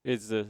Is the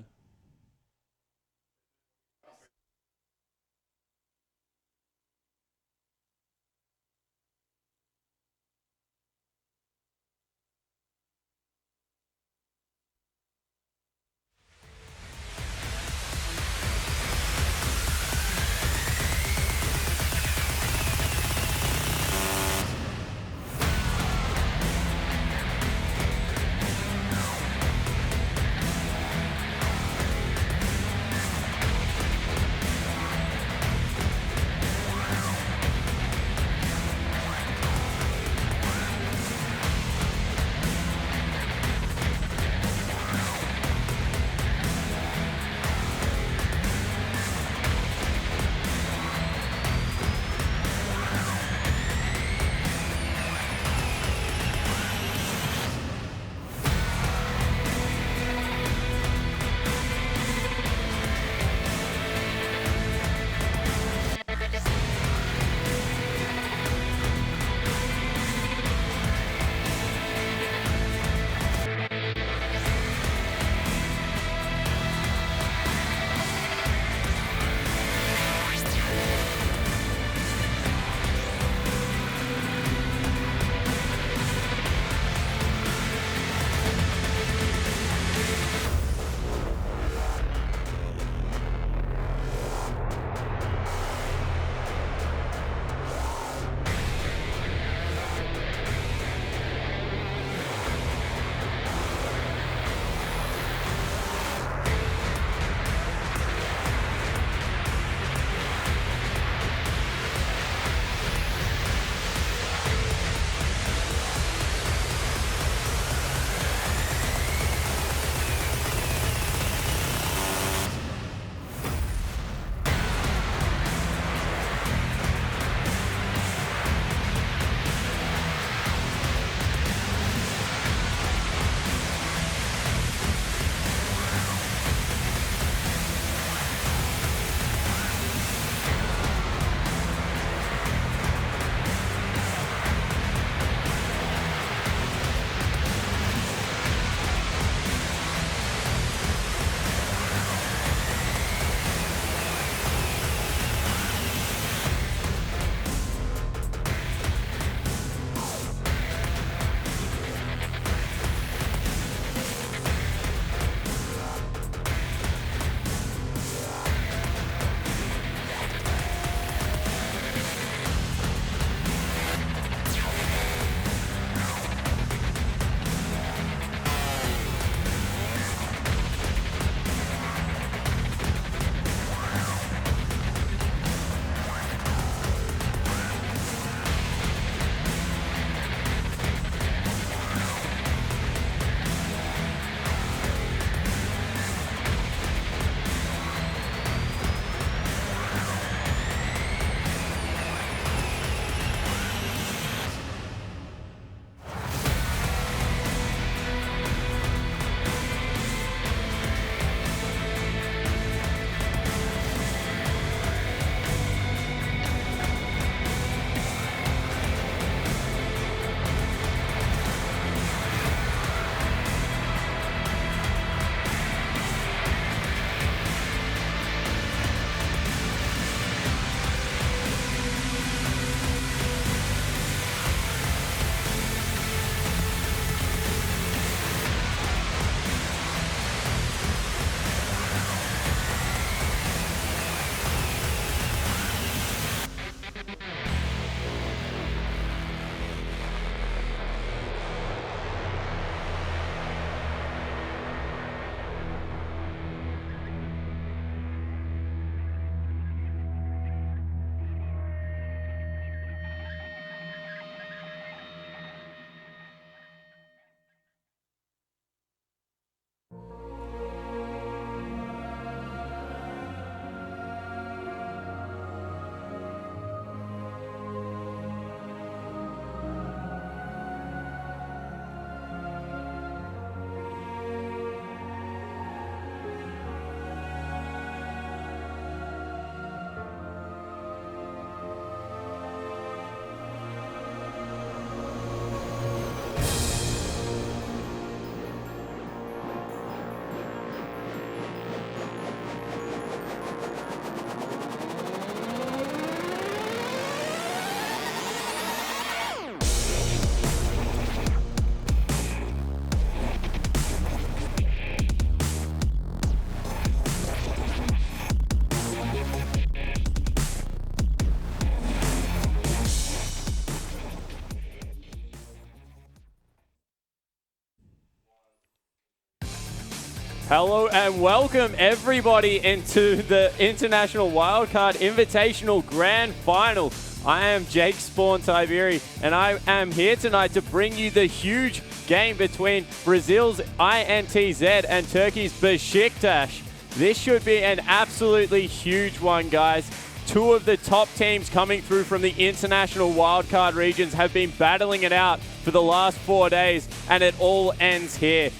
Hello and welcome everybody into the International Wildcard Invitational Grand Final. I am Jake Spawn Tiberi and I am here tonight to bring you the huge game between Brazil's INTZ and Turkey's Besiktas. This should be an absolutely huge one, guys. Two of the top teams coming through from the international wildcard regions have been battling it out for the last 4 days, and it all ends here.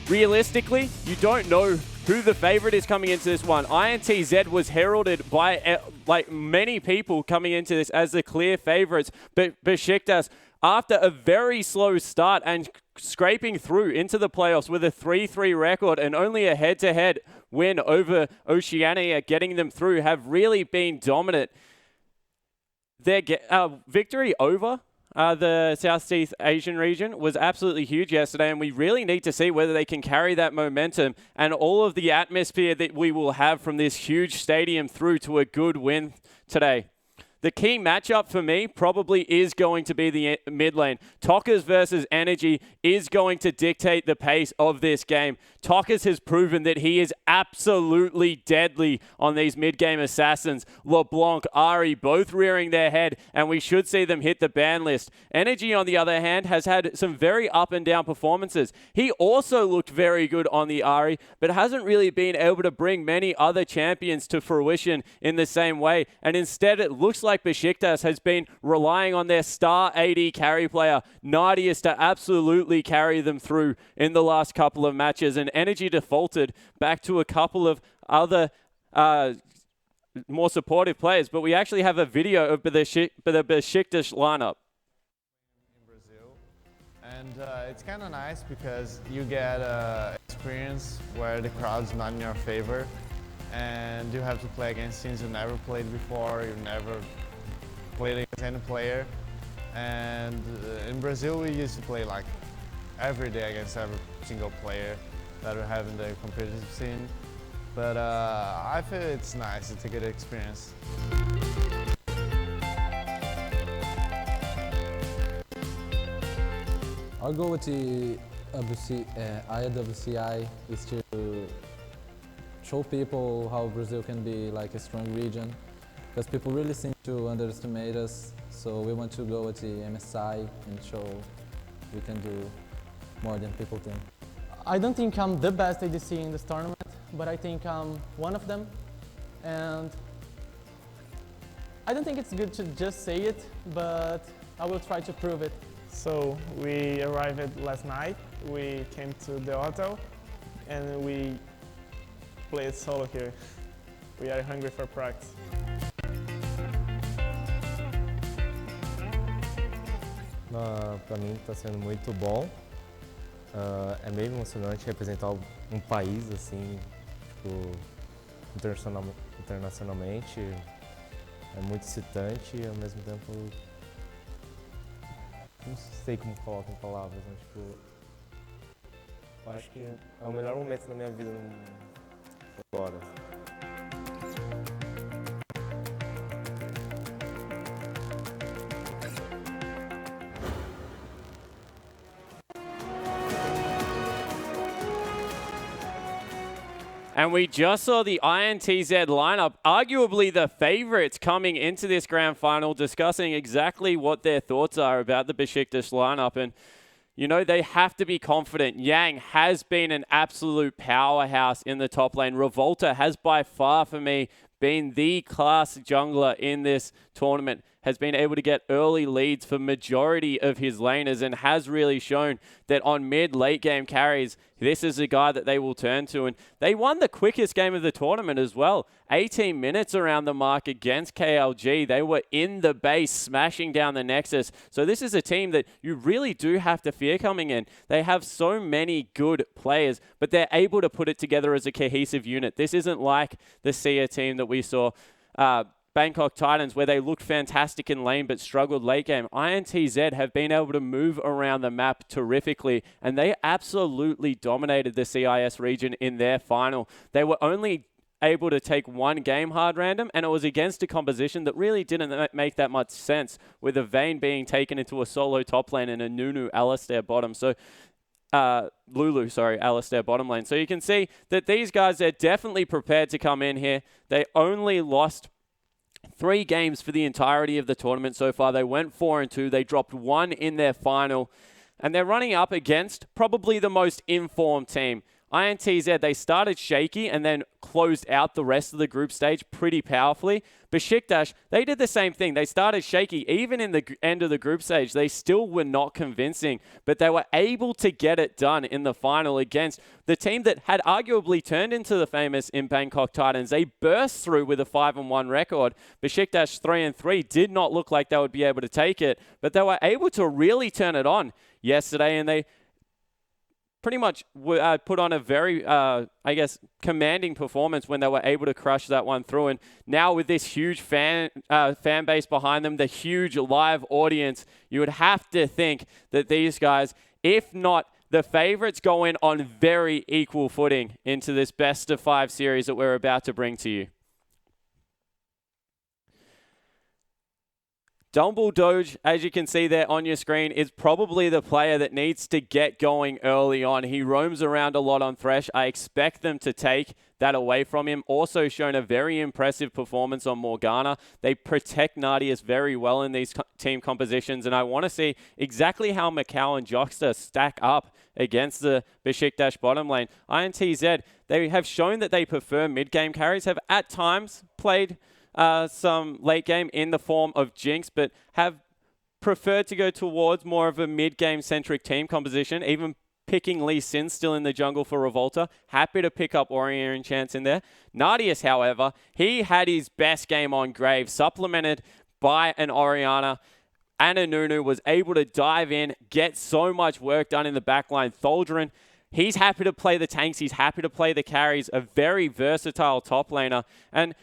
Realistically, you don't know who the favorite is coming into this one. INTZ was heralded by many people coming into this as the clear favorites, but Besiktas, after a very slow start and scraping through into the playoffs with a 3-3 record and only a head-to-head win over Oceania getting them through, have really been dominant. Their victory over the Southeast Asian region was absolutely huge yesterday, and we really need to see whether they can carry that momentum and all of the atmosphere that we will have from this huge stadium through to a good win today. The key matchup for me probably is going to be the mid lane. Tokas versus Energy is going to dictate the pace of this game. Tokas has proven that he is absolutely deadly on these mid-game assassins. LeBlanc, Ari, both rearing their head, and we should see them hit the ban list. Energy, on the other hand, has had some very up and down performances. He also looked very good on the Ari, but hasn't really been able to bring many other champions to fruition in the same way. And instead, it looks like Besiktas has been relying on their star AD carry player, Nadius, to absolutely carry them through in the last couple of matches. And Energy defaulted back to a couple of other more supportive players. But we actually have a video of the Besiktas lineup. In Brazil. And it's kind of nice because you get experience where the crowd's not in your favor. And you have to play against teams you never played before, you never played against any player. And in Brazil, we used to play like every day against every single player that we have in the competitive scene. But I feel it's nice, it's a good experience. Our goal with the IWCI is to show people how Brazil can be like a strong region, because people really seem to underestimate us. So we want to go with the MSI and show we can do more than people think. I don't think I'm the best ADC in this tournament, but I think I'm one of them. And I don't think it's good to just say it, but I will try to prove it. So we arrived last night, we came to the hotel, and we played solo here. We are hungry for practice. Para mim está sendo muito bom. É meio emocionante representar um país assim, tipo, internacionalmente. É muito excitante e ao mesmo tempo não sei como colocar em palavras, mas tipo, eu acho que é o melhor momento da minha vida agora. And we just saw the INTZ lineup, arguably the favorites coming into this grand final, discussing exactly what their thoughts are about the Besiktas lineup. And, you know, they have to be confident. Yang has been an absolute powerhouse in the top lane. Revolta has by far, for me, been the class jungler in this tournament, has been able to get early leads for majority of his laners and has really shown that on mid-late game carries, this is a guy that they will turn to. And they won the quickest game of the tournament as well. 18 minutes around the mark against KLG. They were in the base, smashing down the Nexus. So this is a team that you really do have to fear coming in. They have so many good players, but they're able to put it together as a cohesive unit. This isn't like the SIA team that we saw Bangkok Titans, where they looked fantastic in lane but struggled late game. INTZ have been able to move around the map terrifically, and they absolutely dominated the CIS region in their final. They were only able to take one game hard random, and it was against a composition that really didn't make that much sense, with a Vayne being taken into a solo top lane and a Nunu Alistair bottom. So Lulu, Alistair bottom lane. So you can see that these guys, they're definitely prepared to come in here. They only lost 3 games for the entirety of the tournament so far. They went 4-2. They dropped 1 in their final. And they're running up against probably the most informed team. INTZ, they started shaky and then closed out the rest of the group stage pretty powerfully. Besiktas, they did the same thing. They started shaky. Even in the end of the group stage, they still were not convincing, but they were able to get it done in the final against the team that had arguably turned into the famous in Bangkok Titans. They burst through with a 5-1 record. Besiktas 3-3 did not look like they would be able to take it, but they were able to really turn it on yesterday, and they pretty much put on a very, commanding performance when they were able to crush that one through. And now with this huge fan base behind them, the huge live audience, you would have to think that these guys, if not the favorites, go in on very equal footing into this best of 5 series that we're about to bring to you. Dumble Doge, as you can see there on your screen, is probably the player that needs to get going early on. He roams around a lot on Thresh. I expect them to take that away from him. Also shown a very impressive performance on Morgana. They protect Nadius very well in these team compositions, and I want to see exactly how Macau and Joxter stack up against the Besiktas bottom lane. INTZ, they have shown that they prefer mid-game carries, have at times played some late game in the form of Jinx, but have preferred to go towards more of a mid-game centric team composition, even picking Lee Sin still in the jungle for Revolta. Happy to pick up Warrior Enchants in there. Nadius, however, he had his best game on Grave, supplemented by an Orianna. Anna Nunu was able to dive in, get so much work done in the backline. Tholdrin, he's happy to play the tanks. He's happy to play the carries. A very versatile top laner. And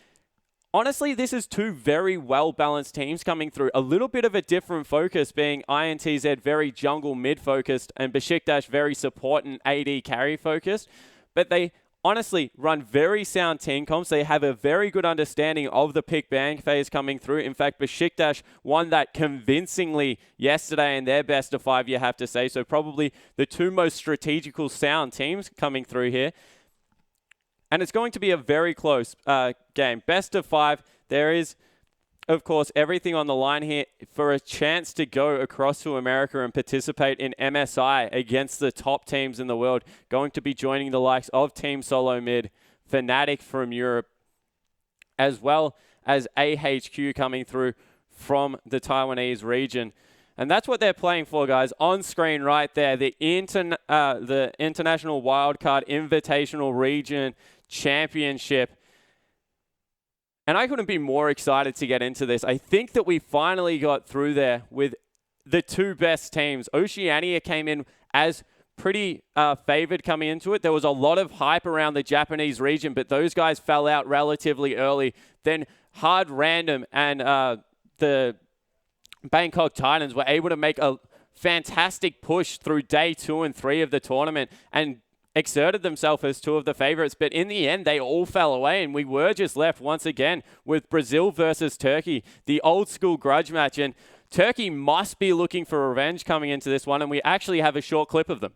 honestly, this is 2 very well-balanced teams coming through. A little bit of a different focus being INTZ very jungle mid-focused and Besiktas very support and AD carry-focused. But they honestly run very sound team comps. They have a very good understanding of the pick-bang phase coming through. In fact, Besiktas won that convincingly yesterday in their best of 5, you have to say. So probably the 2 most strategical sound teams coming through here. And it's going to be a very close game. Best of 5. There is, of course, everything on the line here for a chance to go across to America and participate in MSI against the top teams in the world. Going to be joining the likes of Team Solo Mid, Fnatic from Europe, as well as AHQ coming through from the Taiwanese region. And that's what they're playing for, guys. On screen right there, the International Wildcard Invitational Region Championship. And I couldn't be more excited to get into this. I think that we finally got through there with the 2 best teams. Oceania came in as pretty favored coming into it. There was a lot of hype around the Japanese region, but those guys fell out relatively early. Then Hard Random and the Bangkok Titans were able to make a fantastic push through day 2 and 3 of the tournament and exerted themselves as 2 of the favorites, but in the end, they all fell away, and we were just left once again with Brazil versus Turkey, the old school grudge match, and Turkey must be looking for revenge coming into this one, and we actually have a short clip of them.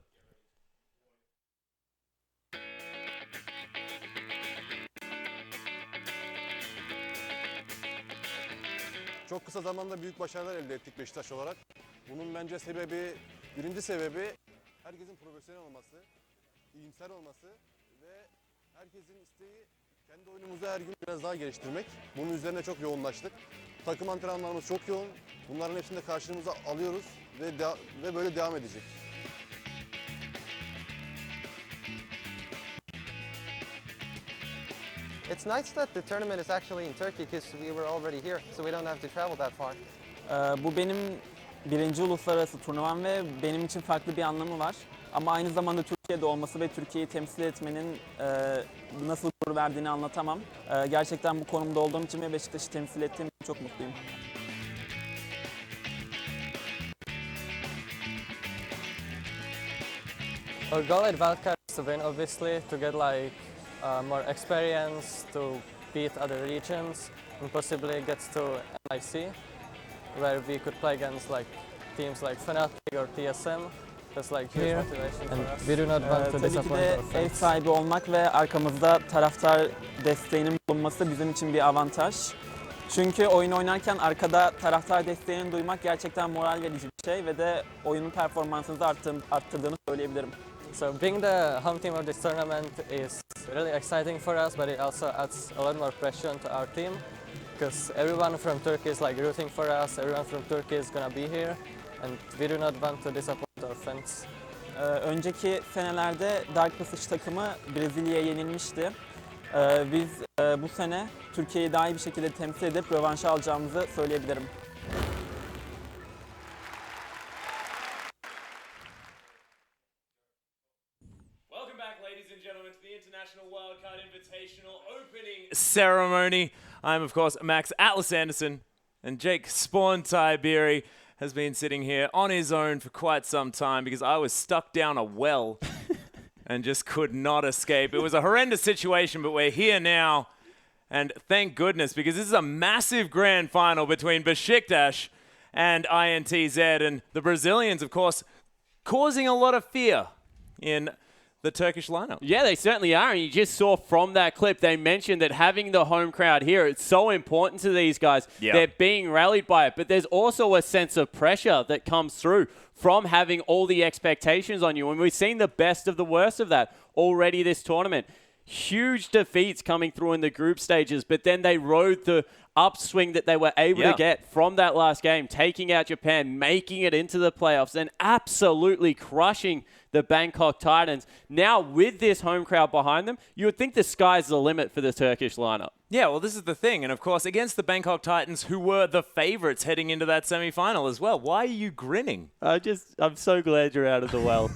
Çok kısa zamanda büyük başarılar elde ettik Beşiktaş olarak. Bunun bence birinci sebebi herkesin profesyonel olması, iyimser olması ve herkesin isteği kendi oyunumuzu her gün biraz daha geliştirmek. Bunun üzerine çok yoğunlaştık. Takım antrenmanlarımız çok yoğun. Bunların hepsini de karşılığımıza alıyoruz ve böyle devam edecek. It's nice that the tournament is actually in Turkey because we were already here, so we don't have to travel that far. Bu benim birinci uluslararası turnuvam ve benim için farklı bir anlamı var. Ama aynı zamanda Türkiye'de olması ve Türkiye'yi temsil etmenin nasıl gurur verdiğini anlatamam. Gerçekten bu konumda olduğum için ve Beşiktaş'ı temsil ettiğim için çok mutluyum. Our goal at Wildcard is to win, obviously, to get more experience, to beat other regions, and possibly get to LIC, where we could play against teams like Fnatic or TSM. That's like huge here, motivation for and us. we do not want to Tabii ki disappoint de our ev fans. sahibi olmak ve arkamızda taraftar desteğinin bulunması bizim için bir avantaj. Çünkü oyun oynarken arkada taraftar desteğini duymak gerçekten moral verici bir şey ve de oyunun performansınızı arttırdığını söyleyebilirim. So being the home team of this tournament is really exciting for us, but it also adds a lot more pressure to our team because everyone from Turkey is like rooting for us. Everyone from Turkey is gonna be here, and we do not want to disappoint our fans. Önceki senelerde Dark Passage takımı Brezilya'ya yenilmişti. Biz bu sene Türkiye'yi daha iyi bir şekilde temsil edip rövanşı alacağımızı söyleyebilirim. Welcome back, ladies and gentlemen, to the International Wildcard Invitational opening ceremony. I'm, of course, Max Atlas Anderson, and Jake Spawn Tiberi has been sitting here on his own for quite some time because I was stuck down a well and just could not escape. It was a horrendous situation, but we're here now. And thank goodness, because this is a massive grand final between Besiktas and INTZ. And the Brazilians, of course, causing a lot of fear in the Turkish lineup. Yeah, they certainly are. And you just saw from that clip, they mentioned that having the home crowd here, it's so important to these guys. Yeah. They're being rallied by it. But there's also a sense of pressure that comes through from having all the expectations on you. And we've seen the best of the worst of that already this tournament. Huge defeats coming through in the group stages, but then they rode the upswing that they were able to get from that last game, taking out Japan, making it into the playoffs, and absolutely crushing the Bangkok Titans. Now, with this home crowd behind them, you would think the sky's the limit for the Turkish lineup. Yeah, well, this is the thing. And, of course, against the Bangkok Titans, who were the favorites heading into that semi-final as well. Why are you grinning? I'm so glad you're out of the well.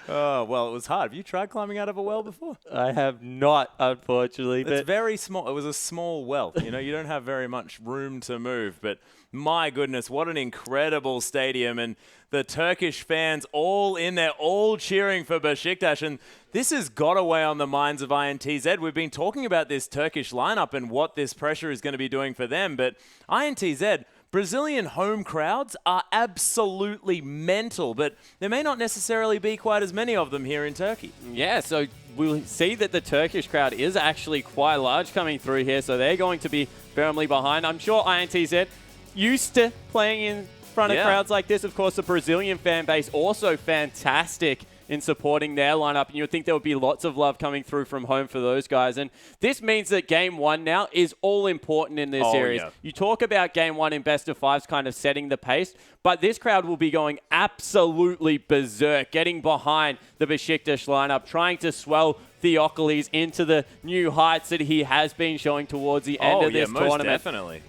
Oh, well, it was hard. Have you tried climbing out of a well before? I have not, unfortunately. It's very small. It was a small well. You know, you don't have very much room to move. But my goodness, what an incredible stadium. And the Turkish fans all in there, all cheering for Besiktas. And this has got away on the minds of INTZ. We've been talking about this Turkish lineup and what this pressure is going to be doing for them. But INTZ, Brazilian home crowds are absolutely mental, but there may not necessarily be quite as many of them here in Turkey. Yeah, so we'll see that the Turkish crowd is actually quite large coming through here, so they're going to be firmly behind. I'm sure INTZ used to playing in front of crowds like this. Of course, the Brazilian fan base also fantastic in supporting their lineup, and you would think there would be lots of love coming through from home for those guys. And this means that Game 1 now is all important in this series. Yeah. You talk about Game 1 in best of fives kind of setting the pace, but this crowd will be going absolutely berserk, getting behind the Besiktas lineup, trying to swell Theophilus into the new heights that he has been showing towards the end of this tournament. Most definitely.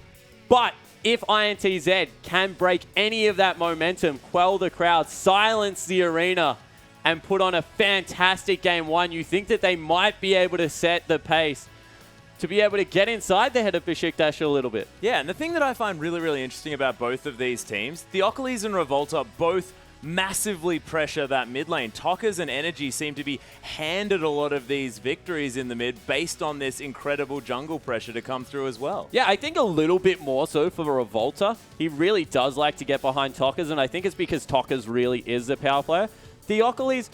But if INTZ can break any of that momentum, quell the crowd, silence the arena, and put on a fantastic Game 1, you think that they might be able to set the pace to be able to get inside the head of Besiktas a little bit. Yeah, and the thing that I find really, really interesting about both of these teams, Theophilus and Revolta both massively pressure that mid lane. Tokas and Energy seem to be handed a lot of these victories in the mid based on this incredible jungle pressure to come through as well. Yeah, I think a little bit more so for Revolta. He really does like to get behind Tokas, and I think it's because Tokas really is the power player. Theophilus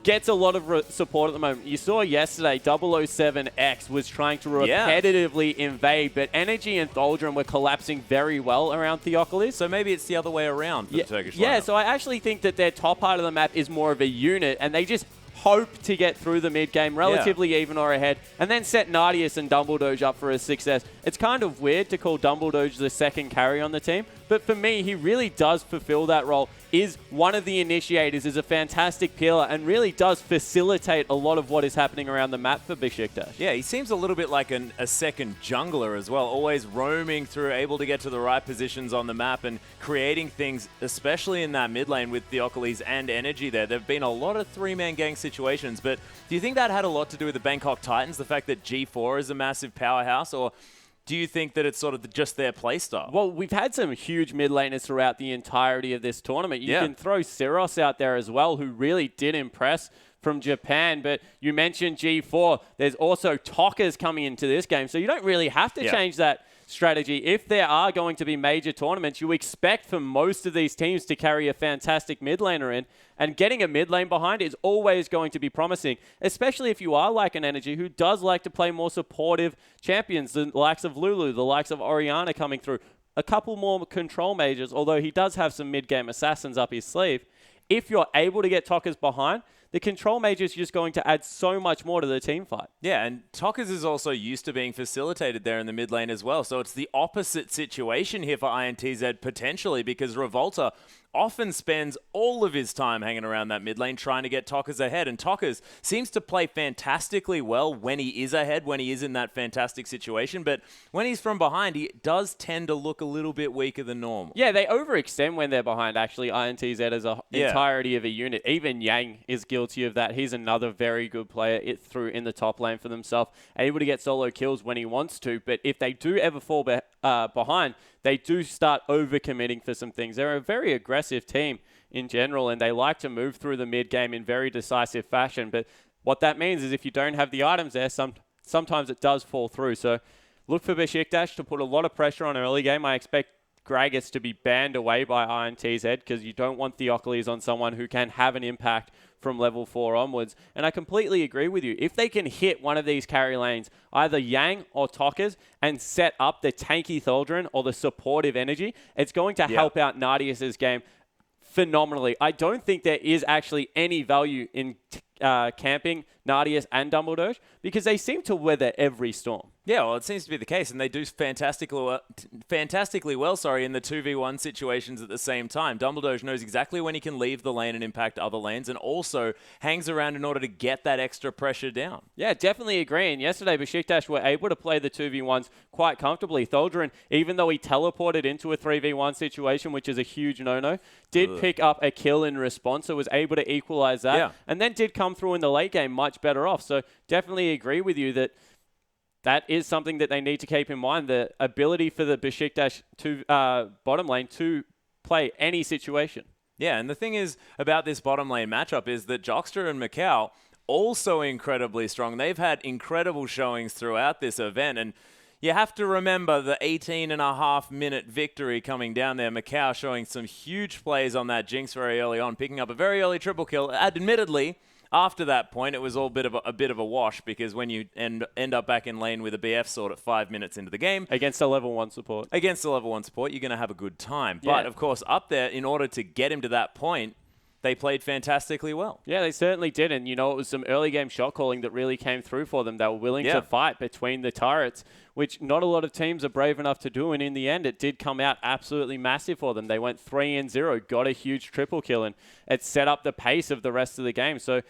gets a lot of support at the moment. You saw yesterday, 007X was trying to repetitively invade, but Energy and Tholdrum were collapsing very well around Theophilus. So maybe it's the other way around for the Turkish lineup. Yeah, so I actually think that their top part of the map is more of a unit, and they just hope to get through the mid-game relatively even or ahead, and then set Nardius and Dumbledoge up for a success. It's kind of weird to call Dumbledoge the second carry on the team, but for me, he really does fulfill that role, is one of the initiators, is a fantastic peeler, and really does facilitate a lot of what is happening around the map for Besiktas. Yeah, he seems a little bit like a second jungler as well, always roaming through, able to get to the right positions on the map and creating things, especially in that mid lane with Theophilus and Energy there. There have been a lot of three-man gang situations, but do you think that had a lot to do with the Bangkok Titans, the fact that G4 is a massive powerhouse, or do you think that it's sort of just their playstyle? Well, we've had some huge mid laners throughout the entirety of this tournament. You can throw Syros out there as well, who really did impress from Japan. But you mentioned G4. There's also Tokas coming into this game, so you don't really have to change that strategy. If there are going to be major tournaments, you expect for most of these teams to carry a fantastic mid laner in, and getting a mid lane behind is always going to be promising, especially if you are like an Energy who does like to play more supportive champions, the likes of Lulu, the likes of Orianna coming through, a couple more control mages, although he does have some mid-game assassins up his sleeve. If you're able to get Tockers behind, the control mage is just going to add so much more to the team fight. Yeah, and Tockers is also used to being facilitated there in the mid lane as well. So it's the opposite situation here for INTZ potentially, because Revolta often spends all of his time hanging around that mid lane trying to get Tockers ahead. And Tockers seems to play fantastically well when he is ahead, when he is in that fantastic situation. But when he's from behind, he does tend to look a little bit weaker than normal. Yeah, they overextend when they're behind, actually, INTZ as an entirety of a unit. Even Yang is guilty of that. He's another very good player through in the top lane for themselves, able to get solo kills when he wants to. But if they do ever fall behind, they do start overcommitting for some things. They're a very aggressive team in general, and they like to move through the mid game in very decisive fashion. But what that means is if you don't have the items there, sometimes it does fall through. So look for Besiktas to put a lot of pressure on early game. I expect Gragas to be banned away by INTZ because you don't want Theocles on someone who can have an impact from level 4 onwards. And I completely agree with you. If they can hit one of these carry lanes, either Yang or Tockers, and set up the tanky Thaldrin or the supportive Energy, it's going to help out Nadius's game phenomenally. I don't think there is actually any value in camping Nadius and Dumbledore because they seem to weather every storm. Yeah, well, it seems to be the case, and they do fantastically well in the 2v1 situations at the same time. Dumbledore knows exactly when he can leave the lane and impact other lanes, and also hangs around in order to get that extra pressure down. Yeah, definitely agree. And yesterday, Besiktas were able to play the 2v1s quite comfortably. Thaldrin, even though he teleported into a 3v1 situation, which is a huge no-no, did pick up a kill in response, so was able to equalize that, and then did come through in the late game much better off. So definitely agree with you that is something that they need to keep in mind, the ability for the Besiktas bottom lane to play any situation. Yeah, and the thing is about this bottom lane matchup is that Jockster and Macau also incredibly strong. They've had incredible showings throughout this event, and you have to remember the 18.5-minute victory coming down there. Macau showing some huge plays on that Jinx very early on, picking up a very early triple kill. Admittedly, after that point, it was all a bit of a wash because when you end up back in lane with a BF sword at 5 minutes into the game. Against a level 1 support. Against a level 1 support, you're going to have a good time. But, of course, up there, in order to get him to that point, they played fantastically well. Yeah, they certainly did. And, it was some early game shot calling that really came through for them. They were willing to fight between the turrets, which not a lot of teams are brave enough to do. And in the end, it did come out absolutely massive for them. They went 3-0, got a huge triple kill, and it set up the pace of the rest of the game. So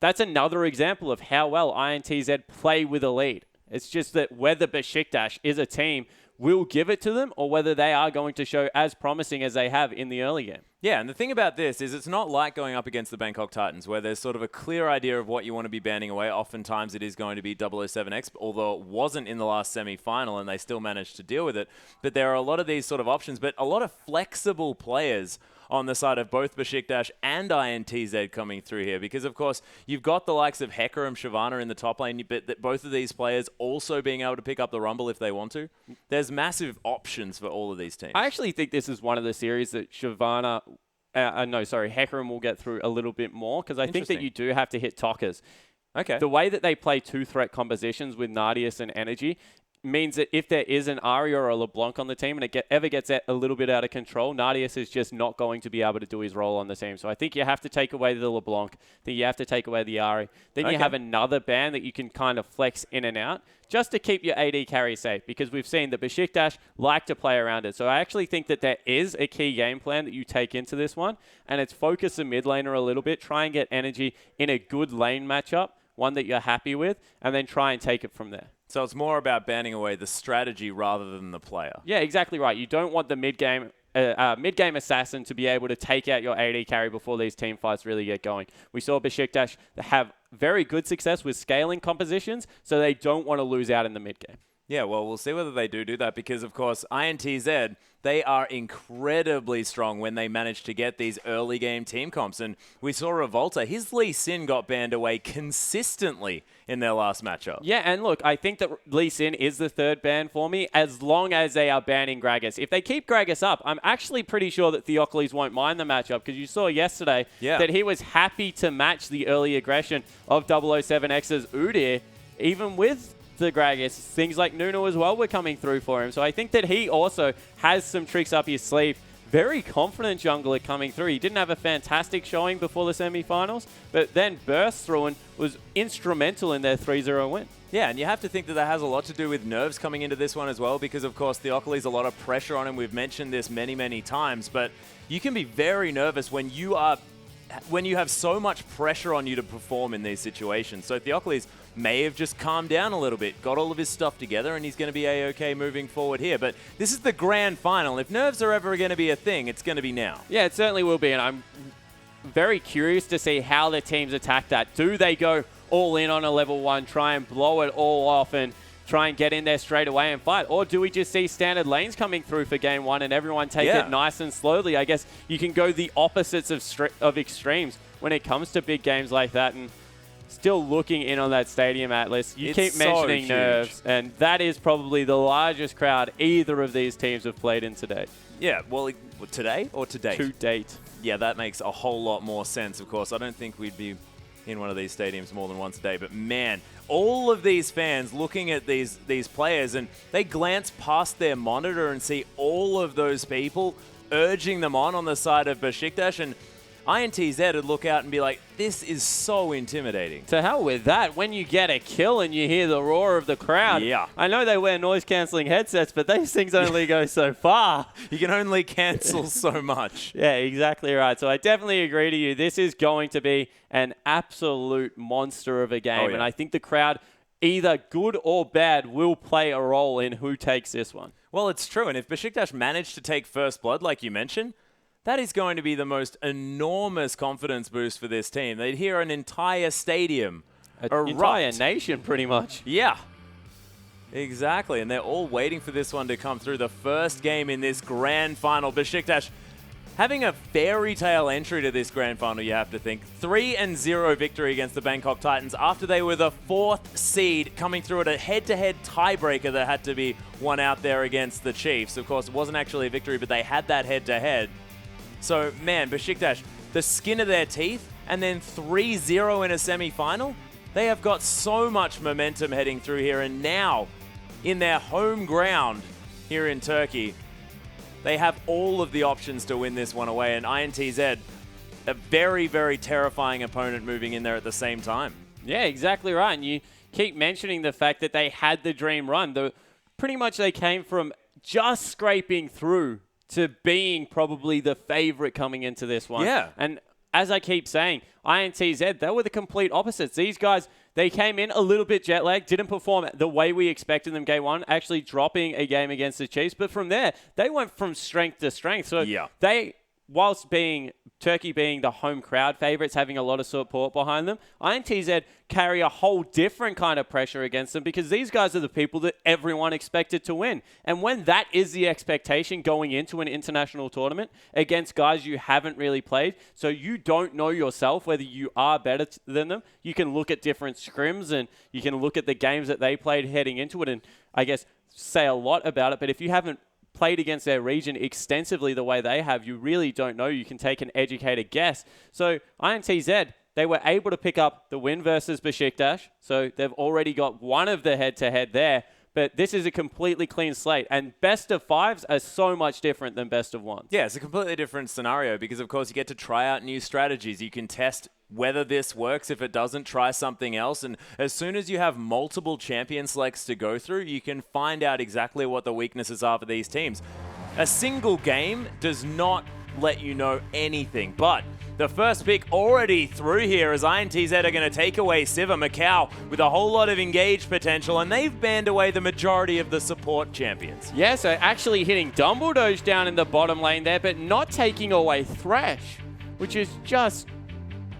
that's another example of how well INTZ play with a lead. It's just that whether Besiktas is a team will give it to them or whether they are going to show as promising as they have in the early game. Yeah, and the thing about this is it's not like going up against the Bangkok Titans where there's sort of a clear idea of what you want to be banning away. Oftentimes it is going to be 007X, although it wasn't in the last semi-final and they still managed to deal with it. But there are a lot of these sort of options, but a lot of flexible players on the side of both Besiktas and INTZ coming through here because, of course, you've got the likes of Hecarim, Shyvana in the top lane, but both of these players also being able to pick up the Rumble if they want to. There's massive options for all of these teams. I actually think this is one of the series that Hecarim will get through a little bit more because I think that you do have to hit Tockers. Okay. The way that they play two-threat compositions with Nadius and Energy means that if there is an Arya or a LeBlanc on the team and it ever gets a little bit out of control, Nadius is just not going to be able to do his role on the team. So I think you have to take away the LeBlanc, then you have to take away the Arya. Then you have another ban that you can kind of flex in and out just to keep your AD carry safe because we've seen that Besiktas like to play around it. So I actually think that there is a key game plan that you take into this one and it's focus the mid laner a little bit, try and get Energy in a good lane matchup, one that you're happy with, and then try and take it from there. So it's more about banning away the strategy rather than the player. Yeah, exactly right. You don't want the mid-game assassin to be able to take out your AD carry before these team fights really get going. We saw Besiktas have very good success with scaling compositions, so they don't want to lose out in the mid-game. Yeah, well, we'll see whether they do that because, of course, INTZ, they are incredibly strong when they manage to get these early game team comps. And we saw Revolta, his Lee Sin got banned away consistently in their last matchup. Yeah, and look, I think that Lee Sin is the third ban for me as long as they are banning Gragas. If they keep Gragas up, I'm actually pretty sure that Theocles won't mind the matchup because you saw yesterday that he was happy to match the early aggression of 007X's Udyr, even with the Gragas. Things like Nuno as well were coming through for him. So I think that he also has some tricks up his sleeve. Very confident jungler coming through. He didn't have a fantastic showing before the semifinals, but then burst through and was instrumental in their 3-0 win. Yeah, and you have to think that that has a lot to do with nerves coming into this one as well, because of course Theocles, a lot of pressure on him. We've mentioned this many, many times, but you can be very nervous when you have so much pressure on you to perform in these situations. So Theocles may have just calmed down a little bit, got all of his stuff together, and he's going to be A-OK moving forward here. But this is the grand final. If nerves are ever going to be a thing, it's going to be now. Yeah, it certainly will be, and I'm very curious to see how the teams attack that. Do they go all in on a level 1, try and blow it all off and try and get in there straight away and fight? Or do we just see standard lanes coming through for game 1 and everyone take it nice and slowly? I guess you can go the opposites of extremes when it comes to big games like that. And still looking in on that stadium, Atlas. You keep mentioning nerves, and that is probably the largest crowd either of these teams have played in today. Yeah, well, today or to date? To date. Yeah, that makes a whole lot more sense, of course. I don't think we'd be in one of these stadiums more than once a day, but man, all of these fans looking at these players, and they glance past their monitor and see all of those people urging them on the side of Besiktas, and INTZ would look out and be like, this is so intimidating. To hell with that. When you get a kill and you hear the roar of the crowd. Yeah. I know they wear noise-cancelling headsets, but these things only go so far. You can only cancel so much. Yeah, exactly right. So I definitely agree to you. This is going to be an absolute monster of a game. And I think the crowd, either good or bad, will play a role in who takes this one. Well, it's true. And if Besiktas manage to take first blood, like you mentioned, that is going to be the most enormous confidence boost for this team. They'd hear an entire stadium erupt. Entire nation, pretty much. Yeah, exactly. And they're all waiting for this one to come through. The first game in this grand final. Besiktas having a fairy tale entry to this grand final, you have to think. 3-0 victory against the Bangkok Titans after they were the 4th seed, coming through at a head-to-head tiebreaker that had to be won out there against the Chiefs. Of course, it wasn't actually a victory, but they had that head-to-head. So, man, Besiktas, the skin of their teeth, and then 3-0 in a semi-final. They have got so much momentum heading through here, and now, in their home ground here in Turkey, they have all of the options to win this one away, and INTZ, a very, very terrifying opponent moving in there at the same time. Yeah, exactly right. And you keep mentioning the fact that they had the dream run. Pretty much they came from just scraping through to being probably the favorite coming into this one. Yeah. And as I keep saying, INTZ, they were the complete opposites. These guys, they came in a little bit jet lagged, didn't perform the way we expected them game 1, actually dropping a game against the Chiefs. But from there, they went from strength to strength. So they, whilst Turkey being the home crowd favorites, having a lot of support behind them, INTZ carry a whole different kind of pressure against them because these guys are the people that everyone expected to win. And when that is the expectation going into an international tournament against guys you haven't really played, so you don't know yourself whether you are better than them, you can look at different scrims and you can look at the games that they played heading into it and I guess say a lot about it. But if you haven't played against their region extensively the way they have, you really don't know. You can take an educated guess. So INTZ, they were able to pick up the win versus Besiktas. So they've already got one of the head-to-head there. But this is a completely clean slate. And best of 5s are so much different than best of 1s. Yeah, it's a completely different scenario because, of course, you get to try out new strategies. You can test whether this works. If it doesn't, try something else. And as soon as you have multiple champion selects to go through, you can find out exactly what the weaknesses are for these teams. A single game does not let you know anything, but the first pick already through here as INTZ are going to take away Siva Macau with a whole lot of engaged potential, and they've banned away the majority of the support champions. Yeah, so actually hitting Dumbledoge down in the bottom lane there, but not taking away Thresh, which is just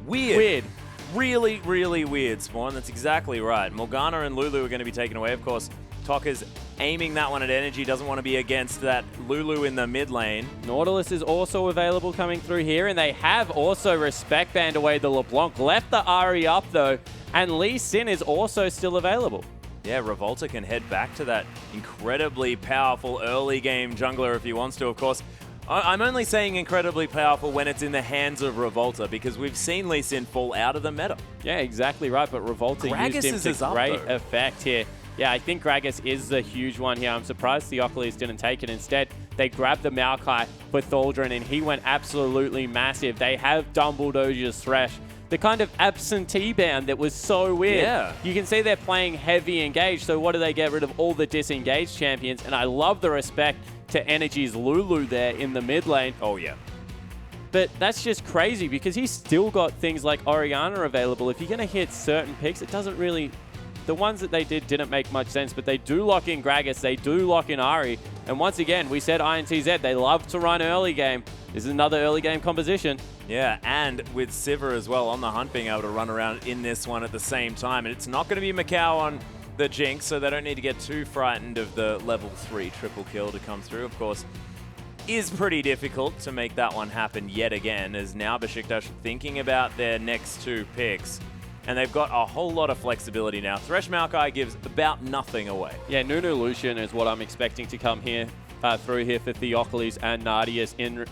weird. Really, really weird, Spawn. That's exactly right. Morgana and Lulu are going to be taken away, of course. Tokka's aiming that one at Energy, doesn't want to be against that Lulu in the mid lane. Nautilus is also available coming through here, and they have also Respect banned away the LeBlanc. Left the Ahri up, though, and Lee Sin is also still available. Yeah, Revolta can head back to that incredibly powerful early game jungler if he wants to, of course. I'm only saying incredibly powerful when it's in the hands of Revolta, because we've seen Lee Sin fall out of the meta. Yeah, exactly right, but Revolta Gragas used him is to up, great though. effect here. Yeah, I think Gragas is the huge one here. I'm surprised Theocles didn't take it. Instead, they grabbed the Maokai for Thaldrun, and he went absolutely massive. They have Dumbledore's Thresh, the kind of absentee ban that was so weird. Yeah. You can see they're playing heavy engaged, so what do they get rid of? All the disengaged champions, and I love the Respect to Energy's Lulu there in the mid lane. Oh, yeah. But that's just crazy because he's still got things like Orianna available. If you're going to hit certain picks, it doesn't really... The ones that they didn't make much sense, but they do lock in Gragas, they do lock in Ahri. And once again, we said INTZ, they love to run early game. This is another early game composition. Yeah, and with Sivir as well on the hunt, being able to run around in this one at the same time. And it's not going to be Macau on the Jinx, so they don't need to get too frightened of the level 3 triple kill to come through. Of course, is pretty difficult to make that one happen yet again, as now Besiktas thinking about their next 2 picks. And they've got a whole lot of flexibility now. Thresh Maokai gives about nothing away. Yeah, Nunu Lucian is what I'm expecting to come here through here for Theocles and Nardius in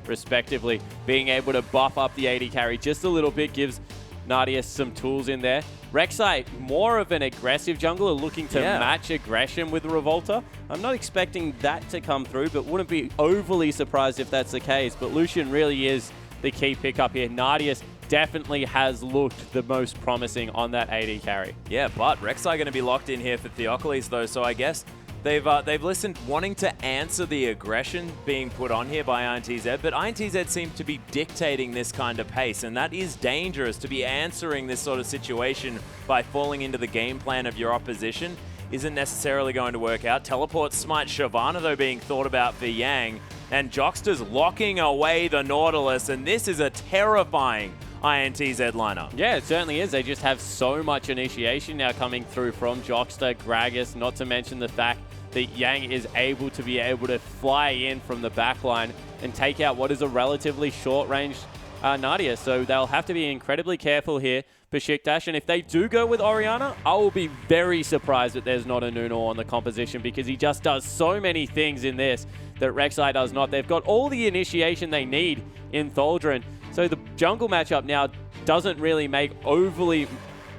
respectively. Being able to buff up the AD carry just a little bit gives Nardius some tools in there. Rek'Sai, more of an aggressive jungler, looking to match aggression with Revolta. I'm not expecting that to come through, but wouldn't be overly surprised if that's the case. But Lucian really is the key pickup here. Nardius definitely has looked the most promising on that AD carry. Yeah, but Rek'Sai going to be locked in here for Theocles, though, so I guess they've listened, wanting to answer the aggression being put on here by INTZ, but INTZ seem to be dictating this kind of pace, and that is dangerous, to be answering this sort of situation by falling into the game plan of your opposition. Isn't necessarily going to work out. Teleport Smite Shyvana, though, being thought about for Yang, and Jockster's locking away the Nautilus, and this is a terrifying INTZ lineup. Yeah, it certainly is. They just have so much initiation now coming through from Jockster, Gragas, not to mention the fact that Yang is able to fly in from the back line and take out what is a relatively short-range Nadia. So they'll have to be incredibly careful here, Besiktas. And if they do go with Orianna, I will be very surprised that there's not a Nuno on the composition, because he just does so many things in this that Rek'Sai does not. They've got all the initiation they need in Thaldrun. So the jungle matchup now doesn't really make overly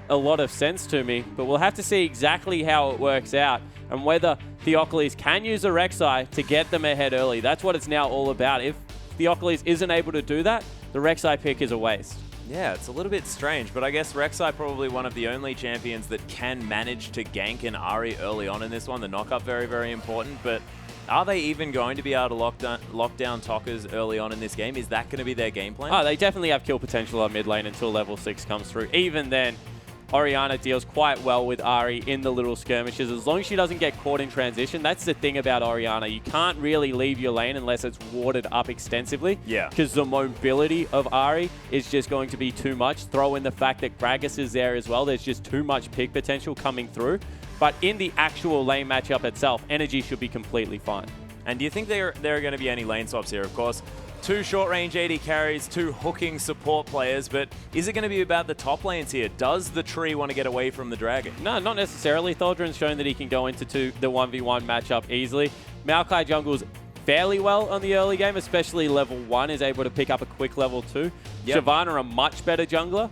a lot of sense to me, but we'll have to see exactly how it works out and whether Theocles can use a Rek'Sai to get them ahead early. That's what it's now all about. If Theocles isn't able to do that, the Rek'Sai pick is a waste. Yeah, it's a little bit strange, but I guess Rek'Sai probably one of the only champions that can manage to gank an Ahri early on in this one. The knockup very, very important, but are they even going to be able to lock down Tokkas early on in this game? Is that going to be their game plan? Oh, they definitely have kill potential on mid lane until level 6 comes through. Even then, Orianna deals quite well with Ahri in the little skirmishes. As long as she doesn't get caught in transition, that's the thing about Orianna. You can't really leave your lane unless it's warded up extensively. Yeah. Because the mobility of Ahri is just going to be too much. Throw in the fact that Gragas is there as well. There's just too much pick potential coming through. But in the actual lane matchup itself, Energy should be completely fine. And do you think there are going to be any lane swaps here? Of course, 2 short-range AD carries, 2 hooking support players, but is it going to be about the top lanes here? Does the tree want to get away from the dragon? No, not necessarily. Thaldrun's shown that he can go into the 1v1 matchup easily. Maokai jungles fairly well on the early game, especially level 1 is able to pick up a quick level 2. Yep. Shyvana a much better jungler.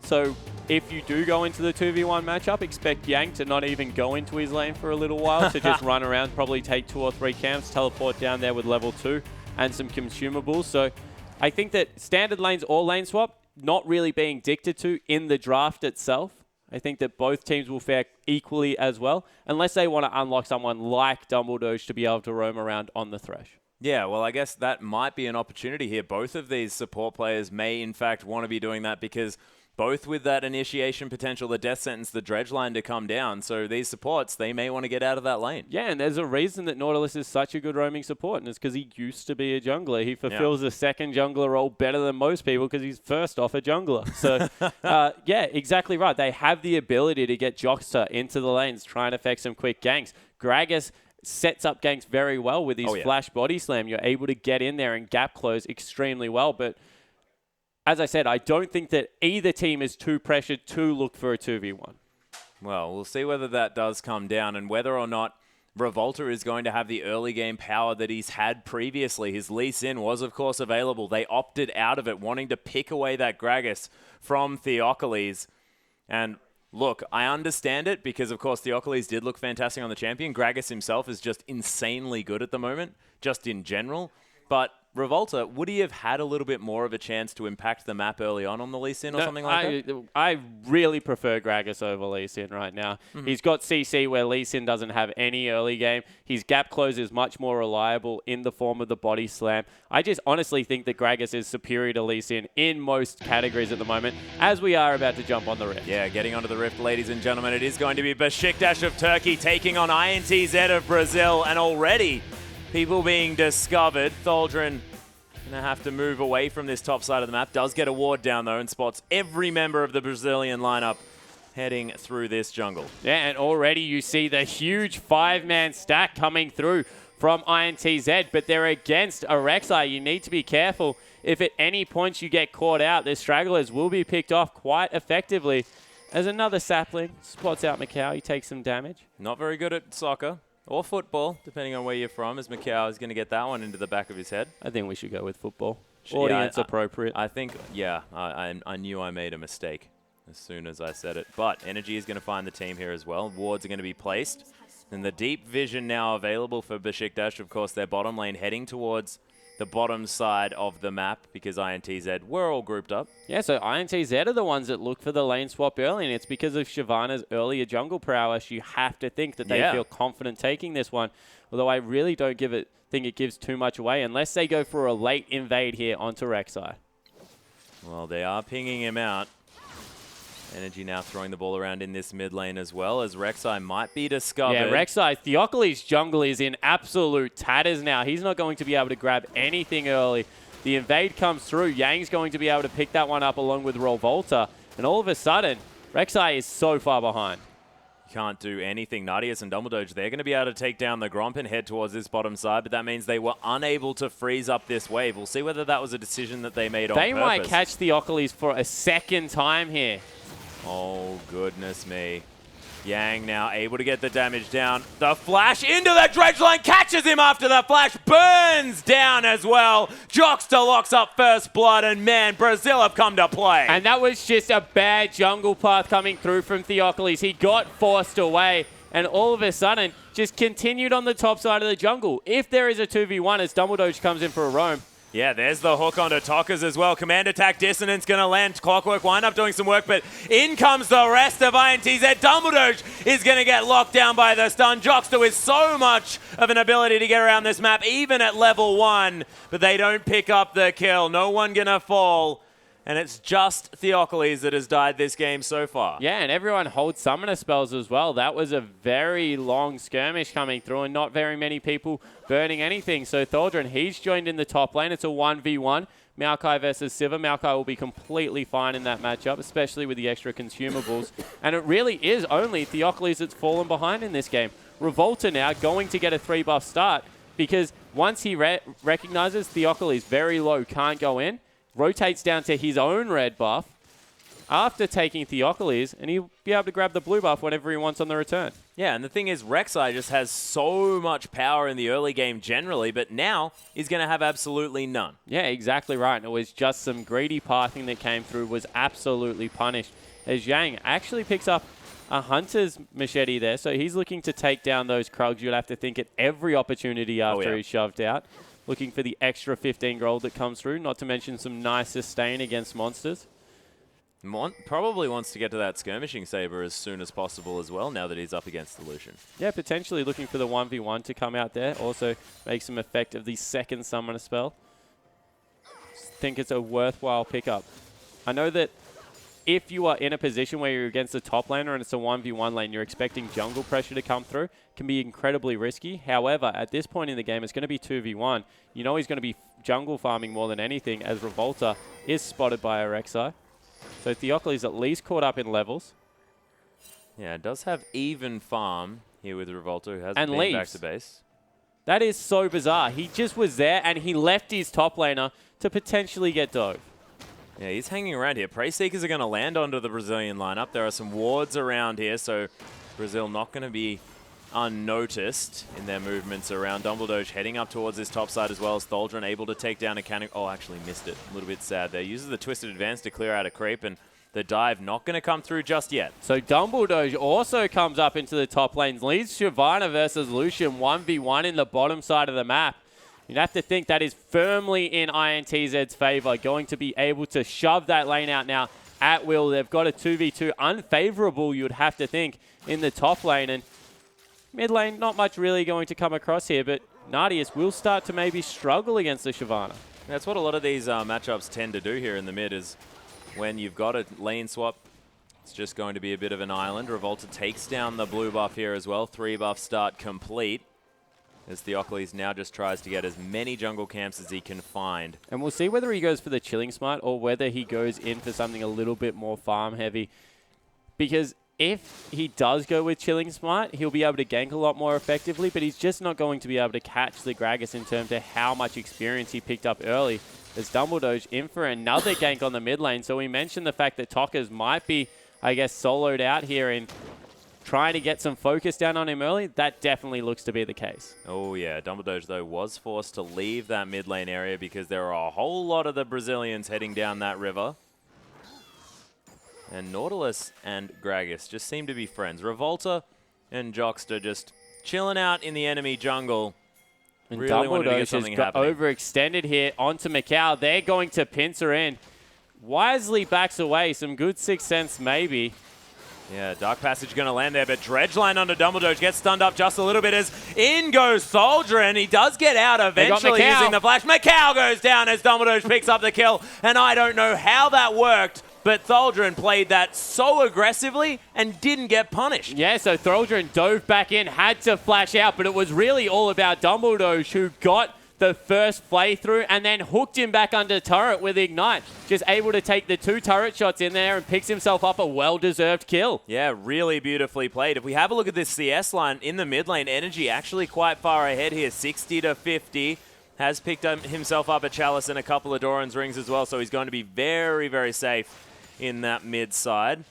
So if you do go into the 2v1 matchup, expect Yang to not even go into his lane for a little while, to just run around, probably take 2 or 3 camps, teleport down there with level 2 and some consumables. So I think that standard lanes or lane swap not really being dictated to in the draft itself. I think that both teams will fare equally as well, unless they want to unlock someone like Dumbledore to be able to roam around on the Thresh. Yeah, well, I guess that might be an opportunity here. Both of these support players may, in fact, want to be doing that, because both with that initiation potential, the death sentence, the dredge line to come down. So these supports, they may want to get out of that lane. Yeah, and there's a reason that Nautilus is such a good roaming support, and it's because he used to be a jungler. He fulfills the second jungler role better than most people because he's first off a jungler. So, yeah, exactly right. They have the ability to get Joxter into the lanes, try and affect some quick ganks. Gragas sets up ganks very well with his flash body slam. You're able to get in there and gap close extremely well, but as I said, I don't think that either team is too pressured to look for a 2v1. Well, we'll see whether that does come down and whether or not Revolta is going to have the early game power that he's had previously. His Lee Sin was, of course, available. They opted out of it, wanting to pick away that Gragas from Theocles. And look, I understand it because, of course, Theocles did look fantastic on the champion. Gragas himself is just insanely good at the moment, just in general. But Revolta, would he have had a little bit more of a chance to impact the map early on the Lee Sin or something like that? I really prefer Gragas over Lee Sin right now. He's got CC where Lee Sin doesn't have any early game. His gap close is much more reliable in the form of the body slam. I just honestly think that Gragas is superior to Lee Sin in most categories at the moment, as we are about to jump on the Rift. Yeah, getting onto the Rift, ladies and gentlemen, it is going to be Besiktas of Turkey taking on INTZ of Brazil, and already people being discovered. Tholdren going to have to move away from this top side of the map. Does get a ward down, though, and spots every member of the Brazilian lineup heading through this jungle. Yeah, and already you see the huge 5-man stack coming through from INTZ, but they're against IWCI. You need to be careful. If at any point you get caught out, the stragglers will be picked off quite effectively. As another sapling spots out Macau, he takes some damage. Not very good at soccer. Or football, depending on where you're from, as Macau is going to get that one into the back of his head. I think we should go with football. Audience appropriate. I think, yeah, I knew I made a mistake as soon as I said it. But Energy is going to find the team here as well. Wards are going to be placed. And the deep vision now available for Besiktas. Of course, their bottom lane heading towards the bottom side of the map because INTZ were all grouped up. Yeah, so INTZ are the ones that look for the lane swap early, and it's because of Shyvana's earlier jungle prowess. You have to think that they feel confident taking this one, although I really don't think it gives too much away unless they go for a late invade here onto Rek'Sai. Well, they are pinging him out. Energy now throwing the ball around in this mid lane as well, as Rek'Sai might be discovered. Yeah, Rek'Sai, Theocles' jungle is in absolute tatters now. He's not going to be able to grab anything early. The invade comes through. Yang's going to be able to pick that one up along with Revolta. And all of a sudden, Rek'Sai is so far behind. Can't do anything. Nadius and Dumbledore, they're going to be able to take down the Gromp and head towards this bottom side, but that means they were unable to freeze up this wave. We'll see whether that was a decision that they made on purpose. They might catch Theocles for a second time here. Oh, goodness me. Yang now able to get the damage down. The flash into the dredge line, catches him after the flash, burns down as well. Joxter locks up first blood, and man, Brazil have come to play. And that was just a bad jungle path coming through from Theocles. He got forced away, and all of a sudden, just continued on the top side of the jungle. If there is a 2v1 as Dumbledore comes in for a roam, yeah, there's the hook onto Tockers as well. Command Attack Dissonance going to land. Clockwork wind up doing some work, but in comes the rest of INTZ. Dumbledore is going to get locked down by the stun. Joxter with so much of an ability to get around this map, even at level 1, but they don't pick up the kill. No one going to fall. And it's just Theocles that has died this game so far. Yeah, and everyone holds summoner spells as well. That was a very long skirmish coming through and not very many people burning anything. So Tholdren, he's joined in the top lane. It's a 1v1. Maokai versus Sivir. Maokai will be completely fine in that matchup, especially with the extra consumables. And it really is only Theocles that's fallen behind in this game. Revolta now going to get a 3-buff start because once he recognizes Theocles very low, can't go in, rotates down to his own red buff after taking Theocles, and he'll be able to grab the blue buff whenever he wants on the return. Yeah, and the thing is, Rek'Sai just has so much power in the early game generally, but now he's going to have absolutely none. Yeah, exactly right. And it was just some greedy pathing that came through, was absolutely punished, as Yang actually picks up a Hunter's machete there, so he's looking to take down those Krugs. You'd have to think at every opportunity after he's shoved out. Looking for the extra 15 gold that comes through, not to mention some nice sustain against monsters. Probably wants to get to that skirmishing saber as soon as possible as well, now that he's up against the Lucian. Yeah, potentially looking for the 1v1 to come out there. Also make some effect of the second summoner spell. Think it's a worthwhile pickup. I know that if you are in a position where you're against the top laner and it's a 1v1 lane, you're expecting jungle pressure to come through, can be incredibly risky. However, at this point in the game, it's going to be 2v1. You know he's going to be jungle farming more than anything, as Revolta is spotted by IWCI. So Theocles at least caught up in levels. Yeah, it does have even farm here with Revolta, who hasn't And been back leaves. to base. That is so bizarre. He just was there and he left his top laner to potentially get dove. Yeah, he's hanging around here. Prey Seekers are going to land onto the Brazilian lineup. There are some wards around here, so Brazil not going to be unnoticed in their movements around. Dumbledoge heading up towards this top side as well as Tholdren able to take down a cannon. Oh, actually missed it. A little bit sad there. Uses the Twisted Advance to clear out a creep, and the dive not going to come through just yet. So Dumbledoge also comes up into the top lanes, leads Shyvana versus Lucian 1v1 in the bottom side of the map. You'd have to think that is firmly in INTZ's favor, going to be able to shove that lane out now at will. They've got a 2v2 unfavorable, you'd have to think, in the top lane. And mid lane, not much really going to come across here, but Nardius will start to maybe struggle against the Shyvana. That's what a lot of these matchups tend to do here in the mid, is when you've got a lane swap, it's just going to be a bit of an island. Revolta takes down the blue buff here as well. 3 buff start complete, as Theocles now just tries to get as many jungle camps as he can find. And we'll see whether he goes for the Chilling Smite or whether he goes in for something a little bit more farm heavy. Because if he does go with Chilling Smite, he'll be able to gank a lot more effectively, but he's just not going to be able to catch the Gragas in terms of how much experience he picked up early. There's Dumbledoge in for another gank on the mid lane. So we mentioned the fact that Tokas might be, I guess, soloed out here in trying to get some focus down on him early. That definitely looks to be the case. Oh yeah, Dumbledoge though was forced to leave that mid lane area because there are a whole lot of the Brazilians heading down that river. And Nautilus and Gragas just seem to be friends. Revolta and Jockster just chilling out in the enemy jungle. And Really wanted to get Dumbledoge has something got happening. overextended here onto Macau. They're going to pincer in. Wisely backs away. Some good Sixth Sense maybe. Yeah, Dark Passage going to land there, but Dredgeline onto Dumbledoge gets stunned up just a little bit as in goes Soldier, and he does get out eventually Macau. using the flash. Macau goes down as Dumbledoge picks up the kill, and I don't know how that worked, but Tholdren played that so aggressively and didn't get punished. Yeah, so Tholdren dove back in, had to flash out, but it was really all about Dumbledoge, who got the first playthrough and then hooked him back under turret with Ignite. Just able to take the 2 turret shots in there and picks himself up a well-deserved kill. Yeah, really beautifully played. If we have a look at this CS line in the mid lane, Energy actually quite far ahead here, 60 to 50. Has picked up himself up a Chalice and a couple of Doran's rings as well, so he's going to be very, very safe in that mid side.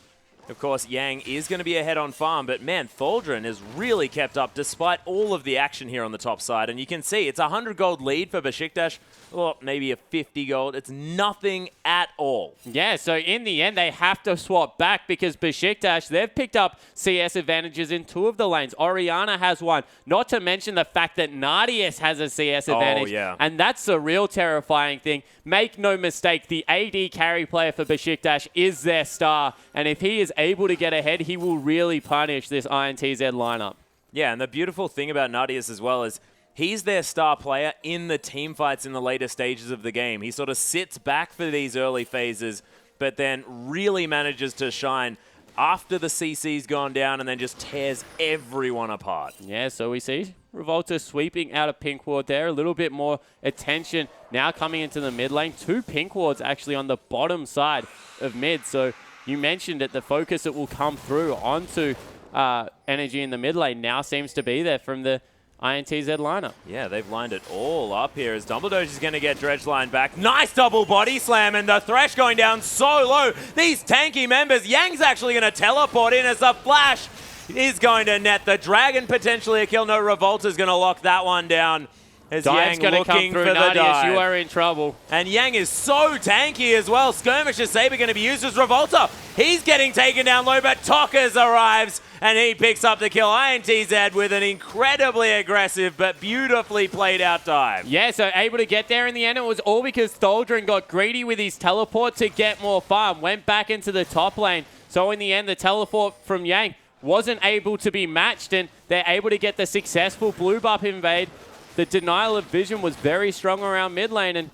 Of course, Yang is going to be ahead on farm, but man, Tholdren has really kept up despite all of the action here on the top side. And you can see it's a 100 gold lead for Besiktas, or maybe a 50 gold. It's nothing at all. Yeah, so in the end, they have to swap back because Besiktas, they've picked up CS advantages in 2 of the lanes. Orianna has one, not to mention the fact that Nardius has a CS advantage. Oh, yeah. And that's the real terrifying thing. Make no mistake, the AD carry player for Besiktas is their star. And if he is able to get ahead, he will really punish this INTZ lineup. Yeah, and the beautiful thing about Nardius as well is he's their star player in the team fights in the later stages of the game. He sort of sits back for these early phases, but then really manages to shine after the CC's gone down and then just tears everyone apart. Yeah, so we see Revolta sweeping out a pink ward there. A little bit more attention now coming into the mid lane. 2 pink wards actually on the bottom side of mid. So you mentioned it, the focus that will come through onto Energy in the mid lane now seems to be there from the INTZ lineup. Yeah, they've lined it all up here as Dumbledoge is going to get Dredgeline back. Nice double body slam and the Thresh going down so low. These tanky members, Yang's actually going to teleport in as the flash is going to net the dragon, potentially a kill. No, Revolta's going to lock that one down. As Dive's Yang going to looking come through, for the Nardius, dive. you are in trouble. And Yang is so tanky as well. Skirmisher Saber going to be used as Revolta. He's getting taken down low, but Tokas arrives and he picks up the kill. INTZ with an incredibly aggressive but beautifully played out dive. Yeah, so able to get there in the end. It was all because Tholdren got greedy with his teleport to get more farm. Went back into the top lane. So in the end, the teleport from Yang wasn't able to be matched, and they're able to get the successful blue buff invade. The denial of vision was very strong around mid lane, and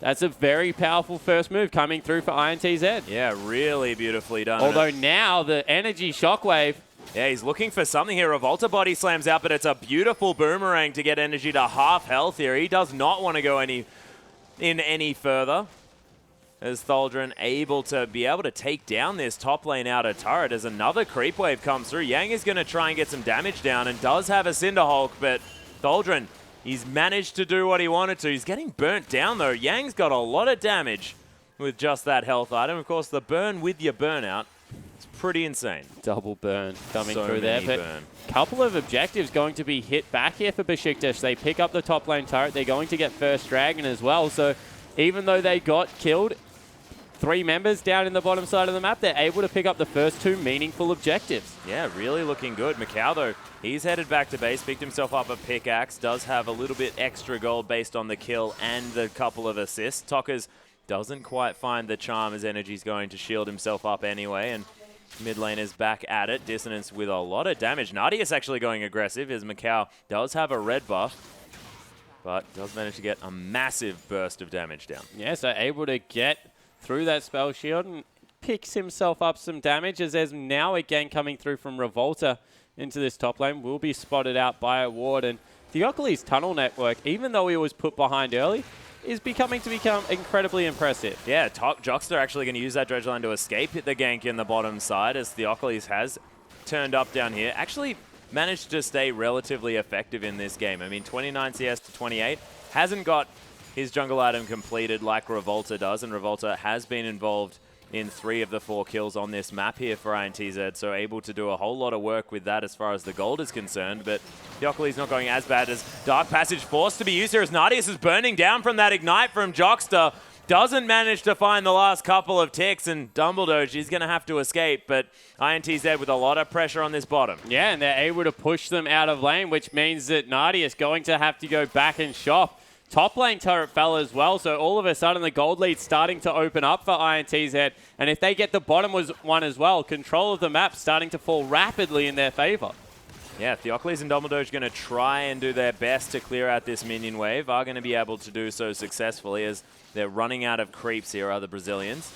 That's a very powerful first move coming through for INTZ. Yeah, really beautifully done. Although now the energy shockwave. Yeah, he's looking for something here. Revolta body slams out, but it's a beautiful boomerang to get energy to half health here. He does not want to go any further. As Tholdren able to take down this top lane outer turret as another creep wave comes through. Yang is going to try and get some damage down and does have a Cinder Hulk, but Tholdren, he's managed to do what he wanted to. He's getting burnt down though. Yang's got a lot of damage with just that health item. Of course, the burn with your burnout is pretty insane. Double burn coming So through there. many But burn. couple of objectives going to be hit back here for Besiktas. They pick up the top lane turret. They're going to get first dragon as well. So even though they got killed, 3 members down in the bottom side of the map, they're able to pick up the first 2 meaningful objectives. Yeah, really looking good. Macau, though, he's headed back to base, picked himself up a pickaxe, does have a little bit extra gold based on the kill and the couple of assists. Tokkers doesn't quite find the charm as Energy's going to shield himself up anyway, and mid lane is back at it. Dissonance with a lot of damage. Nadia's actually going aggressive as Macau does have a red buff, but does manage to get a massive burst of damage down. Yeah, so able to get through that spell shield and picks himself up some damage as there's now a gang coming through from Revolta into this top lane. Will be spotted out by a ward, and Theocles' tunnel network, even though he was put behind early, is become incredibly impressive. Yeah, Jockster actually going to use that dredge line to escape hit the gank in the bottom side as Theocles has turned up down here. Actually managed to stay relatively effective in this game. I mean, 29 CS to 28. Hasn't got his jungle item completed like Revolta does, and Revolta has been involved in 3 of the 4 kills on this map here for INTZ, so able to do a whole lot of work with that as far as the gold is concerned, but Theocles not going as bad as Dark Passage forced to be used here as Nadius is burning down from that Ignite from Jockster. Doesn't manage to find the last couple of ticks, and Dumbledore, she's going to have to escape, but INTZ with a lot of pressure on this bottom. Yeah, and they're able to push them out of lane, which means that Nadius going to have to go back and shop. Top lane turret fell as well, so all of a sudden the gold lead's starting to open up for INTZ, and if they get the bottom one as well, control of the map starting to fall rapidly in their favor. Yeah, Theocles and Dumbledore are going to try and do their best to clear out this minion wave. Are going to be able to do so successfully as they're running out of creeps here, are the Brazilians.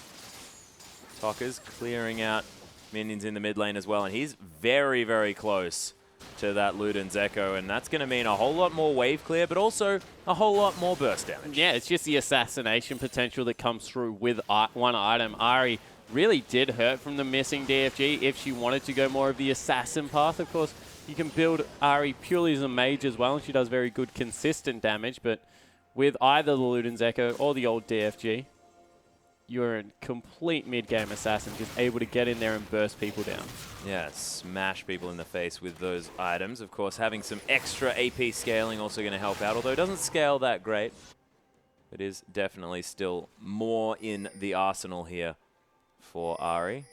Tokker's clearing out minions in the mid lane as well, and he's very, very close to that Luden's Echo, and that's going to mean a whole lot more wave clear, but also a whole lot more burst damage. Yeah, it's just the assassination potential that comes through with one item. Ari really did hurt from the missing DFG. If she wanted to go more of the assassin path, of course, you can build Ari purely as a mage as well, and she does very good consistent damage, but with either the Luden's Echo or the old DFG, you're a complete mid-game assassin, just able to get in there and burst people down. Yeah, smash people in the face with those items. Of course, having some extra AP scaling also going to help out, although it doesn't scale that great. It is definitely still more in the arsenal here for Ari.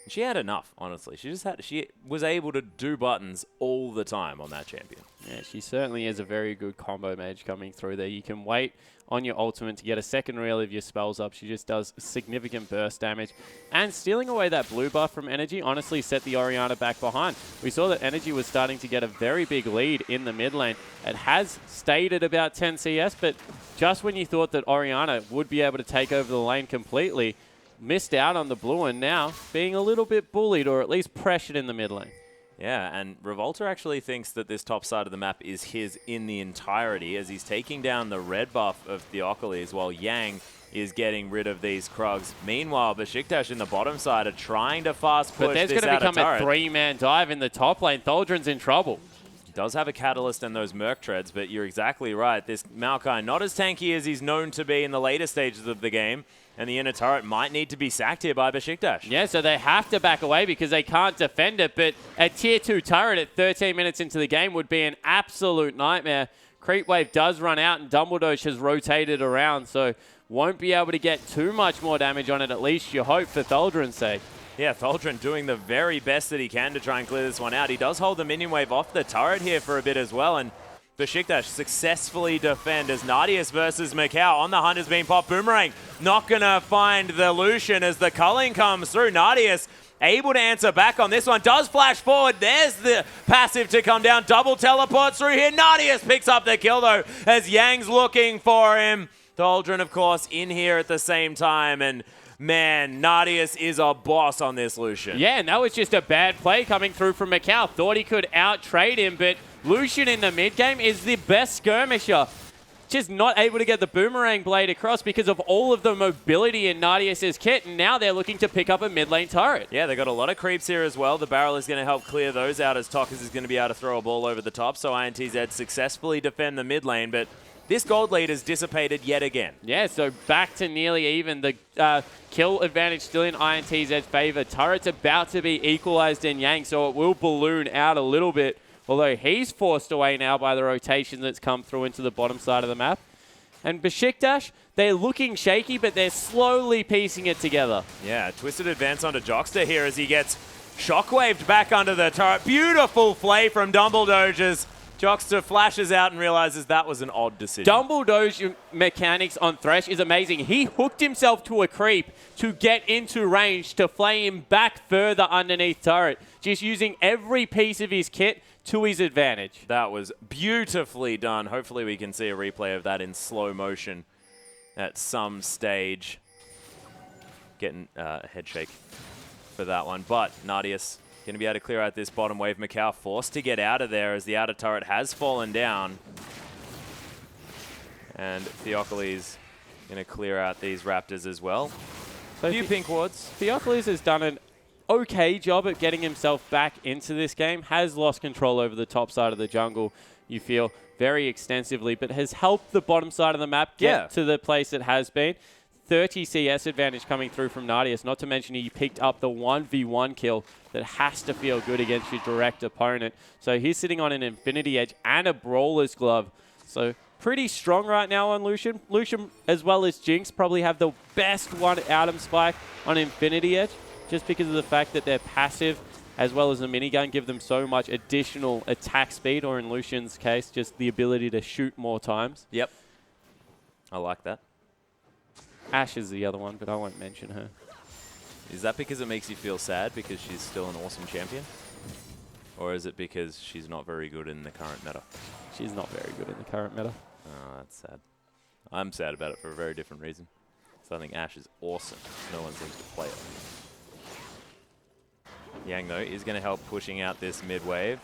She had enough, honestly. She was able to do buttons all the time on that champion. Yeah, she certainly is a very good combo mage coming through there. You can wait on your ultimate to get a second reel of your spells up. She just does significant burst damage. And stealing away that blue buff from Energy honestly set the Orianna back behind. We saw that Energy was starting to get a very big lead in the mid lane. It has stayed at about 10 CS, but just when you thought that Orianna would be able to take over the lane completely, missed out on the blue, and now being a little bit bullied or at least pressured in the mid lane. Yeah, and Revolta actually thinks that this top side of the map is his in the entirety as he's taking down the red buff of Theocles while Yang is getting rid of these Krugs. Meanwhile, Besiktas in the bottom side are trying to fast push But there's this going to become turret. a 3-man dive in the top lane. Tholdren's in trouble. Does have a catalyst and those Merc treads, but you're exactly right. This Maokai not as tanky as he's known to be in the later stages of the game, and the inner turret might need to be sacked here by Besiktas. Yeah, so they have to back away because they can't defend it, but a tier 2 turret at 13 minutes into the game would be an absolute nightmare. Creep wave does run out, and Dumbledore has rotated around, so won't be able to get too much more damage on it, at least you hope for Tholdren's sake. Yeah, Tholdren doing the very best that he can to try and clear this one out. He does hold the minion wave off the turret here for a bit as well, and Besiktas successfully defend as Nadius versus Macau on the hunt has been popped. Boomerang not going to find the Lucian as the culling comes through. Nadius able to answer back on this one. Does flash forward. There's the passive to come down. Double teleport through here. Nadius picks up the kill though as Yang's looking for him. Tholdren, of course, in here at the same time, and man, Nadius is a boss on this Lucian. Yeah, and that was just a bad play coming through from Macau. Thought he could out-trade him, but Lucian in the mid-game is the best skirmisher. Just not able to get the boomerang blade across because of all of the mobility in Nadius's kit, and now they're looking to pick up a mid-lane turret. Yeah, they got a lot of creeps here as well. The barrel is going to help clear those out as Tokas is going to be able to throw a ball over the top, so INTZ successfully defend the mid lane, but this gold lead has dissipated yet again. Yeah, so back to nearly even. The kill advantage still in INTZ's favor. Turret's about to be equalized in Yang, so it will balloon out a little bit, although he's forced away now by the rotation that's come through into the bottom side of the map. And Besiktas, they're looking shaky, but they're slowly piecing it together. Yeah, twisted advance onto Jockster here as he gets shockwaved back under the turret. Beautiful play from Dumbledoge's. Jockster flashes out and realizes that was an odd decision. Dumbledoge's mechanics on Thresh is amazing. He hooked himself to a creep to get into range to flay him back further underneath turret, just using every piece of his kit to his advantage. That was beautifully done. Hopefully we can see a replay of that in slow motion at some stage. Getting a head shake for that one. But Nadius going to be able to clear out this bottom wave. Macau forced to get out of there as the outer turret has fallen down. And Theocles going to clear out these Raptors as well. So a few pink wards. Theocles has done an okay job at getting himself back into this game. Has lost control over the top side of the jungle, you feel, very extensively, but has helped the bottom side of the map get to the place it has been. 30 CS advantage coming through from Nadius, not to mention he picked up the 1v1 kill that has to feel good against your direct opponent. So he's sitting on an Infinity Edge and a Brawler's Glove. So pretty strong right now on Lucian. Lucian, as well as Jinx, probably have the best one Atom Spike on Infinity Edge, just because of the fact that they're passive, as well as the minigun, give them so much additional attack speed, or in Lucian's case, just the ability to shoot more times. Yep. I like that. Ashe is the other one, but I won't mention her. Is that because it makes you feel sad because she's still an awesome champion? Or is it because she's not very good in the current meta? She's not very good in the current meta. Oh, that's sad. I'm sad about it for a very different reason. So I think Ashe is awesome. No one seems to play it. Yang, though, is going to help pushing out this mid wave.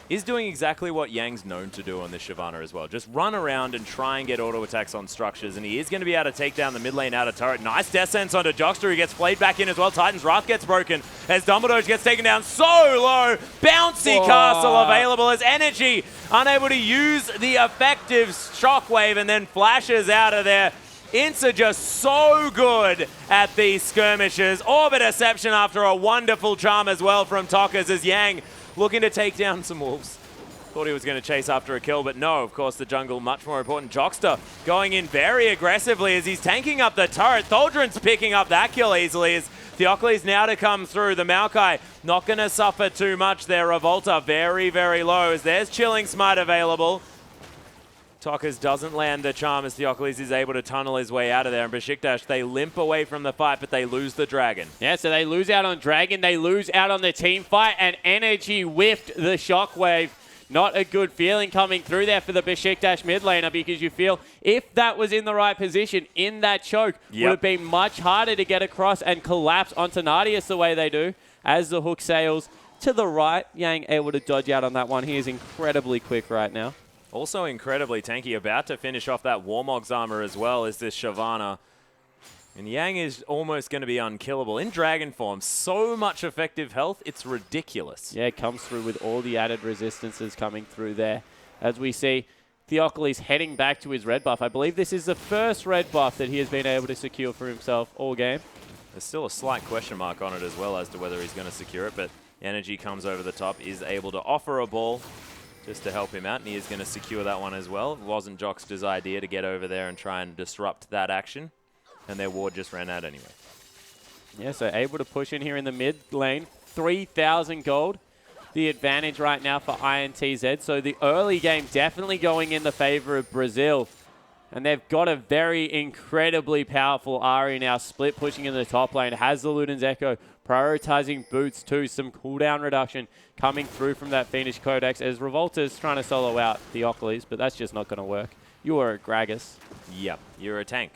He's doing exactly what Yang's known to do on this Shyvana as well. Just run around and try and get auto attacks on structures, and he is going to be able to take down the mid lane outer turret. Nice death sense onto Jockster, who gets flayed back in as well. Titan's Wrath gets broken as Dumbledore gets taken down so low. Bouncy castle available as Energy unable to use the effective shockwave and then flashes out of there. Ints just so good at these skirmishes. Orbit Deception after a wonderful charm as well from Tokas as Yang looking to take down some wolves. Thought he was going to chase after a kill, but no, of course, the jungle much more important. Jockster going in very aggressively as he's tanking up the turret. Tholdren's picking up that kill easily as Theocles now to come through. The Maokai not going to suffer too much there. Revolta very, very low as there's Chilling Smite available. Tokas doesn't land the charm as Theocles is able to tunnel his way out of there. And Besiktas, they limp away from the fight, but they lose the dragon. Yeah, so they lose out on Dragon. They lose out on the team fight, and Energy whiffed the shockwave. Not a good feeling coming through there for the Besiktas mid laner, because you feel if that was in the right position, in that choke, would have been much harder to get across and collapse onto Nadius the way they do. As the hook sails to the right, Yang able to dodge out on that one. He is incredibly quick right now. Also incredibly tanky, about to finish off that Warmog's armor as well as this Shyvana. And Yang is almost going to be unkillable. In dragon form, so much effective health, it's ridiculous. Yeah, it comes through with all the added resistances coming through there. As we see Theocles heading back to his red buff. I believe this is the first red buff that he has been able to secure for himself all game. There's still a slight question mark on it as well as to whether he's going to secure it, but Energy comes over the top, is able to offer a ball just to help him out, and he is going to secure that one as well. It wasn't Jockster's idea to get over there and try and disrupt that action, and their ward just ran out anyway. Yeah, so able to push in here in the mid lane. 3,000 gold, the advantage right now for INTZ. So the early game definitely going in the favor of Brazil. And they've got a very incredibly powerful Ahri now split, pushing in the top lane. Has the Luden's Echo, prioritizing boots too. Some cooldown reduction coming through from that Fiendish Codex as Revolta's trying to solo out Theocles, but that's just not going to work. you are a Gragas. Yep, you're a tank.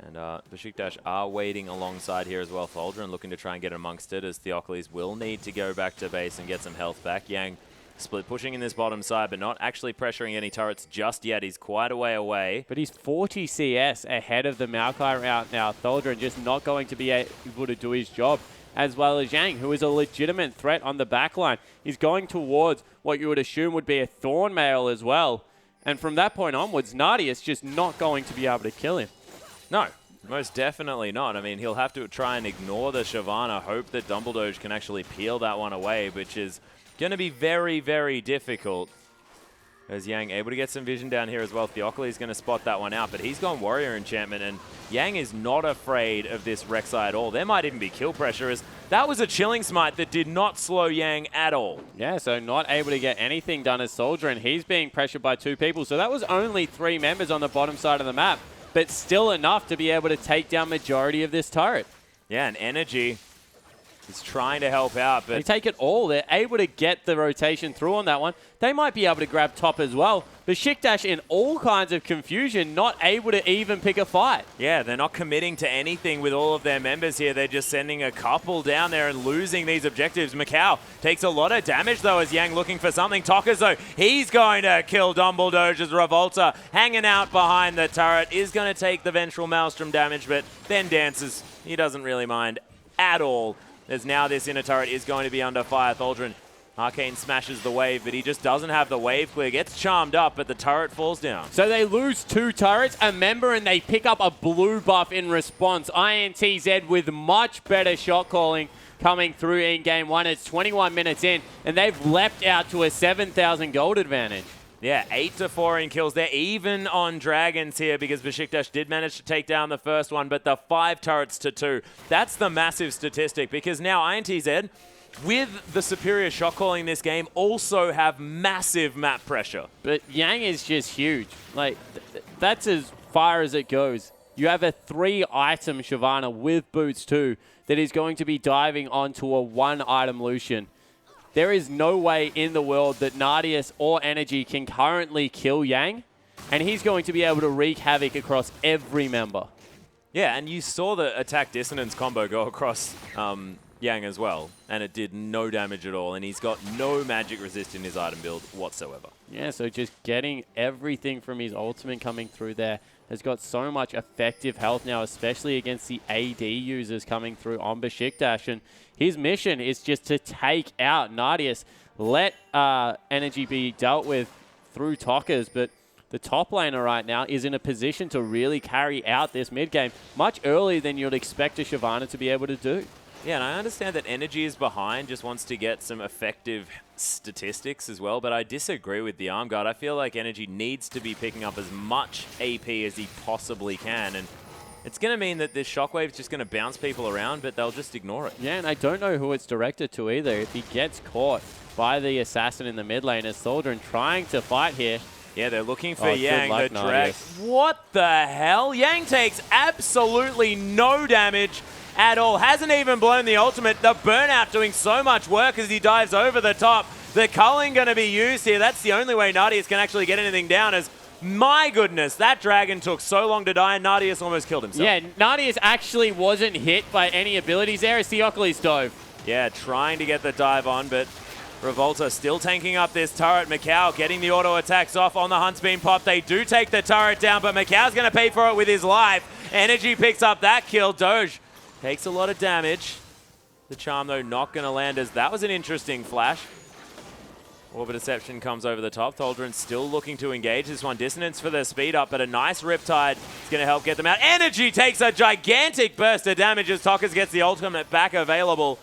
And Besiktas are waiting alongside here as well. Tholdren looking to try and get amongst it, as Theocles will need to go back to base and get some health back. Yang split pushing in this bottom side, but not actually pressuring any turrets just yet. He's quite a way away. But he's 40 CS ahead of the Maokai route now. Tholdren just not going to be able to do his job, as well as Yang, who is a legitimate threat on the backline. He's going towards what you would assume would be a Thornmail as well. And from that point onwards, Nadius just not going to be able to kill him. No, most definitely not. I mean, he'll have to try and ignore the Shyvana, hope that Dumbledore can actually peel that one away, which is going to be very, very difficult. As Yang able to get some vision down here as well. Theocles is going to spot that one out, but he's gone Warrior Enchantment, and Yang is not afraid of this Rek'Sai at all. There might even be kill pressure, as that was a Chilling Smite that did not slow Yang at all. Yeah, so not able to get anything done as Soldier, and he's being pressured by 2 people. So that was only 3 members on the bottom side of the map, but still enough to be able to take down majority of this turret. Yeah, and Energy is trying to help out, but they take it all. They're able to get the rotation through on that one. They might be able to grab top as well. Besiktas in all kinds of confusion, not able to even pick a fight. Yeah, they're not committing to anything with all of their members here. They're just sending a couple down there and losing these objectives. Macau takes a lot of damage, though, as Yang looking for something. Tokas, though, he's going to kill Dumbledore as Revolta hanging out behind the turret is going to take the Ventral Maelstrom damage, but then dances. He doesn't really mind at all, as now this inner turret is going to be under fire. Tholdren, Arcane smashes the wave, but he just doesn't have the wave clear. Gets charmed up, but the turret falls down. So they lose 2 turrets, a member, and they pick up a blue buff in response. INTZ with much better shot calling coming through in game 1. It's 21 minutes in, and they've leapt out to a 7,000 gold advantage. Yeah, 8-4 in kills. They're even on Dragons here because Besiktas did manage to take down the first one, but the 5 turrets to 2. That's the massive statistic, because now INTZ, with the superior shot calling in this game, also have massive map pressure. But Yang is just huge. Like, that's as far as it goes. You have a 3-item Shyvana with boots too that is going to be diving onto a 1-item Lucian. There is no way in the world that Nadius or Energy can currently kill Yang, and he's going to be able to wreak havoc across every member. Yeah, and you saw the attack dissonance combo go across Yang as well, and it did no damage at all, and he's got no magic resist in his item build whatsoever. Yeah, so just getting everything from his ultimate coming through there has got so much effective health now, especially against the AD users coming through on Besiktas. And his mission is just to take out Nadius, let Energy be dealt with through Tokas, but the top laner right now is in a position to really carry out this mid game much earlier than you'd expect a Shyvana to be able to do. Yeah, and I understand that Energy is behind, just wants to get some effective statistics as well, but I disagree with the arm guard. I feel like Energy needs to be picking up as much AP as he possibly can, and it's going to mean that this Shockwave is just going to bounce people around, but they'll just ignore it. Yeah, and I don't know who it's directed to either. If he gets caught by the assassin in the mid lane as Soldrin trying to fight here. Yeah, they're looking for Yang. Luck, The drag. What the hell? Yang takes absolutely no damage at all. Hasn't even blown the ultimate. The burnout doing so much work as he dives over the top. The culling going to be used here. That's the only way Nadius can actually get anything down, as my goodness, that dragon took so long to die, and Nadius almost killed himself. Yeah, Nadius actually wasn't hit by any abilities there as Theocles dove. Yeah, trying to get the dive on, but Revolta still tanking up this turret. Macau getting the auto attacks off on the Hunt's Beam pop. They do take the turret down, but Macau's going to pay for it with his life. Energy picks up that kill. Doge takes a lot of damage. The charm, though, not going to land, as that was an interesting flash. Orbit Deception comes over the top. Tholdren still looking to engage this one. Dissonance for the speed up, but a nice Riptide is going to help get them out. Energy takes a gigantic burst of damage as Tokas gets the ultimate back available.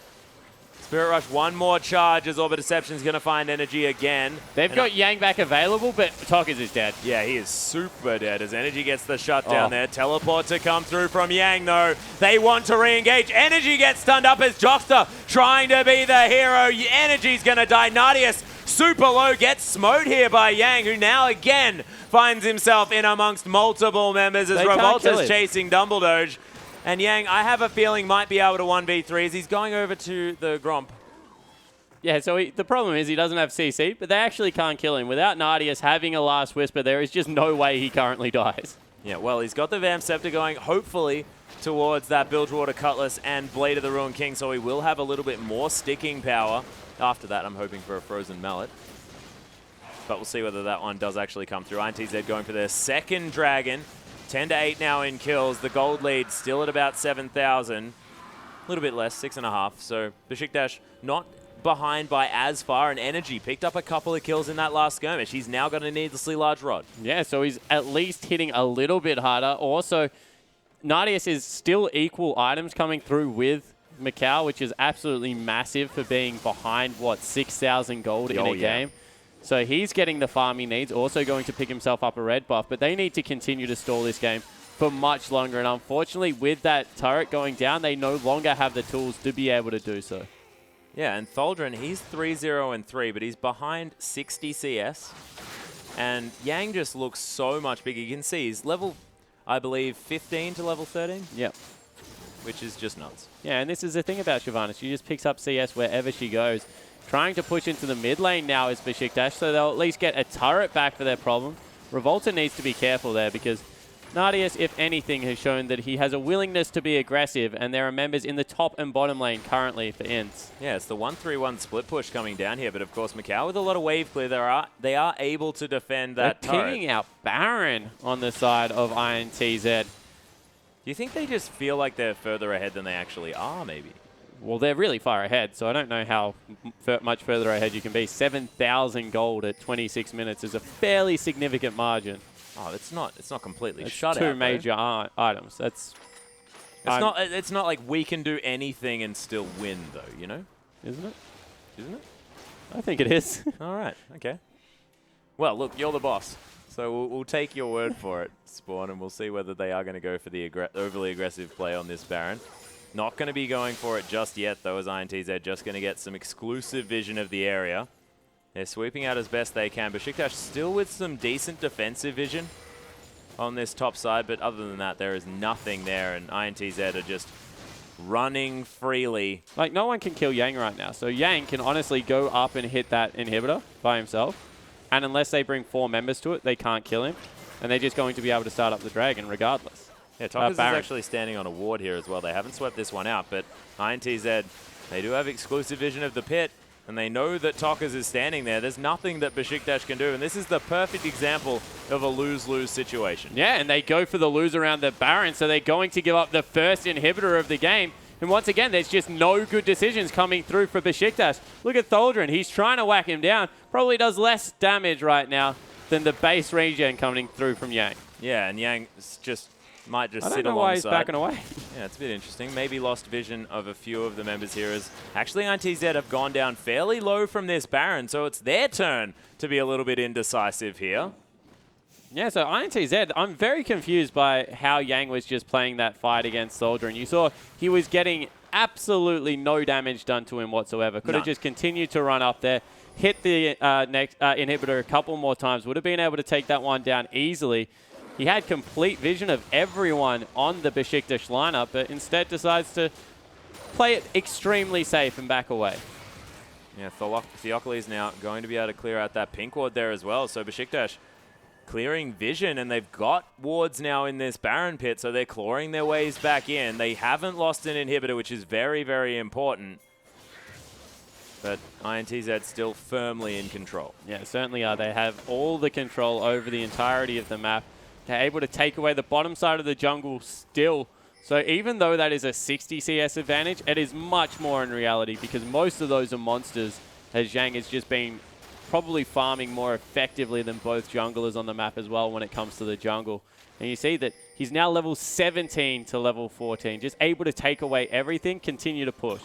Spirit Rush, one more charge as Orbit Deception is going to find Energy again. They've got Yang back available, but Tokas is dead. Yeah, he is super dead as Energy gets the shutdown there. Teleport to come through from Yang, though. They want to re-engage. Energy gets stunned up as Jockster trying to be the hero. Energy's going to die. Nadius, super low, gets smote here by Yang, who now again finds himself in amongst multiple members as Revolta's chasing Dumbledore. And Yang, I have a feeling, might be able to 1v3 as he's going over to the Gromp. Yeah, so the problem is he doesn't have CC, but they actually can't kill him. Without Nardius having a last whisper, there is just no way he currently dies. Yeah, well, he's got the Vamp Scepter going, hopefully, towards that Bilgewater Cutlass and Blade of the Ruined King, so he will have a little bit more sticking power. After that, I'm hoping for a Frozen Mallet. But we'll see whether that one does actually come through. INTZ going for their second Dragon. 10-8 now in kills. The gold lead still at about 7,000. A little bit less, 6.5. So Besiktas not behind by as far, and Energy picked up a couple of kills in that last skirmish. He's now got a needlessly large rod. Yeah, so he's at least hitting a little bit harder. Also, Nardius is still equal items coming through with Macau, which is absolutely massive for being behind, what, 6,000 gold in a game. So he's getting the farm he needs, also going to pick himself up a red buff, but they need to continue to stall this game for much longer. And unfortunately, with that turret going down, they no longer have the tools to be able to do so. Yeah, and Tholdren, he's 3-0-3, but he's behind 60 CS. And Yang just looks so much bigger. You can see he's level, I believe, 15 to level 13. Yep. Which is just nuts. Yeah, and this is the thing about Shyvana. She just picks up CS wherever she goes. Trying to push into the mid lane now is Besiktas, so they'll at least get a turret back for their problem. Revolta needs to be careful there because Nardius, if anything, has shown that he has a willingness to be aggressive, and there are members in the top and bottom lane currently for Ints. Yeah, it's the 1-3-1 split push coming down here, but of course Macau with a lot of wave clear, they are able to defend that They're turret. pinging out Baron on the side of INTZ. Do you think they just feel like they're further ahead than they actually are, maybe? Well, they're really far ahead, so I don't know how much further ahead you can be. 7,000 gold at 26 minutes is a fairly significant margin. Oh, it's not completely That's shut out. two major items. It's not like we can do anything and still win, though, you know? Isn't it? Isn't it? I think it is. All right, okay. Well, look, you're the boss. So we'll take your word for it, Spawn, and we'll see whether they are going to go for the overly aggressive play on this Baron. Not going to be going for it just yet, though, as INTZ just going to get some exclusive vision of the area. They're sweeping out as best they can. Besiktas still with some decent defensive vision on this top side, but other than that, there is nothing there, and INTZ are just running freely. Like, no one can kill Yang right now, so Yang can honestly go up and hit that inhibitor by himself, and unless they bring 4 members to it, they can't kill him, and they're just going to be able to start up the dragon regardless. Yeah, Tokas is actually standing on a ward here as well. They haven't swept this one out, but INTZ, they do have exclusive vision of the pit, and they know that Tokas is standing there. There's nothing that Besiktas can do, and this is the perfect example of a lose-lose situation. Yeah, and they go for the lose around the Baron, so they're going to give up the first inhibitor of the game. And once again, there's just no good decisions coming through for Besiktas. Look at Tholdren. He's trying to whack him down. Probably does less damage right now than the base regen coming through from Yang. Yeah, and Yang might just sit alongside. I don't know why he's backing away. Yeah, it's a bit interesting. Maybe lost vision of a few of the members here as actually INTZ have gone down fairly low from this Baron, so it's their turn to be a little bit indecisive here. Yeah, so INTZ, I'm very confused by how Yang was just playing that fight against Soldier, and you saw he was getting absolutely no damage done to him whatsoever. Could have just continued to run up there, hit the next inhibitor a couple more times, would have been able to take that one down easily. He had complete vision of everyone on the Besiktas lineup, but instead decides to play it extremely safe and back away. Yeah, Theocles now going to be able to clear out that pink ward there as well. So Besiktas clearing vision, and they've got wards now in this Baron pit, so they're clawing their ways back in. They haven't lost an inhibitor, which is very, very important. But INTZ still firmly in control. Yeah, certainly are. They have all the control over the entirety of the map. They're able to take away the bottom side of the jungle still. So even though that is a 60 CS advantage, it is much more in reality because most of those are monsters, as Zhang has just been probably farming more effectively than both junglers on the map as well when it comes to the jungle. And you see that he's now level 17 to level 14, just able to take away everything, continue to push.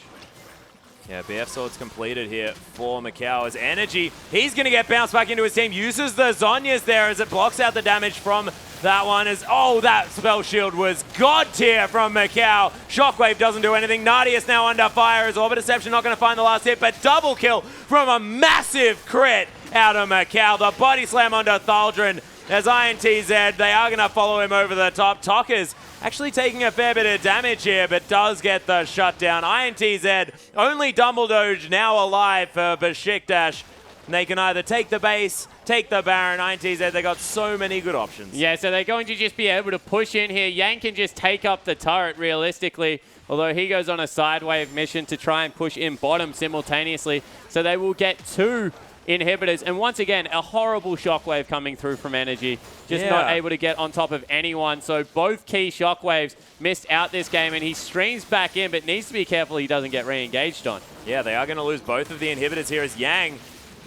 Yeah, BF Sword's completed here for Macau as Energy. He's going to get bounced back into his team. Uses the Zhonya's there as it blocks out the damage from that one. Oh, that spell shield was god tier from Macau. Shockwave doesn't do anything. Nardius now under fire as Orbit Deception not going to find the last hit, but double kill from a massive crit out of Macau. The body slam onto Thaldren There's INTZ. They are going to follow him over the top. Tokka's actually taking a fair bit of damage here, but does get the shutdown. INTZ, only Dumbledore now alive for Besiktas. And they can either take the base, take the Baron. INTZ, they got so many good options. Yeah, so they're going to just be able to push in here. Yang can just take up the turret realistically, although he goes on a sidewave mission to try and push in bottom simultaneously. So they will get 2 inhibitors. And once again, a horrible shockwave coming through from Energy. Just not able to get on top of anyone. So both key shockwaves missed out this game, and he streams back in, but needs to be careful he doesn't get re-engaged on. Yeah, they are going to lose both of the inhibitors here as Yang.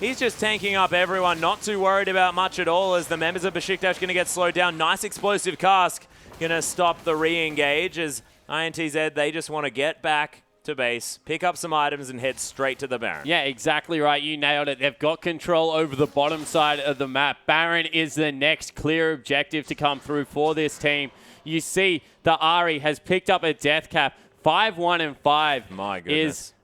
He's just tanking up everyone, not too worried about much at all as the members of Besiktas going to get slowed down. Nice explosive cask. Going to stop the re-engage as INTZ, they just want to get back to base, pick up some items, and head straight to the Baron. Yeah, exactly right. You nailed it. They've got control over the bottom side of the map. Baron is the next clear objective to come through for this team. You see the Ahri has picked up a death cap. 5-1-5. My goodness.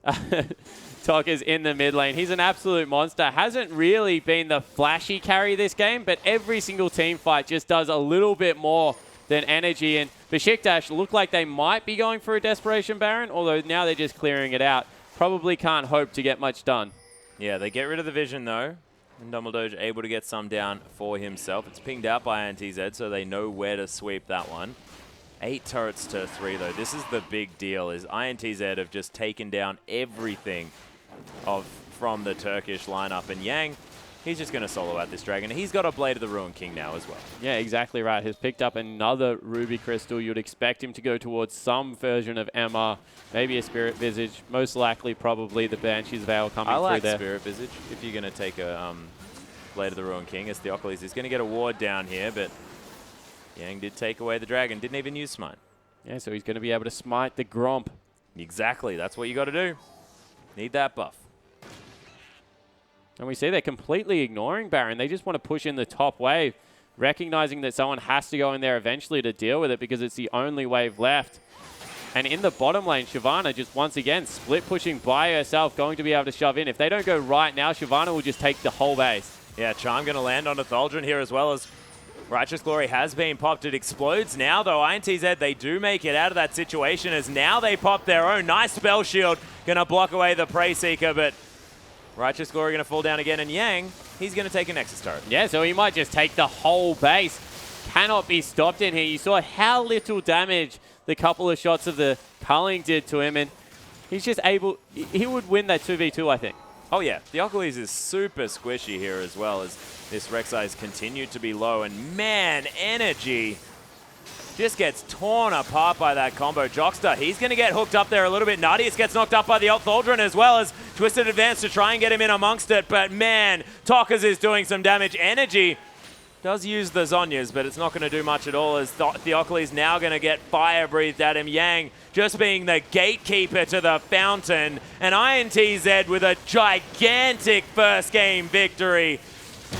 Tokka's in the mid lane. He's an absolute monster. Hasn't really been the flashy carry this game, but every single team fight just does a little bit more than Energy. And Besiktas look like they might be going for a Desperation Baron, although now they're just clearing it out. Probably can't hope to get much done. Yeah, they get rid of the vision, though. And Dumbledore able to get some down for himself. It's pinged out by INTZ, so they know where to sweep that one. 8 turrets to 3, though. This is the big deal, is INTZ have just taken down everything from the Turkish lineup. And Yang, he's just going to solo out this dragon. He's got a Blade of the Ruined King now as well. Yeah, exactly right. He's picked up another Ruby Crystal. You'd expect him to go towards some version of MR, maybe a Spirit Visage, most likely probably the Banshee's Veil coming through there. I like Spirit Visage if you're going to take a Blade of the Ruined King, as Theocles is going to get a ward down here, but Yang did take away the dragon, didn't even use Smite. Yeah, so he's going to be able to smite the Gromp. Exactly, that's what you got to do. Need that buff. And we see they're completely ignoring Baron. They just want to push in the top wave, recognizing that someone has to go in there eventually to deal with it because it's the only wave left. And in the bottom lane, Shyvana just once again split pushing by herself, going to be able to shove in. If they don't go right now, Shyvana will just take the whole base. Yeah, Charm going to land on a Thaldron here as well, as Righteous Glory has been popped. It explodes now, though. INTZ, they do make it out of that situation as now they pop their own. Nice spell shield. Going to block away the Prey Seeker, but Righteous Glory going to fall down again. And Yang, he's going to take a Nexus turret. Yeah, so he might just take the whole base. Cannot be stopped in here. You saw how little damage the couple of shots of the culling did to him, and he's just able... He would win that 2v2, I think. Oh, yeah. Theocles is super squishy here as well, as this Rek'Sai has continued to be low. And, man, Energy just gets torn apart by that combo. Jockster, he's going to get hooked up there a little bit. Nadius gets knocked up by the Alt Thaldron as well, as Twisted advance to try and get him in amongst it. But, man, Tokka's is doing some damage. Energy does use the Zhonya's, but it's not going to do much at all, as Theocles now going to get fire breathed at him. Yang just being the gatekeeper to the fountain. And INTZ with a gigantic first game victory.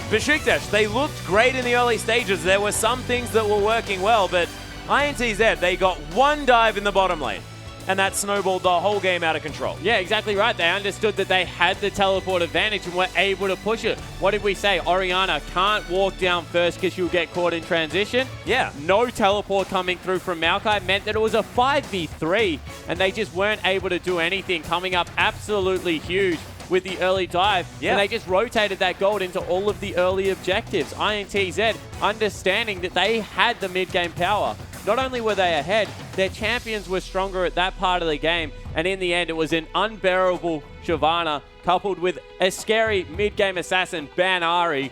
Besiktas, they looked great in the early stages. There were some things that were working well, but INTZ, they got one dive in the bottom lane, and that snowballed the whole game out of control. Yeah, exactly right. They understood that they had the teleport advantage and were able to push it. What did we say? Orianna can't walk down first because she'll get caught in transition. Yeah. No teleport coming through from Maokai meant that it was a 5v3, and they just weren't able to do anything, coming up absolutely huge with the early dive. Yeah. And they just rotated that gold into all of the early objectives. INTZ understanding that they had the mid-game power. Not only were they ahead, their champions were stronger at that part of the game. And in the end, it was an unbearable Shyvana coupled with a scary mid-game assassin, Ban Ahri,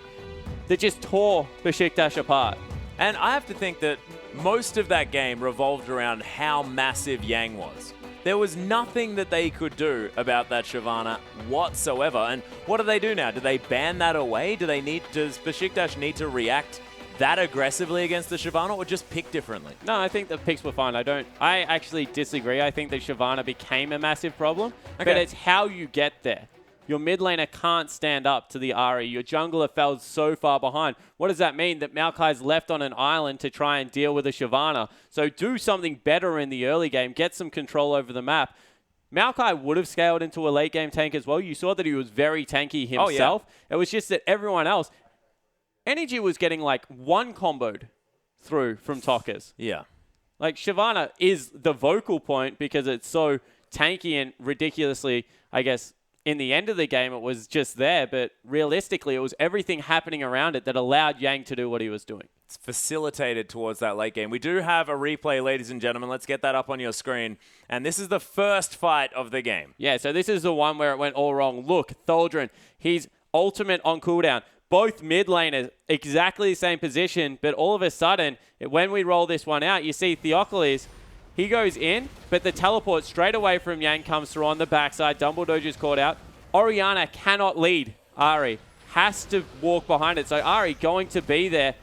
that just tore Besiktas apart. And I have to think that most of that game revolved around how massive Yang was. There was nothing that they could do about that Shyvana whatsoever. And what do they do now? Do they ban that away? Does Besiktas need to react that aggressively against the Shyvana, or just pick differently? No, I think the picks were fine. I actually disagree. I think that Shyvana became a massive problem, but it's how you get there. Your mid laner can't stand up to the Ahri. Your jungler fell so far behind. What does that mean? That Maokai's left on an island to try and deal with a Shyvana. So do something better in the early game. Get some control over the map. Maokai would have scaled into a late game tank as well. You saw that he was very tanky himself. Oh, yeah. It was just that everyone else... Energy was getting like one comboed through from Tockers. Yeah. Like, Shyvana is the vocal point because it's so tanky and ridiculously, I guess, in the end of the game, it was just there. But realistically, it was everything happening around it that allowed Yang to do what he was doing. It's facilitated towards that late game. We do have a replay, ladies and gentlemen. Let's get that up on your screen. And this is the first fight of the game. Yeah, so this is the one where it went all wrong. Look, Tholdren, he's ultimate on cooldown. Both mid laners, exactly the same position, but all of a sudden, when we roll this one out, you see Theocles, he goes in, but the teleport straight away from Yang comes through on the backside. Dumbledore just caught out. Orianna cannot lead Ari. Has to walk behind it. So Ari going to be there.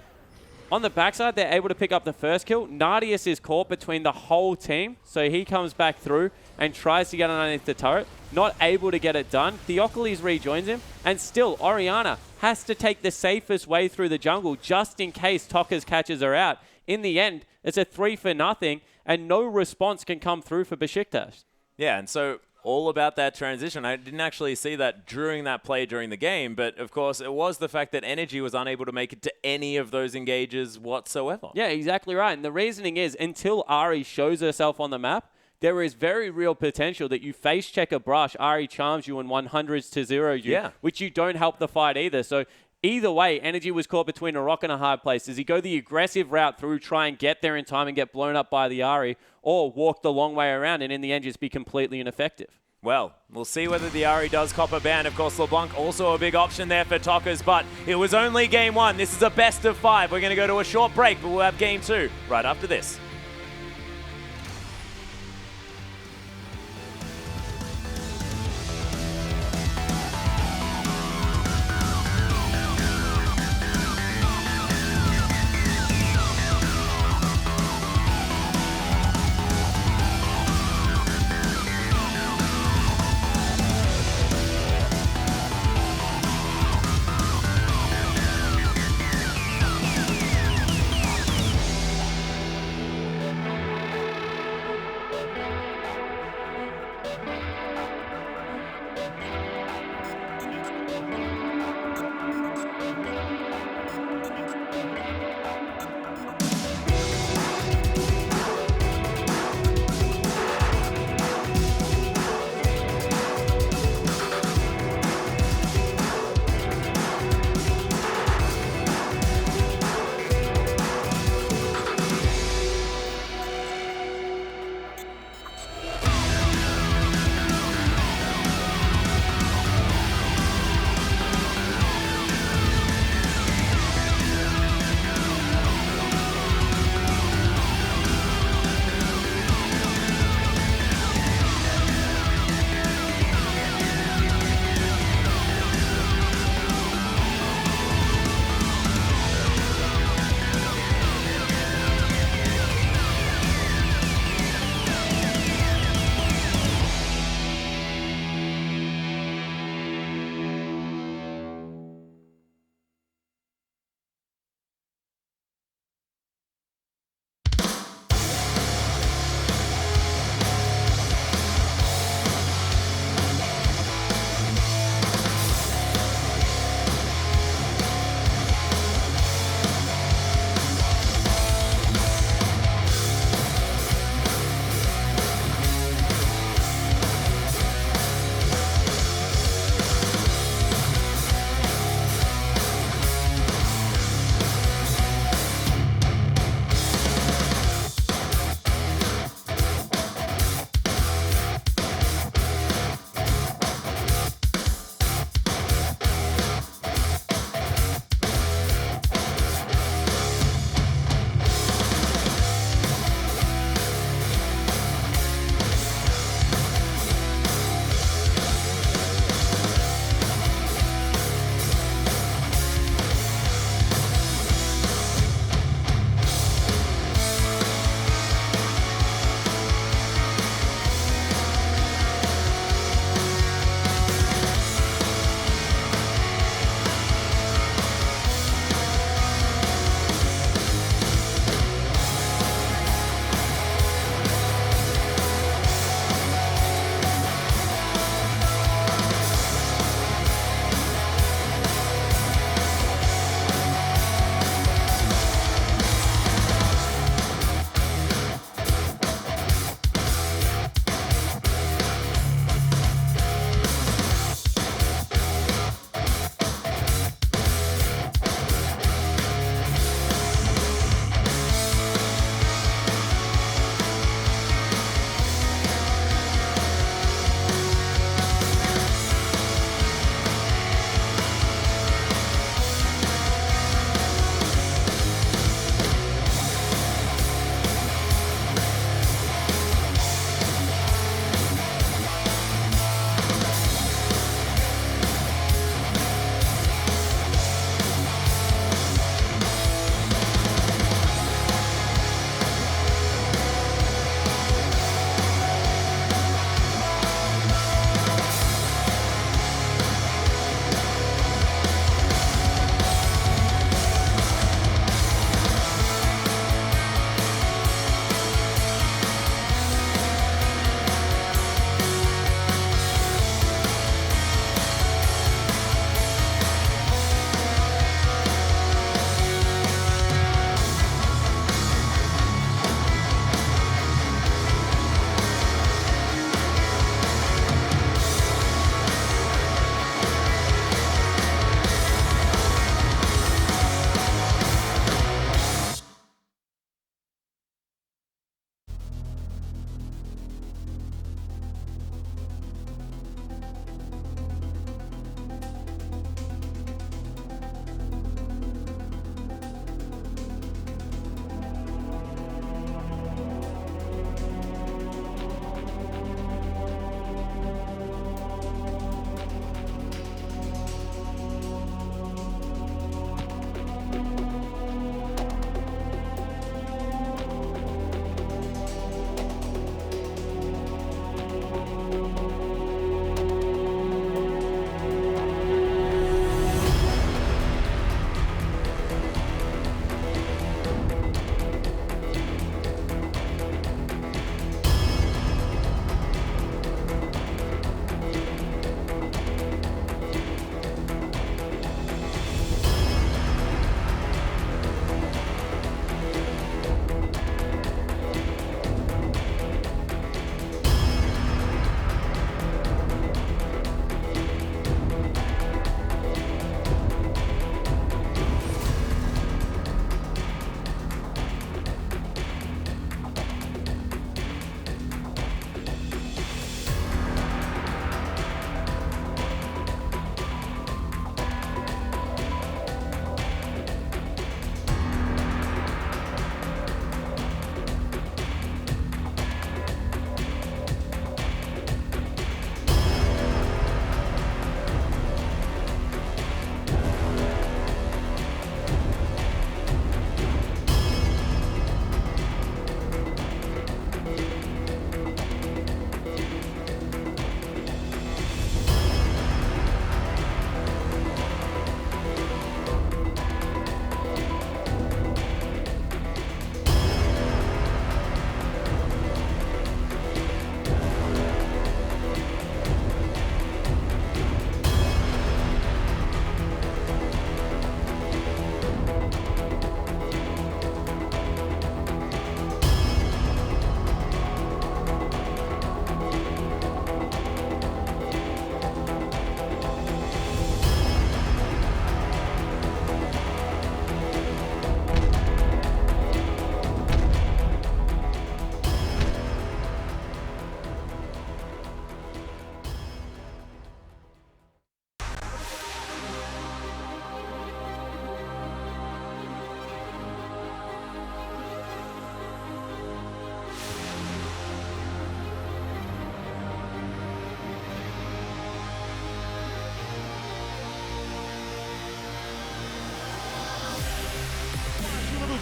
On the backside, they're able to pick up the first kill. Nardius is caught between the whole team, so he comes back through and tries to get underneath the turret. Not able to get it done. Theocles rejoins him, and still Orianna has to take the safest way through the jungle just in case Tockers catches her out. In the end, it's a 3-0, and no response can come through for Besiktas. Yeah, and so all about that transition. I didn't actually see that during that play during the game, but of course it was the fact that Energy was unable to make it to any of those engages whatsoever. Yeah, exactly right. And the reasoning is until Ari shows herself on the map, there is very real potential that you face check a brush, Ari charms you and 100s to 0 you, which you don't help the fight either. So either way, Energy was caught between a rock and a hard place. Does he go the aggressive route through, try and get there in time and get blown up by the Ari, or walk the long way around and in the end just be completely ineffective? Well, we'll see whether the Ari does cop a ban. Of course, LeBlanc also a big option there for Tockers, but it was only game 1. This is a best of 5. We're going to go to a short break, but we'll have game 2 right after this.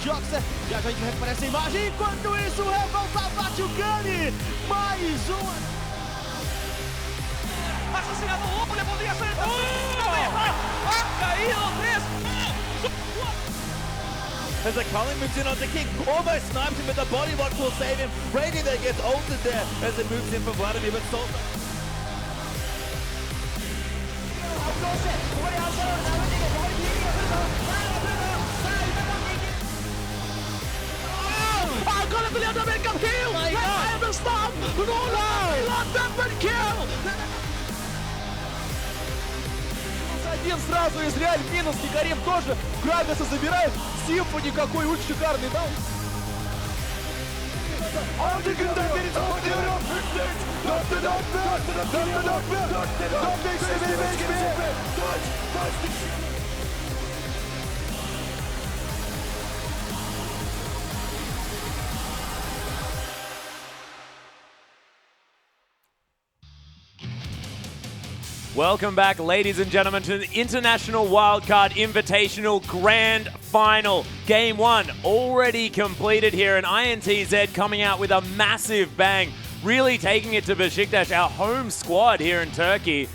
Joxer. Já já a gente recupera essa imagem. Enquanto isso, o Revolta bate o Gani. Mais uma. Assassinado o lobo, levou linha frente. Caído, 3. As the Culling moves in onto King, almost snipes him, but the body block will save him. Brady there gets altered there as it moves in for Vladimir, but Salsa. Agora o Leandro American kill! I have a stop! Not kill! Один сразу из Реаль, минус, Никарим тоже. Грависа забирает. Симфони какой очень шикарный даун. Welcome back, ladies and gentlemen, to the International Wildcard Invitational Grand Final. Game 1 already completed here, and INTZ coming out with a massive bang, really taking it to Besiktas, our home squad here in Turkey.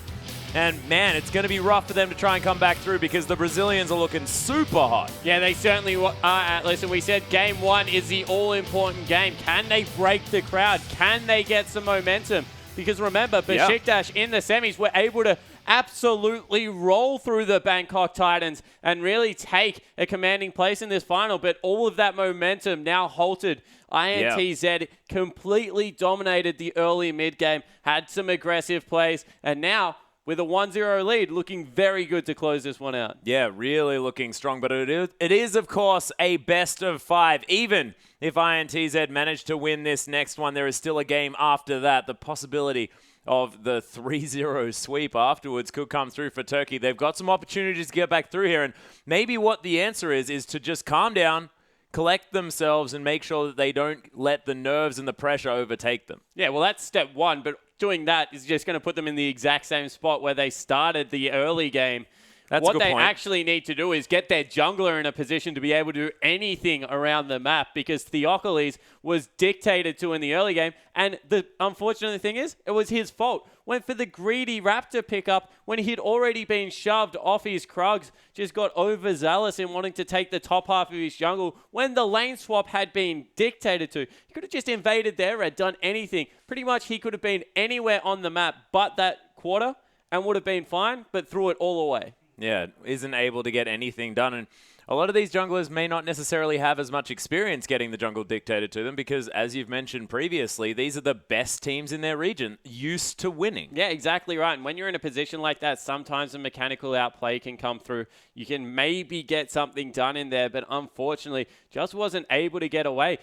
And man, it's going to be rough for them to try and come back through because the Brazilians are looking super hot. Yeah, they certainly are. Listen, we said game 1 is the all-important game. Can they break the crowd? Can they get some momentum? Because remember, Besiktas in the semis were able to absolutely roll through the Bangkok Titans and really take a commanding place in this final. But all of that momentum now halted. INTZ completely dominated the early mid-game, had some aggressive plays, and now with a 1-0 lead, looking very good to close this one out. Yeah, really looking strong, but it is of course, a best of 5. Even if INTZ managed to win this next one, there is still a game after that. The possibility of the 3-0 sweep afterwards could come through for Turkey. They've got some opportunities to get back through here, and maybe what the answer is to just calm down, collect themselves, and make sure that they don't let the nerves and the pressure overtake them. Yeah, well, that's step 1, but doing that is just going to put them in the exact same spot where they started the early game. That's what a good they point. actually need to do is get their jungler in a position to be able to do anything around the map, because Theocles was dictated to in the early game, and the unfortunate thing is, it was his fault. Went for the greedy Raptor pickup when he'd already been shoved off his Krugs, just got overzealous in wanting to take the top half of his jungle when the lane swap had been dictated to. He could have just invaded their red, done anything. Pretty much he could have been anywhere on the map but that quarter and would have been fine, but threw it all away. Yeah, isn't able to get anything done. And a lot of these junglers may not necessarily have as much experience getting the jungle dictated to them because, as you've mentioned previously, these are the best teams in their region, used to winning. Yeah, exactly right. And when you're in a position like that, sometimes a mechanical outplay can come through. You can maybe get something done in there, but unfortunately, just wasn't able to get away.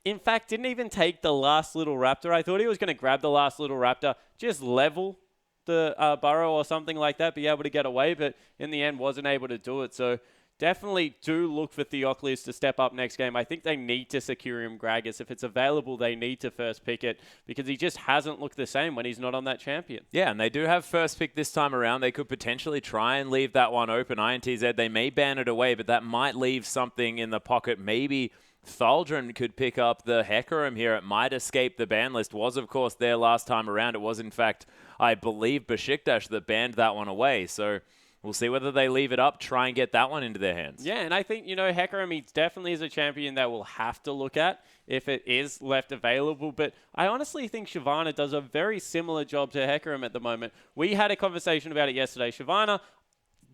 In fact, didn't even take the last little Raptor. I thought he was going to grab the last little Raptor, just level the burrow or something like that, be able to get away, but in the end wasn't able to do it. So definitely do look for Theocles to step up next game. I think they need to secure him Gragas. If it's available, they need to first pick it because he just hasn't looked the same when he's not on that champion. Yeah, and they do have first pick this time around. They could potentially try and leave that one open. INTZ, they may ban it away, but that might leave something in the pocket. Maybe Thaldron could pick up the Hecarim here. It might escape the ban list. Was, of course, there last time around. It was, in fact, I believe, Besiktas that banned that one away. So we'll see whether they leave it up, try and get that one into their hands. Yeah, and I think, Hecarim, he definitely is a champion that we'll have to look at if it is left available. But I honestly think Shyvana does a very similar job to Hecarim at the moment. We had a conversation about it yesterday. Shyvana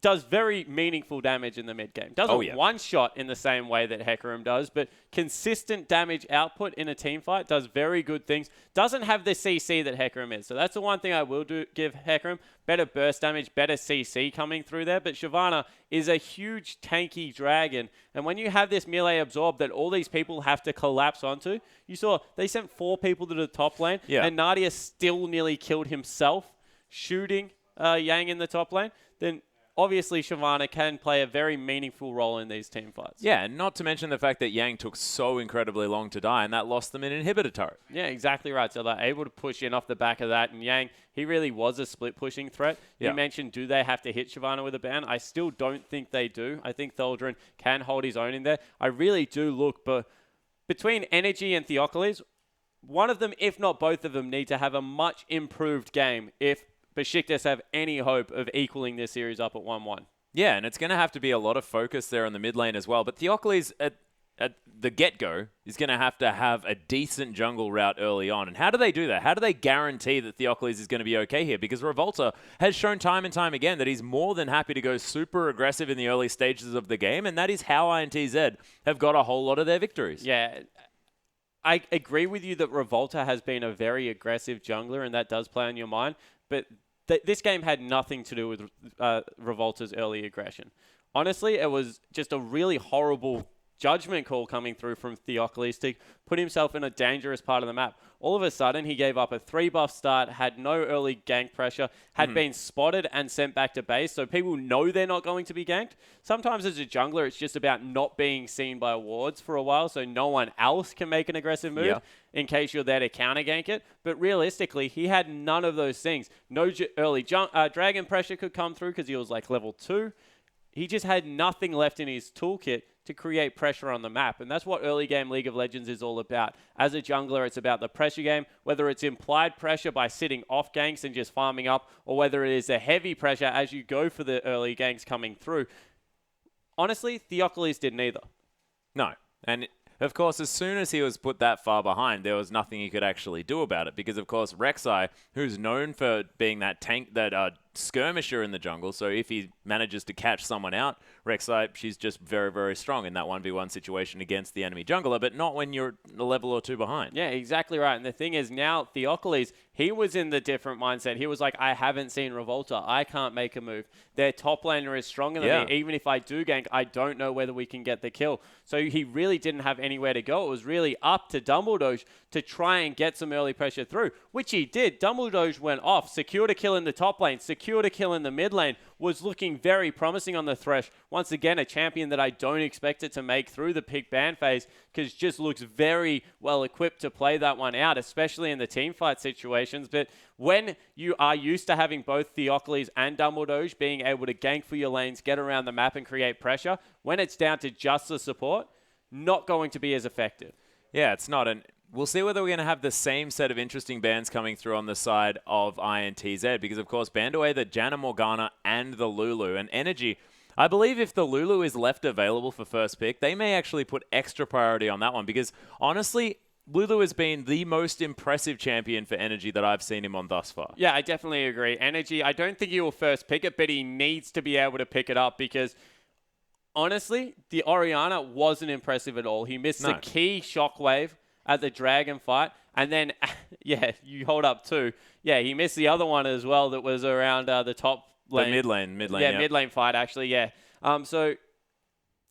does very meaningful damage in the mid game. Doesn't one-shot in the same way that Hecarim does, but consistent damage output in a team fight, does very good things. Doesn't have the CC that Hecarim is. So that's the one thing I will give Hecarim. Better burst damage, better CC coming through there. But Shyvana is a huge tanky dragon. And when you have this melee absorb that all these people have to collapse onto, you saw they sent 4 people to the top lane, and Nadia still nearly killed himself shooting Yang in the top lane. Then obviously Shyvana can play a very meaningful role in these team fights. Yeah, and not to mention the fact that Yang took so incredibly long to die, and that lost them an inhibitor turret. Yeah, exactly right. So they're able to push in off the back of that. And Yang, he really was a split pushing threat. Yeah. You mentioned, do they have to hit Shyvana with a ban? I still don't think they do. I think Theldrin can hold his own in there. I really do look, but between Energy and Theocles, one of them, if not both of them, need to have a much improved game if Besiktas have any hope of equaling this series up at 1-1. Yeah, and it's going to have to be a lot of focus there on the mid lane as well. But Theocles, at the get-go, is going to have a decent jungle route early on. And how do they do that? How do they guarantee that Theocles is going to be okay here? Because Revolta has shown time and time again that he's more than happy to go super aggressive in the early stages of the game, and that is how INTZ have got a whole lot of their victories. Yeah, I agree with you that Revolta has been a very aggressive jungler, and that does play on your mind. But this game had nothing to do with Revolta's early aggression. Honestly, it was just a really horrible judgment call coming through from Theocles to put himself in a dangerous part of the map. All of a sudden, he gave up a 3-buff start, had no early gank pressure, had been spotted and sent back to base, so people know they're not going to be ganked. Sometimes as a jungler, it's just about not being seen by wards for a while, so no one else can make an aggressive move in case you're there to counter gank it. But realistically, he had none of those things. No early dragon pressure could come through because he was like level 2. He just had nothing left in his toolkit to create pressure on the map. And that's what early game League of Legends is all about. As a jungler, it's about the pressure game, whether it's implied pressure by sitting off ganks and just farming up, or whether it is a heavy pressure as you go for the early ganks coming through. Honestly, Theocles did neither. No. And of course, as soon as he was put that far behind, there was nothing he could actually do about it. Because, of course, Rek'Sai, who's known for being that tank, that skirmisher in the jungle, so if he manages to catch someone out, Rek'Sai, she's just very, very strong in that 1v1 situation against the enemy jungler, but not when you're a level or two behind. Yeah, exactly right. And the thing is, now Theocles, he was in the different mindset. He was like, I haven't seen Revolta. I can't make a move. Their top laner is stronger than me. Even if I do gank, I don't know whether we can get the kill. So he really didn't have anywhere to go. It was really up to Dumbledore to try and get some early pressure through, which he did. Dumbledore went off, secured a kill in the top lane, secured a kill in the mid lane, was looking very promising on the Thresh. Once again, a champion that I don't expect it to make through the pick ban phase, because just looks very well equipped to play that one out, especially in the team fight situations. But when you are used to having both Theocles and Dumbledore being able to gank for your lanes, get around the map and create pressure, when it's down to just the support, not going to be as effective. Yeah, it's not. And we'll see whether we're going to have the same set of interesting bans coming through on the side of INTZ, because, of course, banned away the Janna Morgana and the Lulu. And Energy, I believe if the Lulu is left available for first pick, they may actually put extra priority on that one, because, honestly, Lulu has been the most impressive champion for Energy that I've seen him on thus far. Yeah, I definitely agree. Energy, I don't think he will first pick it, but he needs to be able to pick it up, because honestly, the Orianna wasn't impressive at all. He missed the key shockwave at the Dragon fight. And then, yeah, you hold up two. Yeah, he missed the other one as well that was around the top lane. The mid lane. Yeah, mid lane fight, actually, yeah. So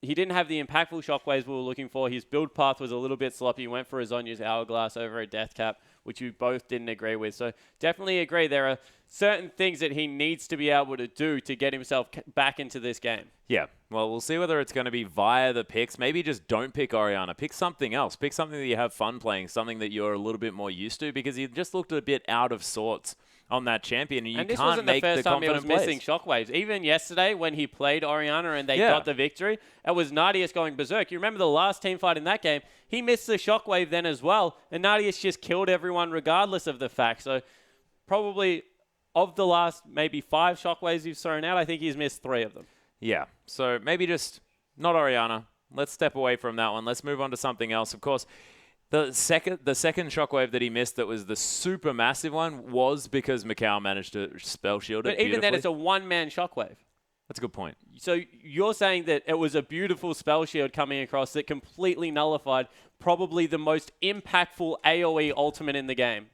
he didn't have the impactful shockwaves we were looking for. His build path was a little bit sloppy. He went for Azonya's Hourglass over a Death Cap, which you both didn't agree with. So definitely agree. There are certain things that he needs to be able to do to get himself back into this game. Yeah, well, we'll see whether it's going to be via the picks. Maybe just don't pick Orianna. Pick something else. Pick something that you have fun playing, something that you're a little bit more used to, because he just looked a bit out of sorts on that champion, and this wasn't the first time he was missing shockwaves. Even yesterday when he played Orianna and they got the victory, it was Nadius going berserk. You remember the last team fight in that game? He missed the shockwave then as well, and Nadius just killed everyone regardless of the fact. So probably of the last maybe 5 shockwaves he's thrown out, I think he's missed 3 of them. Yeah, so maybe just not Orianna. Let's step away from that one. Let's move on to something else. Of course, the second shockwave that he missed that was the super massive one was because Macau managed to spell shield it. But even then, it's a one-man shockwave. That's a good point. So you're saying that it was a beautiful spell shield coming across that completely nullified probably the most impactful AoE ultimate in the game,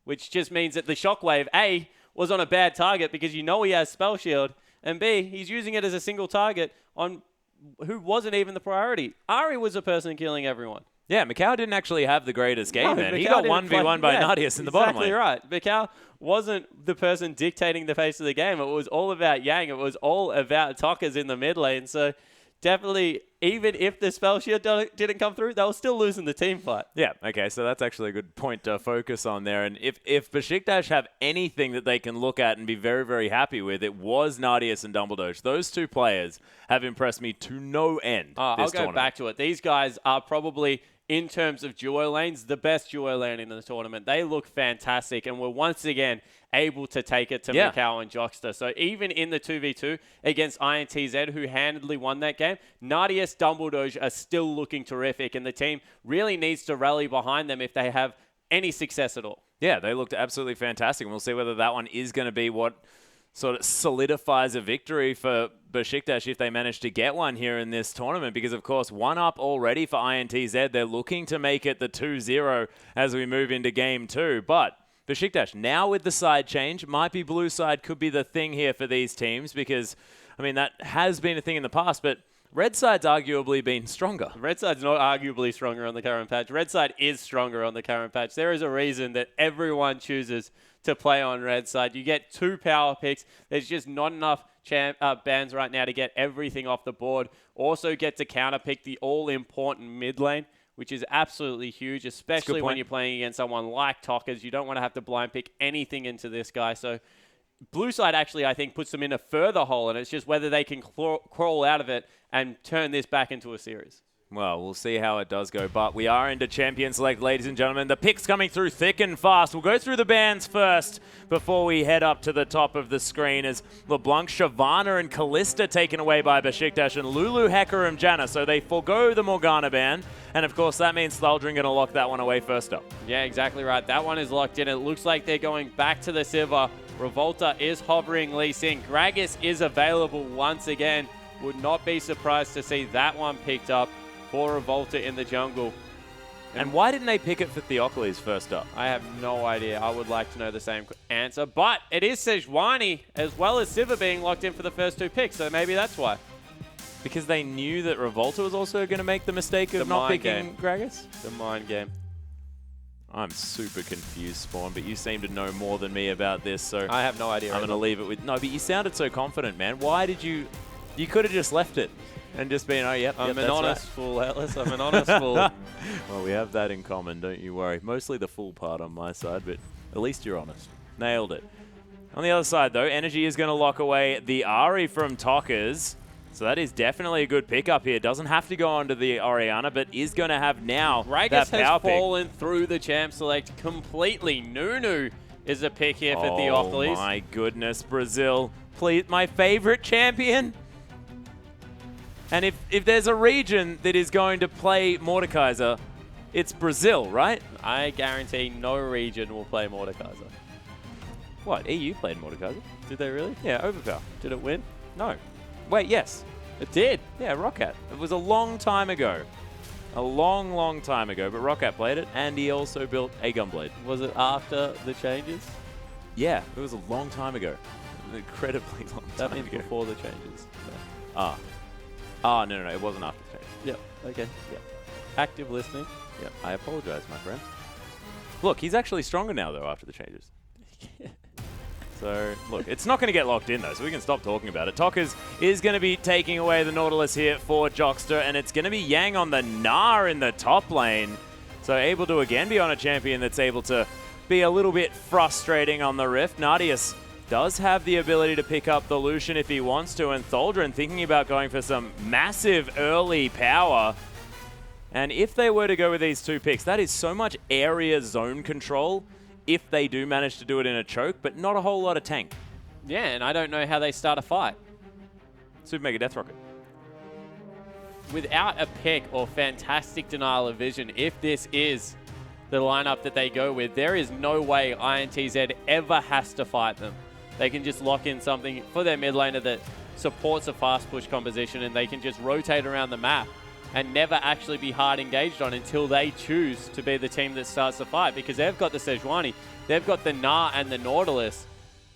which just means that the shockwave, A, was on a bad target because you know he has spell shield, and B, he's using it as a single target on who wasn't even the priority. Ari was the person killing everyone. Yeah, Macau didn't actually have the greatest game then. He Macau got didn't 1v1 by yeah, Nadius in the bottom lane. Exactly right. Macau wasn't the person dictating the pace of the game. It was all about Yang. It was all about Tockers in the mid lane. So definitely, even if the spell shield didn't come through, they were still losing the team fight. Yeah, okay, so that's actually a good point to focus on there. And if Besiktas have anything that they can look at and be very, very happy with, it was Nadius and Dumbledore. Those two players have impressed me to no end. I'll go back to it. These guys are probably, in terms of duo lanes, the best duo lane in the tournament. They look fantastic and were once again able to take it to Macau and Jockster. So even in the 2v2 against INTZ, who handedly won that game, Nadius, Dumbledore are still looking terrific, and the team really needs to rally behind them if they have any success at all. Yeah, they looked absolutely fantastic, and we'll see whether that one is going to be what sort of solidifies a victory for Besiktas if they manage to get one here in this tournament, because of course one up already for INTZ. They're looking to make it the 2-0 as we move into game 2, but Besiktas now with the side change, might be blue side could be the thing here for these teams, because I mean that has been a thing in the past, but red side's arguably been stronger. Red side's not arguably stronger on the current patch. Red side is stronger on the current patch. There is a reason that everyone chooses to play on red side. You get 2 power picks. There's just not enough bans right now to get everything off the board. Also get to counter pick the all-important mid lane, which is absolutely huge, especially when you're playing against someone like Tockers. You don't want to have to blind pick anything into this guy. So blue side actually, I think, puts them in a further hole, and it's just whether they can crawl out of it and turn this back into a series. Well, we'll see how it does go, but we are into Champion Select, ladies and gentlemen. The picks coming through thick and fast. We'll go through the bans first before we head up to the top of the screen as LeBlanc, Shyvana, and Kalista taken away by Besiktas, and Lulu, Hecker, and Janna. So they forgo the Morgana ban, and of course that means Thaldrin going to lock that one away first up. Yeah, exactly right. That one is locked in. It looks like they're going back to the Sivir. Revolta is hovering Lee Sin. Gragas is available once again. Would not be surprised to see that one picked up for Revolta in the jungle. And why didn't they pick it for Theocles first up? I have no idea. I would like to know the same answer. But it is Sejuani as well as Sivir being locked in for the first 2 picks, so maybe that's why. Because they knew that Revolta was also going to make the mistake of not picking Gragas? The mind game. I'm super confused, Spawn, but you seem to know more than me about this, so I have no idea. I'm going to leave it with... No, but you sounded so confident, man. Why did you... You could have just left it and just been, oh, yep, I'm an honest fool, Atlas. I'm an honest fool. Well, we have that in common, don't you worry. Mostly the fool part on my side, but at least you're honest. Nailed it. On the other side, though, Energy is going to lock away the Ahri from Tockers. So that is definitely a good pickup here. Doesn't have to go onto the Orianna, but is going to have now Gragas that power has fallen through the champ select completely. Nunu is a pick here for Theocles. Oh my goodness, Brazil. Please, my favorite champion. And if there's a region that is going to play Mordekaiser, it's Brazil, right? I guarantee no region will play Mordekaiser. What? EU played Mordekaiser? Did they really? Yeah, Overpower. Did it win? No. Wait, yes. It did. Yeah, Roccat. It was a long time ago. A long, long time ago, but Roccat played it, and he also built a Gunblade. Was it after the changes? Yeah, it was a long time ago. An incredibly long time That means ago. before the changes. No, it wasn't after the change. Yep. Okay. Yep. Active listening. Yep. I apologize, my friend. Look, he's actually stronger now, though, after the changes. So, look, it's not going to get locked in, though, so we can stop talking about it. Tockers is going to be taking away the Nautilus here for Jockster, and it's going to be Yang on the Gnar in the top lane. So able to, again, be on a champion that's able to be a little bit frustrating on the Rift. Nadius does have the ability to pick up the Lucian if he wants to, and Thaldrin thinking about going for some massive early power. And if they were to go with these 2 picks, that is so much area zone control if they do manage to do it in a choke, but not a whole lot of tank. Yeah, and I don't know how they start a fight. Super Mega Death Rocket. Without a pick or fantastic denial of vision, if this is the lineup that they go with, there is no way INTZ ever has to fight them. They can just lock in something for their mid laner that supports a fast push composition, and they can just rotate around the map and never actually be hard engaged on until they choose to be the team that starts the fight, because they've got the Sejuani, they've got the Gnar and the Nautilus.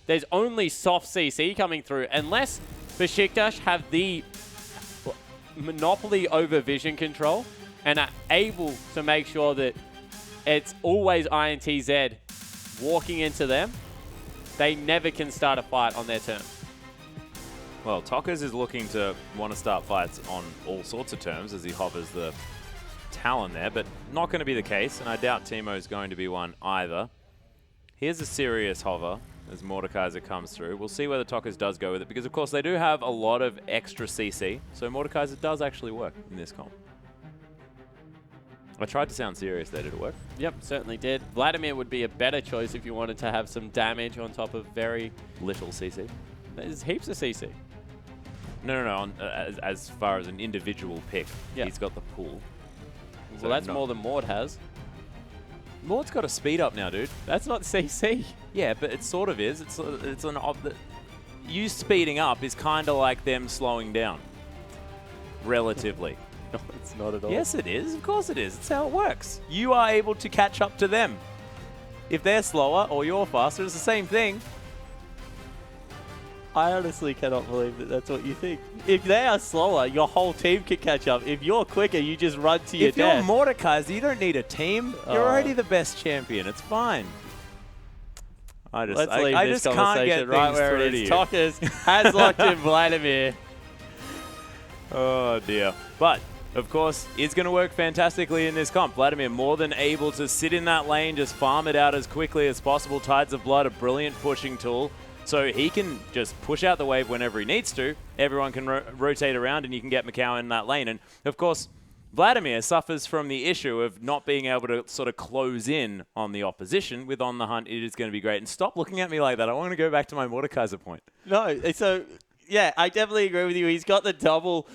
There's only soft CC coming through, unless Besiktas have the monopoly over vision control. and are able to make sure that it's always INTZ walking into them, they never can start a fight on their terms. Well, Tockers is looking to want to start fights on all sorts of terms as he hovers the Talon there, but not going to be the case, and I doubt Timo is going to be one either. Here's a serious hover as Mordekaiser comes through. We'll see whether Tockers does go with it, because of course they do have a lot of extra CC, so Mordekaiser does actually work in this comp. I tried to sound serious there. Did it work? Yep, certainly did. Vladimir would be a better choice if you wanted to have some damage on top of very little CC. There's heaps of CC. No. As far as an individual pick, he's got the pool. Well, that's more than Mord has. Mord's got a speed up now, dude. That's not CC. Yeah, but it sort of is. It's an you speeding up is kind of like them slowing down, relatively. No, it's not at all. Yes, it is. Of course it is. It's how it works. You are able to catch up to them. If they're slower or you're faster, it's the same thing. I honestly cannot believe that that's what you think. If they are slower, your whole team can catch up. If you're quicker, you just run to your death. If you're Mordekaiser, you don't need a team. You're already the best champion. It's fine. I just can't get right things where through it to is. you. Tockers has locked in Vladimir. Oh, dear. But, of course, it's going to work fantastically in this comp. Vladimir more than able to sit in that lane, just farm it out as quickly as possible. Tides of Blood, a brilliant pushing tool. So he can just push out the wave whenever he needs to. Everyone can rotate around and you can get Macau in that lane. And, of course, Vladimir suffers from the issue of not being able to sort of close in on the opposition. With On the Hunt, it is going to be great. And stop looking at me like that. I want to go back to my Mordekaiser point. No, so, yeah, I definitely agree with you. He's got the double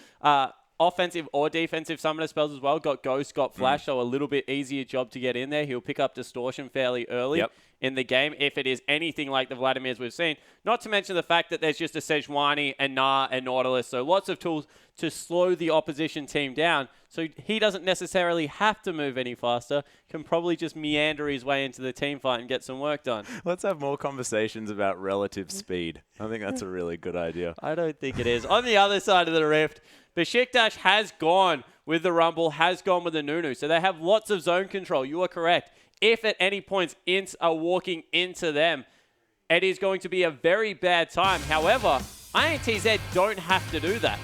offensive or defensive summoner spells as well. Got Ghost, got Flash, so a little bit easier job to get in there. He'll pick up Distortion fairly early in the game if it is anything like the Vladimirs we've seen. Not to mention the fact that there's just a Sejuani, a Gnar, and Nautilus, so lots of tools to slow the opposition team down. So he doesn't necessarily have to move any faster, can probably just meander his way into the team fight and get some work done. Let's have more conversations about relative speed. I think that's a really good idea. I don't think it is. On the other side of the rift, Besiktas has gone with the Rumble, has gone with the Nunu. So they have lots of zone control. You are correct. If at any points ints are walking into them, it is going to be a very bad time. However, INTZ don't have to do that.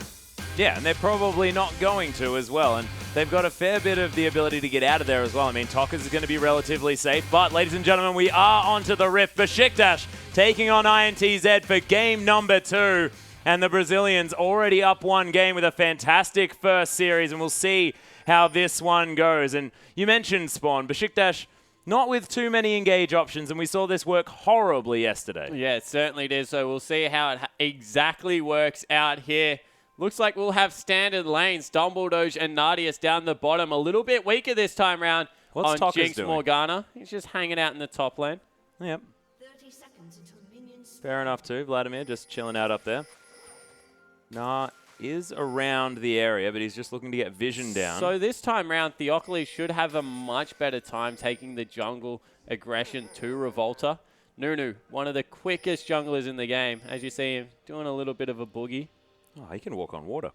Yeah, and they're probably not going to as well. And they've got a fair bit of the ability to get out of there as well. I mean, Tockers is going to be relatively safe. But, ladies and gentlemen, we are onto the rift. Besiktas taking on INTZ for game number 2. And the Brazilians already up one game with a fantastic first series. And we'll see how this one goes. And you mentioned Spawn. Besiktas not with too many engage options, and we saw this work horribly yesterday. Yeah, it certainly did. So we'll see how it exactly works out here. Looks like we'll have standard lanes. Dumbledore and Nadius down the bottom. A little bit weaker this time round. What's on Tockers Jinx doing? Morgana. He's just hanging out in the top lane. Yep. Fair enough too. Vladimir just chilling out up there. Gnar is around the area, but he's just looking to get vision down. So this time round, Theocles should have a much better time taking the jungle aggression to Revolta. Nunu, one of the quickest junglers in the game. As you see him doing a little bit of a boogie. Oh, he can walk on water.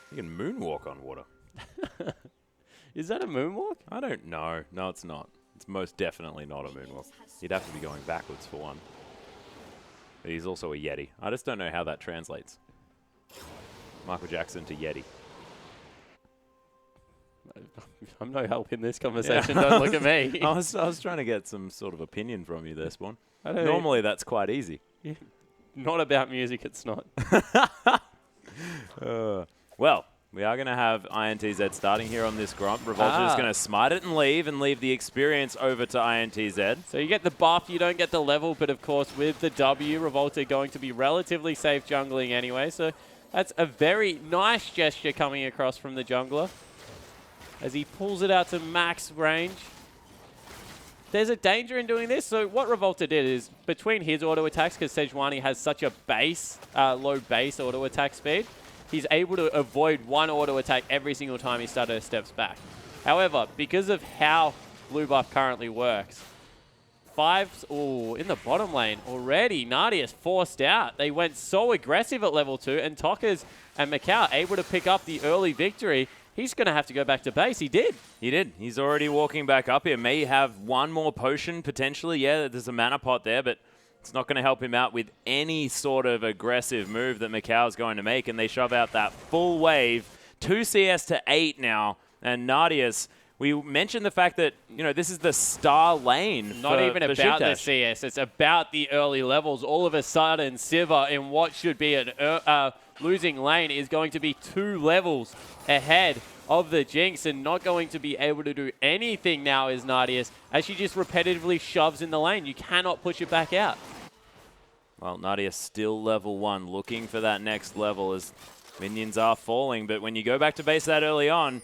He can moonwalk on water. Is that a moonwalk? I don't know. No, it's not. It's most definitely not a moonwalk. He'd have to be going backwards for one. But he's also a Yeti. I just don't know how that translates. Michael Jackson to Yeti. I'm no help in this conversation. Yeah. Don't look at me. I was trying to get some sort of opinion from you there, Spawn. Normally that's quite easy. Yeah. Not about music, it's not. Well, we are going to have INTZ starting here on this Gromp. Revolta is going to smite it and leave the experience over to INTZ. So you get the buff, you don't get the level, but of course with the W, Revolta going to be relatively safe jungling anyway. So that's a very nice gesture coming across from the jungler as he pulls it out to max range. There's a danger in doing this. So what Revolta did is between his auto attacks, because Sejuani has such a low base auto attack speed, he's able to avoid one auto attack every single time he steps back. However, because of how blue buff currently works, 5s. Oh, in the bottom lane already. Nadius forced out. They went so aggressive at level 2, and Tockers and Macau able to pick up the early victory. He's going to have to go back to base. He did. He did. He's already walking back up here. May have one more potion, potentially. Yeah, there's a mana pot there, but it's not going to help him out with any sort of aggressive move that Macau's going to make, and they shove out that full wave. 2 CS to 8 now, and Nadius, we mentioned the fact that, you know, this is the star lane. Not even for about the Besiktas. CS. It's about the early levels. All of a sudden, Siva, in what should be an losing lane, is going to be 2 levels ahead of the Jinx and not going to be able to do anything now is Nadius, as she just repetitively shoves in the lane. You cannot push it back out. Well, Nadius still level 1, looking for that next level as minions are falling. But when you go back to base that early on,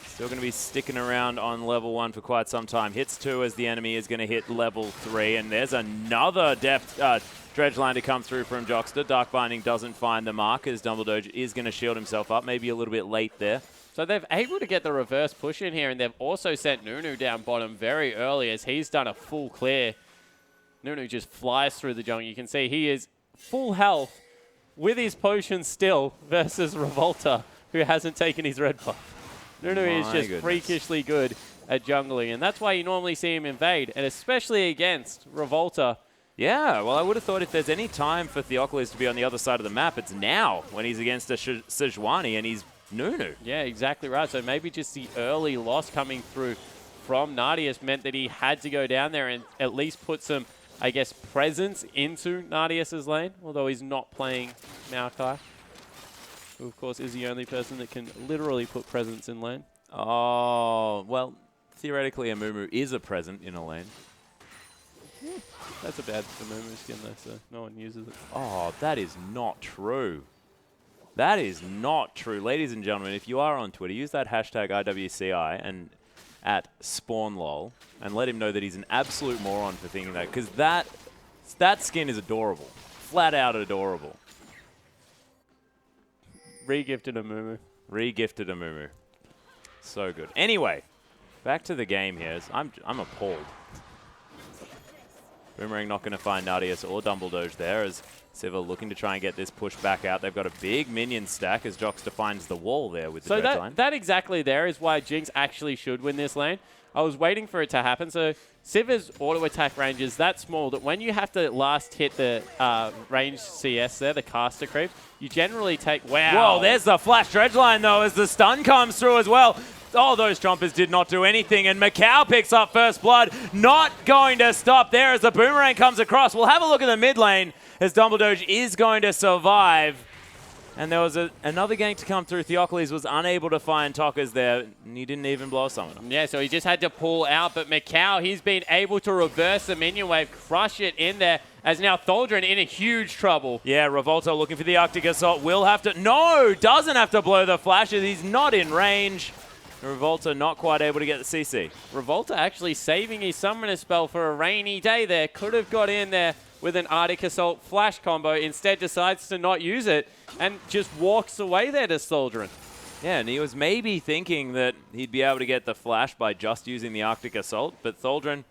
still going to be sticking around on level 1 for quite some time. Hits 2 as the enemy is going to hit level 3. And there's another dredge line to come through from Jockster. Dark Binding doesn't find the mark as Dumbledore is going to shield himself up. Maybe a little bit late there. So they've able to get the reverse push in here, and they've also sent Nunu down bottom very early as he's done a full clear. Nunu just flies through the jungle. You can see he is full health with his potion still versus Revolta, who hasn't taken his red buff. Nunu is just freakishly good at jungling, and that's why you normally see him invade, and especially against Revolta. Yeah, well, I would have thought if there's any time for Theocles to be on the other side of the map, it's now when he's against a Sejuani and he's Nunu. Yeah, exactly right. So maybe just the early loss coming through from Nadius meant that he had to go down there and at least put some, I guess, presence into Nadius's lane, although he's not playing Maokai, who, of course, is the only person that can literally put presence in lane. Oh, well, theoretically, a Mumu is a present in a lane. That's a bad Mumu skin, though, so no one uses it. Oh, that is not true. That is not true. Ladies and gentlemen, if you are on Twitter, use that hashtag IWCI and at SpawnLol and let him know that he's an absolute moron for thinking that, because that skin is adorable. Flat out adorable. Re-gifted a Mumu. Re-gifted a Mumu. So good. Anyway, back to the game here. I'm appalled. Boomerang not going to find Nadius or Dumbledoge there as Siva looking to try and get this push back out. They've got a big minion stack as Jockster finds the wall there with the dredge line. That exactly there is why Jinx actually should win this lane. I was waiting for it to happen. So Siva's auto attack range is that small that when you have to last hit the range CS there, the caster creep, you generally take... Wow. Whoa, there's the flash dredge line though as the stun comes through as well. Oh, those chompers did not do anything, and Macau picks up first blood. Not going to stop there as the boomerang comes across. We'll have a look at the mid lane as Dumbledore is going to survive. And there was another gank to come through. Theocles was unable to find Tockers there, and he didn't even blow some of them. Yeah, so he just had to pull out, but Macau, he's been able to reverse the minion wave, crush it in there, as now Tholdren in a huge trouble. Yeah, Revolta looking for the Arctic Assault. Will have to... No! Doesn't have to blow the flashes. He's not in range. Revolta not quite able to get the CC. Revolta actually saving his summoner spell for a rainy day there. Could have got in there with an Arctic Assault flash combo. Instead decides to not use it and just walks away there to Tholdren. Yeah, and he was maybe thinking that he'd be able to get the flash by just using the Arctic Assault, but Tholdren,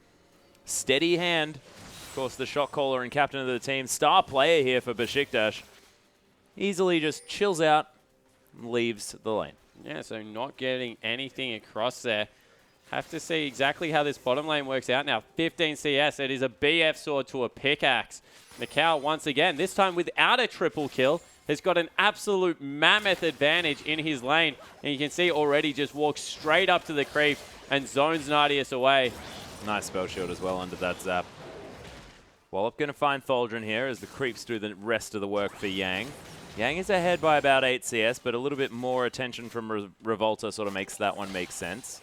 steady hand. Of course, the shot caller and captain of the team, star player here for Besiktas, easily just chills out and leaves the lane. Yeah, so not getting anything across there. Have to see exactly how this bottom lane works out now. 15 CS, it is a BF sword to a pickaxe. Macau, once again, this time without a triple kill, has got an absolute mammoth advantage in his lane. And you can see already just walks straight up to the creep and zones Nadius away. Nice spell shield as well under that zap. Wallop going to find Tholdren here as the creeps do the rest of the work for Yang. Yang is ahead by about 8 CS, but a little bit more attention from Revolta sort of makes that one make sense.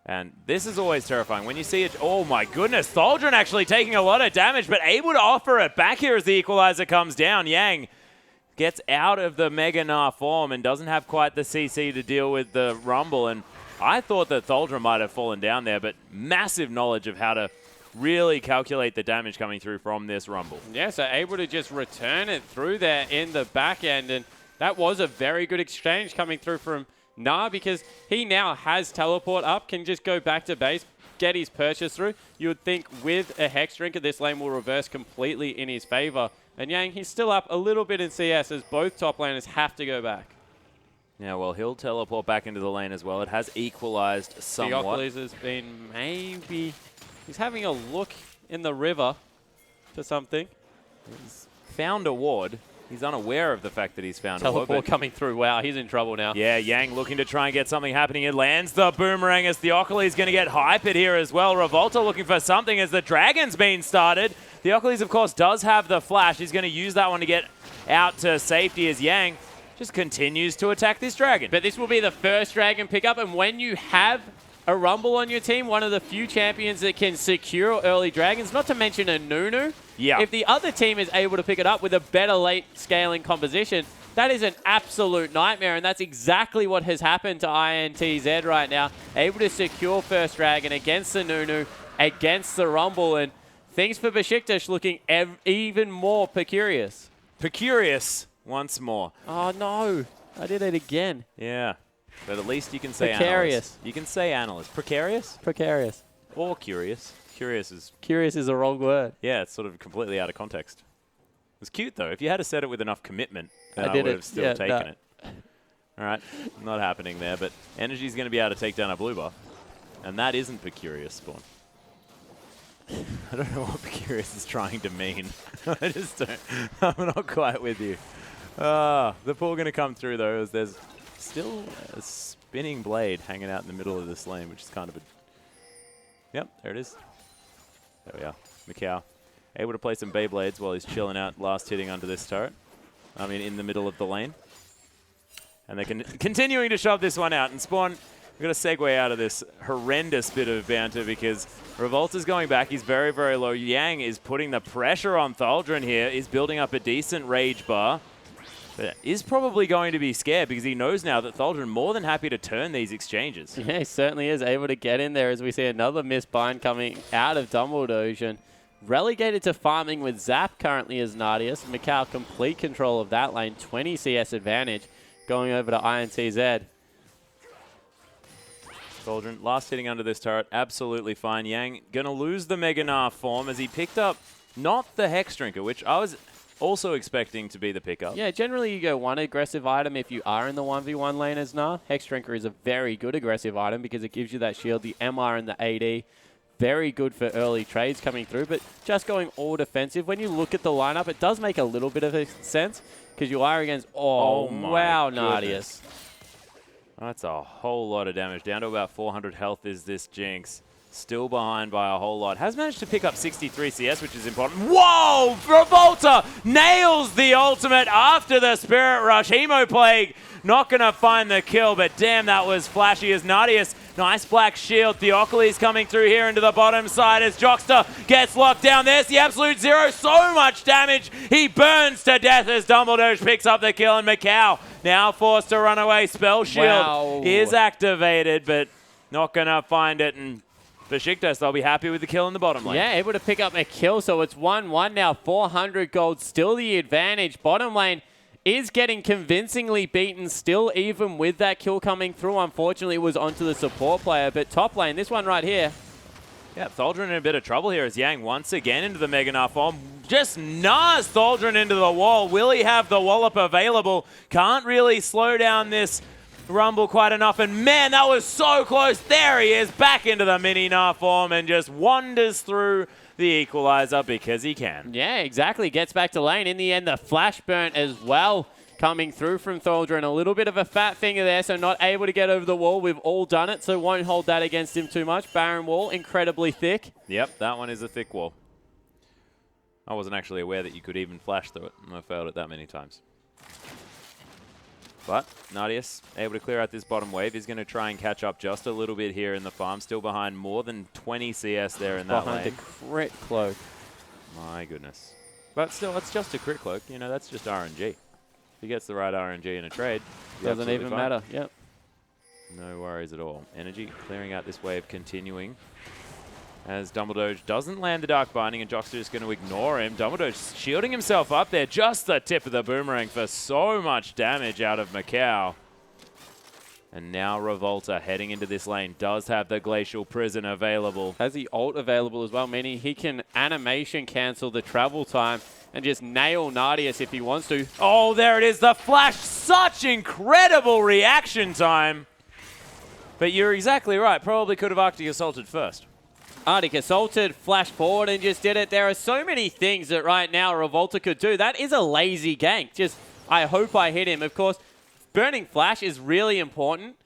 And this is always terrifying. When you see it, oh my goodness, Tholdren actually taking a lot of damage, but able to offer it back here as the equalizer comes down. Yang gets out of the Mega Gnar form and doesn't have quite the CC to deal with the Rumble. And I thought that Tholdren might have fallen down there, but massive knowledge of how to really calculate the damage coming through from this Rumble. Yeah, so able to just return it through there in the back end. And that was a very good exchange coming through from Gnar because he now has teleport up, can just go back to base, get his purchase through. You would think with a Hex Drinker, this lane will reverse completely in his favor. And Yang, he's still up a little bit in CS as both top laners have to go back. Yeah, well, he'll teleport back into the lane as well. It has equalized somewhat. Theocles has been maybe... He's having a look in the river for something. He's found a ward. He's unaware of the fact that he's found a ward. Teleport coming through. Wow, he's in trouble now. Yeah, Yang looking to try and get something happening. It lands the boomerang as Theocles going to get hypered here as well. Revolta looking for something as the dragon's been started. Theocles, of course, does have the flash. He's going to use that one to get out to safety as Yang just continues to attack this dragon. But this will be the first dragon pickup, and when you have a Rumble on your team, one of the few champions that can secure early dragons, not to mention a Nunu. Yeah. If the other team is able to pick it up with a better late scaling composition, that is an absolute nightmare, and that's exactly what has happened to INTZ right now. Able to secure first dragon against the Nunu, against the Rumble, and things for Besiktas looking even more precarious. Precarious once more. Oh no, I did it again. Yeah. But at least you can say Precarious. analyst. You can say analyst. Precarious? Precarious. Or curious. Curious is a wrong word. Yeah, it's sort of completely out of context. It was cute, though. If you had said it with enough commitment, then I would have still taken it. All right, not happening there, but Energy's going to be able to take down a blue buff. And that isn't Precarious spawn. I don't know what Precarious is trying to mean. I just don't. I'm not quite with you. The pull going to come through, though, as there's still a spinning blade hanging out in the middle of this lane, which is kind of a... Yep, there it is. There we are. Mikau able to play some Beyblades while he's chilling out, last hitting under this turret. I mean, in the middle of the lane. And they're continuing to shove this one out. And Spawn, we've got to segue out of this horrendous bit of banter because Revolta's going back. He's very, very low. Yang is putting the pressure on Thaldrun here. He's building up a decent rage bar. But is probably going to be scared because he knows now that Thaldrun more than happy to turn these exchanges. Yeah, he certainly is able to get in there as we see another misbind coming out of Dumbledore. And relegated to farming with Zap currently as Nadius. Mikau complete control of that lane, 20 CS advantage going over to INTZ. Thaldrun last hitting under this turret, absolutely fine. Yang gonna lose the Mega Gnar form as he picked up not the Hex Drinker, which I was also expecting to be the pickup. Yeah, generally you go one aggressive item if you are in the 1v1 lane as Gnar. Hex Drinker is a very good aggressive item because it gives you that shield, the MR and the AD. Very good for early trades coming through, but just going all defensive. When you look at the lineup, it does make a little bit of a sense because you are against... Oh wow, Nadius. That's a whole lot of damage. Down to about 400 health is this Jinx. Still behind by a whole lot. Has managed to pick up 63 CS, which is important. Whoa! Revolta nails the ultimate after the Spirit Rush. Hemoplague not going to find the kill, but damn, that was flashy as Nadius. Nice black shield. Theocles coming through here into the bottom side as Jockster gets locked down. There's the absolute zero. So much damage. He burns to death as Dumbledore picks up the kill, and Mikau now forced to run away. Spell shield is activated, but not going to find it. And Besiktas, they'll be happy with the kill in the bottom lane. Yeah, able to pick up a kill, so it's 1-1 now. 400 gold, still the advantage. Bottom lane is getting convincingly beaten still, even with that kill coming through. Unfortunately, it was onto the support player, but top lane, this one right here. Yeah, Thaldrun in a bit of trouble here as Yang once again into the Mega Gnar form. Just nars Thaldrun into the wall. Will he have the wallop available? Can't really slow down this Rumble quite enough, and man, that was so close. There he is, back into the mini Gnar form and just wanders through the equalizer because he can. Yeah, exactly. Gets back to lane. In the end, the flash burnt as well coming through from Thaldrun. A little bit of a fat finger there, so not able to get over the wall. We've all done it, so won't hold that against him too much. Baron wall, incredibly thick. Yep, that one is a thick wall. I wasn't actually aware that you could even flash through it, and I failed it that many times. But Nadius able to clear out this bottom wave. He's going to try and catch up just a little bit here in the farm. Still behind more than 20 CS there in that lane. Behind the crit cloak. My goodness. But still, it's just a crit cloak. You know, that's just RNG. If he gets the right RNG in a trade, doesn't even matter. Yep. No worries at all. Energy clearing out this wave, continuing. As Dumbledore doesn't land the Dark Binding, and Jockster is going to ignore him. Dumbledore shielding himself up there, just the tip of the boomerang for so much damage out of Mikau. And now Revolta heading into this lane does have the Glacial Prison available. Has the ult available as well, meaning he can animation cancel the travel time and just nail Nadius if he wants to. Oh, there it is, the flash. Such incredible reaction time. But you're exactly right. Probably could have Arctic Assaulted first. Arctic Assaulted, flashed forward and just did it. There are so many things that right now Revolta could do. That is a lazy gank. Just, I hope I hit him. Of course, Burning Flash is really important.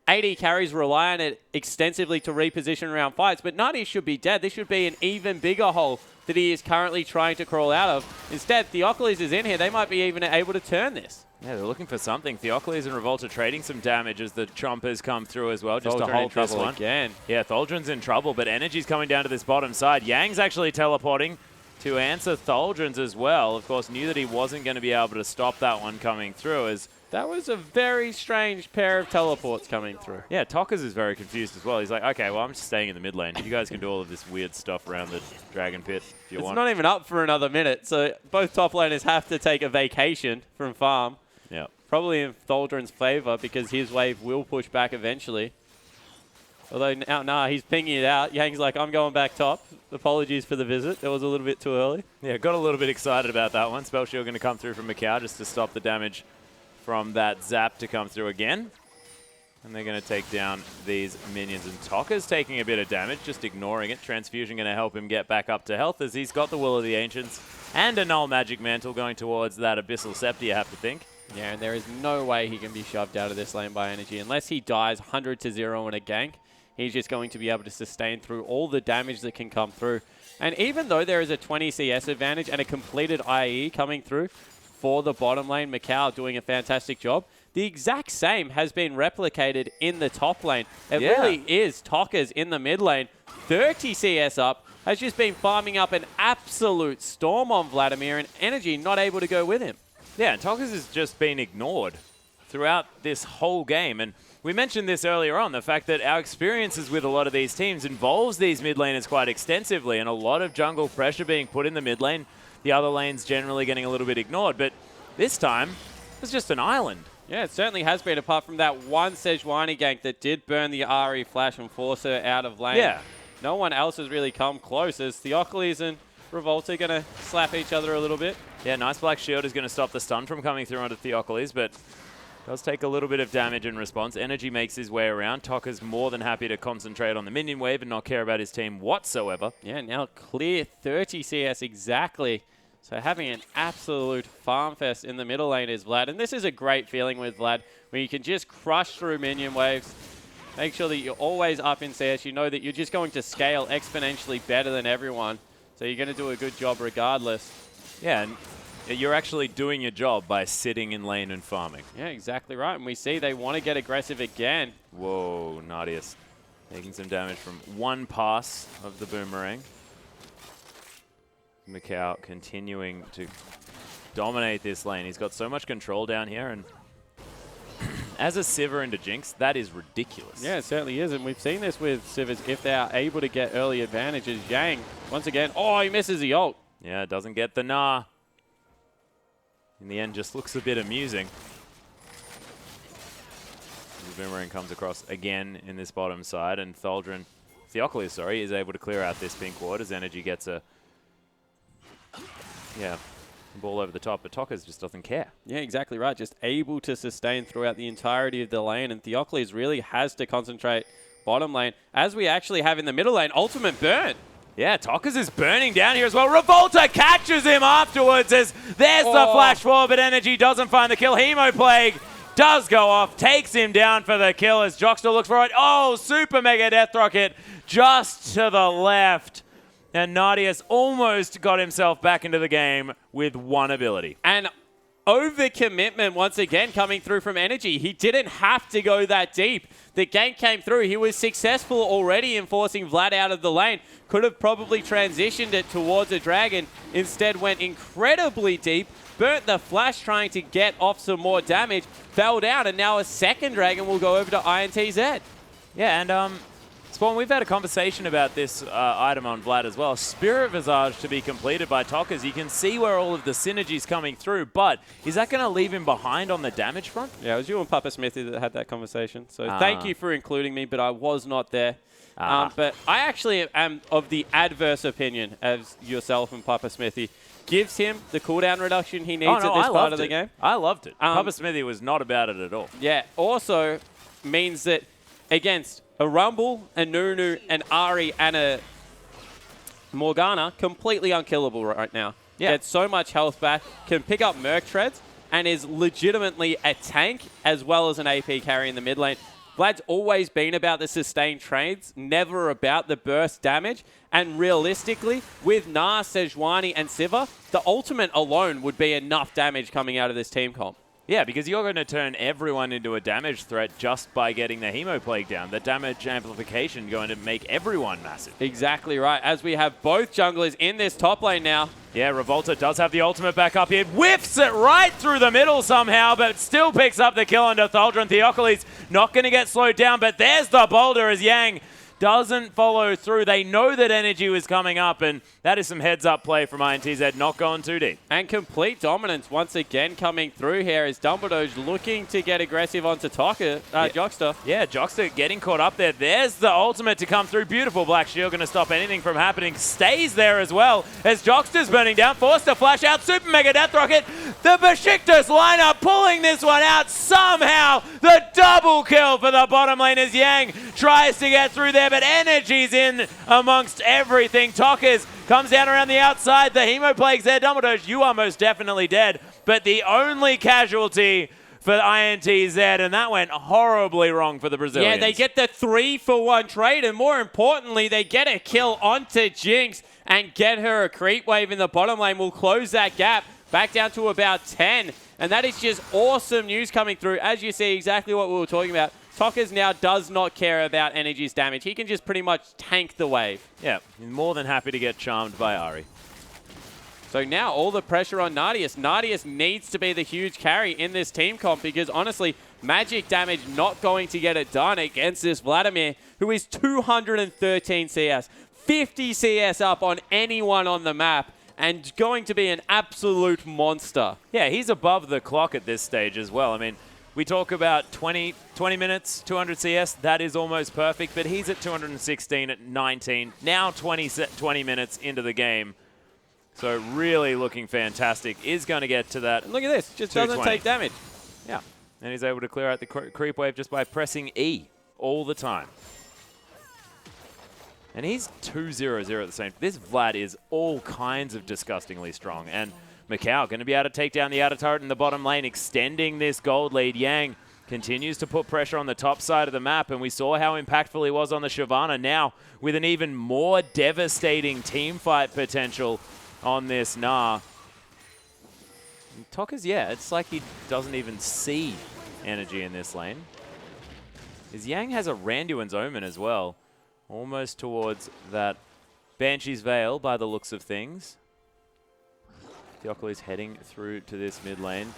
AD carries rely on it extensively to reposition around fights, but Nadius should be dead. This should be an even bigger hole that he is currently trying to crawl out of. Instead, Theocles is in here. They might be even able to turn this. Yeah, they're looking for something. Theocles and Revolta trading some damage as the Chompers come through as well, just to hold this one. Again. Yeah, Tholdren's in trouble, but Energy's coming down to this bottom side. Yang's actually teleporting to answer Tholdren's as well. Of course, knew that he wasn't going to be able to stop that one coming through as... That was a very strange pair of teleports coming through. Yeah, Tockers is very confused as well. He's like, okay, well, I'm just staying in the mid lane. You guys can do all of this weird stuff around the Dragon Pit if you want. It's not even up for another minute, so both top laners have to take a vacation from farm. Yeah. Probably in Tholdren's favor because his wave will push back eventually. Although, nah, he's pinging it out. Yang's like, I'm going back top. Apologies for the visit. That was a little bit too early. Yeah, got a little bit excited about that one. Spell Shield going to come through from Macau just to stop the damage from that zap to come through again. And they're going to take down these minions. And Tokka's taking a bit of damage, just ignoring it. Transfusion going to help him get back up to health as he's got the Will of the Ancients and a Null Magic Mantle going towards that Abyssal Scepter, you have to think. Yeah, and there is no way he can be shoved out of this lane by Energy. Unless he dies 100-0 in a gank, he's just going to be able to sustain through all the damage that can come through. And even though there is a 20 CS advantage and a completed IE coming through for the bottom lane, Macau doing a fantastic job, the exact same has been replicated in the top lane. It really is Tokka's in the mid lane, 30 CS up, has just been farming up an absolute storm on Vladimir, and Energy not able to go with him. Yeah, and Tokka's has just been ignored throughout this whole game. And we mentioned this earlier on, the fact that our experiences with a lot of these teams involves these mid laners quite extensively, and a lot of jungle pressure being put in the mid lane. The other lanes generally getting a little bit ignored, but this time, it's just an island. Yeah, it certainly has been, apart from that one Sejuani gank that did burn the RE flash and force her out of lane. Yeah. No one else has really come close, as Theocles and Revolta going to slap each other a little bit. Yeah, nice Black Shield is going to stop the stun from coming through onto Theocles, but does take a little bit of damage in response. Energy makes his way around. Tokka's more than happy to concentrate on the minion wave and not care about his team whatsoever. Yeah, now clear 30 CS exactly. So having an absolute farm fest in the middle lane is Vlad. And this is a great feeling with Vlad, where you can just crush through minion waves. Make sure that you're always up in CS. You know that you're just going to scale exponentially better than everyone. So you're going to do a good job regardless. Yeah, and you're actually doing your job by sitting in lane and farming. Yeah, exactly right. And we see they want to get aggressive again. Whoa, Nadius taking some damage from one pass of the boomerang. Macau continuing to dominate this lane. He's got so much control down here, and as a Sivir into Jinx, that is ridiculous. Yeah, it certainly is, and we've seen this with Sivers if they are able to get early advantages. Yang, once again, oh, he misses the ult. Yeah, doesn't get the nah. In the end, just looks a bit amusing. The boomerang comes across again in this bottom side, and Theocles, is able to clear out this pink ward as Energy gets a ball over the top, but Tokka's just doesn't care. Yeah, exactly right. Just able to sustain throughout the entirety of the lane, and Theocles really has to concentrate bottom lane, as we actually have in the middle lane. Ultimate burn. Yeah, Tokka's is burning down here as well. Revolta catches him afterwards as there's the flash forward, but Energy doesn't find the kill. Hemoplague does go off, takes him down for the kill as Jockstar looks for it. Oh, super mega death rocket just to the left. And Nadius almost got himself back into the game with one ability. And overcommitment once again coming through from Energy. He didn't have to go that deep. The gank came through. He was successful already in forcing Vlad out of the lane. Could have probably transitioned it towards a dragon. Instead went incredibly deep. Burnt the flash trying to get off some more damage. Fell down, and now a second dragon will go over to INTZ. Yeah, and Spawn, we've had a conversation about this item on Vlad as well. Spirit Visage to be completed by Tockers. You can see where all of the synergy's coming through, but is that going to leave him behind on the damage front? Yeah, it was you and Papa Smithy that had that conversation. So thank you for including me, but I was not there. But I actually am of the adverse opinion as yourself and Papa Smithy. Gives him the cooldown reduction he needs at this part of the game. I loved it. Papa Smithy was not about it at all. Yeah, also means that against a Rumble, a Nunu, an Ari, and a Morgana, completely unkillable right now. Yeah. Gets so much health back, can pick up Merc Treads, and is legitimately a tank as well as an AP carry in the mid lane. Vlad's always been about the sustained trades, never about the burst damage. And realistically, with Na, Sejuani, and Siva, the ultimate alone would be enough damage coming out of this team comp. Yeah, because you're going to turn everyone into a damage threat just by getting the Hemoplague down. The damage amplification going to make everyone massive. Exactly right, as we have both junglers in this top lane now. Yeah, Revolta does have the ultimate back up here. Whiffs it right through the middle somehow, but still picks up the kill onto Thaldron. Theocles not going to get slowed down, but there's the boulder as Yang doesn't follow through. They know that energy was coming up, and that is some heads-up play from INTZ, not going too deep. And complete dominance once again coming through here as Dumbledore's looking to get aggressive onto Jockster. Yeah, Jockster getting caught up there. There's the ultimate to come through. Beautiful Black Shield, going to stop anything from happening. Stays there as well as Jockster's burning down. Forced to flash out. Super Mega Death Rocket. The Besiktas lineup pulling this one out somehow. The double kill for the bottom lane as Yang tries to get through there, but energy's in amongst everything. Tockers comes down around the outside. The Hemoplague's there. Dumbledore, you are most definitely dead. But the only casualty for INTZ, and that went horribly wrong for the Brazilians. Yeah, they get the 3-for-1 trade, and more importantly, they get a kill onto Jinx and get her a creep wave in the bottom lane. Will close that gap back down to about 10. And that is just awesome news coming through. As you see, exactly what we were talking about. Tockers now does not care about Energy's damage. He can just pretty much tank the wave. Yeah, he's more than happy to get charmed by Ari. So now all the pressure on Nardius. Nardius needs to be the huge carry in this team comp because honestly, magic damage not going to get it done against this Vladimir, who is 213 CS, 50 CS up on anyone on the map, and going to be an absolute monster. Yeah, he's above the clock at this stage as well. I mean, we talk about 20 minutes, 200 CS. That is almost perfect, but he's at 216 at 19. Now 20 minutes into the game. So really looking fantastic. Is going to get to that. And look at this. Just doesn't take damage. Yeah. And he's able to clear out the creep wave just by pressing E all the time. And he's 2-0-0 at the same time. This Vlad is all kinds of disgustingly strong. And Macau going to be able to take down the outer turret in the bottom lane, extending this gold lead. Yang continues to put pressure on the top side of the map, and we saw how impactful he was on the Shyvana. Now, with an even more devastating team fight potential on this Nah. Tockers, yeah, it's like he doesn't even see energy in this lane. As Yang has a Randuin's Omen as well, almost towards that Banshee's Veil by the looks of things. Theocles heading through to this mid lane.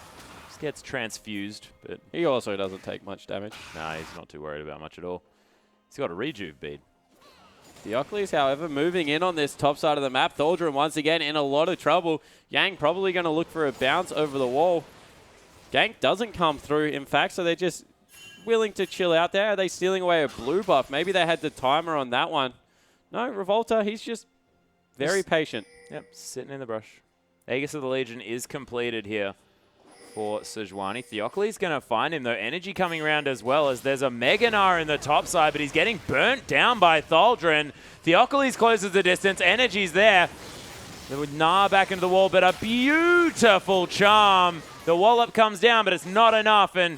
Just gets transfused, but he also doesn't take much damage. Nah, he's not too worried about much at all. He's got a rejuve bead. Theocles, however, moving in on this top side of the map. Thaldron once again in a lot of trouble. Yang probably going to look for a bounce over the wall. Gank doesn't come through, in fact, so they're just willing to chill out there. Are they stealing away a blue buff? Maybe they had the timer on that one. No, Revolta, he's just very patient. Yep, sitting in the brush. Aegis of the Legion is completed here for Sejuani. Theocles going to find him, though. Energy coming around as well, as there's a Meganar in the top side, but he's getting burnt down by Thaldron. Theocles closes the distance. Energy's there. With Nah back into the wall, but a beautiful charm. The wallop comes down, but it's not enough, and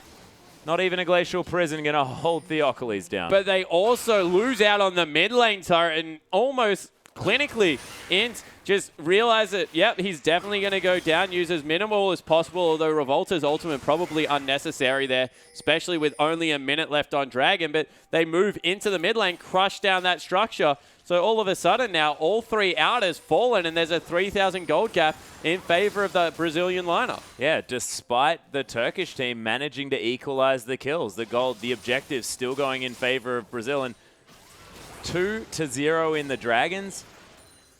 not even a Glacial Prison going to hold Theocles down. But they also lose out on the mid lane turret, and almost clinically, Int just realize that, yep, he's definitely going to go down, use as minimal as possible, although Revolta's ultimate probably unnecessary there, especially with only a minute left on Dragon. But they move into the mid lane, crush down that structure. So all of a sudden now, all three out has fallen, and there's a 3,000 gold gap in favor of the Brazilian lineup. Yeah, despite the Turkish team managing to equalize the kills, the objective still going in favor of Brazil. And 2-0 in the Dragons.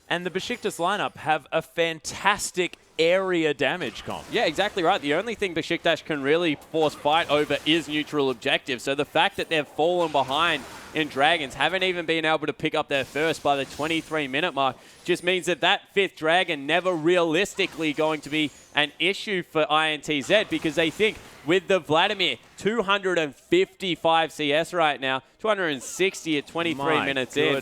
And the Besiktas lineup have a fantastic area damage comp. Yeah, exactly right. The only thing Besiktas can really force fight over is neutral objective. So the fact that they've fallen behind in Dragons, haven't even been able to pick up their first by the 23-minute mark, just means that that 5th Dragon never realistically going to be an issue for INTZ, because they think with the Vladimir, 255 CS right now, 260 at 23 minutes in.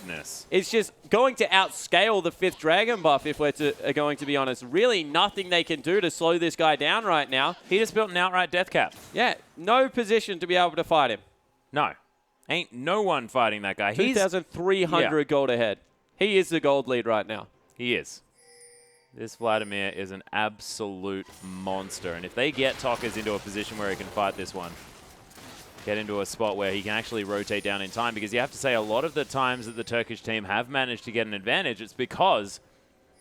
It's just going to outscale the 5th Dragon buff, if we're going to be honest. Really nothing they can do to slow this guy down right now. He just built an outright death cap. Yeah, no position to be able to fight him. No. Ain't no one fighting that guy. 2,300 gold ahead. He is the gold lead right now. He is. This Vladimir is an absolute monster. And if they get Tokas into a position where he can fight this one, get into a spot where he can actually rotate down in time, because you have to say a lot of the times that the Turkish team have managed to get an advantage, it's because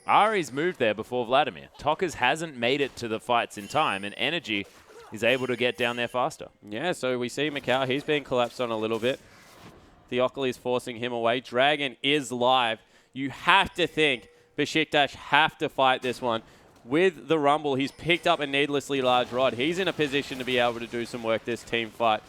Ari's moved there before Vladimir. Tokas hasn't made it to the fights in time, and Energy is able to get down there faster. Yeah, so we see Macau. He's being collapsed on a little bit. Theocles forcing him away. Dragon is live. You have to think Besiktas have to fight this one. With the Rumble, he's picked up a needlessly large rod. He's in a position to be able to do some work this team fight.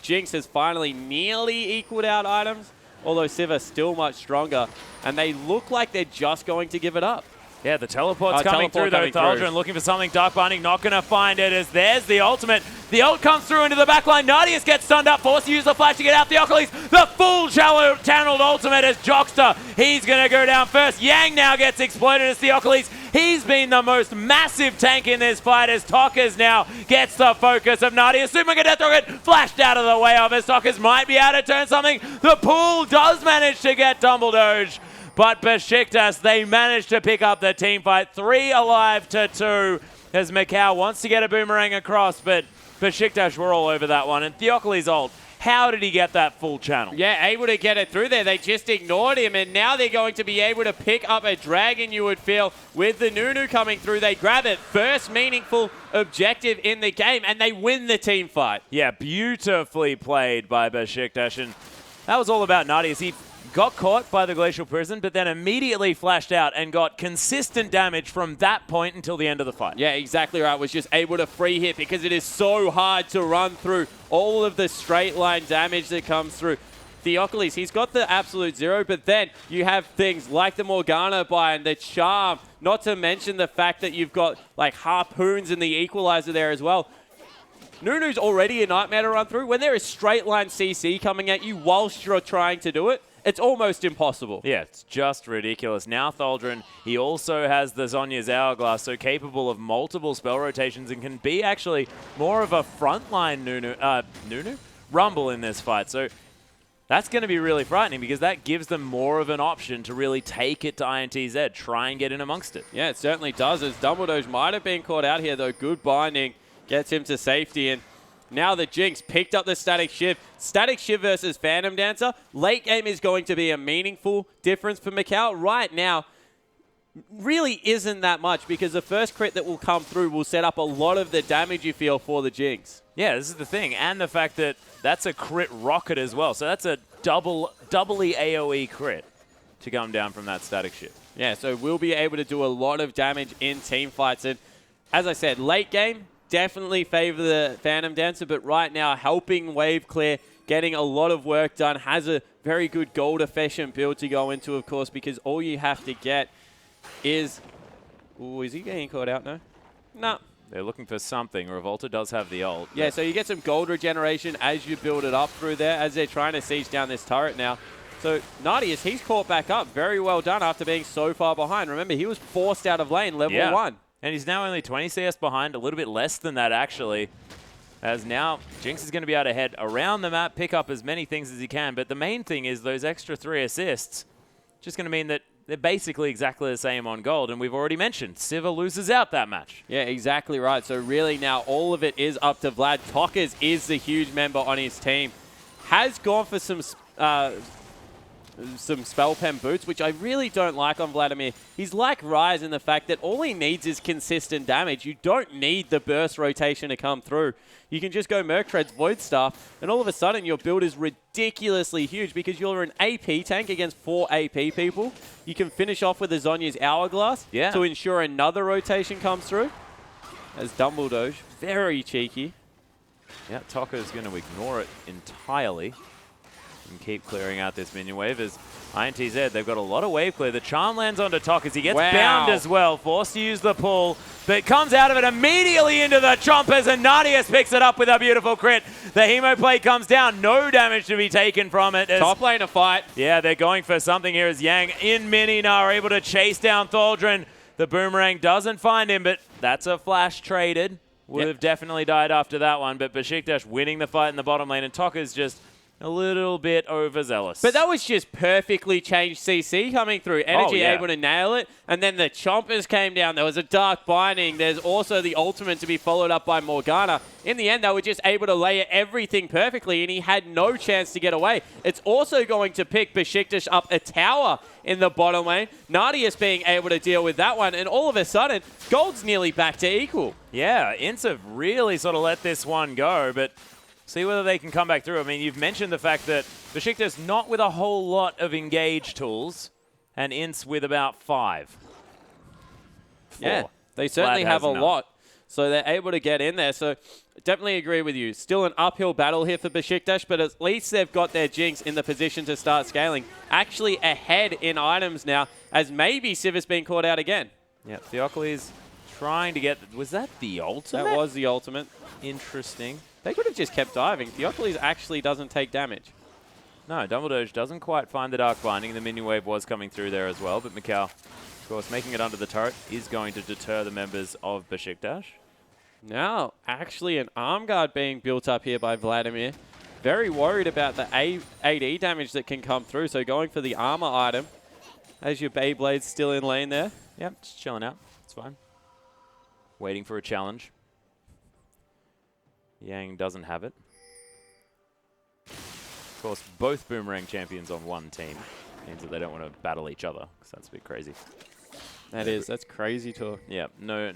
Jinx has finally nearly equaled out items, although Siva's still much stronger, and they look like they're just going to give it up. Yeah, the teleport's coming through, though. Thaldren looking for something. Dark Binding not going to find it, as there's the ultimate. The ult comes through into the backline. Nadius gets stunned up, forced to use the flash to get out. Theocles, the full channeled ultimate as Jockster. He's going to go down first. Yang now gets exploited as Theocles. He's been the most massive tank in this fight, as Tokas now gets the focus of Nadius. Super Death Rocket flashed out of the way of as Tokas might be able to turn something. The pool does manage to get Dumbledore. But Besiktas, they managed to pick up the team fight. 3 alive to 2 as Macau wants to get a boomerang across, but Besiktas were all over that one. And Theocles' ult, how did he get that full channel? Yeah, able to get it through there. They just ignored him, and now they're going to be able to pick up a Dragon, you would feel, with the Nunu coming through. They grab it. First meaningful objective in the game, and they win the team fight. Yeah, beautifully played by Besiktas. And that was all about Nadius. He got caught by the Glacial Prison, but then immediately flashed out and got consistent damage from that point until the end of the fight. Yeah, exactly right. Was just able to free hit, because it is so hard to run through all of the straight line damage that comes through. Theocles, he's got the absolute zero, but then you have things like the Morgana bind, the Charm, not to mention the fact that you've got like Harpoons and the Equalizer there as well. Nunu's already a nightmare to run through. When there is straight line CC coming at you whilst you're trying to do it, it's almost impossible. Yeah, it's just ridiculous. Now Thaldren, he also has the Zhonya's Hourglass, so capable of multiple spell rotations and can be actually more of a frontline Rumble in this fight. So that's going to be really frightening, because that gives them more of an option to really take it to INTZ, try and get in amongst it. Yeah, it certainly does, as Dumbledore might have been caught out here, though. Good binding gets him to safety, and now the Jinx picked up the Static Shiv. Static Shiv versus Phantom Dancer. Late game is going to be a meaningful difference for Macau. Right now, really isn't that much, because the first crit that will come through will set up a lot of the damage you feel for the Jinx. Yeah, this is the thing. And the fact that that's a crit rocket as well. So that's a doubly AoE crit to come down from that Static Shiv. Yeah, so we'll be able to do a lot of damage in team fights. And as I said, late game, definitely favor the Phantom Dancer, but right now helping wave clear, getting a lot of work done, has a very good gold efficient build to go into, of course, because all you have to get is... Ooh, is he getting caught out now? No. They're looking for something. Revolta does have the ult. Yeah, so you get some gold regeneration as you build it up through there, as they're trying to siege down this turret now. So Nadius, he's caught back up. Very well done after being so far behind. Remember, he was forced out of lane, level 1. And he's now only 20 CS behind, a little bit less than that actually, as now Jinx is going to be able to head around the map, pick up as many things as he can, but the main thing is those extra 3 assists, just going to mean that they're basically exactly the same on gold, and we've already mentioned, Siva loses out that match. Yeah, exactly right. So really now all of it is up to Vlad. Tokas is the huge member on his team. Has gone for some some spell pen boots, which I really don't like on Vladimir. He's like Rise in the fact that all he needs is consistent damage. You don't need the burst rotation to come through. You can just go Merc Treads, Void Staff, and all of a sudden your build is ridiculously huge because you're an AP tank against 4 AP people. You can finish off with a Zhonya's Hourglass to ensure another rotation comes through. As Dumbledore, very cheeky. Yeah, Toka's going to ignore it entirely and keep clearing out this minion wave as INTZ, they've got a lot of wave clear. The charm lands onto Tok as he gets bound as well, forced to use the pull, but comes out of it immediately into the chompers, and Nadius picks it up with a beautiful crit. The Hemo plate comes down, no damage to be taken from it. Top lane a fight. Yeah, they're going for something here as Yang in mini now are able to chase down Thaldrin. The boomerang doesn't find him, but that's a flash traded. Would have definitely died after that one, but Besiktas winning the fight in the bottom lane, and Toka's just a little bit overzealous. But that was just perfectly changed CC coming through. Energy able to nail it. And then the chompers came down. There was a Dark Binding. There's also the ultimate to be followed up by Morgana. In the end, they were just able to layer everything perfectly, and he had no chance to get away. It's also going to pick Besiktas up a tower in the bottom lane. Nadius being able to deal with that one, and all of a sudden, Gold's nearly back to equal. Yeah, Ints have really sort of let this one go, but see whether they can come back through. I mean, you've mentioned the fact that Besiktas not with a whole lot of engage tools, and Ints with about 5. Yeah, they certainly have a lot. So they're able to get in there. So definitely agree with you. Still an uphill battle here for Besiktas, but at least they've got their Jinx in the position to start scaling. Actually ahead in items now, as maybe Civ has been caught out again. Yeah, Theocles trying to get... Was that the ultimate? That was the ultimate. Interesting. They could have just kept diving. Theocles actually doesn't take damage. No, Dumbledore doesn't quite find the Dark Binding. The minion wave was coming through there as well, but Mikau, of course, making it under the turret is going to deter the members of Besiktas. Now, actually an arm guard being built up here by Vladimir. Very worried about the AD damage that can come through, so going for the armor item. As your Beyblade's still in lane there. Yep, just chilling out. It's fine. Waiting for a challenge. Yang doesn't have it. Of course, both Boomerang champions on one team means that they don't want to battle each other, because that's a bit crazy. That's crazy talk. Yeah, no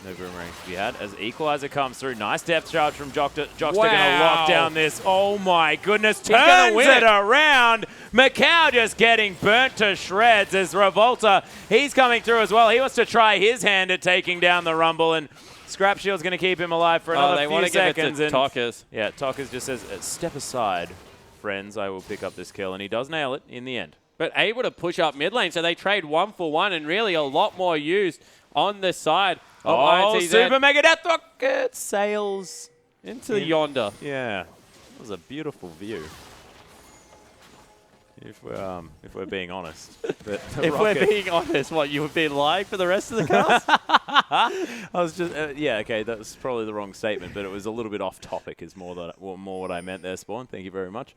Boomerangs to be had. As Equalizer comes through, nice depth charge from Jockster. Jockster going to lock down this. Oh my goodness, turns it around. Mikau just getting burnt to shreds as Revolta, he's coming through as well. He wants to try his hand at taking down the Rumble, and Scrap Shield's going to keep him alive for another few seconds. They want to give it to Tokas. Yeah, Tokas just says, step aside, friends. I will pick up this kill, and he does nail it in the end. But able to push up mid lane, so they trade 1-for-1, and really a lot more used on the side of INTZ. Super Mega Death Rocket sails into yonder. Yeah, that was a beautiful view. If we're being honest. But if we're being honest, what, you have been lying for the rest of the cast? I was just, yeah, okay, that was probably the wrong statement, but it was a little bit off topic is more what I meant there, Spawn. Thank you very much.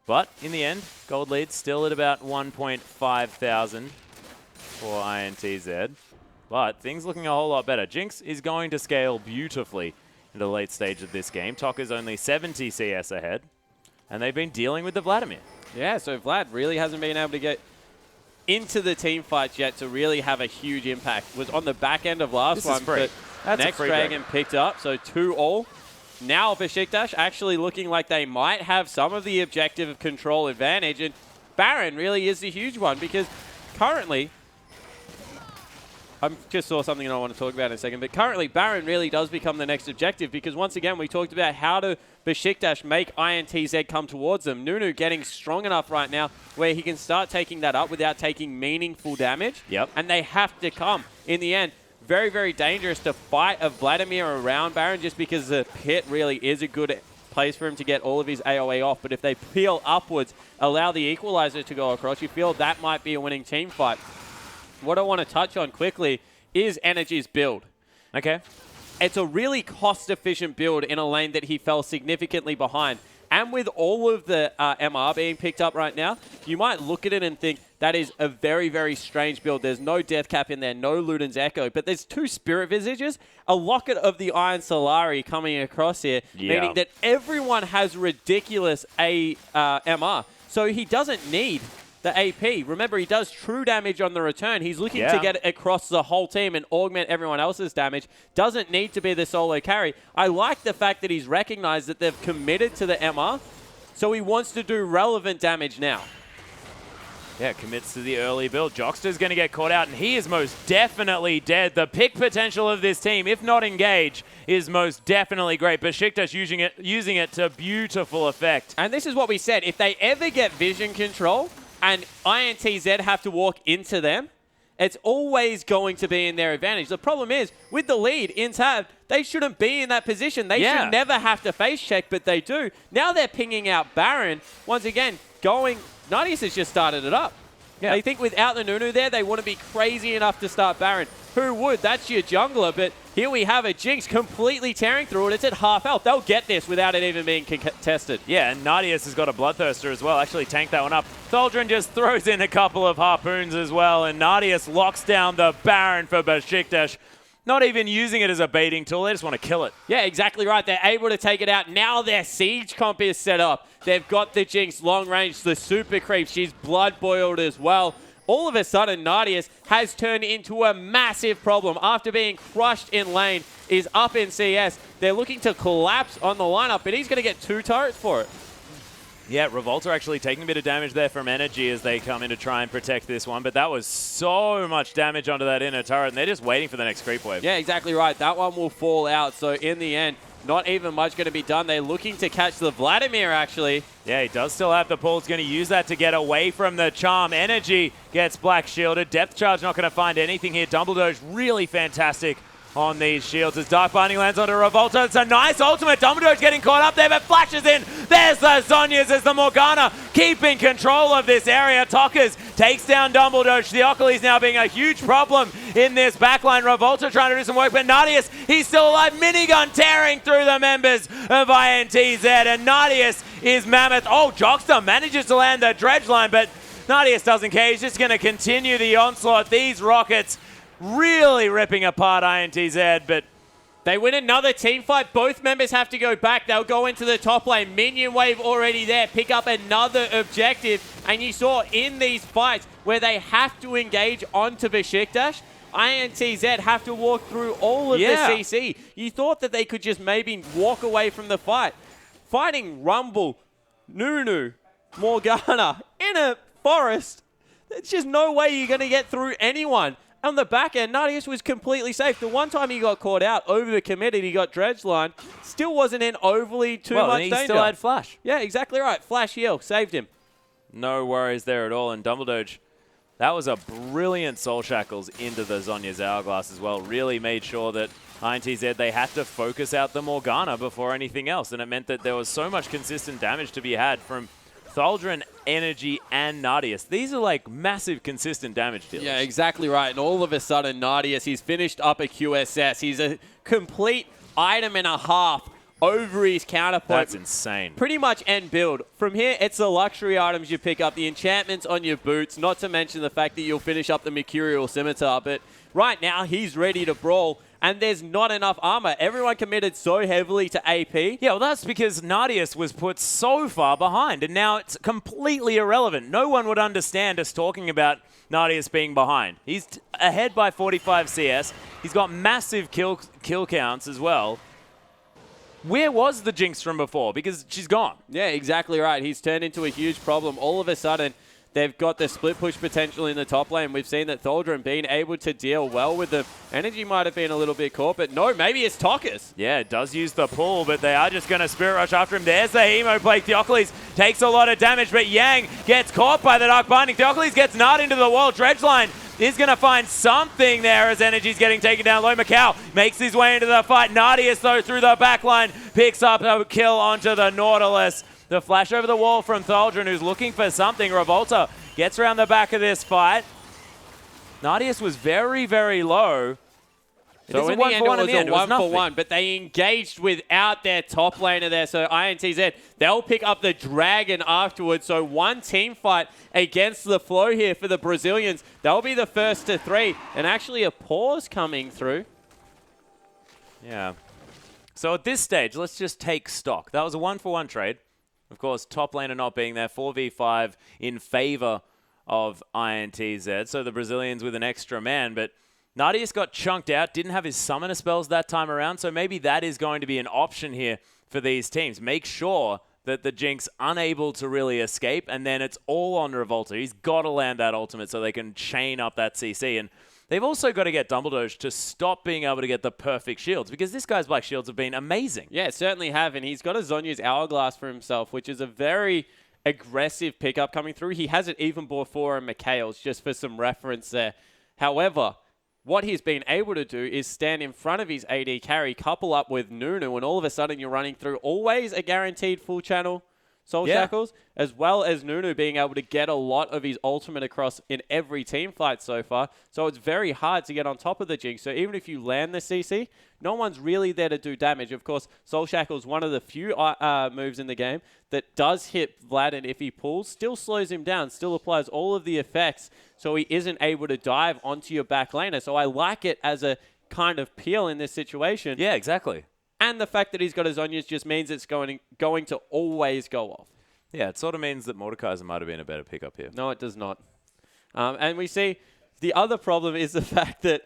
But in the end, gold lead still at about 1.5 thousand for INTZ. But things looking a whole lot better. Jinx is going to scale beautifully in the late stage of this game. Toka's only 70 CS ahead, and they've been dealing with the Vladimir. Yeah, so Vlad really hasn't been able to get into the team fights yet to really have a huge impact. Was on the back end of last one, but next Dragon picked up, so 2-all. Now Besiktas actually looking like they might have some of the objective control advantage, and Baron really is the huge one because currently, I just saw something I want to talk about in a second, but currently Baron really does become the next objective because once again we talked about how to Besiktas make INTZ come towards them. Nunu getting strong enough right now where he can start taking that up without taking meaningful damage. Yep. And they have to come in the end. Very, very dangerous to fight a Vladimir around Baron just because the pit really is a good place for him to get all of his AoE off. But if they peel upwards, allow the Equalizer to go across, you feel that might be a winning team fight. What I want to touch on quickly is Energy's build. Okay. It's a really cost-efficient build in a lane that he fell significantly behind. And with all of the MR being picked up right now, you might look at it and think that is a very, very strange build. There's no Death Cap in there, no Luden's Echo, but there's 2 Spirit Visages, a Locket of the Iron Solari coming across here, meaning that everyone has ridiculous MR. So he doesn't need the AP. Remember, he does true damage on the return. He's looking to get it across the whole team and augment everyone else's damage. Doesn't need to be the solo carry. I like the fact that he's recognized that they've committed to the MR, so he wants to do relevant damage now. Yeah, commits to the early build. Jockster's going to get caught out, and he is most definitely dead. The pick potential of this team, if not engage, is most definitely great. Besiktas using it to beautiful effect. And this is what we said. If they ever get vision control and INTZ have to walk into them, it's always going to be in their advantage. The problem is, with the lead in tab, they shouldn't be in that position. They should never have to face check, but they do. Now they're pinging out Baron. Once again, Nadius has just started it up. Yeah. They think without the Nunu there, they wouldn't be crazy enough to start Baron. Who would? That's your jungler, but here we have a Jinx completely tearing through it. It's at half health. They'll get this without it even being contested. Yeah, and Nadius has got a Bloodthirster as well. Actually tanked that one up. Tholdren just throws in a couple of harpoons as well, and Nadius locks down the Baron for Besiktas. Not even using it as a baiting tool. They just want to kill it. Yeah, exactly right. They're able to take it out. Now their siege comp is set up. They've got the Jinx long range, the super creep. She's blood boiled as well. All of a sudden, Nadius has turned into a massive problem. After being crushed in lane, is up in CS. They're looking to collapse on the lineup, but he's going to get 2 turrets for it. Yeah, Revolta actually taking a bit of damage there from Energy as they come in to try and protect this one, but that was so much damage onto that inner turret, and they're just waiting for the next creep wave. Yeah, exactly right. That one will fall out, so in the end, not even much going to be done. They're looking to catch the Vladimir, actually. Yeah, he does still have the pull. He's going to use that to get away from the charm. Energy gets black shielded. Depth charge not going to find anything here. Dumbledore's really fantastic on these shields as Dark Binding lands onto Revolta. It's a nice ultimate. Dumbledore's getting caught up there, but flashes in. There's the Zhonya's as the Morgana keeping control of this area. Tokkers takes down Dumbledore. Theocles now being a huge problem in this backline. Revolta trying to do some work, but Nadius, he's still alive. Minigun tearing through the members of INTZ, and Nadius is mammoth. Oh, Jockster manages to land the dredge line, but Nadius doesn't care. He's just going to continue the onslaught. These rockets really ripping apart INTZ, but they win another team fight. Both members have to go back. They'll go into the top lane. Minion wave already there. Pick up another objective. And you saw in these fights where they have to engage onto Besiktas, INTZ have to walk through all of the CC. You thought that they could just maybe walk away from the fight. Fighting Rumble, Nunu, Morgana in a forest. There's just no way you're going to get through anyone. On the back end, Nadius was completely safe. The one time he got caught out, over-committed, he got dredge line, still wasn't in overly too much danger. He still had flash. Yeah, exactly right. Flash heal, saved him. No worries there at all. And Dumbledore, that was a brilliant Soul Shackles into the Zhonya's Hourglass as well. Really made sure that INTZ, they had to focus out the Morgana before anything else. And it meant that there was so much consistent damage to be had from Tholdren, Energy, and Nadius. These are like massive consistent damage dealers. Yeah, exactly right. And all of a sudden, Nadius, he's finished up a QSS. He's a complete item and a half over his counterpoint. That's insane. Pretty much end build. From here, it's the luxury items you pick up, the enchantments on your boots, not to mention the fact that you'll finish up the Mercurial Scimitar. But right now, he's ready to brawl. And there's not enough armor. Everyone committed so heavily to AP. Yeah, well, that's because Nadius was put so far behind, and now it's completely irrelevant. No one would understand us talking about Nadius being behind. He's ahead by 45 CS. He's got massive kill counts as well. Where was the Jinx from before? Because she's gone. Yeah, exactly right. He's turned into a huge problem. All of a sudden, they've got the split push potential in the top lane. We've seen that Tholdren being able to deal well with them. Energy might have been a little bit caught, but no, maybe it's Tokkers. Yeah, it does use the pull, but they are just going to Spirit Rush after him. There's the Hemo Plague. Theocles takes a lot of damage, but Yang gets caught by the Dark Binding. Theocles gets nut into the wall. Dredgeline is going to find something there as Energy's getting taken down low. Macau makes his way into the fight. Nadius, though, through the back line, picks up a kill onto the Nautilus. The flash over the wall from Tholdren, who's looking for something. Revolta gets around the back of this fight. Nadius was very, very low. So in the end, it was a 1-for-1, but they engaged without their top laner there. So INTZ, they'll pick up the Dragon afterwards. So one team fight against the flow here for the Brazilians. They'll be the first to 3. And actually a pause coming through. Yeah. So at this stage, let's just take stock. That was a 1-for-1 trade. Of course, top laner not being there, 4v5 in favor of INTZ. So the Brazilians with an extra man, but Nadius got chunked out, didn't have his summoner spells that time around, so maybe that is going to be an option here for these teams. Make sure that the Jinx unable to really escape, and then it's all on Revolta. He's got to land that ultimate so they can chain up that CC, and they've also got to get Dumbledore to stop being able to get the perfect shields, because this guy's Black Shields have been amazing. Yeah, certainly have, and he's got a Zhonya's Hourglass for himself, which is a very aggressive pickup coming through. He has it even before Mikhail's, just for some reference there. However, what he's been able to do is stand in front of his AD carry, couple up with Nunu, and all of a sudden you're running through always a guaranteed full channel Soul Shackles, as well as Nunu being able to get a lot of his ultimate across in every team fight so far. So it's very hard to get on top of the Jinx. So even if you land the CC, no one's really there to do damage. Of course, Soul Shackle's one of the few moves in the game that does hit Vlad, and if he pulls, still slows him down, still applies all of the effects, so he isn't able to dive onto your back laner. So I like it as a kind of peel in this situation. Yeah, exactly. And the fact that he's got his Zhonya's just means it's going to always go off. Yeah, it sort of means that Mordekaiser might have been a better pickup here. No, it does not. And we see the other problem is the fact that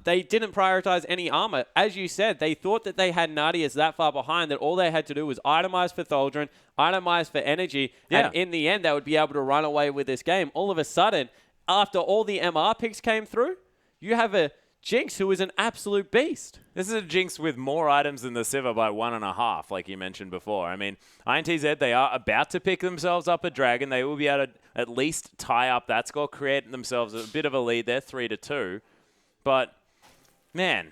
they didn't prioritize any armor. As you said, they thought that they had Nadius that far behind that all they had to do was itemize for Thaldron, itemize for energy, and in the end, they would be able to run away with this game. All of a sudden, after all the MR picks came through, you have a Jinx, who is an absolute beast. This is a Jinx with more items than the Sivir by 1.5, like you mentioned before. I mean, INTZ, they are about to pick themselves up a Dragon. They will be able to at least tie up that score, create themselves a bit of a lead there, 3-2. But, man,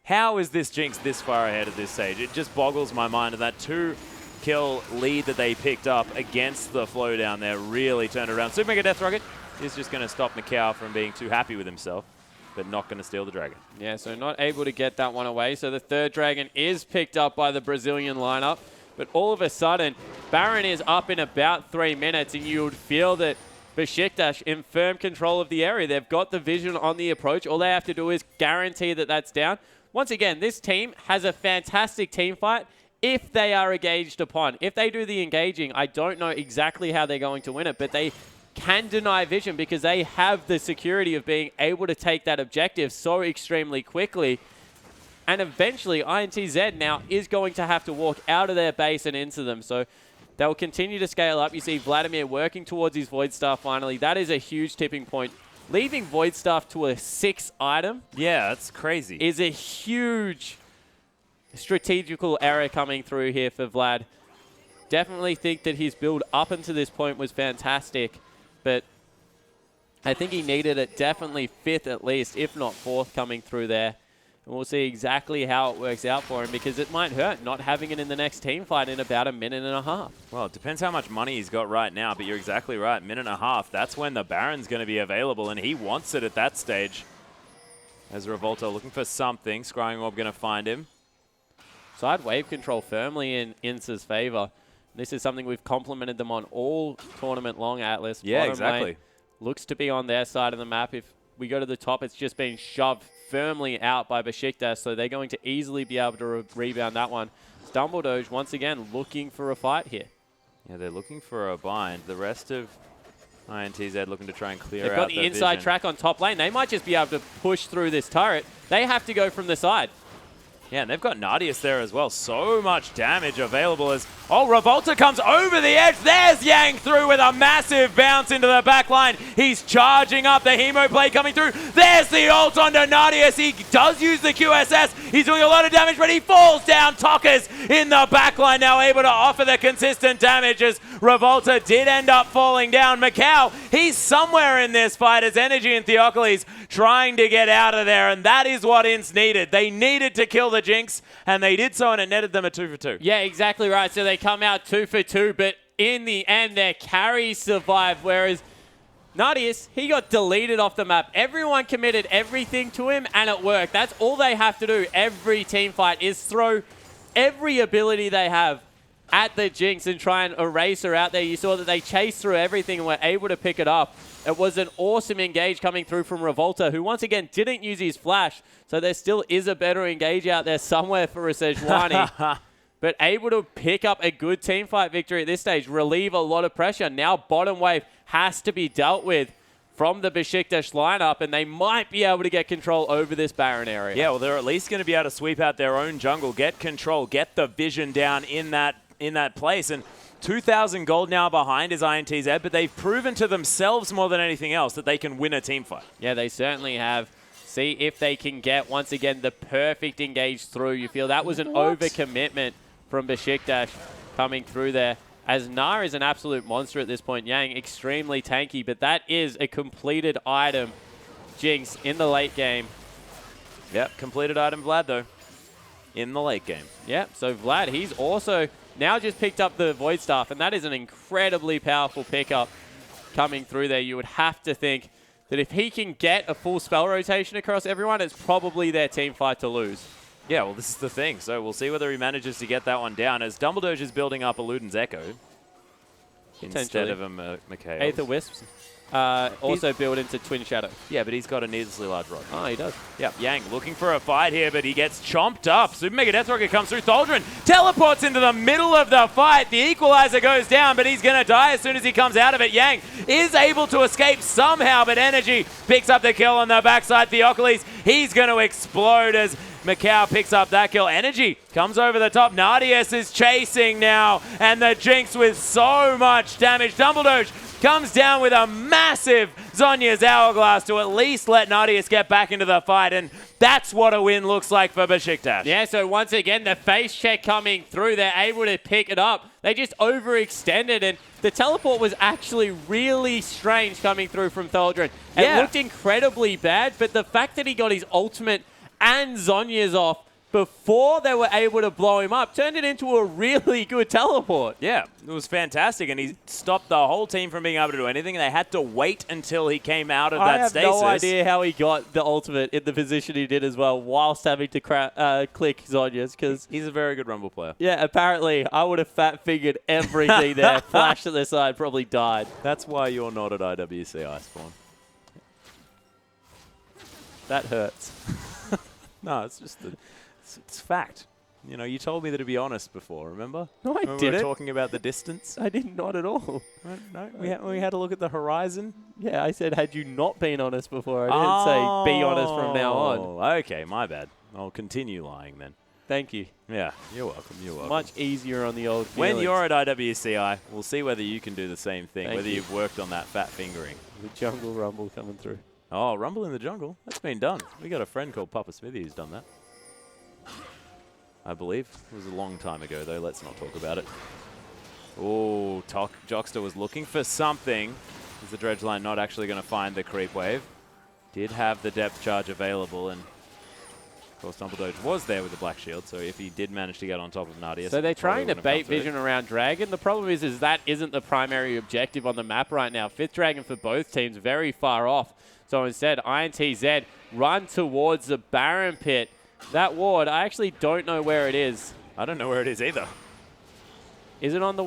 how is this Jinx this far ahead at this stage? It just boggles my mind. And that 2-kill lead that they picked up against the flow down there really turned around. Super Mega Death Rocket is just going to stop Mikau from being too happy with himself, but not going to steal the Dragon. Yeah, so not able to get that one away. So the third Dragon is picked up by the Brazilian lineup. But all of a sudden, Baron is up in about 3 minutes, and you would feel that Besiktas in firm control of the area. They've got the vision on the approach. All they have to do is guarantee that that's down. Once again, this team has a fantastic team fight if they are engaged upon. If they do the engaging, I don't know exactly how they're going to win it, but they can deny vision because they have the security of being able to take that objective so extremely quickly. And eventually, INTZ now is going to have to walk out of their base and into them. So they'll continue to scale up. You see Vladimir working towards his Void Staff finally. That is a huge tipping point. Leaving Void Staff to a 6 item. Yeah, that's crazy. Is a huge strategical error coming through here for Vlad. Definitely think that his build up until this point was fantastic, but I think he needed it definitely 5th at least, if not 4th coming through there. And we'll see exactly how it works out for him, because it might hurt not having it in the next team fight in about 1.5 minutes. Well, it depends how much money he's got right now, but you're exactly right. 1.5 minutes, that's when the Baron's going to be available, and he wants it at that stage. As Revolta looking for something. Scrying Orb going to find him. Side wave control firmly in INSA's favor. This is something we've complimented them on all tournament long, Atlas. Yeah, Bottom exactly. lane looks to be on their side of the map. If we go to the top, it's just been shoved firmly out by Besiktas, so they're going to easily be able to rebound that one. Dumbledore once again looking for a fight here. Yeah, they're looking for a bind. The rest of INTZ looking to try and clear out They've got the inside vision. track on top lane. They might just be able to push through this turret. They have to go from the side. Yeah, and they've got Nadius there as well. So much damage available as... Oh, Revolta comes over the edge. There's Yang through with a massive bounce into the back line. He's charging up. The Hemo play coming through. There's the ult onto Nadius. He does use the QSS. He's doing a lot of damage, but he falls down. Tokka's in the back line now able to offer the consistent damage as Revolta did end up falling down. Mikau, he's somewhere in this fight as Energy and Theocles trying to get out of there, and that is what INS needed. They needed to kill the Jinx, and they did so, and it netted them a 2 for 2. Yeah, exactly right. So they come out 2 for 2, but in the end, their carries survived, whereas Nadius, he got deleted off the map. Everyone committed everything to him, and it worked. That's all they have to do every team fight is throw every ability they have at the Jinx and try and erase her out there. You saw that they chased through everything and were able to pick it up. It was an awesome engage coming through from Revolta, who once again didn't use his flash. So there still is a better engage out there somewhere for a Sejuani. but able to pick up a good team fight victory at this stage, relieve a lot of pressure. Now bottom wave has to be dealt with from the Besiktas lineup, and they might be able to get control over this Baron area. Yeah, well, they're at least going to be able to sweep out their own jungle, get control, get the vision down in that place. And 2,000 gold now behind is INTZ, but they've proven to themselves more than anything else that they can win a team fight. Yeah, they certainly have. See if they can get, once again, the perfect engage through. You feel that was an overcommitment from Besiktas coming through there. As Nar is an absolute monster at this point. Yang extremely tanky, but that is a completed item, Jinx, in the late game. Yep, completed item Vlad, though, in the late game. Yep, so Vlad, he's also now just picked up the Void Staff, and that is an incredibly powerful pickup coming through there. You would have to think that if he can get a full spell rotation across everyone, it's probably their team fight to lose. Yeah, well, this is the thing. So we'll see whether he manages to get that one down as Dumbledore is building up a Luden's Echo instead of a Mikhail. Aether Wisps. Also build into Twin Shadow. Yeah, but he's got a needlessly large rod. Oh, he does. Yep, Yang looking for a fight here, but he gets chomped up. Super Mega Death Rocket comes through. Tholdren teleports into the middle of the fight. The Equalizer goes down, but he's going to die as soon as he comes out of it. Yang is able to escape somehow, but Energy picks up the kill on the backside. Theocles, he's going to explode as Macau picks up that kill. Energy comes over the top. Nardius is chasing now, and the Jinx with so much damage. Dumbledore comes down with a massive Zonya's Hourglass to at least let Nardius get back into the fight, and that's what a win looks like for Besiktas. Yeah, so once again, the face check coming through. They're able to pick it up. They just overextended, and the teleport was actually really strange coming through from Tholdren. It looked incredibly bad, but the fact that he got his ultimate and Zonya's off before they were able to blow him up turned it into a really good teleport. Yeah, it was fantastic, and he stopped the whole team from being able to do anything. They had to wait until he came out of that stasis. I have no idea how he got the ultimate in the position he did as well, whilst having to click Zonya's, because he's a very good Rumble player. Yeah, apparently I would have fat-fingered everything there, flashed at the side, probably died. That's why you're not at IWCI, Spawn. That hurts. No, it's just it's fact. You know, you told me to be honest before, remember? No, I didn't. We were talking about the distance. I did not at all. No, we had to look at the horizon. Yeah, I said, had you not been honest before, I didn't say be honest from now on. Okay, my bad. I'll continue lying then. Thank you. Yeah, you're welcome. You're welcome. Much easier on the old feelings. When you're at IWCI, we'll see whether you can do the same thing, Thank whether you. you've worked on that fat fingering. The jungle rumble coming through. Oh, Rumble in the Jungle. That's been done. We got a friend called Papa Smithy who's done that. I believe. It was a long time ago, though. Let's not talk about it. Oh, Jockster was looking for something. Is the Dredge Line not actually going to find the creep wave? Did have the depth charge available, and of course Dumbledore was there with the Black Shield, so if he did manage to get on top of Nardius... So they're trying to bait vision around Dragon. The problem is that isn't the primary objective on the map right now. 5th Dragon for both teams, very far off. So instead, INTZ run towards the Baron Pit. That ward, I actually don't know where it is. I don't know where it is either. Is it on the...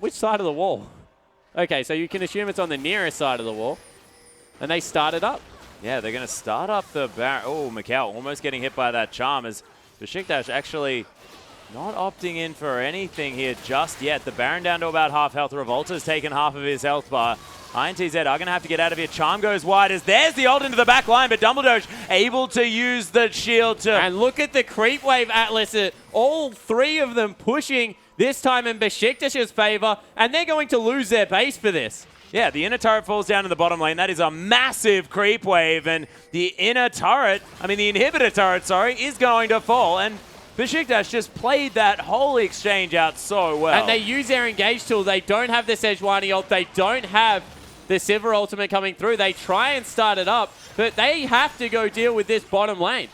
which side of the wall? Okay, so you can assume it's on the nearest side of the wall. And they start it up. Yeah, they're going to start up the Baron... Oh, Macau almost getting hit by that charm as Besiktas actually not opting in for anything here just yet. The Baron down to about half health. Revolta's taken half of his health bar. INTZ are going to have to get out of here. Charm goes wide as there's the ult into the back line, but Dumbledore able to use the shield to... And look at the creep wave, Atlas. All three of them pushing this time in Besiktas' favor, and they're going to lose their base for this. Yeah, the inner turret falls down in the bottom lane. That is a massive creep wave, and the inhibitor turret, sorry, is going to fall, and Besiktas just played that whole exchange out so well. And they use their engage tool. They don't have the Sejuani ult. They don't have the Sivir ultimate coming through. They try and start it up, but they have to go deal with this bottom lane.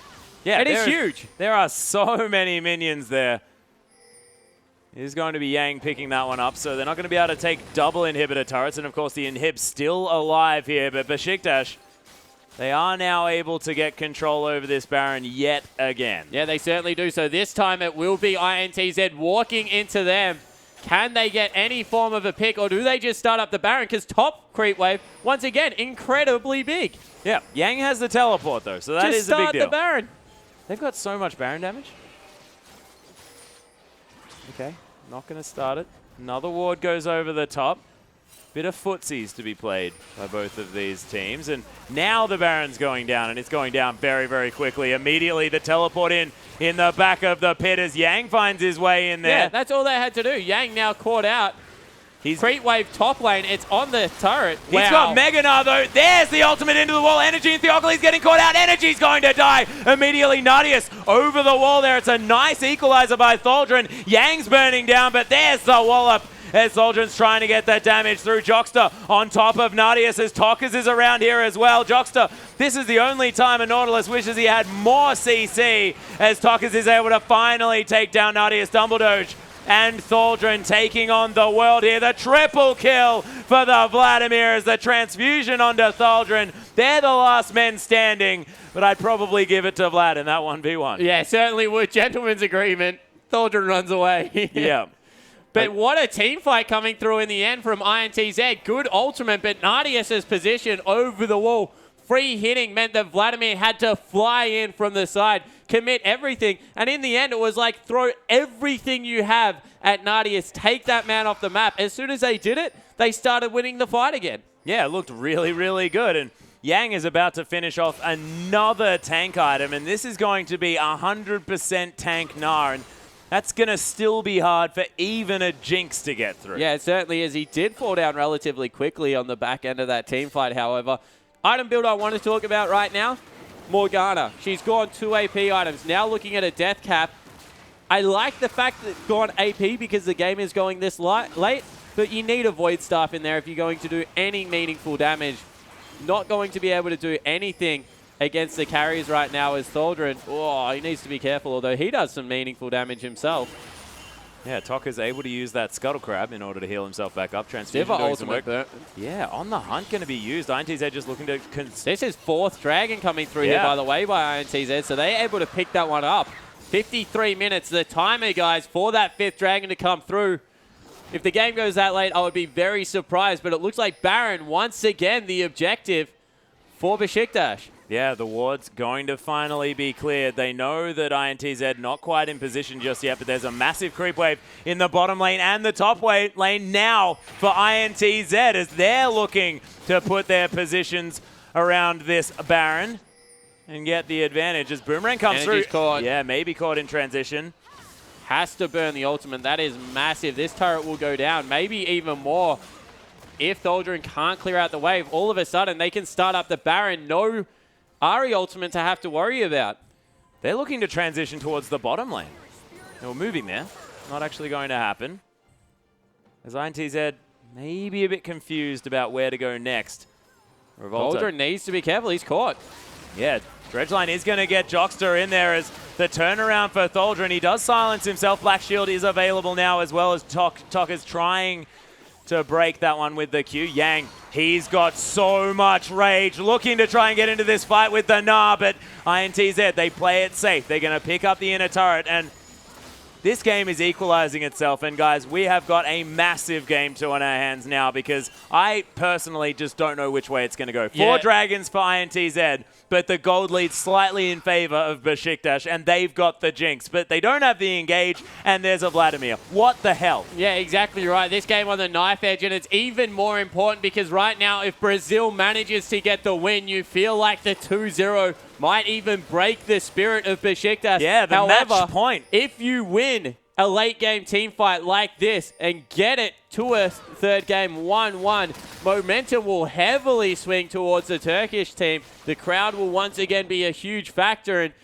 Yeah, it is huge. There are so many minions there. It is going to be Yang picking that one up, so they're not going to be able to take double inhibitor turrets, and of course the inhib's still alive here, but Besiktas, they are now able to get control over this Baron yet again. Yeah, they certainly do. So this time it will be INTZ walking into them. Can they get any form of a pick, or do they just start up the Baron? Because top creep wave, once again, incredibly big. Yeah, Yang has the teleport, though, so that is a big deal. Just start the Baron. They've got so much Baron damage. Okay, not going to start it. Another ward goes over the top. Bit of footsies to be played by both of these teams. And now the Baron's going down, and it's going down very, very quickly. Immediately the teleport in the back of the pit as Yang finds his way in there. Yeah, that's all they had to do. Yang now caught out. He's Creep Wave top lane. It's on the turret. He's got Mega Gnar, though. There's the ultimate into the wall. Energy and Theocles getting caught out. Energy's going to die. Immediately, Nadius over the wall there. It's a nice equalizer by Thaldrun. Yang's burning down, but there's the wallop as Thaldrun's trying to get that damage through. Jockster on top of Nadius as Tockers is around here as well. Jockster, this is the only time a Nautilus wishes he had more CC as Tockers is able to finally take down Nadius. Dumbledoge and Thaldrun taking on the world here. The triple kill for the Vladimir as the transfusion onto Thaldrun. They're the last men standing, but I'd probably give it to Vlad in that 1v1. Yeah, certainly would. Gentleman's agreement. Thaldrun runs away. Yeah. But what a team fight coming through in the end from INTZ. Good ultimate, but Nadius' position over the wall. Free hitting meant that Vladimir had to fly in from the side, commit everything. And in the end, it was like throw everything you have at Nadius, take that man off the map. As soon as they did it, they started winning the fight again. Yeah, it looked really, really good. And Yang is about to finish off another tank item. And this is going to be 100% tank Gnar. And that's going to still be hard for even a Jinx to get through. Yeah, it certainly is. He did fall down relatively quickly on the back end of that team fight, however. Item build I want to talk about right now, Morgana. She's gone 2 AP items. Now looking at a death cap. I like the fact that it's gone AP because the game is going this late, but you need a Void Staff in there if you're going to do any meaningful damage. Not going to be able to do anything against the carries right now is Thaldrun. Oh, he needs to be careful, although he does some meaningful damage himself. Yeah, Tokka's able to use that Scuttle Crab in order to heal himself back up. Transfusion doing some work. Yeah, on the hunt going to be used. INTZ just looking to... This is 4th Dragon coming through here, by the way, by INTZ, so they're able to pick that one up. 53 minutes, the timer, guys, for that 5th Dragon to come through. If the game goes that late, I would be very surprised, but it looks like Baron, once again, the objective for Besiktas. Yeah, the ward's going to finally be cleared. They know that INTZ not quite in position just yet, but there's a massive creep wave in the bottom lane and the top lane now for INTZ as they're looking to put their positions around this Baron and get the advantage as Boomerang comes through. Caught. Yeah, maybe caught in transition. Has to burn the ultimate. That is massive. This turret will go down, maybe even more. If Thaldrun can't clear out the wave, all of a sudden they can start up the Baron. No Ahri ultimate to have to worry about. They're looking to transition towards the bottom lane. They were moving there. Not actually going to happen. As INTZ maybe a bit confused about where to go next. Thaldrun needs to be careful. He's caught. Yeah, Dredgeline is going to get Jockster in there as the turnaround for Thaldrun. He does silence himself. Black Shield is available now as well as Tok is trying to break that one with the Q. Yang, he's got so much rage, looking to try and get into this fight with the Gnar, but INTZ, they play it safe. They're going to pick up the inner turret, and this game is equalizing itself. And guys, we have got a massive game 2 on our hands now because I personally just don't know which way it's going to go. 4 dragons for INTZ, but the gold leads slightly in favor of Besiktas, and they've got the Jinx, but they don't have the engage, and there's a Vladimir. What the hell? Yeah, exactly right. This game on the knife edge, and it's even more important because right now, if Brazil manages to get the win, you feel like the 2-0 might even break the spirit of Besiktas. Yeah, the match point. If you win a late game team fight like this and get it to a 3rd game 1-1, momentum will heavily swing towards the Turkish team. The crowd will once again be a huge factor, and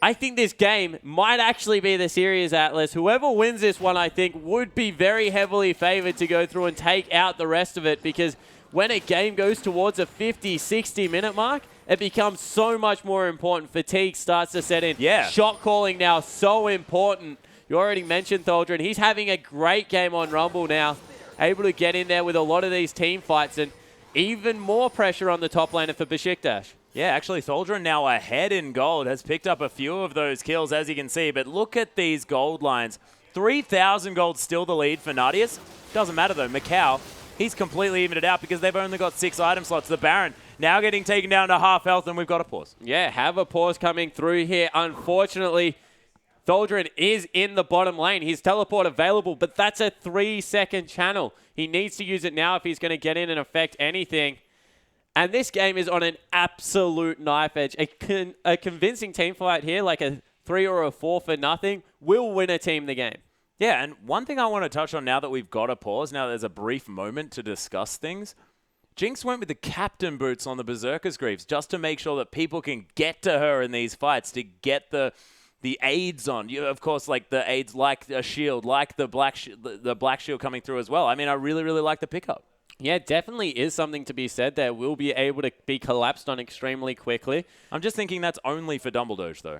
I think this game might actually be the Series Atlas. Whoever wins this one, I think, would be very heavily favored to go through and take out the rest of it, because when a game goes towards a 50, 60 minute mark, it becomes so much more important. Fatigue starts to set in. Yeah. Shot calling now, so important. You already mentioned Thaldrun. He's having a great game on Rumble now. Able to get in there with a lot of these team fights, and even more pressure on the top laner for Besiktas. Yeah, actually, Thaldrun now ahead in gold, has picked up a few of those kills, as you can see. But look at these gold lines. 3,000 gold still the lead for Nadius. Doesn't matter, though. Macau, he's completely evened it out because they've only got 6 item slots. The Baron now getting taken down to half health, and we've got a pause. Yeah, have a pause coming through here. Unfortunately, Tholdren is in the bottom lane. His teleport available, but that's a 3-second channel. He needs to use it now if he's going to get in and affect anything. And this game is on an absolute knife edge. A convincing team fight here, like a 3 or a 4 for nothing, will win a team the game. Yeah, and one thing I want to touch on now that we've got a pause, now there's a brief moment to discuss things. Jinx went with the captain boots on the Berserker's Greaves just to make sure that people can get to her in these fights, to get the aids on. You, of course, like the aids like a shield, like the black shield coming through as well. I mean, I really, really like the pickup. Yeah, definitely is something to be said there. Will be able to be collapsed on extremely quickly. I'm just thinking that's only for Dumbledore, though.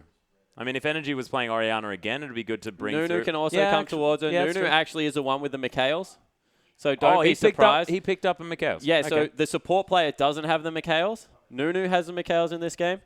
I mean, if Energy was playing Orianna again, it'd be good to bring Nunu through. can also come towards her. Yeah, Nunu actually is the one with the Mikhails. So don't be he surprised. He picked up a Mikhails. Yeah, Okay. so the support player doesn't have the Mikhails. Nunu has the Mikhails in this game.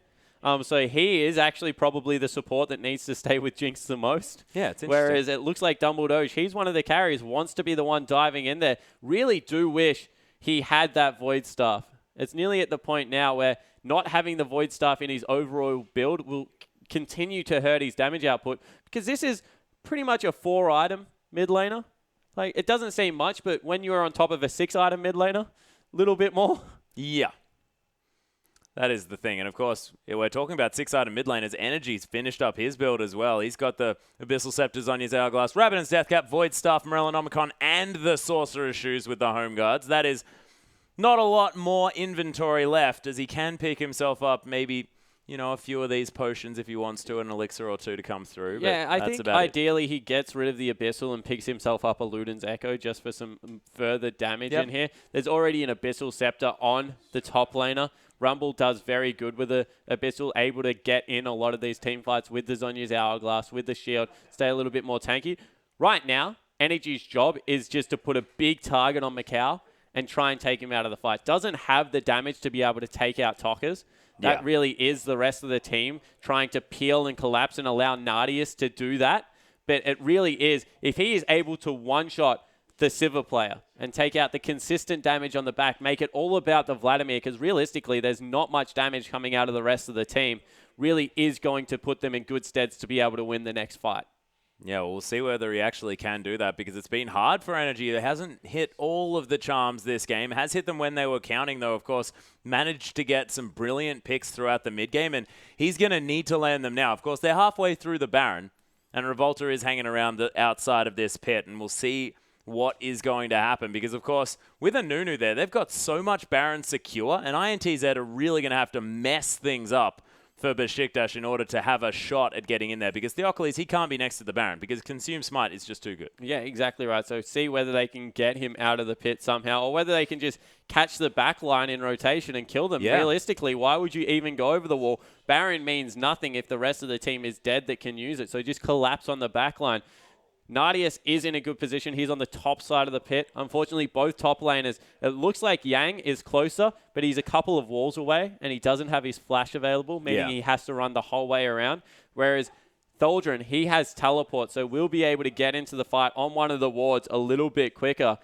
So he is actually probably the support that needs to stay with Jinx the most. Yeah, it's interesting. Whereas it looks like Dumbledore, he's one of the carriers, wants to be the one diving in there. Really do wish he had that Void Staff. It's nearly at the point now where not having the Void Staff in his overall build will continue to hurt his damage output, because this is pretty much a 4-item mid laner. Like, it doesn't seem much, but when you're on top of a 6-item mid laner, a little bit more. Yeah. That is the thing. And, of course, we're talking about 6-item mid laners. Energy's finished up his build as well. He's got the Abyssal Scepters on his Hourglass, Rabadon's Deathcap, Void Staff, Morellonomicon, and the Sorcerer's Shoes with the Home Guards. That is not a lot more inventory left, as he can pick himself up maybe, you know, a few of these potions if he wants to, an elixir or two to come through. Yeah, but I that's think about ideally he gets rid of the Abyssal and picks himself up a Luden's Echo just for some further damage in here. There's already an Abyssal Scepter on the top laner. Rumble does very good with the Abyssal, able to get in a lot of these team fights with the Zhonya's Hourglass, with the shield, stay a little bit more tanky. Right now, Energy's job is just to put a big target on Macau and try and take him out of the fight. Doesn't have the damage to be able to take out Tockers. That really is the rest of the team trying to peel and collapse and allow Nardius to do that. But it really is, if he is able to one-shot the Sivir player and take out the consistent damage on the back, make it all about the Vladimir, because realistically there's not much damage coming out of the rest of the team, really is going to put them in good steads to be able to win the next fight. Yeah, we'll see whether he actually can do that, because it's been hard for Energy. It hasn't hit all of the charms this game. Has hit them when they were counting, though, of course. Managed to get some brilliant picks throughout the mid-game, and he's going to need to land them now. Of course, they're halfway through the Baron, and Revolta is hanging around the outside of this pit, and we'll see what is going to happen, because, of course, with a Nunu there, they've got so much Baron secure, and INTZ are really going to have to mess things up for Besiktas in order to have a shot at getting in there, because Theocles, he can't be next to the Baron, because Consume Smite is just too good. Yeah, exactly right. So see whether they can get him out of the pit somehow, or whether they can just catch the back line in rotation and kill them. Yeah. Realistically, why would you even go over the wall? Baron means nothing if the rest of the team is dead that can use it. So just collapse on the back line. Nardius is in a good position. He's on the top side of the pit. Unfortunately, both top laners, it looks like Yang is closer, but he's a couple of walls away, and he doesn't have his flash available, meaning he has to run the whole way around. Whereas Tholdren, he has teleport, so we'll be able to get into the fight on one of the wards a little bit quicker.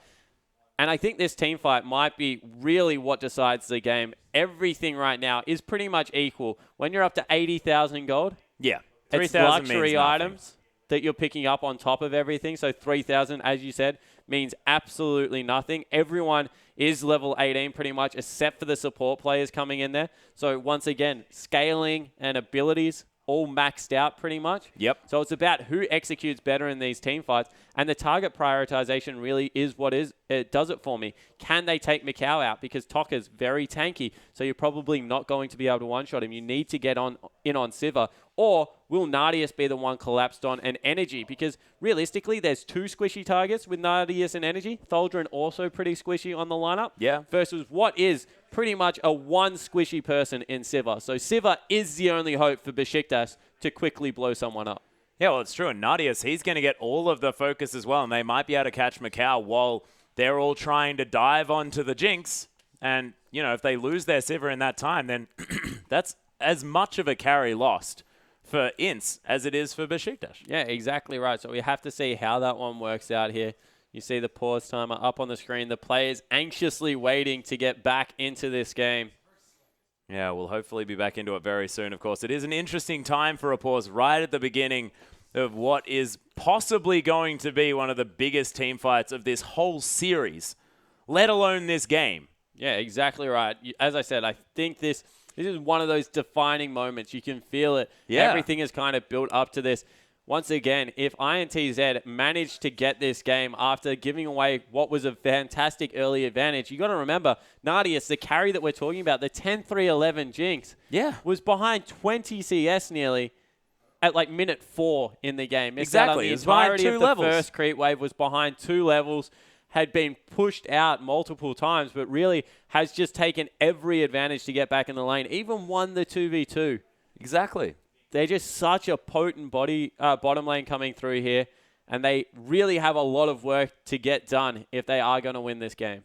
And I think this team fight might be really what decides the game. Everything right now is pretty much equal. When you're up to 80,000 gold, yeah, it's 3,000 luxury means items that you're picking up on top of everything. So 3,000, as you said, means absolutely nothing. Everyone is level 18 pretty much, except for the support players coming in there. So once again, scaling and abilities all maxed out pretty much. Yep. So it's about who executes better in these team fights. And the target prioritization really is what it does it for me. Can they take Mikau out? Because Tokka's very tanky, so you're probably not going to be able to one-shot him. You need to get in on Sivir. Or will Nardius be the one collapsed on an Energy? Because realistically, there's two squishy targets with Nardius and Energy. Tholdren also pretty squishy on the lineup. Yeah. Versus what is pretty much a one squishy person in Sivir. So Sivir is the only hope for Besiktas to quickly blow someone up. Yeah, well, it's true. And Nardius, he's going to get all of the focus as well, and they might be able to catch Macau while they're all trying to dive onto the Jinx. And, you know, if they lose their Sivir in that time, then that's as much of a carry lost for Ints as it is for Besiktas. Yeah, exactly right. So we have to see how that one works out here. You see the pause timer up on the screen. The players anxiously waiting to get back into this game. Yeah, we'll hopefully be back into it very soon, of course. It is an interesting time for a pause right at the beginning of what is possibly going to be one of the biggest team fights of this whole series, let alone this game. Yeah, exactly right. As I said, I think this is one of those defining moments. You can feel it. Yeah. Everything is kind of built up to this. Once again, if INTZ managed to get this game after giving away what was a fantastic early advantage, you got to remember, Nadius, the carry that we're talking about, the 10-3-11 Jinx, was behind 20 CS nearly at like minute 4 in the game. Exactly. The It was behind entirety 2 of the levels. first creep wave was behind 2 levels, had been pushed out multiple times, but really has just taken every advantage to get back in the lane, even won the 2v2. Exactly. They're just such a potent bottom lane coming through here, and they really have a lot of work to get done if they are going to win this game.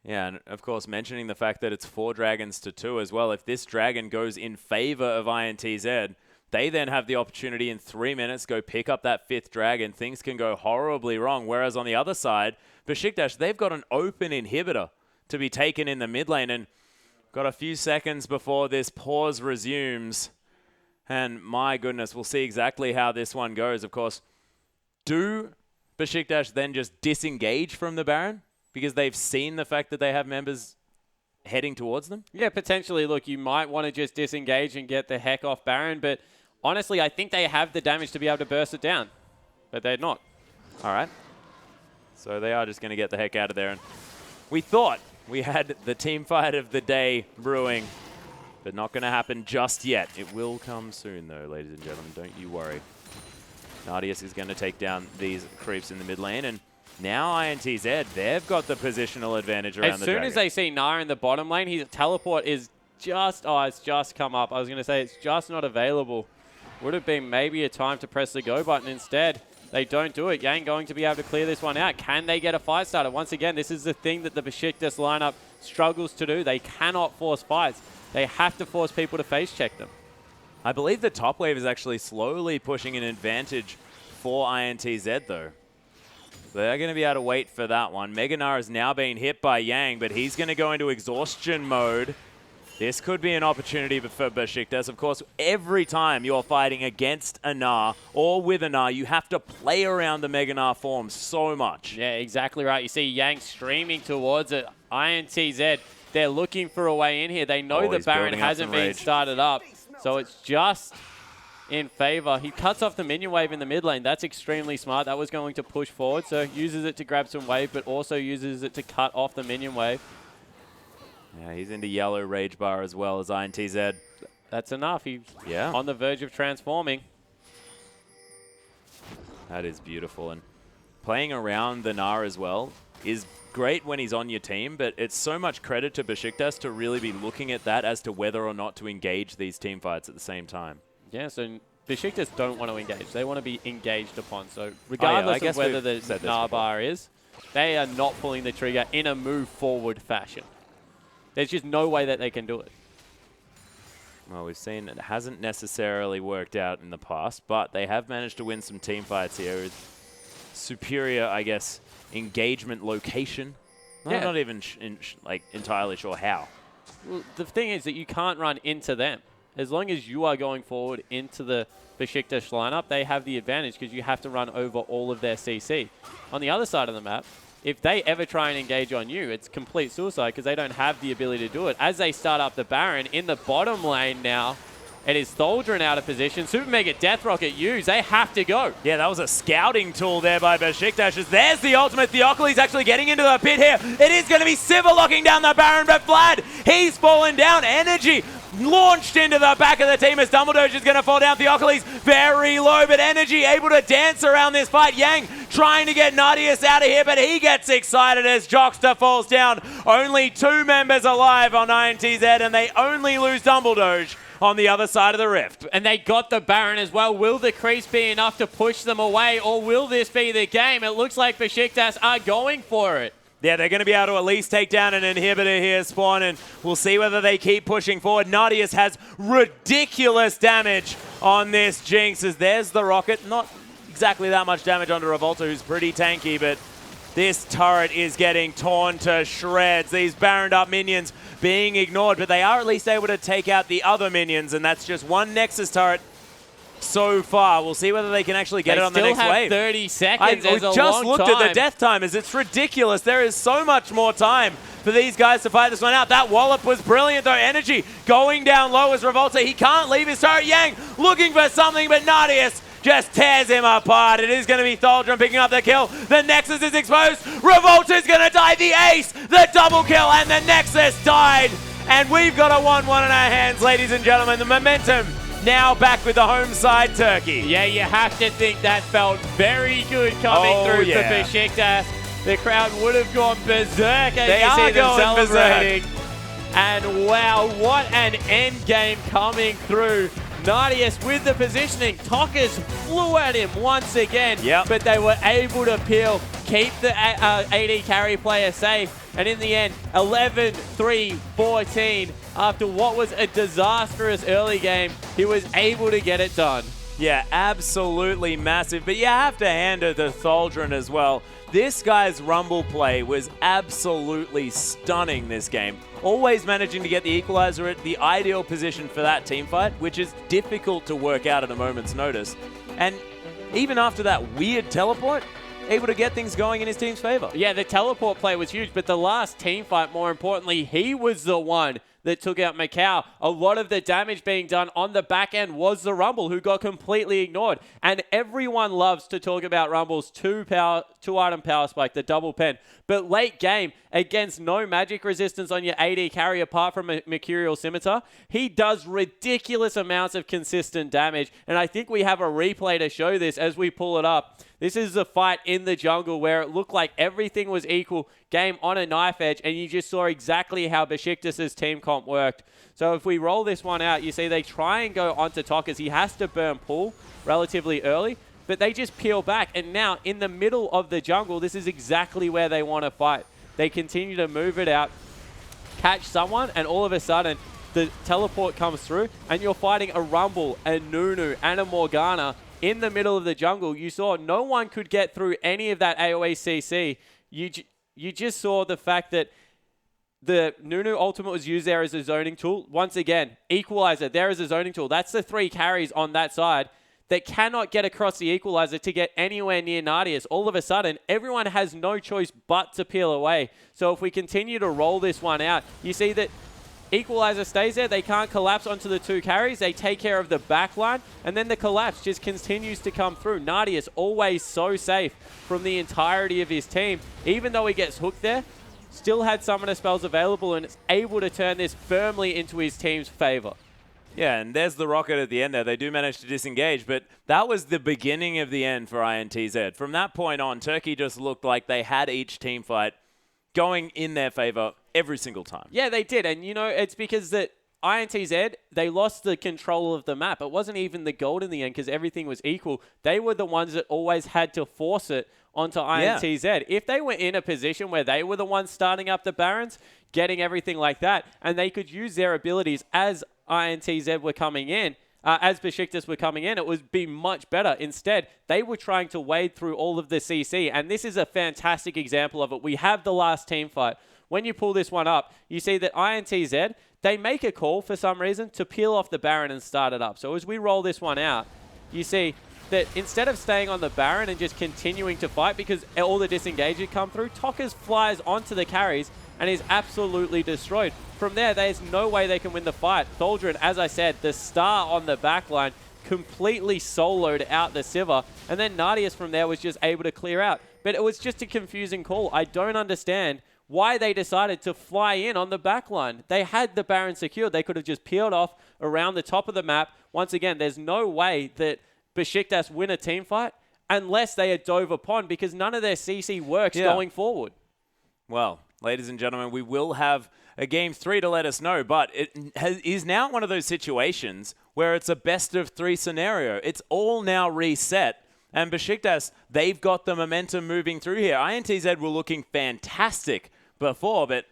Yeah, and of course, mentioning the fact that it's 4 dragons to 2 as well. If this dragon goes in favor of INTZ, they then have the opportunity in 3 minutes go pick up that 5th dragon. Things can go horribly wrong. Whereas on the other side, Besiktas, they've got an open inhibitor to be taken in the mid lane, and got a few seconds before this pause resumes. And my goodness, we'll see exactly how this one goes. Of course, do Besiktas then just disengage from the Baron because they've seen the fact that they have members heading towards them? Yeah, potentially. Look, you might want to just disengage and get the heck off Baron, but honestly, I think they have the damage to be able to burst it down, but they're not. All right. So they are just going to get the heck out of there. And we thought we had the team fight of the day brewing, but not going to happen just yet. It will come soon, though, ladies and gentlemen. Don't you worry. Nadius is going to take down these creeps in the mid lane, and now INTZ, they've got the positional advantage around the dragon. As soon as they see Nara in the bottom lane, his teleport is just, it's just come up. I was going to say it's just not available. Would have been maybe a time to press the go button. Instead, they don't do it. Yang going to be able to clear this one out. Can they get a fight started? Once again, this is the thing that the Besiktas lineup struggles to do. They cannot force fights. They have to force people to face check them. I believe the top wave is actually slowly pushing an advantage for INTZ, though. They're going to be able to wait for that one. Meganar is now being hit by Yang, but he's going to go into exhaustion mode. This could be an opportunity for Besiktas. Of course, every time you're fighting against a Gnar or with a Gnar, you have to play around the Meganar form so much. Yeah, exactly right. You see Yang streaming towards it. INTZ, they're looking for a way in here. They know the Baron hasn't been started up, so it's just in favor. He cuts off the minion wave in the mid lane. That's extremely smart. That was going to push forward, so uses it to grab some wave, but also uses it to cut off the minion wave. Yeah, he's into yellow rage bar as well as INTZ. That's enough. He's on the verge of transforming. That is beautiful. And playing around the Gnar as well is great when he's on your team, but it's so much credit to Besiktas to really be looking at that as to whether or not to engage these team fights at the same time. Yeah, so Besiktas don't want to engage. They want to be engaged upon. So regardless of whether the Gnar bar is, they are not pulling the trigger in a move forward fashion. There's just no way that they can do it. Well, we've seen it hasn't necessarily worked out in the past, but they have managed to win some team fights here with superior, I guess, engagement location. Yeah. I'm not even like entirely sure how. Well, the thing is that you can't run into them. As long as you are going forward into the Besiktas lineup, they have the advantage because you have to run over all of their CC. On the other side of the map, if they ever try and engage on you, it's complete suicide because they don't have the ability to do it. As they start up the Baron in the bottom lane now, it is Thaldrin out of position. Super Mega Death Rocket used. They have to go. Yeah, that was a scouting tool there by Besiktas. There's the ultimate. Theocles actually getting into the pit here. It is going to be Sivir locking down the Baron, but Vlad, he's fallen down. Energy launched into the back of the team as Dumbledore is going to fall down. Theocles very low, but Energy able to dance around this fight. Yang trying to get Nadius out of here, but he gets excited as Jockster falls down. Only 2 members alive on INTZ, and they only lose Dumbledore on the other side of the rift. And they got the Baron as well. Will the crease be enough to push them away, or will this be the game? It looks like Besiktas are going for it. Yeah, they're going to be able to at least take down an inhibitor here, Spawn, and we'll see whether they keep pushing forward. Nadius has ridiculous damage on this Jinx, as there's the rocket. Not exactly that much damage onto Revolta, who's pretty tanky, but this turret is getting torn to shreds. These Baroned up minions being ignored, but they are at least able to take out the other minions, and that's just one Nexus turret so far. We'll see whether they can actually get it on the next They still have wave. 30 seconds. There's a just long looked time. at the death timers. It's ridiculous. There is so much more time for these guys to fight this one out. That wallop was brilliant, though. Energy going down low as Revolta. He can't leave his turret. Yang looking for something, but Nadius just tears him apart. It is going to be Tholdrum picking up the kill. The Nexus is exposed. Revolta's going to die. The ace, the double kill, and the Nexus died. And we've got a 1-1 in our hands, ladies and gentlemen. The momentum now back with the home side, Turkey. Yeah, you have to think that felt very good coming through for Besiktas. The crowd would have gone berserk as you see them celebrating. And wow, what an end game coming through. Nadius with the positioning. Tokas flew at him once again, but they were able to peel, keep the AD carry player safe. And in the end, 11-3-14. After what was a disastrous early game, he was able to get it done. Yeah, absolutely massive. But you have to hand it to Tholdrum as well. This guy's Rumble play was absolutely stunning this game. Always managing to get the equalizer at the ideal position for that team fight, which is difficult to work out at a moment's notice. And even after that weird teleport, able to get things going in his team's favor. Yeah, the teleport play was huge, but the last team fight, more importantly, he was the one that took out Macau. A lot of the damage being done on the back end was the Rumble, who got completely ignored. And everyone loves to talk about Rumble's two-item power spike, the double pen. But late game, against no magic resistance on your AD carry apart from a Mercurial Scimitar, he does ridiculous amounts of consistent damage. And I think we have a replay to show this as we pull it up. This is the fight in the jungle where it looked like everything was equal, game on a knife edge, and you just saw exactly how Besiktas' team comp worked. So if we roll this one out, you see they try and go onto Tokas. He has to burn pool relatively early, but they just peel back. And now, in the middle of the jungle, this is exactly where they want to fight. They continue to move it out, catch someone, and all of a sudden, the teleport comes through, and you're fighting a Rumble, a Nunu, and a Morgana in the middle of the jungle. You saw no one could get through any of that AoE CC. You just saw the fact that the Nunu ultimate was used there as a zoning tool. Once again, equalizer there as a zoning tool. That's the 3 carries on that side that cannot get across the equalizer to get anywhere near Nadius. All of a sudden, everyone has no choice but to peel away. So if we continue to roll this one out, you see that equalizer stays there. They can't collapse onto the 2 carries. They take care of the back line, and then the collapse just continues to come through. Nadius always so safe from the entirety of his team. Even though he gets hooked there, still had summoner spells available and is able to turn this firmly into his team's favor. Yeah, and there's the rocket at the end there. They do manage to disengage, but that was the beginning of the end for INTZ. From that point on, Turkey just looked like they had each team fight going in their favor every single time. Yeah, they did. And, you know, it's because that INTZ, they lost the control of the map. It wasn't even the gold in the end because everything was equal. They were the ones that always had to force it onto INTZ. Yeah. If they were in a position where they were the ones starting up the Barons, getting everything like that, and they could use their abilities as INTZ were coming in, as Besiktas were coming in, it would be much better. Instead, they were trying to wade through all of the CC, and this is a fantastic example of it. We have the last team fight. When you pull this one up, you see that INTZ, they make a call for some reason to peel off the Baron and start it up. So as we roll this one out, you see that instead of staying on the Baron and just continuing to fight because all the disengages come through, Tokas flies onto the carries and is absolutely destroyed. From there, there's no way they can win the fight. Tholdrum, as I said, the star on the backline, completely soloed out the Sivir, and then Nadius from there was just able to clear out. But it was just a confusing call. I don't understand why they decided to fly in on the backline. They had the Baron secured. They could have just peeled off around the top of the map. Once again, there's no way that Besiktas win a team fight unless they are dove upon, because none of their CC works going forward. Well, ladies and gentlemen, we will have a Game 3 to let us know, but it is now one of those situations where it's a best-of-3 scenario. It's all now reset, and Besiktas, they've got the momentum moving through here. INTZ were looking fantastic before, but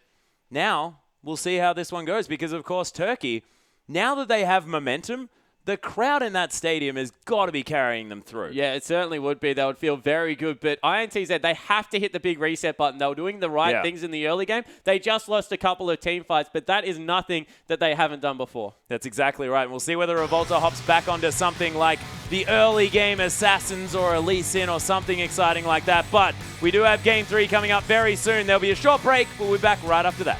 now we'll see how this one goes, because, of course, Turkey, now that they have momentum, the crowd in that stadium has got to be carrying them through. Yeah, it certainly would be. They would feel very good. But INTZ, they have to hit the big reset button. They were doing the right things in the early game. They just lost a couple of team fights, but that is nothing that they haven't done before. That's exactly right. And we'll see whether Revolta hops back onto something like the early game Assassins or a Lee Sin or something exciting like that. But we do have Game 3 coming up very soon. There'll be a short break. We'll be back right after that.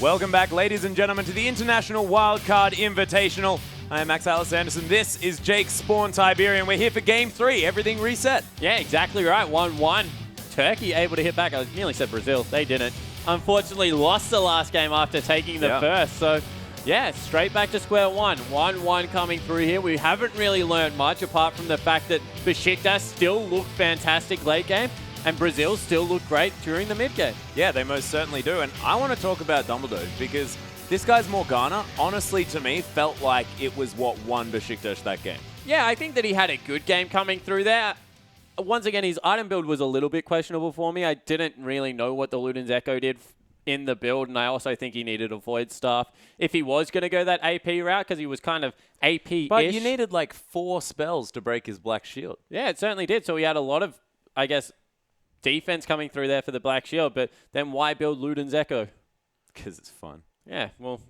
Welcome back, ladies and gentlemen, to the International Wildcard Invitational. I am Max Alice Anderson. This is Jake Spawn Tiberian. We're here for Game 3. Everything reset. Yeah, exactly right. 1-1. Turkey able to hit back. I nearly said Brazil. They didn't. Unfortunately, lost the last game after taking the first. So, yeah, straight back to square one. 1-1 coming through here. We haven't really learned much apart from the fact that Besiktas still looked fantastic late game and Brazil still looked great during the mid game. Yeah, they most certainly do. And I want to talk about Dumbledore because this guy's Morgana, honestly, to me, felt like it was what won Besiktas that game. Yeah, I think that he had a good game coming through there. Once again, his item build was a little bit questionable for me. I didn't really know what the Luden's Echo did in the build, and I also think he needed to avoid stuff if he was going to go that AP route, because he was kind of AP-ish. But you needed like 4 spells to break his Black Shield. Yeah, it certainly did. So he had a lot of, I guess, defense coming through there for the Black Shield, but then why build Luden's Echo? Because it's fun. Yeah, well,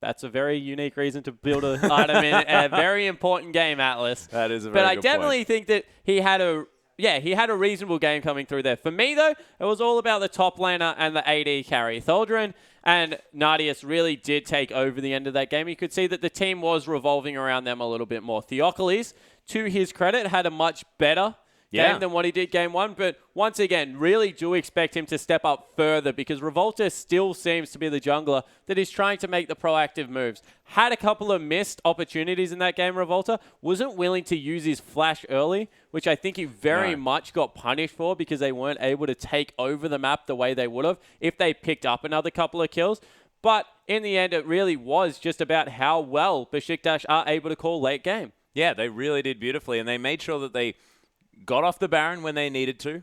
that's a very unique reason to build an item in a very important game, Atlas. That is a very good But I definitely think that he had a reasonable game coming through there. For me, though, it was all about the top laner and the AD carry. Tholdren and Nadius really did take over the end of that game. You could see that the team was revolving around them a little bit more. Theocles, to his credit, had a much better game than what he did game 1. But once again, really do expect him to step up further because Revolta still seems to be the jungler that is trying to make the proactive moves. Had a couple of missed opportunities in that game, Revolta. Wasn't willing to use his flash early, which I think he very much got punished for because they weren't able to take over the map the way they would have if they picked up another couple of kills. But in the end, it really was just about how well Besiktas are able to call late game. Yeah, they really did beautifully, and they made sure that they got off the Baron when they needed to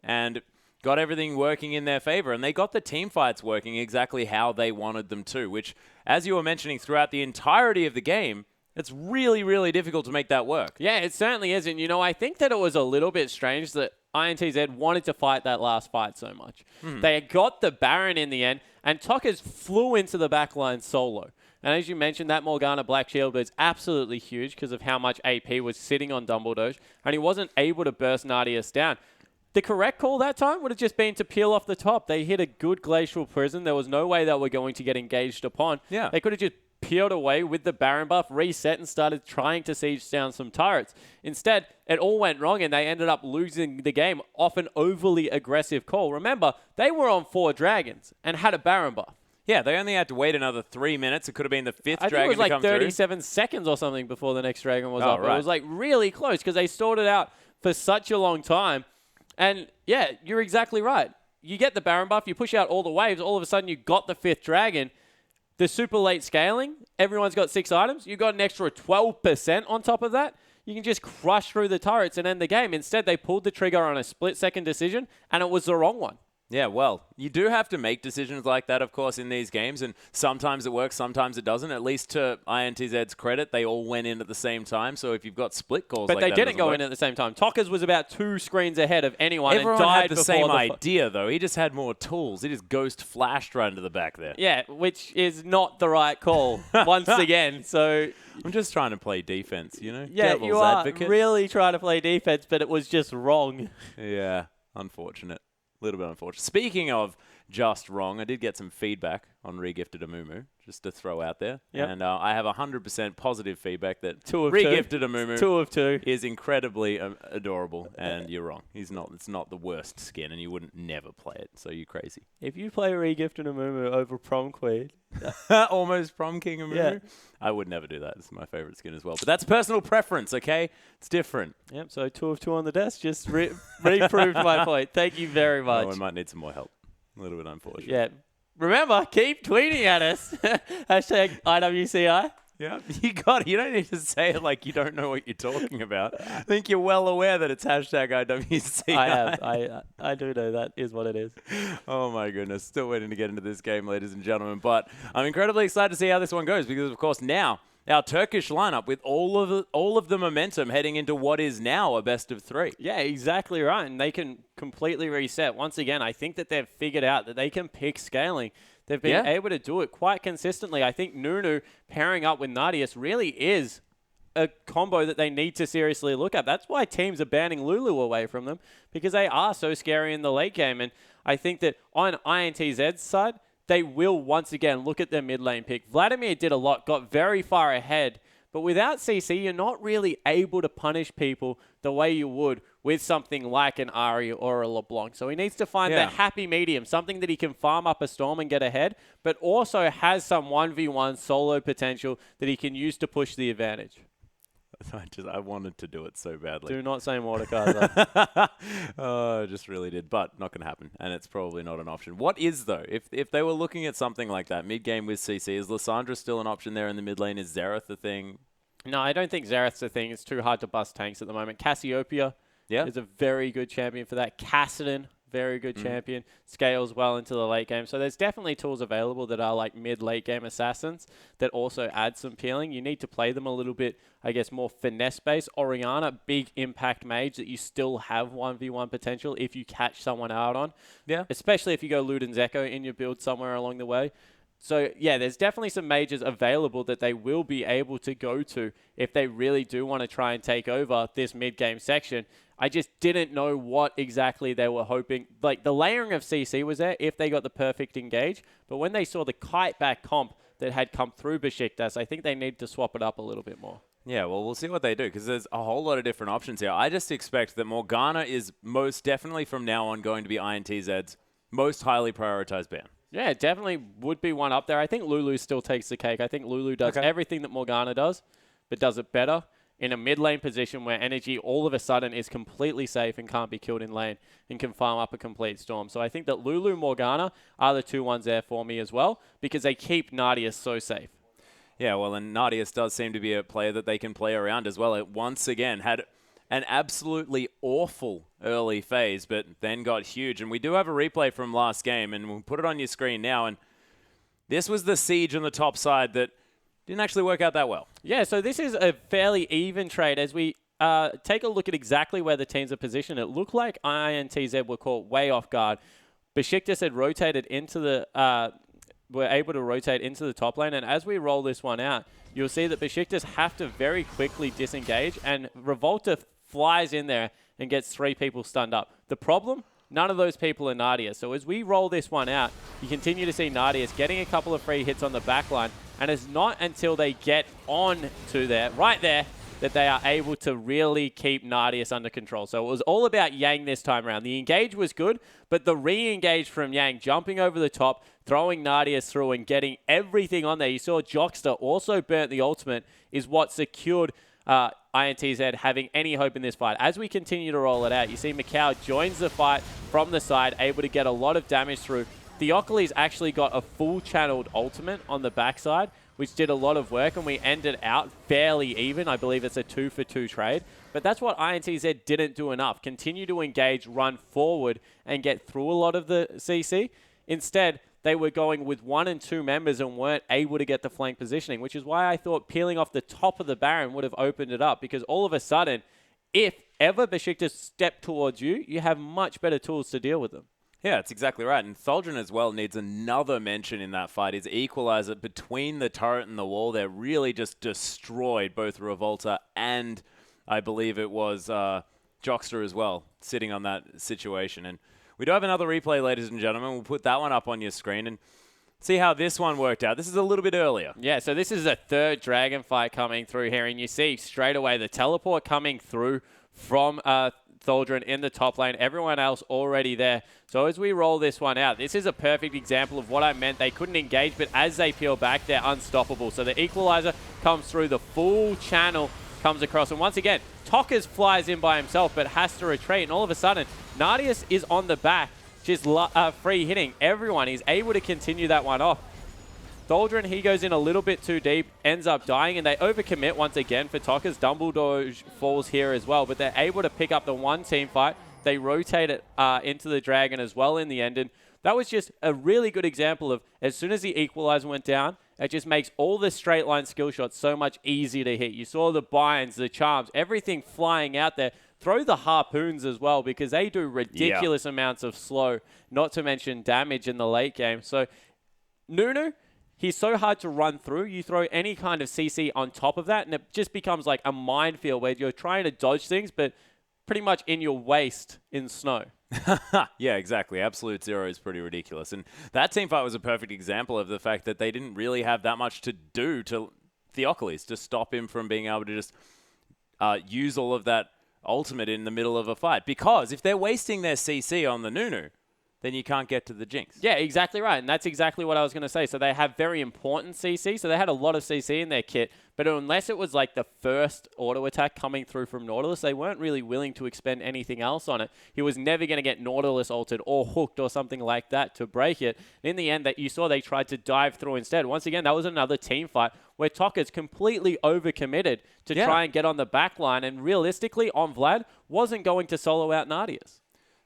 and got everything working in their favor. And they got the team fights working exactly how they wanted them to, which, as you were mentioning throughout the entirety of the game, it's really, really difficult to make that work. Yeah, it certainly is. And, you know, I think that it was a little bit strange that INTZ wanted to fight that last fight so much. They got the Baron in the end, and Tokas flew into the backline solo. And as you mentioned, that Morgana Black Shield was absolutely huge because of how much AP was sitting on Dumbledore, and he wasn't able to burst Nadius down. The correct call that time would have just been to peel off the top. They hit a good Glacial Prison. There was no way they were going to get engaged upon. Yeah. They could have just peeled away with the Baron buff, reset, and started trying to siege down some turrets. Instead, it all went wrong, and they ended up losing the game off an overly aggressive call. Remember, they were on 4 dragons and had a Baron buff. Yeah, they only had to wait another 3 minutes. It could have been the 5th I dragon think it was like to come 37 seconds or something before the next dragon was up. Right. It was like really close because they stored it out for such a long time. And yeah, you're exactly right. You get the Baron buff, you push out all the waves, all of a sudden you got the 5th dragon. The super late scaling, everyone's got 6 items. You got an extra 12% on top of that. You can just crush through the turrets and end the game. Instead, they pulled the trigger on a split-second decision, and it was the wrong one. Yeah, well, you do have to make decisions like that, of course, in these games, and sometimes it works, sometimes it doesn't. At least to INTZ's credit, they all went in at the same time, so if you've got split calls but like that... But they didn't go in at the same time. Tokas was about 2 screens ahead of anyone Everyone and died had the before same idea, though. He just had more tools. He just ghost flashed right into the back there. Yeah, which is not the right call, once again, so... I'm just trying to play defense, you know? Yeah, Devil's you are advocate. really trying to play defense, but it was just wrong. Yeah, unfortunate. A little bit unfortunate. Speaking of just wrong, I did get some feedback on Regifted Amumu, just to throw out there. Yep. And I have 100% positive feedback that 2 of 2. Regifted Amumu 2 of 2. is incredibly adorable, and you're wrong. It's not the worst skin, and you wouldn't never play it, so you're crazy. If you play Regifted Amumu over Prom Queen... Almost Prom King Amumu? Yeah. I would never do that. It's my favorite skin as well. But that's personal preference, okay? It's different. Yep, so 2 of 2 on the desk just reproved my point. Thank you very much. Oh, I might need some more help. A little bit unfortunate. Yeah. Remember, keep tweeting at us. Hashtag IWCI. Yeah, you got it. You don't need to say it like you don't know what you're talking about. I think you're well aware that it's hashtag IWCI. I am. I do know that is what it is. Oh, my goodness. Still waiting to get into this game, ladies and gentlemen. But I'm incredibly excited to see how this one goes because, of course, now our Turkish lineup with all of the momentum heading into what is now a best of 3. Yeah, exactly right. And they can completely reset. Once again, I think that they've figured out that they can pick scaling. They've been able to do it quite consistently. I think Nunu pairing up with Nadius really is a combo that they need to seriously look at. That's why teams are banning Lulu away from them because they are so scary in the late game. And I think that on INTZ's side, they will once again look at their mid lane pick. Vladimir did a lot, got very far ahead, but without CC, you're not really able to punish people the way you would with something like an Ari or a LeBlanc. So he needs to find that happy medium, something that he can farm up a Storm and get ahead, but also has some 1v1 solo potential that he can use to push the advantage. I wanted to do it so badly. Do not say Mordekaiser. Oh, I just really did, but not going to happen, and it's probably not an option. What is, though? If they were looking at something like that, mid-game with CC, is Lissandra still an option there in the mid lane? Is Xerath a thing? No, I don't think Xerath's a thing. It's too hard to bust tanks at the moment. Cassiopeia is a very good champion for that. Kassadin, very good champion. Scales well into the late game. So there's definitely tools available that are like mid-late game assassins that also add some peeling. You need to play them a little bit, I guess, more finesse-based. Orianna, big impact mage that you still have 1v1 potential if you catch someone out on. Yeah. Especially if you go Luden's Echo in your build somewhere along the way. So, yeah, there's definitely some mages available that they will be able to go to if they really do want to try and take over this mid-game section. I just didn't know what exactly they were hoping. Like, the layering of CC was there if they got the perfect engage. But when they saw the kite back comp that had come through Besiktas, I think they need to swap it up a little bit more. Yeah, well, we'll see what they do, because there's a whole lot of different options here. I just expect that Morgana is most definitely from now on going to be INTZ's most highly prioritized ban. Yeah, it definitely would be one up there. I think Lulu still takes the cake. I think Lulu does everything that Morgana does, but does it better in a mid lane position where Energy all of a sudden is completely safe and can't be killed in lane and can farm up a complete Storm. So I think that Lulu, Morgana are the two ones there for me as well, because they keep Nardius so safe. Yeah, well, and Nardius does seem to be a player that they can play around as well. It once again had an absolutely awful early phase, but then got huge. And we do have a replay from last game, and we'll put it on your screen now. And this was the siege on the top side that didn't actually work out that well. Yeah, so this is a fairly even trade. As we take a look at exactly where the teams are positioned, it looked like INTZ were caught way off guard. Besiktas had rotated into the... were able to rotate into the top lane, and as we roll this one out, you'll see that Besiktas have to very quickly disengage, and Revolta flies in there and gets 3 people stunned up. The problem? None of those people are Nardius. So as we roll this one out, you continue to see Nardius getting a couple of free hits on the back line, and it's not until they get on to there, right there, that they are able to really keep Nardius under control. So it was all about Yang this time around. The engage was good, but the re-engage from Yang, jumping over the top, throwing Nardius through and getting everything on there. You saw Jockster also burnt the ultimate, is what secured INTZ having any hope in this fight. As we continue to roll it out, you see Macau joins the fight from the side, able to get a lot of damage through. Theocles actually got a full channeled ultimate on the backside, which did a lot of work, and we ended out fairly even. I believe it's a 2-for-2 trade. But that's what INTZ didn't do enough. Continue to engage, run forward, and get through a lot of the CC. Instead, they were going with 1 and 2 members and weren't able to get the flank positioning, which is why I thought peeling off the top of the Baron would have opened it up, because all of a sudden, if ever Besiktas step towards you, you have much better tools to deal with them. Yeah, that's exactly right. And Tholdren as well needs another mention in that fight. His equalizer between the turret and the wall there really just destroyed both Revolta and I believe it was Jockster as well, sitting on that situation. And we do have another replay, ladies and gentlemen. We'll put that one up on your screen and see how this one worked out. This is a little bit earlier. Yeah, so this is a third dragon fight coming through here, and you see straight away the teleport coming through from Tholdren in the top lane. Everyone else already there. So as we roll this one out, this is a perfect example of what I meant. They couldn't engage, but as they peel back, they're unstoppable. So the equalizer comes through, the full channel comes across, and once again, Tokas flies in by himself, but has to retreat, and all of a sudden, Nardius is on the back, just free hitting everyone. He's able to continue that one off. Tholdren, he goes in a little bit too deep, ends up dying, and they overcommit once again for Tokas. Dumbledore falls here as well, but they're able to pick up the one team fight. They rotate it into the Dragon as well in the end, and that was just a really good example of as soon as the equalizer went down, it just makes all the straight line skill shots so much easier to hit. You saw the binds, the charms, everything flying out there. Throw the harpoons as well, because they do ridiculous amounts of slow, not to mention damage in the late game. So Nunu, he's so hard to run through. You throw any kind of CC on top of that, and it just becomes like a minefield where you're trying to dodge things, but pretty much in your waist in snow. Yeah, exactly. Absolute Zero is pretty ridiculous. And that team fight was a perfect example of the fact that they didn't really have that much to do to Theocles to stop him from being able to just use all of that ultimate in the middle of a fight. Because if they're wasting their CC on the Nunu, then you can't get to the Jinx. Yeah, exactly right. And that's exactly what I was going to say. So they have very important CC. So they had a lot of CC in their kit. But unless it was like the first auto attack coming through from Nautilus, they weren't really willing to expend anything else on it. He was never going to get Nautilus ulted or hooked or something like that to break it. And in the end, that you saw they tried to dive through instead. Once again, that was another team fight where Tokka's completely overcommitted to try and get on the back line. And realistically, on Vlad, wasn't going to solo out Nadius.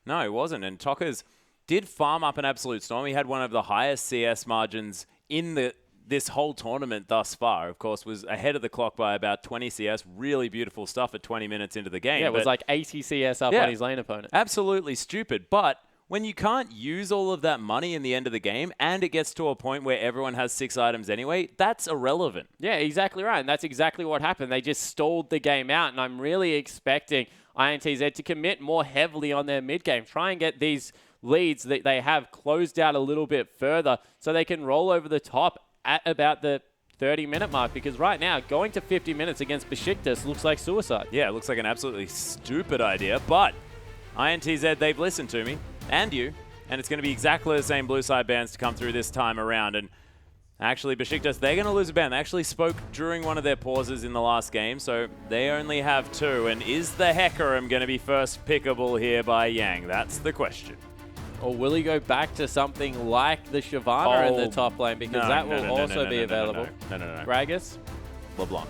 No, he wasn't. And Tokka's did farm up an absolute storm. He had one of the highest CS margins in this whole tournament thus far. Of course, was ahead of the clock by about 20 CS. Really beautiful stuff at 20 minutes into the game. Yeah, it was like 80 CS up on his lane opponent. Absolutely stupid. But when you can't use all of that money in the end of the game and it gets to a point where everyone has 6 items anyway, that's irrelevant. Yeah, exactly right. And that's exactly what happened. They just stalled the game out. And I'm really expecting INTZ to commit more heavily on their mid game. Try and get these leads that they have closed out a little bit further so they can roll over the top at about the 30-minute mark, because right now going to 50 minutes against Besiktas looks like suicide. Yeah, it looks like an absolutely stupid idea, but INTZ, they've listened to me and you, and it's going to be exactly the same blue side bans to come through this time around. And actually, Besiktas, they're going to lose a ban. They actually spoke during one of their pauses in the last game, so they only have 2. And is the Hecarim going to be first pickable here by Yang? That's the question. Or will he go back to something like the Shyvana in the top lane? Because that will also be available. No. Gragas? LeBlanc.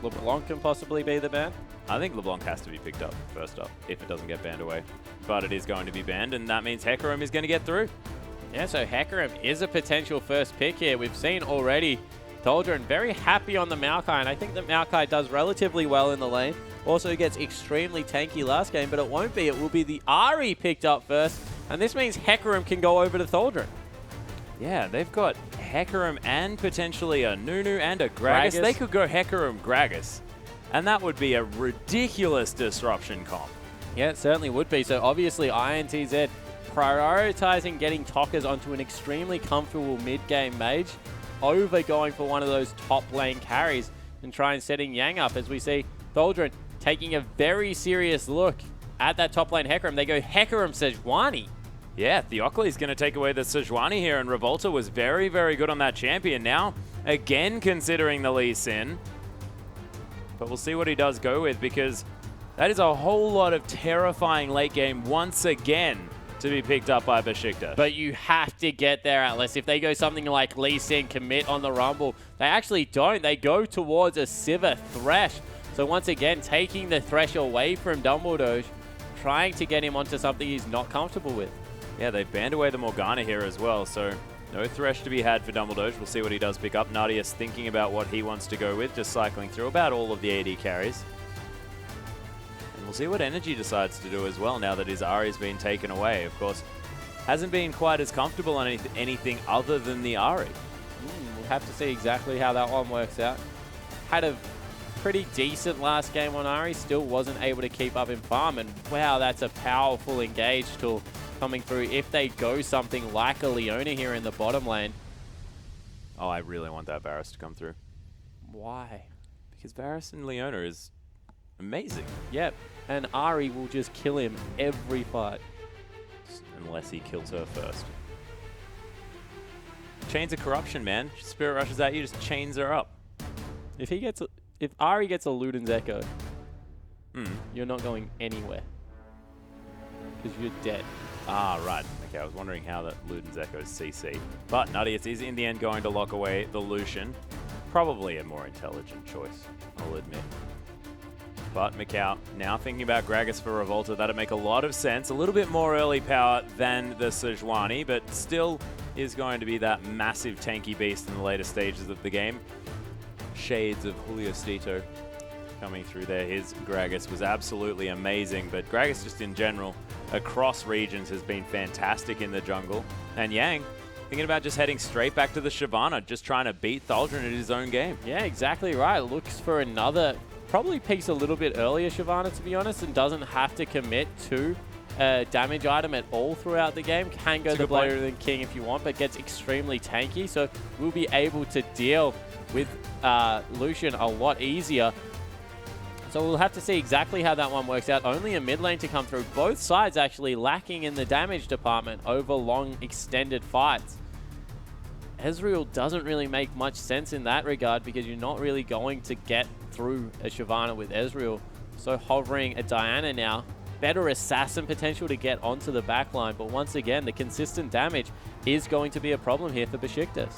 LeBlanc can possibly be the ban? I think LeBlanc has to be picked up first up if it doesn't get banned away. But it is going to be banned, and that means Hecarim is going to get through. Yeah, so Hecarim is a potential first pick here. We've seen already Doldrin very happy on the Maokai, and I think that Maokai does relatively well in the lane. Also gets extremely tanky last game, but it won't be. It will be the Ahri picked up first, and this means Hecarim can go over to Tholdrin. Yeah, they've got Hecarim and potentially a Nunu and a Gragas. They could go Hecarim Gragas, and that would be a ridiculous disruption comp. Yeah, it certainly would be. So obviously INTZ prioritizing getting Tokkas onto an extremely comfortable mid-game mage over going for one of those top lane carries and try and setting Yang up, as we see Tholdrin taking a very serious look at that top lane Hecarim. They go Hecarim Sejuani. Yeah, Theocles is going to take away the Sejuani here, and Revolta was very, very good on that champion. Now, again, considering the Lee Sin. But we'll see what he does go with, because that is a whole lot of terrifying late game once again to be picked up by Besiktas. But you have to get there, Atlas. If they go something like Lee Sin, commit on the Rumble, they actually don't. They go towards a Sivir Thresh. So once again, taking the Thresh away from Dumbledore, trying to get him onto something he's not comfortable with. Yeah, they've banned away the Morgana here as well, so no Thresh to be had for Dumbledore. We'll see what he does pick up. Nadius thinking about what he wants to go with, just cycling through about all of the AD carries. And we'll see what Energy decides to do as well now that his Ahri's been taken away. Of course, hasn't been quite as comfortable on anything other than the Ahri. We'll have to see exactly how that one works out. Had a pretty decent last game on Ahri, still wasn't able to keep up in farm, and wow, that's a powerful engage tool coming through if they go something like a Leona here in the bottom lane. Oh, I really want that Varus to come through. Why? Because Varus and Leona is amazing. Yep, and Ahri will just kill him every fight. Unless he kills her first. Chains of Corruption, man. Spirit rushes at you, just chains her up. If Ahri gets a Luden's Echo, you're not going anywhere. Because you're dead. Ah, right. Okay, I was wondering how that Luden's Echo is CC. But Nadius is in the end going to lock away the Lucian. Probably a more intelligent choice, I'll admit. But Macau now thinking about Gragas for Revolta. That'd make a lot of sense. A little bit more early power than the Sejuani, but still is going to be that massive tanky beast in the later stages of the game. Shades of Julio Stito coming through there. His Gragas was absolutely amazing, but Gragas just in general across regions has been fantastic in the jungle. And Yang thinking about just heading straight back to the Shyvana, just trying to beat Tholdrin at his own game. Yeah, exactly right. Looks for another probably peaks a little bit earlier, Shyvana, to be honest, and doesn't have to commit to a damage item at all throughout the game. Can go the Blader than King if you want, but gets extremely tanky, so we'll be able to deal with Lucian a lot easier. So we'll have to see exactly how that one works out. Only a mid lane to come through. Both sides actually lacking in the damage department over long extended fights. Ezreal doesn't really make much sense in that regard because you're not really going to get through a Shyvana with Ezreal. So hovering a Diana now, better assassin potential to get onto the backline, but once again, the consistent damage is going to be a problem here for Besiktas.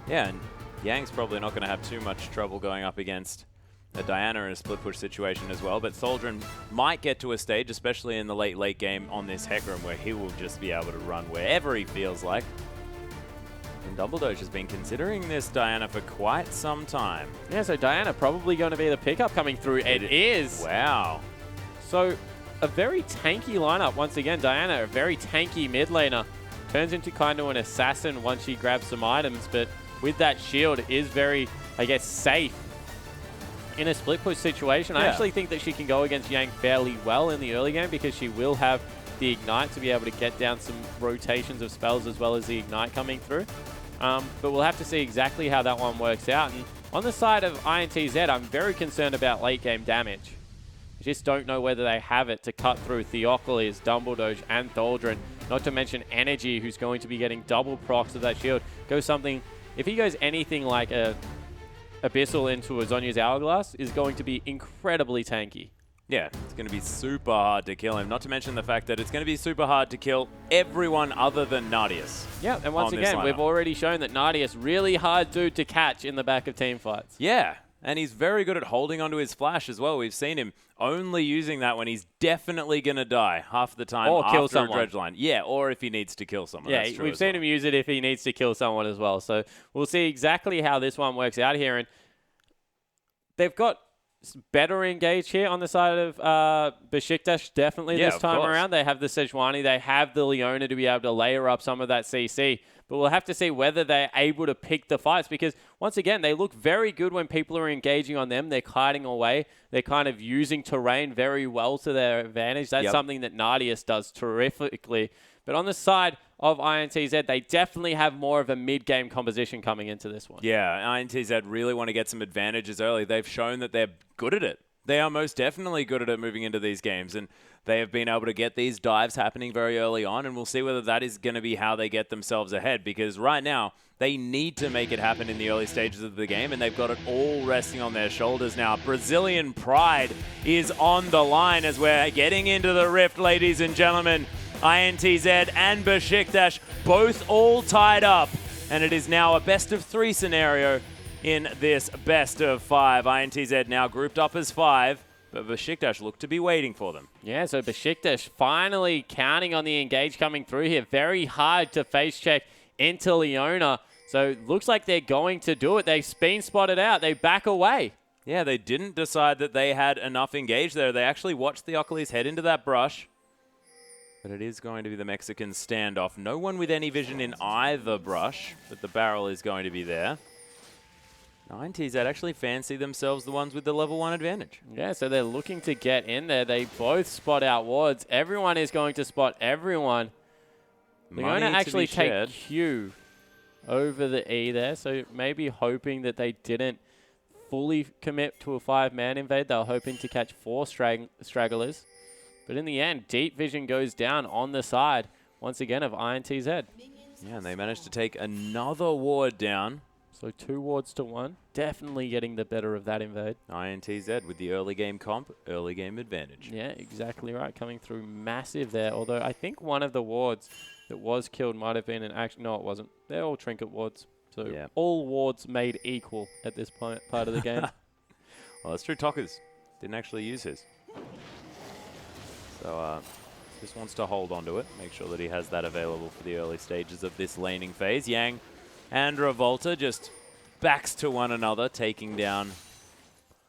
Yeah, and Yang's probably not going to have too much trouble going up against a Diana in a split push situation as well, but Soldrin might get to a stage, especially in the late game on this Hecarim, where he will just be able to run wherever he feels like. And Dumbledoge has been considering this Diana for quite some time. Yeah, so Diana probably going to be the pickup coming through. It is. Wow. So a very tanky lineup once again. Diana, a very tanky mid laner, turns into kind of an assassin once she grabs some items, but with that shield is very, I guess, safe in a split push situation. I actually think that she can go against Yang fairly well in the early game because she will have the Ignite to be able to get down some rotations of spells as well as the Ignite coming through. But we'll have to see exactly how that one works out. And on the side of INTZ, I'm very concerned about late game damage. I just don't know whether they have it to cut through Theocles, Dumbledoge, and Thaldrin. Not to mention Energy, who's going to be getting double procs of that shield. If he goes anything like a Abyssal into a Zhonya's Hourglass, is going to be incredibly tanky. Yeah, it's going to be super hard to kill him. Not to mention the fact that it's going to be super hard to kill everyone other than Nardius. Yeah, and once again, we've already shown that Nardius really hard dude to catch in the back of team fights. Yeah, and he's very good at holding onto his flash as well. We've seen him only using that when he's definitely going to die half the time or kill after someone. a dredge line. Yeah, or if he needs to kill someone. Yeah, we've seen him use it if he needs to kill someone as well. So we'll see exactly how this one works out here. And they've got better engaged here on the side of Besiktas, definitely this time around. They have the Sejuani, they have the Leona to be able to layer up some of that CC. But we'll have to see whether they're able to pick the fights because, once again, they look very good when people are engaging on them. They're kiting away. They're kind of using terrain very well to their advantage. That's something that Nardius does terrifically. But on the side of INTZ, they definitely have more of a mid-game composition coming into this one. Yeah, INTZ really want to get some advantages early. They've shown that they're good at it. They are most definitely good at it moving into these games, and they have been able to get these dives happening very early on, and we'll see whether that is going to be how they get themselves ahead, because right now, they need to make it happen in the early stages of the game, and they've got it all resting on their shoulders now. Brazilian pride is on the line as we're getting into the rift, ladies and gentlemen. INTZ and Besiktas both all tied up, and it is now a best-of-3 scenario in this best-of-5. INTZ now grouped up as 5, but Besiktas look to be waiting for them. Yeah, so Besiktas finally counting on the engage coming through here. Very hard to face check into Leona. So looks like they're going to do it. They've been spotted out. They back away. Yeah, they didn't decide that they had enough engage there. They actually watched Theocles head into that brush. But it is going to be the Mexican standoff. No one with any vision in either brush, but the barrel is going to be there. 90s that actually fancy themselves the ones with the level 1 advantage. Yeah, so they're looking to get in there. They both spot out wards. Everyone is going to spot everyone. They're going to actually take Q over the E there, so maybe hoping that they didn't fully commit to a 5-man invade. They were hoping to catch 4 stragglers. But in the end, Deep Vision goes down on the side, once again, of INTZ. Yeah, and they managed to take another ward down. So 2 wards to 1. Definitely getting the better of that invade. INTZ with the early game comp, early game advantage. Yeah, exactly right. Coming through massive there. Although I think one of the wards that was killed might have been an action. No, it wasn't. They're all trinket wards. So all wards made equal at this part of the game. Well, that's true. Tockers didn't actually use his. So just wants to hold on to it, make sure that he has that available for the early stages of this laning phase. Yang and Revolta just backs to one another, taking down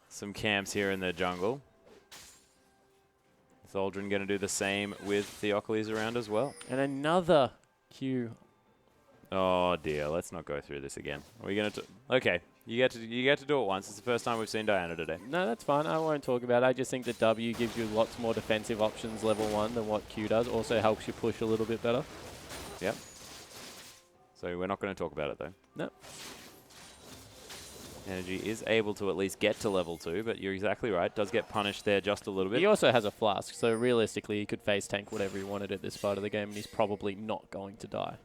some camps here in the jungle. Thaldrin going to do the same with Theocles around as well. And another Q. Oh dear, let's not go through this again. Are we going to... Okay, You get to do it once. It's the first time we've seen Diana today. No, that's fine. I won't talk about it. I just think that W gives you lots more defensive options level 1 than what Q does. Also helps you push a little bit better. Yep. So we're not going to talk about it, though. No. Energy is able to at least get to level 2, but you're exactly right. Does get punished there just a little bit. He also has a flask, so realistically he could face tank whatever he wanted at this part of the game, and he's probably not going to die.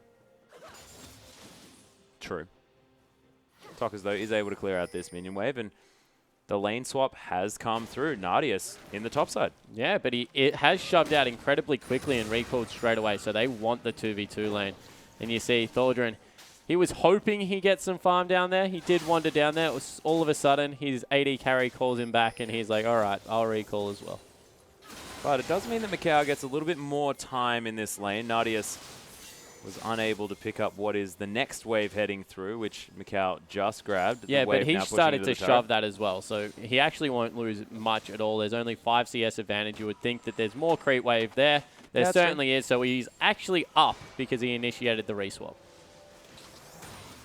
True. Tokas, though, is able to clear out this minion wave, and the lane swap has come through. Nardius in the top side. Yeah, but it has shoved out incredibly quickly and recalled straight away, so they want the 2v2 lane. And you see Thaldren, he was hoping he gets some farm down there. He did wander down there. It was all of a sudden, his AD carry calls him back, and he's like, all right, I'll recall as well. But it does mean that Mikau gets a little bit more time in this lane. Nardius was unable to pick up what is the next wave heading through, which Mikau just grabbed. Yeah, but he started to shove that as well, so he actually won't lose much at all. There's only 5 CS advantage. You would think that there's more creep wave there. There certainly is, so he's actually up because he initiated the reswap.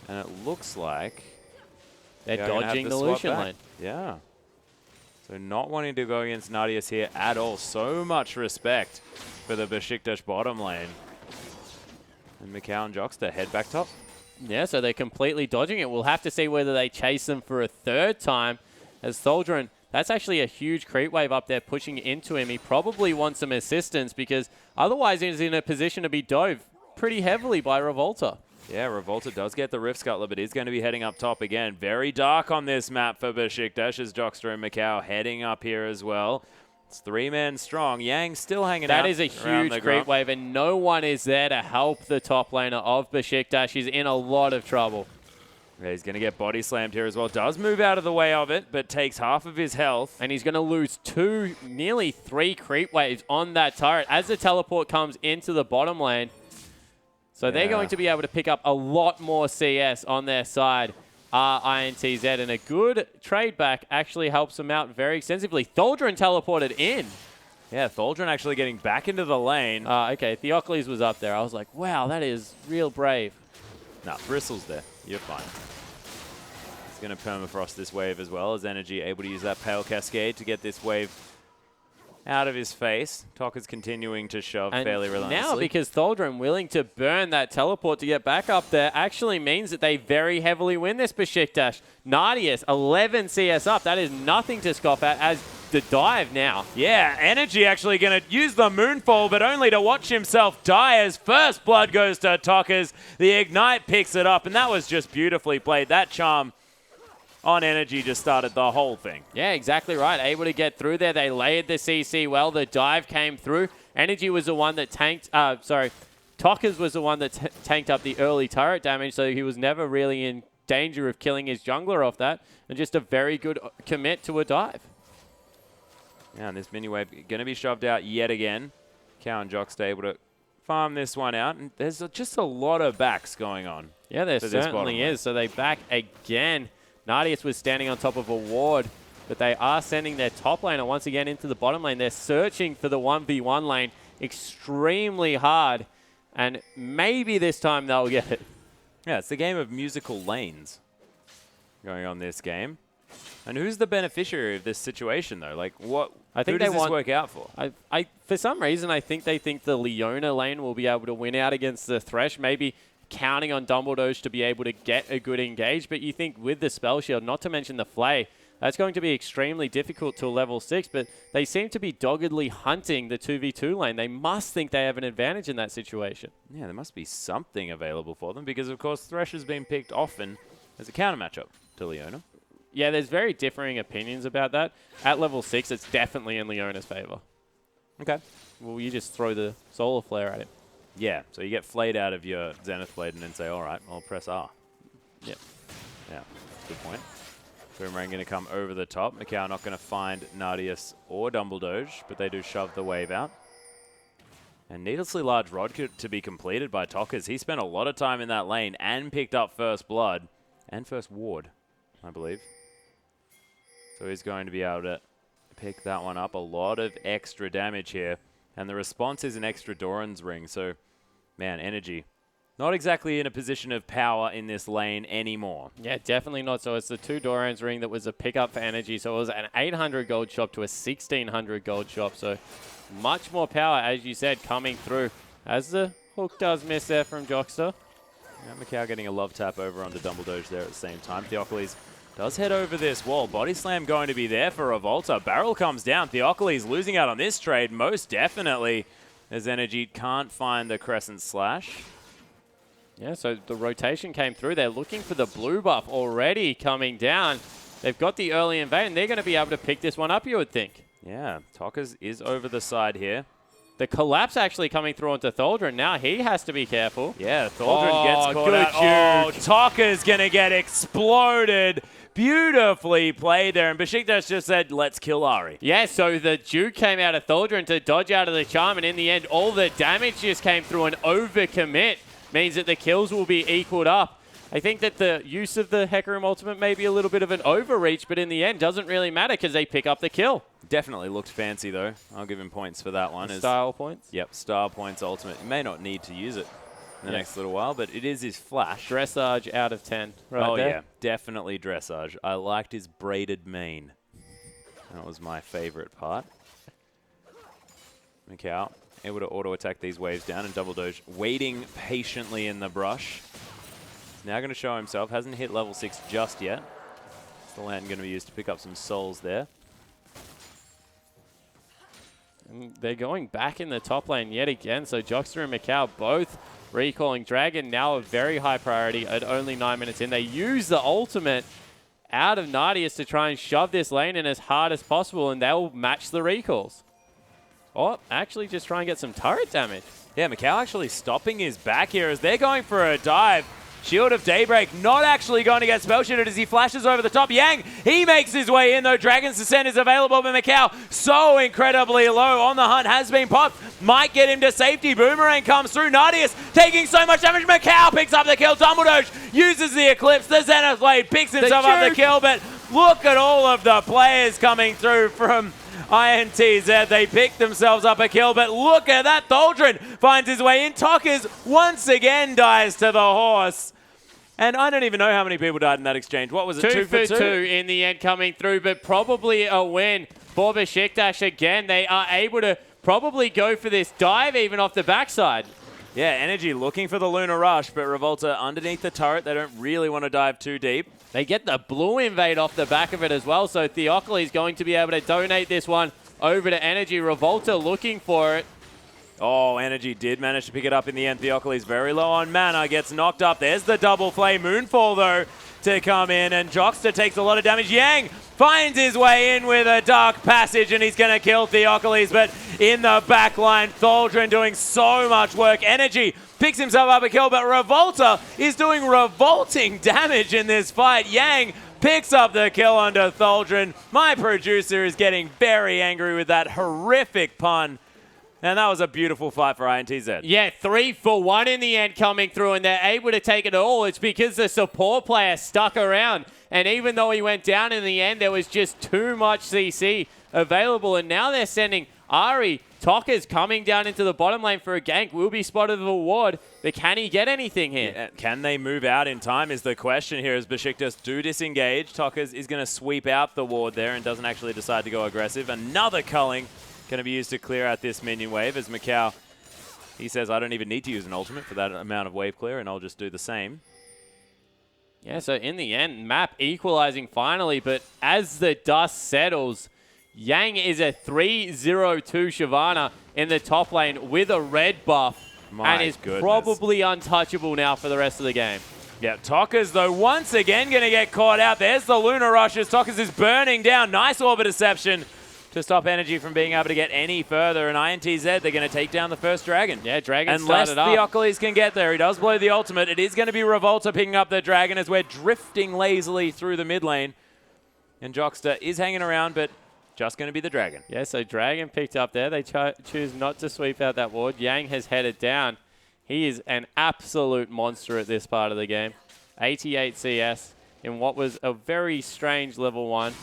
And it looks like they're dodging the Lucian lane. Yeah. So not wanting to go against Nardius here at all. So much respect for the Besiktas bottom lane. And Mikau and Jockster head back top. Yeah, so they're completely dodging it. We'll have to see whether they chase them for a third time. As Thaldren, that's actually a huge creep wave up there pushing into him. He probably wants some assistance because otherwise he's in a position to be dove pretty heavily by Revolta. Yeah, Revolta does get the Rift Scuttler, but is going to be heading up top again. Very dark on this map for Besiktas as Jockster and Mikau heading up here as well. It's 3 men strong. Yang still hanging out. That is a huge creep wave, and no one is there to help the top laner of Besiktas. He's in a lot of trouble. Yeah, he's going to get body slammed here as well. Does move out of the way of it, but takes half of his health. And he's going to lose 2, nearly 3 creep waves on that turret as the teleport comes into the bottom lane. So they're going to be able to pick up a lot more CS on their side. INTZ, and a good trade back actually helps them out very extensively. Thaldren teleported in. Yeah, Thaldren actually getting back into the lane. Okay, Theocles was up there. I was like, wow, that is real brave. Nah, Bristle's there. You're fine. He's going to permafrost this wave as well, as Energy able to use that Pale Cascade to get this wave out of his face. Toka's continuing to shove fairly relentlessly. Now, because Thaldren willing to burn that teleport to get back up there actually means that they very heavily win this Besiktas. Nardius, 11 CS up. That is nothing to scoff at as the dive now. Yeah, Energy actually going to use the Moonfall, but only to watch himself die as first blood goes to Tokas. The Ignite picks it up, and that was just beautifully played. That charm on Energy just started the whole thing. Yeah, exactly right. Able to get through there. They layered the CC well. The dive came through. Energy was the one that tanked... Tokas was the one that tanked up the early turret damage, so he was never really in danger of killing his jungler off that. And just a very good commit to a dive. Yeah, and this mini wave going to be shoved out yet again. Cow and Jockster able to farm this one out. And there's just a lot of backs going on. Yeah, there certainly is. So they back again. Nardius was standing on top of a ward, but they are sending their top laner once again into the bottom lane. They're searching for the 1v1 lane extremely hard, and maybe this time they'll get it. Yeah, it's the game of musical lanes going on this game. And who's the beneficiary of this situation, though? Like, what? Who does this work out for? For some reason, I think they think the Leona lane will be able to win out against the Thresh. Maybe counting on Dumbledore to be able to get a good engage, but you think with the Spell Shield, not to mention the Flay, that's going to be extremely difficult to level 6, but they seem to be doggedly hunting the 2v2 lane. They must think they have an advantage in that situation. Yeah, there must be something available for them because, of course, Thresh has been picked often as a counter matchup to Leona. Yeah, there's very differing opinions about that. At level 6, it's definitely in Leona's favor. Okay. Well, you just throw the Solar Flare at him. Yeah, so you get flayed out of your Zenith Blade and then say, all right, I'll press R. Yeah. Yeah, good point. Boomerang going to come over the top. Mikau not going to find Nardius or Dumbledoge, but they do shove the wave out. And needlessly large rod to be completed by Tokas. He spent a lot of time in that lane and picked up first blood and first ward, I believe. So he's going to be able to pick that one up. A lot of extra damage here. And the response is an extra Doran's Ring. So, man, Energy Not exactly in a position of power in this lane anymore. Yeah, definitely not. So it's the 2 Doran's ring that was a pickup for energy. So it was an 800 gold shop to a 1600 gold shop. So much more power, as you said, coming through. As the hook does miss there from Jockster. Yeah, Macau getting a love tap over onto Dumbledoge there at the same time. Theocles does head over this wall. Body slam going to be there for Revolta. Barrel comes down. Theocles losing out on this trade, most definitely, as Energy can't find the Crescent Slash. Yeah, so the rotation came through. They're looking for the blue buff already coming down. They've got the early invade, and they're going to be able to pick this one up, you would think. Yeah, Tokas is over the side here. The collapse actually coming through onto Tholdren. Now he has to be careful. Yeah, Tholdren gets caught out. Good juke. Toka's going to get exploded. Beautifully played there. And Besiktas just said, let's kill Ari. Yeah, so the Duke came out of Tholdren to dodge out of the charm, and in the end, all the damage just came through. An overcommit means that the kills will be equaled up. I think that the use of the Hecarim ultimate may be a little bit of an overreach, but in the end, doesn't really matter because they pick up the kill. Definitely looked fancy, though. I'll give him points for that one. Style points? Yep, star points ultimate. You may not need to use it in the next little while, but it is his flash. Dressage out of 10. Right there. Yeah, definitely dressage. I liked his braided mane. That was my favorite part. Macau able to auto-attack these waves down, and Dumbledoge waiting patiently in the brush. He's now going to show himself. Hasn't hit level 6 just yet. It's the land going to be used to pick up some souls there. And they're going back in the top lane yet again, so Jockster and Macau both recalling Dragon, now a very high priority at only 9 minutes in. They use the ultimate out of Nadius to try and shove this lane in as hard as possible, and they'll match the recalls. Or actually just try and get some turret damage. Yeah, Macau actually stopping his back here as they're going for a dive. Shield of Daybreak not actually going to get spell shielded as he flashes over the top. Yang, he makes his way in though. Dragon's Descent is available, but Macau so incredibly low on the hunt, has been popped. Might get him to safety. Boomerang comes through. Nadius taking so much damage. Macau picks up the kill. Dumbledoge uses the Eclipse. The Zenith Blade picks himself up the kill, but look at all of the players coming through from INTZ. They pick themselves up a kill, but look at that. Tholdren finds his way in. Tokas once again dies to the horse. And I don't even know how many people died in that exchange. What was it, 2 for 2 in the end coming through, but probably a win for Besiktas again. They are able to probably go for this dive even off the backside. Yeah, Energy looking for the Lunar Rush, but Revolta underneath the turret. They don't really want to dive too deep. They get the blue invade off the back of it as well, so Theocles is going to be able to donate this one over to Energy. Revolta looking for it. Oh, Energy did manage to pick it up in the end. Theocles very low on mana, gets knocked up. There's the double flame Moonfall, though, to come in, and Jockster takes a lot of damage. Yang finds his way in with a Dark Passage, and he's going to kill Theocles, but in the back line, Tholdren doing so much work. Energy picks himself up a kill, but Revolta is doing revolting damage in this fight. Yang picks up the kill under Tholdren. My producer is getting very angry with that horrific pun. And that was a beautiful fight for INTZ. Yeah, 3 for 1 in the end coming through, and they're able to take it all. It's because the support player stuck around. And even though he went down in the end, there was just too much CC available. And now they're sending Ari. Toka's coming down into the bottom lane for a gank. Will be spotted of a ward, but can he get anything here? Yeah, can they move out in time is the question here as Besiktas do disengage. Tokas is going to sweep out the ward there and doesn't actually decide to go aggressive. Another culling going to be used to clear out this minion wave as Macau, he says, I don't even need to use an ultimate for that amount of wave clear, and I'll just do the same. Yeah, so in the end, map equalizing finally, but as the dust settles, Yang is a 3-0-2 Shyvana in the top lane with a red buff and is probably untouchable now for the rest of the game. Yeah, Tokas, though, once again going to get caught out. There's the Lunar Rushes. Tokas is burning down. Nice Orbit Deception to stop Energy from being able to get any further. And INTZ, they're going to take down the first Dragon. Yeah, Dragon unless started up. Theocles can get there. He does blow the ultimate. It is going to be Revolta picking up the Dragon as we're drifting lazily through the mid lane. And Jockster is hanging around, but just going to be the Dragon. Yeah, so Dragon picked up there. They choose not to sweep out that ward. Yang has headed down. He is an absolute monster at this part of the game. 88 CS in what was a very strange level 1.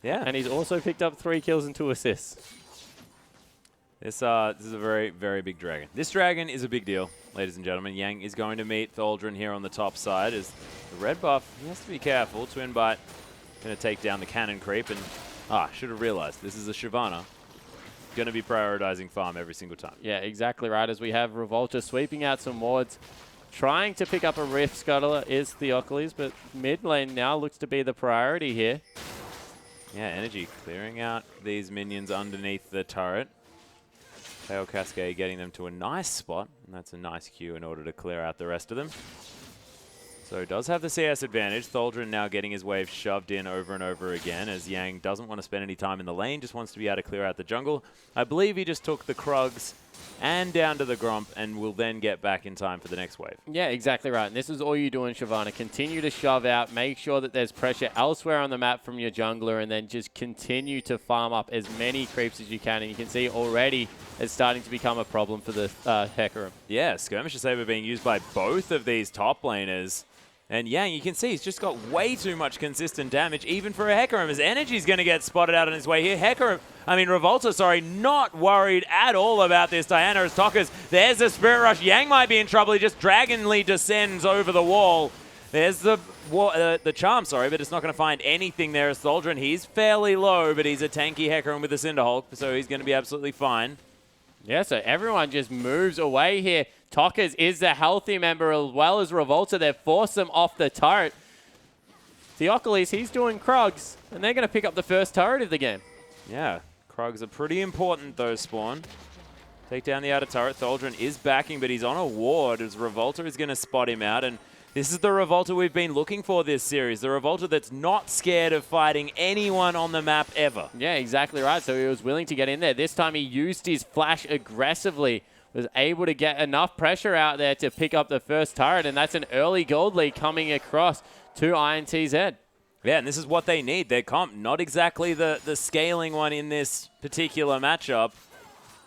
Yeah. And he's also picked up 3 kills and 2 assists. This is a very, very big dragon. This dragon is a big deal, ladies and gentlemen. Yang is going to meet Tholdren here on the top side. As the red buff, he has to be careful. Twin Bite going to take down the cannon creep. And, should have realized, this is a Shyvana. Going to be prioritizing farm every single time. Yeah, exactly right. As we have Revolta sweeping out some wards. Trying to pick up a Rift Scuttler is Theocles, but mid lane now looks to be the priority here. Yeah, Energy clearing out these minions underneath the turret. Pale Cascade getting them to a nice spot, and that's a nice Q in order to clear out the rest of them. So does have the CS advantage. Tholdren now getting his wave shoved in over and over again as Yang doesn't want to spend any time in the lane, just wants to be able to clear out the jungle. I believe he just took the Krugs and down to the Gromp and will then get back in time for the next wave. Yeah, exactly right. And this is all you do in Shyvana. Continue to shove out, make sure that there's pressure elsewhere on the map from your jungler, and then just continue to farm up as many creeps as you can. And you can see already it's starting to become a problem for the Hecarim. Yeah, Skirmisher Saber being used by both of these top laners. And Yang, you can see he's just got way too much consistent damage, even for a Hecarim. His energy's going to get spotted out on his way here. Revolta, not worried at all about this. Diana as Tokkers. There's the Spirit Rush. Yang might be in trouble. He just dragonly descends over the wall. There's the charm, but it's not going to find anything there as Tholdren. He's fairly low, but he's a tanky Hecarim with a Cinderhulk, so he's going to be absolutely fine. Yeah, so everyone just moves away here. Tokkers is the healthy member as well as Revolta. They've forced them off the turret. Theocles, he's doing Krugs, and they're going to pick up the first turret of the game. Yeah, Krugs are pretty important though, Spawn. Take down the outer turret. Tholdren is backing, but he's on a ward as Revolta is going to spot him out. And this is the Revolta we've been looking for this series. The Revolta that's not scared of fighting anyone on the map ever. Yeah, exactly right. So he was willing to get in there. This time he used his flash aggressively. Was able to get enough pressure out there to pick up the first turret. And that's an early gold lead coming across to INTZ. Yeah, and this is what they need. Their comp, not exactly the scaling one in this particular matchup.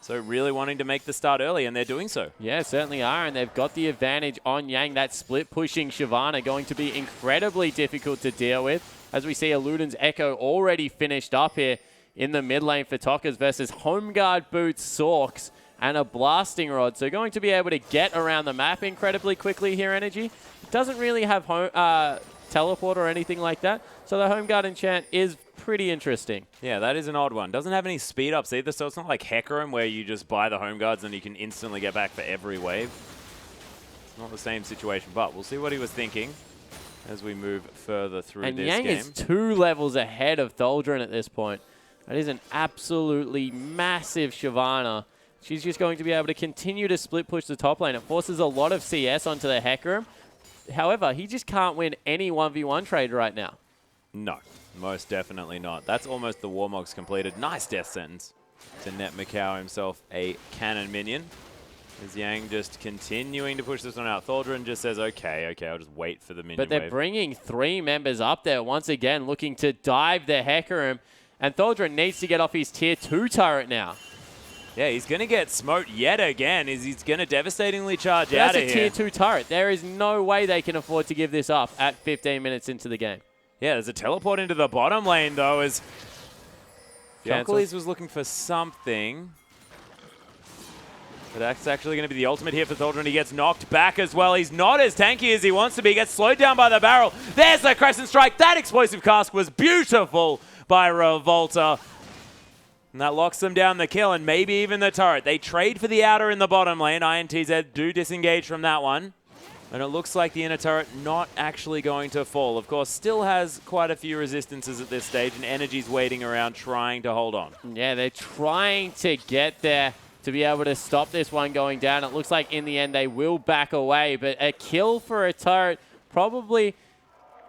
So really wanting to make the start early, and they're doing so. Yeah, certainly are, and they've got the advantage on Yang. That split-pushing Shyvana going to be incredibly difficult to deal with. As we see Eluden's Echo already finished up here in the mid lane for Tokkers versus Home Guard Boots, Sorks, and a Blasting Rod. So going to be able to get around the map incredibly quickly here, Energy. Doesn't really have teleport or anything like that. So the Home Guard enchant is pretty interesting. Yeah, that is an odd one. Doesn't have any speed ups either, so it's not like Hecarim where you just buy the Home Guards and you can instantly get back for every wave. It's not the same situation, but we'll see what he was thinking as we move further through this game. And Yang is 2 levels ahead of Tholdren at this point. That is an absolutely massive Shyvana. She's just going to be able to continue to split push the top lane. It forces a lot of CS onto the Hecarim. However, he just can't win any 1v1 trade right now. No, most definitely not. That's almost the Warmogs completed. Nice death sentence to net Macau himself, a cannon minion. As Yang just continuing to push this one out. Tholdren just says, okay, I'll just wait for the minion But they're wave. bringing 3 members up there once again, looking to dive the Hecarim. And Tholdren needs to get off his tier 2 turret now. Yeah, he's going to get smoked yet again. He's going to devastatingly charge out of here. That's a tier 2 turret. There is no way they can afford to give this up at 15 minutes into the game. Yeah, there's a teleport into the bottom lane, though, as Theocles was looking for something. But that's actually going to be the ultimate here for Tholdren. He gets knocked back as well. He's not as tanky as he wants to be. He gets slowed down by the barrel. There's the Crescent Strike. That explosive cask was beautiful by Revolta. And that locks them down the kill and maybe even the turret. They trade for the outer in the bottom lane. INTZ do disengage from that one. And it looks like the inner turret not actually going to fall. Of course, still has quite a few resistances at this stage, and Energy's waiting around trying to hold on. Yeah, they're trying to get there to be able to stop this one going down. It looks like in the end they will back away, but a kill for a turret probably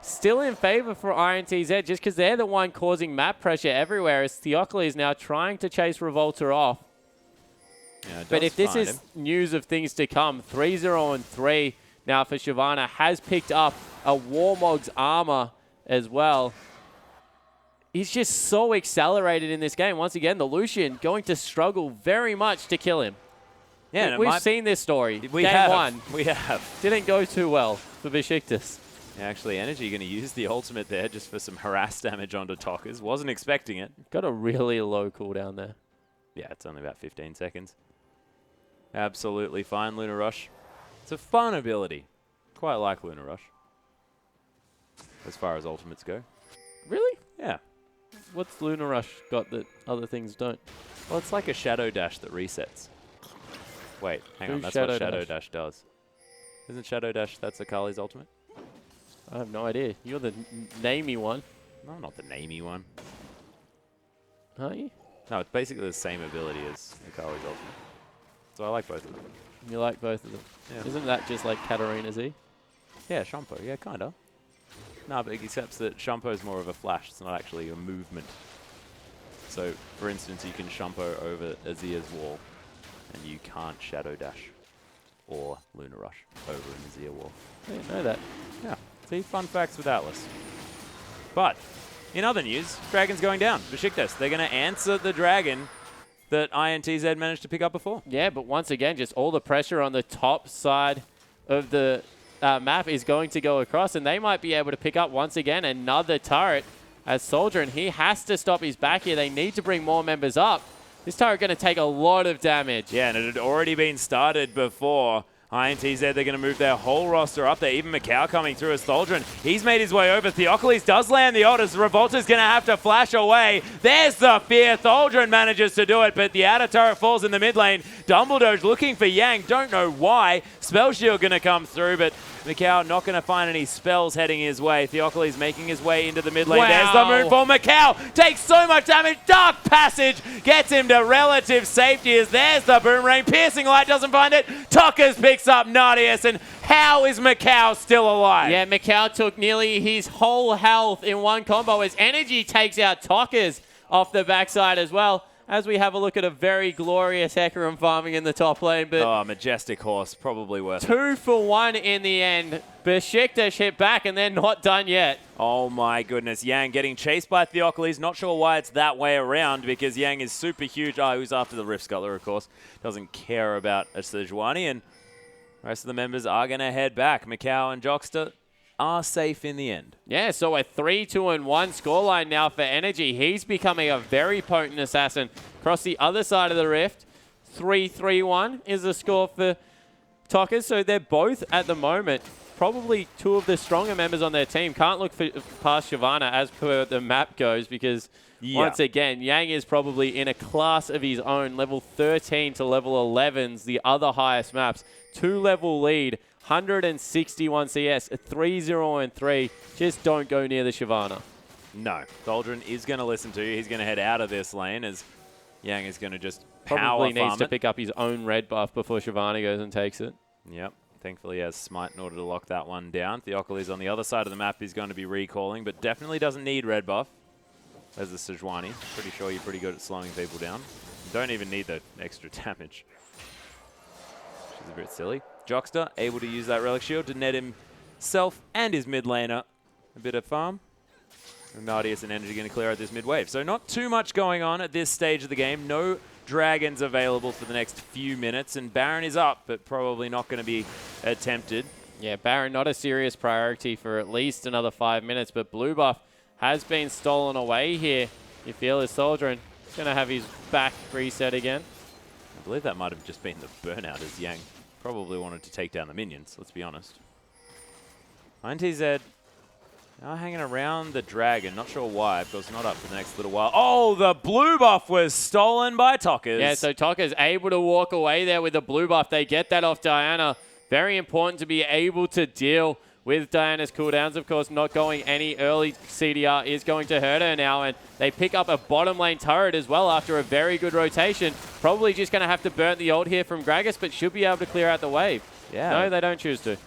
still in favor for INTZ just because they're the one causing map pressure everywhere as Theocles now trying to chase Revolta off. Yeah, but if this is news of things to come, 3-0-3 now for Shyvana has picked up a Warmog's armor as well. He's just so accelerated in this game. Once again, the Lucian going to struggle very much to kill him. Yeah, we've seen this story. We Game have. 1. We have. Didn't go too well for Besiktas. Yeah, actually, Energy going to use the ultimate there just for some harass damage onto Tokkers. Wasn't expecting it. Got a really low cooldown there. Yeah, it's only about 15 seconds. Absolutely fine, Lunar Rush. It's a fun ability. Quite like Lunar Rush. As far as ultimates go. Really? Yeah. What's Lunar Rush got that other things don't? Well, it's like a Shadow Dash that resets. Wait, hang on. Who's That's Shadow what Shadow Dash? Dash does. Isn't Shadow Dash, that's Akali's ultimate? I have no idea. You're the namey one, No, I'm not the namey one. aren't you? No, it's basically the same ability as Akali's ultimate. So I like both of them. You like both of them. Yeah. Isn't that just like Katarina Z? Yeah, Shumpo. Yeah, kind of. No, but except that Shumpo is more of a flash. It's not actually a movement. So, for instance, you can Shumpo over Azia's wall, and you can't Shadow Dash or Lunar Rush over an Azia wall. I didn't know that. Yeah. See, fun facts with Atlas. But, in other news, Dragon's going down. Besiktas, they're going to answer the Dragon that INTZ managed to pick up before. Yeah, but once again, just all the pressure on the top side of the map is going to go across, and they might be able to pick up once again another turret as Soldier, and he has to stop his back here. They need to bring more members up. This turret going to take a lot of damage. Yeah, and it had already been started before INTZ. They're going to move their whole roster up there. Even Macau coming through as Tholdren. He's made his way over. Theocles does land the ult as Revolta's going to have to flash away. There's the fear. Tholdren manages to do it, but the outer turret falls in the mid lane. Dumbledore's looking for Yang. Don't know why. Spell Shield going to come through, but Macau not going to find any spells heading his way. Theocles making his way into the mid lane. Wow. There's the moonfall. Macau takes so much damage. Dark Passage gets him to relative safety as there's the boomerang. Piercing Light doesn't find it. Tockers picks up Nadius, and how is Macau still alive? Yeah, Macau took nearly his whole health in one combo as Energy takes out Tockers off the backside as well. As we have a look at a very glorious Hecarim farming in the top lane. But oh, Majestic Horse, probably worth it. 2 for 1 in the end. Besiktas hit back and they're not done yet. Oh my goodness, Yang getting chased by Theocles. Not sure why it's that way around because Yang is super huge. Oh, who's after the Rift Scuttler, of course. Doesn't care about a Sejuani, and the rest of the members are going to head back. Macau and Jockster are safe in the end. Yeah, so a 3-2-1 scoreline now for Energy. He's becoming a very potent assassin. Across the other side of the Rift, 3-3-1 is the score for Tockers. So they're both, at the moment, probably two of the stronger members on their team. Can't look past Shyvana as per the map goes because, once again, Yang is probably in a class of his own. Level 13 to level 11's the other highest maps. 2-level lead. 161 CS, 3-0-3. Just don't go near the Shyvana. No. Tholdren is going to listen to you. He's going to head out of this lane as Yang is going to just Probably power needs farm to it. pick up his own red buff before Shyvana goes and takes it. Yep. Thankfully, he has Smite in order to lock that one down. Theocles on the other side of the map is going to be recalling, but definitely doesn't need red buff. There's the Sejuani. Pretty sure you're pretty good at slowing people down. You don't even need the extra damage. Which is a bit silly. Jockster able to use that Relic Shield to net himself and his mid laner a bit of farm. And Nadius and Energy going to clear out this mid wave. So not too much going on at this stage of the game. No dragons available for the next few minutes. And Baron is up, but probably not going to be attempted. Yeah, Baron not a serious priority for at least another 5 minutes. But blue buff has been stolen away here. You feel his Soldier and he's going to have his back reset again. I believe that might have just been the burnout as Yang probably wanted to take down the minions, let's be honest. INTZ now hanging around the dragon. Not sure why, because not up for the next little while. Oh, the blue buff was stolen by Tockers. Yeah, so Tockers able to walk away there with the blue buff. They get that off Diana. Very important to be able to deal with Diana's cooldowns. Of course, not going any early CDR is going to hurt her now, and they pick up a bottom lane turret as well after a very good rotation. Probably just going to have to burn the ult here from Gragas, but should be able to clear out the wave. Yeah. No, they don't choose to.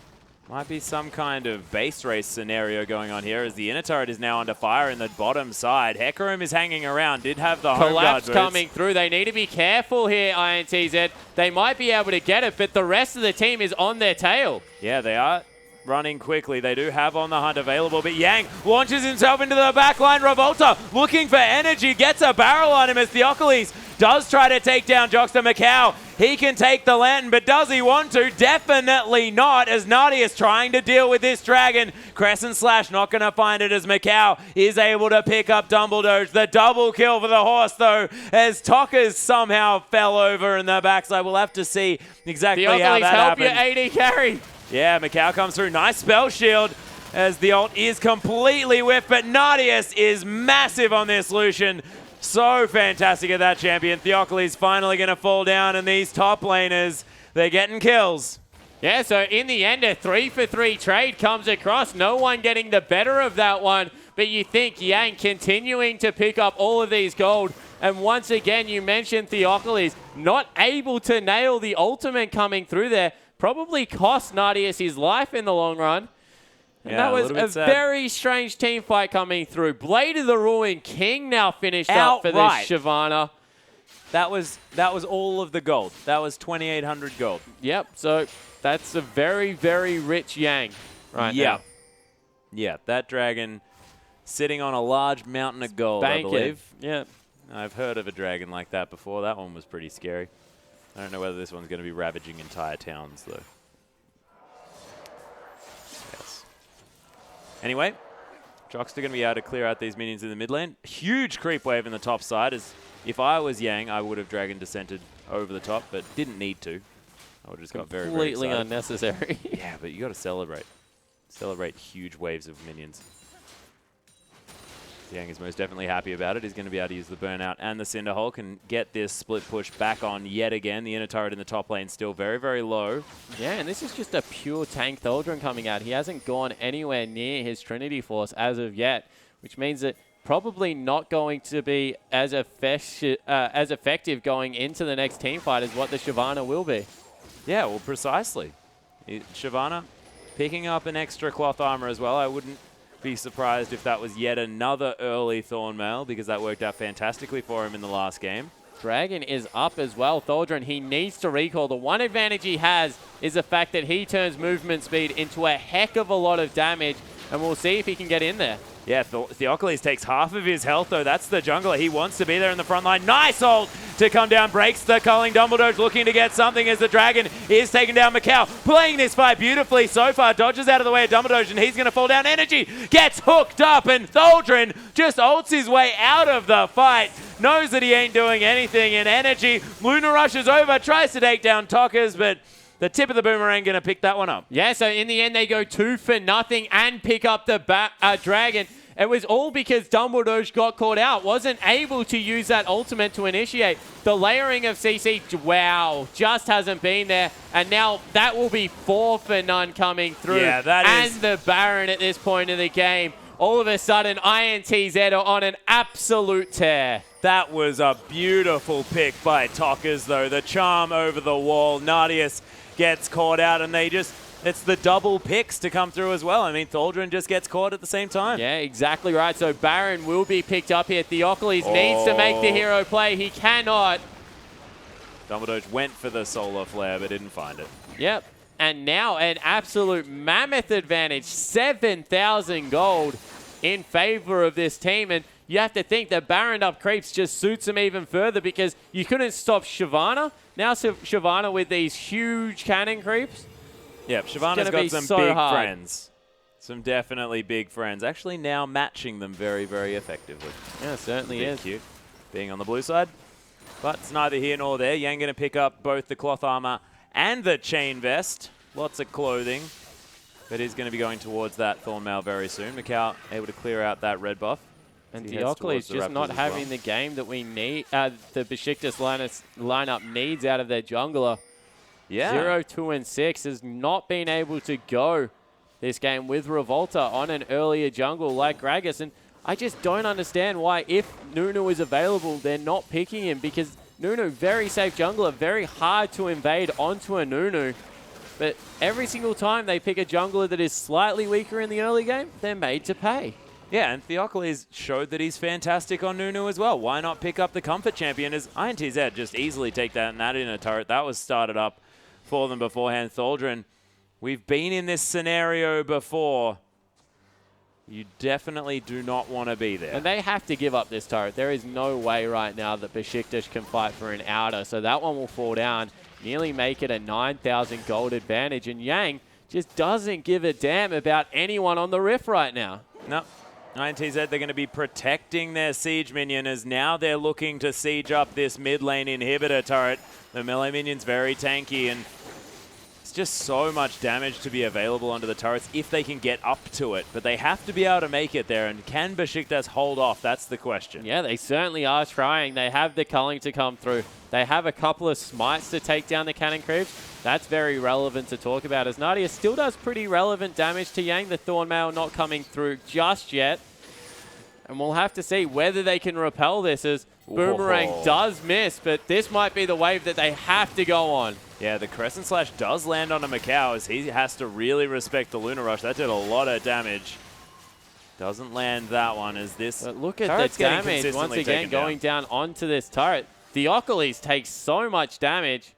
Might be some kind of base race scenario going on here as the inner turret is now under fire in the bottom side. Hecarim is hanging around. Did have the home guard Collapse boots. coming through. They need to be careful here, INTZ. They might be able to get it, but the rest of the team is on their tail. Yeah, they are running quickly. They do have On the Hunt available, but Yang launches himself into the back line. Revolta looking for energy, gets a barrel on him as Theocles does try to take down Jockster Macau. He can take the lantern, but does he want to? Definitely not, as Nadius trying to deal with this dragon. Crescent Slash not going to find it as Macau is able to pick up Dumbledore. The double kill for the horse, though, as Tockers somehow fell over in the backside. We'll have to see exactly how that happened. Help your AD carry. Yeah, Macau comes through. Nice spell shield as the ult is completely whiffed, but Nadius is massive on this Lucian. So fantastic at that champion. Theocles finally going to fall down, and these top laners, they're getting kills. Yeah, so in the end, a 3-for-3 trade comes across. No one getting the better of that one, but you think Yang continuing to pick up all of these gold. And once again, you mentioned Theocles not able to nail the ultimate coming through there. Probably cost Nadius his life in the long run. And that was a very strange team fight coming through. Blade of the Ruin King now finished up for this Shyvana. That was all of the gold. That was 2,800 gold. Yep, so that's a very, very rich Yang right now. Yeah, that dragon sitting on a large mountain of gold, I believe. Yeah. I've heard of a dragon like that before. That one was pretty scary. I don't know whether this one's going to be ravaging entire towns, though. Anyway, Jockster going to be able to clear out these minions in the mid lane. Huge creep wave in the top side. As if I was Yang, I would have Dragon Descented over the top, but didn't need to. I would have just got very, very completely unnecessary. Yeah, but you got to celebrate. Celebrate huge waves of minions. Yang is most definitely happy about it. He's going to be able to use the Burnout and the Cinder Hulk and get this split push back on yet again. The inner turret in the top lane still very, very low. Yeah, and this is just a pure tank Thaldron coming out. He hasn't gone anywhere near his Trinity Force as of yet, which means that probably not going to be as effective going into the next team fight as what the Shyvana will be. Yeah, well, precisely. Shyvana picking up an extra cloth armor as well. I wouldn't be surprised if that was yet another early Thornmail, because that worked out fantastically for him in the last game. Dragon is up as well. Thaldron, he needs to recall. The one advantage he has is the fact that he turns movement speed into a heck of a lot of damage, and we'll see if he can get in there. Yeah, Theocles takes half of his health, though. That's the jungler. He wants to be there in the front line. Nice ult to come down. Breaks the culling. Dumbledore's looking to get something as the dragon is taking down Macau. Playing this fight beautifully so far. Dodges out of the way of Dumbledore, and he's going to fall down. Energy gets hooked up, and Thaldron just ults his way out of the fight. Knows that he ain't doing anything in Energy. Luna rushes over, tries to take down Tockers, but the tip of the boomerang going to pick that one up. Yeah, so in the end, they go 2-for-0 and pick up the dragon. It was all because Dumbledore got caught out. Wasn't able to use that ultimate to initiate. The layering of CC, wow, just hasn't been there. And now that will be 4-for-0 coming through. Yeah, that is. And the Baron at this point of the game. All of a sudden, INTZ are on an absolute tear. That was a beautiful pick by Tockers, though. The charm over the wall. Nadius gets caught out, and it's the double picks to come through as well. I mean, Thaldron just gets caught at the same time. Yeah, exactly right. So Baron will be picked up here. Theocles needs to make the hero play. He cannot. Dumbledore went for the solar flare, but didn't find it. Yep. And now an absolute mammoth advantage. 7,000 gold in favor of this team. And you have to think that Baron up creeps just suits him even further, because you couldn't stop Shyvana. Now Shyvana with these huge cannon creeps. Yeah, Shyvana's got some big friends. Some definitely big friends. Actually now matching them very, very effectively. Yeah, certainly is. Cute being on the blue side. But it's neither here nor there. Yang going to pick up both the cloth armor and the chain vest. Lots of clothing. But he's going to be going towards that Thornmail very soon. Macau able to clear out that red buff. And Theocles just not having the game that we need, the Besiktas lineup needs out of their jungler. Yeah. 0, 2, and 6 has not been able to go this game with Revolta on an earlier jungle like Gragas. And I just don't understand why, if Nunu is available, they're not picking him, because Nunu, very safe jungler, very hard to invade onto a Nunu. But every single time they pick a jungler that is slightly weaker in the early game, they're made to pay. Yeah, and Theocles showed that he's fantastic on Nunu as well. Why not pick up the comfort champion, as INTZ just easily take that inner turret. That was started up for them beforehand. Thaldron We've been in this scenario before. You definitely do not want to be there. And they have to give up this turret. There is no way right now that Besiktas can fight for an outer. So that one will fall down, nearly make it a 9,000 gold advantage. And Yang just doesn't give a damn about anyone on the Rift right now. No. INTZ, they're going to be protecting their siege minion as now they're looking to siege up this mid lane inhibitor turret. The melee minion's very tanky, and it's just so much damage to be available onto the turrets if they can get up to it. But they have to be able to make it there, and can Besiktas hold off? That's the question. Yeah, they certainly are trying. They have the culling to come through. They have a couple of smites to take down the cannon creeps. That's very relevant to talk about, as Nadia still does pretty relevant damage to Yang. The Thornmail not coming through just yet. And we'll have to see whether they can repel this, as Boomerang does miss, but this might be the wave that they have to go on. Yeah, the Crescent Slash does land on a Macau, as he has to really respect the Lunar Rush. That did a lot of damage. Doesn't land that one, as this But look at the damage once again going down onto this turret. Theocles takes so much damage.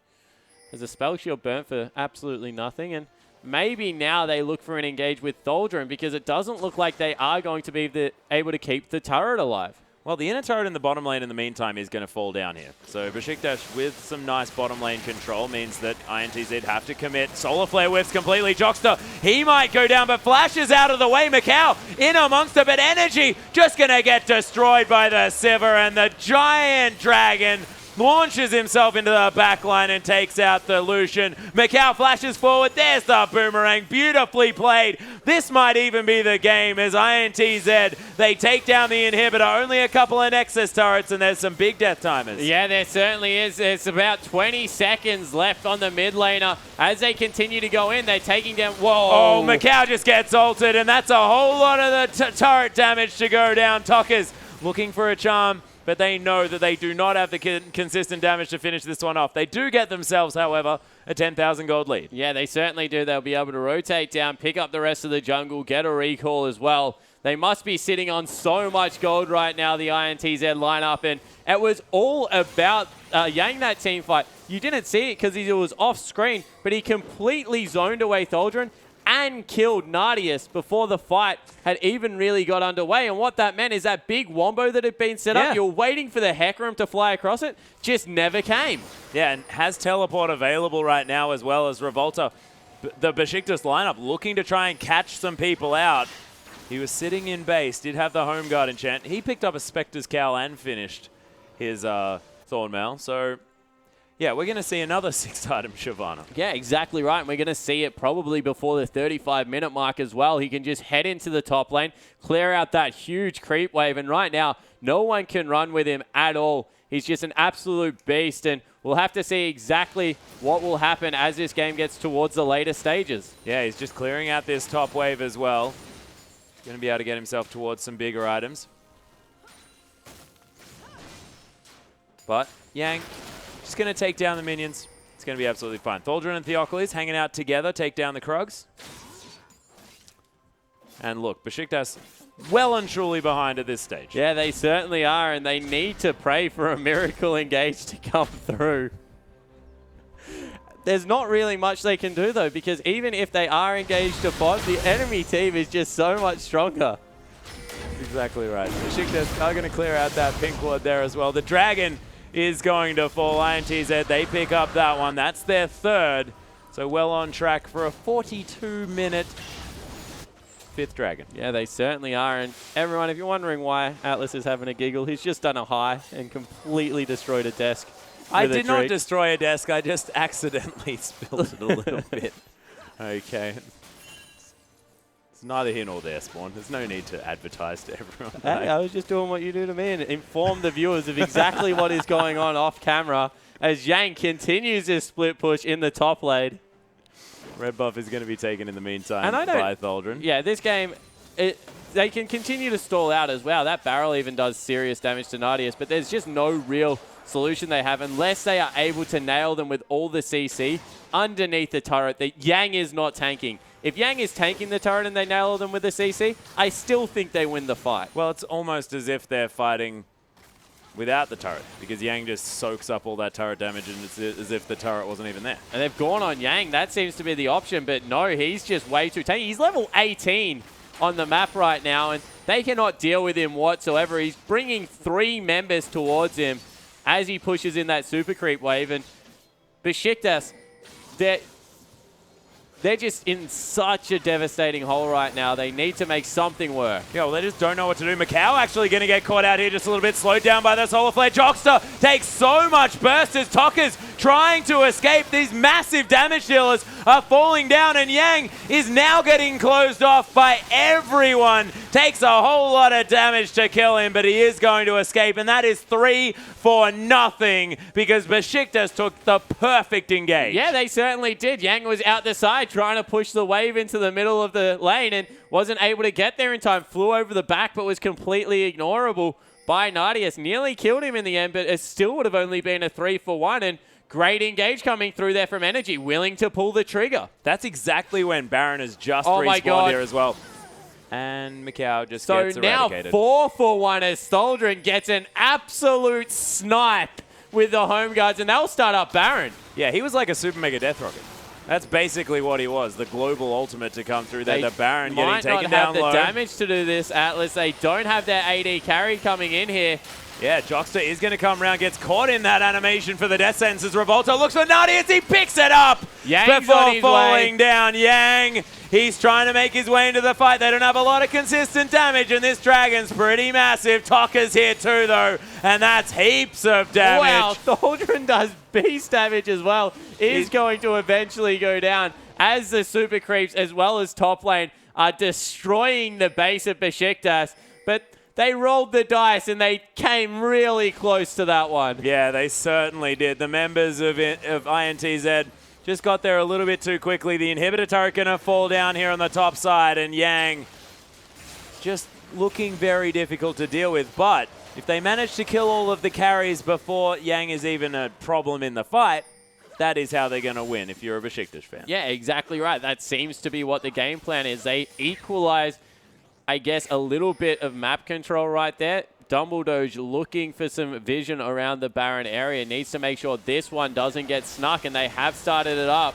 There's a spell shield burnt for absolutely nothing, and maybe now they look for an engage with Thaldron, because it doesn't look like they are going to be able to keep the turret alive. Well, the inner turret in the bottom lane in the meantime is going to fall down here. So Besiktas with some nice bottom lane control means that INTZ have to commit. Solar Flare whiffs completely. Jockster, he might go down, but Flash is out of the way. Macau in amongst it, but Energy just going to get destroyed by the Sivir, and the Giant Dragon launches himself into the back line and takes out the Lucian. Macau flashes forward. There's the Boomerang. Beautifully played. This might even be the game, as INTZ, they take down the inhibitor. Only a couple of Nexus turrets, and there's some big death timers. Yeah, there certainly is. There's about 20 seconds left on the mid laner. As they continue to go in, they're taking down... Whoa! Oh, Macau just gets ulted, and that's a whole lot of the turret damage to go down. Tokka's looking for a charm, but they know that they do not have the consistent damage to finish this one off. They do get themselves, however, a 10,000 gold lead. Yeah, they certainly do. They'll be able to rotate down, pick up the rest of the jungle, get a recall as well. They must be sitting on so much gold right now, the INTZ lineup, and it was all about Yang, that team fight. You didn't see it because he was off screen, but he completely zoned away Thaldron and killed Nardius before the fight had even really got underway. And what that meant is that big wombo that had been set up, you're waiting for the Hecarim to fly across it, just never came. Yeah, and has teleport available right now, as well as Revolta. The Besiktas lineup looking to try and catch some people out. He was sitting in base, did have the Home Guard enchant. He picked up a Spectre's Cowl and finished his Thornmail. So yeah, we're going to see another 6-item Shyvana. Yeah, exactly right. And we're going to see it probably before the 35-minute mark as well. He can just head into the top lane, clear out that huge creep wave. And right now, no one can run with him at all. He's just an absolute beast. And we'll have to see exactly what will happen as this game gets towards the later stages. Yeah, he's just clearing out this top wave as well. He's going to be able to get himself towards some bigger items. But Yang just going to take down the minions. It's going to be absolutely fine. Thaldron and Theocles hanging out together, take down the Krugs. And look, Besiktas well and truly behind at this stage. Yeah, they certainly are, and they need to pray for a miracle engage to come through. There's not really much they can do, though, because even if they are engaged to bot, the enemy team is just so much stronger. Exactly right. Besiktas are going to clear out that pink ward there as well. The Dragon is going to fall. INTZ, they pick up that one. That's their third. So well on track for a 42-minute 5th Dragon. Yeah, they certainly are. And everyone, if you're wondering why Atlas is having a giggle, he's just done a high and completely destroyed a desk. I did not destroy a desk. I just accidentally spilled it a little bit. Okay. It's neither here nor there, Spawn. There's no need to advertise to everyone. Hey, I was just doing what you do to me and inform the viewers of exactly what is going on off camera as Yang continues his split push in the top lane. Red buff is going to be taken in the meantime by Thaldron. Yeah, this game, they can continue to stall out as well. That barrel even does serious damage to Nardius, but there's just no real solution they have unless they are able to nail them with all the CC underneath the turret that Yang is not tanking. If Yang is tanking the turret and they nail them with the CC, I still think they win the fight. Well, it's almost as if they're fighting without the turret, because Yang just soaks up all that turret damage and it's as if the turret wasn't even there. And they've gone on Yang. That seems to be the option, but no, he's just way too tanky. He's level 18 on the map right now, and they cannot deal with him whatsoever. He's bringing 3 members towards him as he pushes in that super creep wave, and Besiktas, they're just in such a devastating hole right now. They need to make something work. Yeah, well, they just don't know what to do. Macau actually going to get caught out here just a little bit, slowed down by the Solar Flare. Jockster takes so much burst as Tokka's trying to escape. These massive damage dealers are falling down, and Yang is now getting closed off by everyone. Takes a whole lot of damage to kill him, but he is going to escape, and that is 3 for nothing because Besiktas took the perfect engage. Yeah, they certainly did. Yang was out the side trying to push the wave into the middle of the lane and wasn't able to get there in time. Flew over the back but was completely ignorable by Nadius. Nearly killed him in the end, but it still would have only been a 3 for 1. And great engage coming through there from Energy, willing to pull the trigger. That's exactly when Baron has just respawned here as well. And Macau just gets eradicated. So now 4 for 1 as Tholdren gets an absolute snipe with the home guards, and they'll start up Baron. Yeah, he was like a super mega death rocket. That's basically what he was, the global ultimate to come through there. The Baron getting taken down low. Might not have the damage to do this, Atlas. They don't have their AD carry coming in here. Yeah, Jockster is going to come around, gets caught in that animation for the death sentence as Revolta looks for Nadius. He picks it up before falling down. Yang, he's trying to make his way into the fight. They don't have a lot of consistent damage, and this dragon's pretty massive. Tokka's here too, though, and that's heaps of damage. Wow, Tholdren does beast damage as well. Is going to eventually go down as the super creeps as well as top lane are destroying the base of Besiktas, but they rolled the dice and they came really close to that one. Yeah, they certainly did. The members of INTZ just got there a little bit too quickly. The inhibitor turret going to fall down here on the top side, and Yang just looking very difficult to deal with. But if they manage to kill all of the carries before Yang is even a problem in the fight, that is how they're going to win if you're a Besiktas fan. Yeah, exactly right. That seems to be what the game plan is. They equalize, I guess, a little bit of map control right there. Dumbledoge looking for some vision around the Baron area. Needs to make sure this one doesn't get snuck, and they have started it up.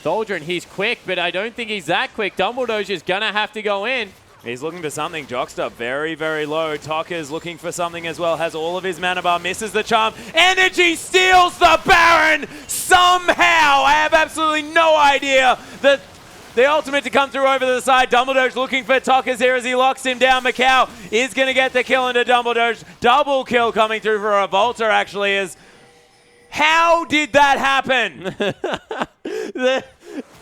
Tholdren, he's quick, but I don't think he's that quick. Dumbledoge is going to have to go in. He's looking for something. Jockster very, very low. Tokka's looking for something as well. Has all of his mana bar. Misses the charm. Energy steals the Baron somehow. I have absolutely no idea. The ultimate to come through over the side. Dumbledoge looking for Tokka's here as he locks him down. Macau is going to get the kill into Dumbledoge. Double kill coming through for Revolta actually is... How did that happen? The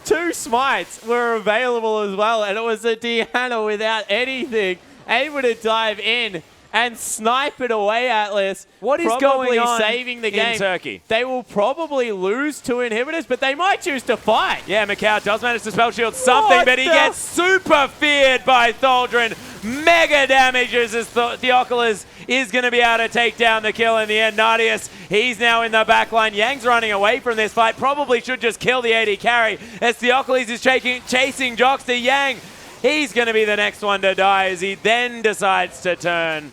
2 smites were available as well, and it was a Diana without anything, able to dive in and snipe it away, Atlas. What is going on saving the game in Turkey? They will probably lose 2 inhibitors, but they might choose to fight. Yeah, Macau does manage to spell shield something, but he gets super feared by Tholdren. Mega damages as Theoculus is going to be able to take down the kill in the end. Nadius, he's now in the back line. Yang's running away from this fight. Probably should just kill the AD carry as Theoculus is chasing Jockster. Yang, he's going to be the next one to die as he then decides to turn.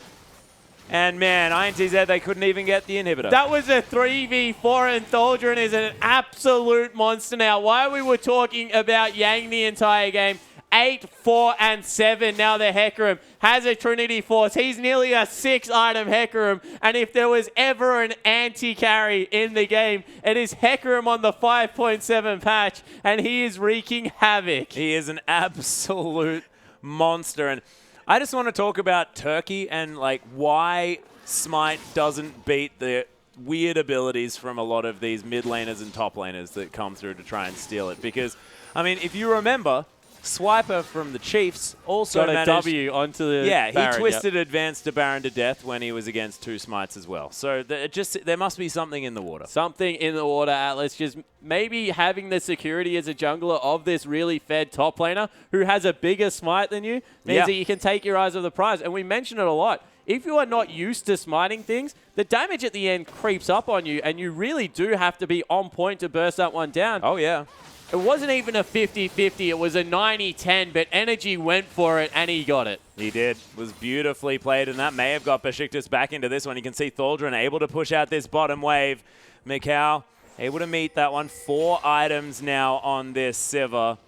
And man, INTZ, they couldn't even get the inhibitor. That was a 3v4, and Tholdren is an absolute monster now. While we were talking about Yang the entire game, 8, 4, and 7. Now the Hecarim has a Trinity Force. He's nearly a 6-item Hecarim. And if there was ever an anti-carry in the game, it is Hecarim on the 5.7 patch. And he is wreaking havoc. He is an absolute monster. And I just want to talk about Turkey and like why Smite doesn't beat the weird abilities from a lot of these mid laners and top laners that come through to try and steal it. Because, I mean, if you remember, Swiper from the Chiefs also got managed... a W onto the Baron, he twisted advance to Baron to death when he was against 2 smites as well. So there must be something in the water. Something in the water, Atlas. Just maybe having the security as a jungler of this really fed top laner who has a bigger smite than you means that you can take your eyes off the prize. And we mention it a lot. If you are not used to smiting things, the damage at the end creeps up on you, and you really do have to be on point to burst that one down. Oh, yeah. It wasn't even a 50-50. It was a 90-10, but Energy went for it, and he got it. He did. Was beautifully played, and that may have got Besiktas back into this one. You can see Thaldren able to push out this bottom wave. Mikau able to meet that one. 4 items now on this Siva.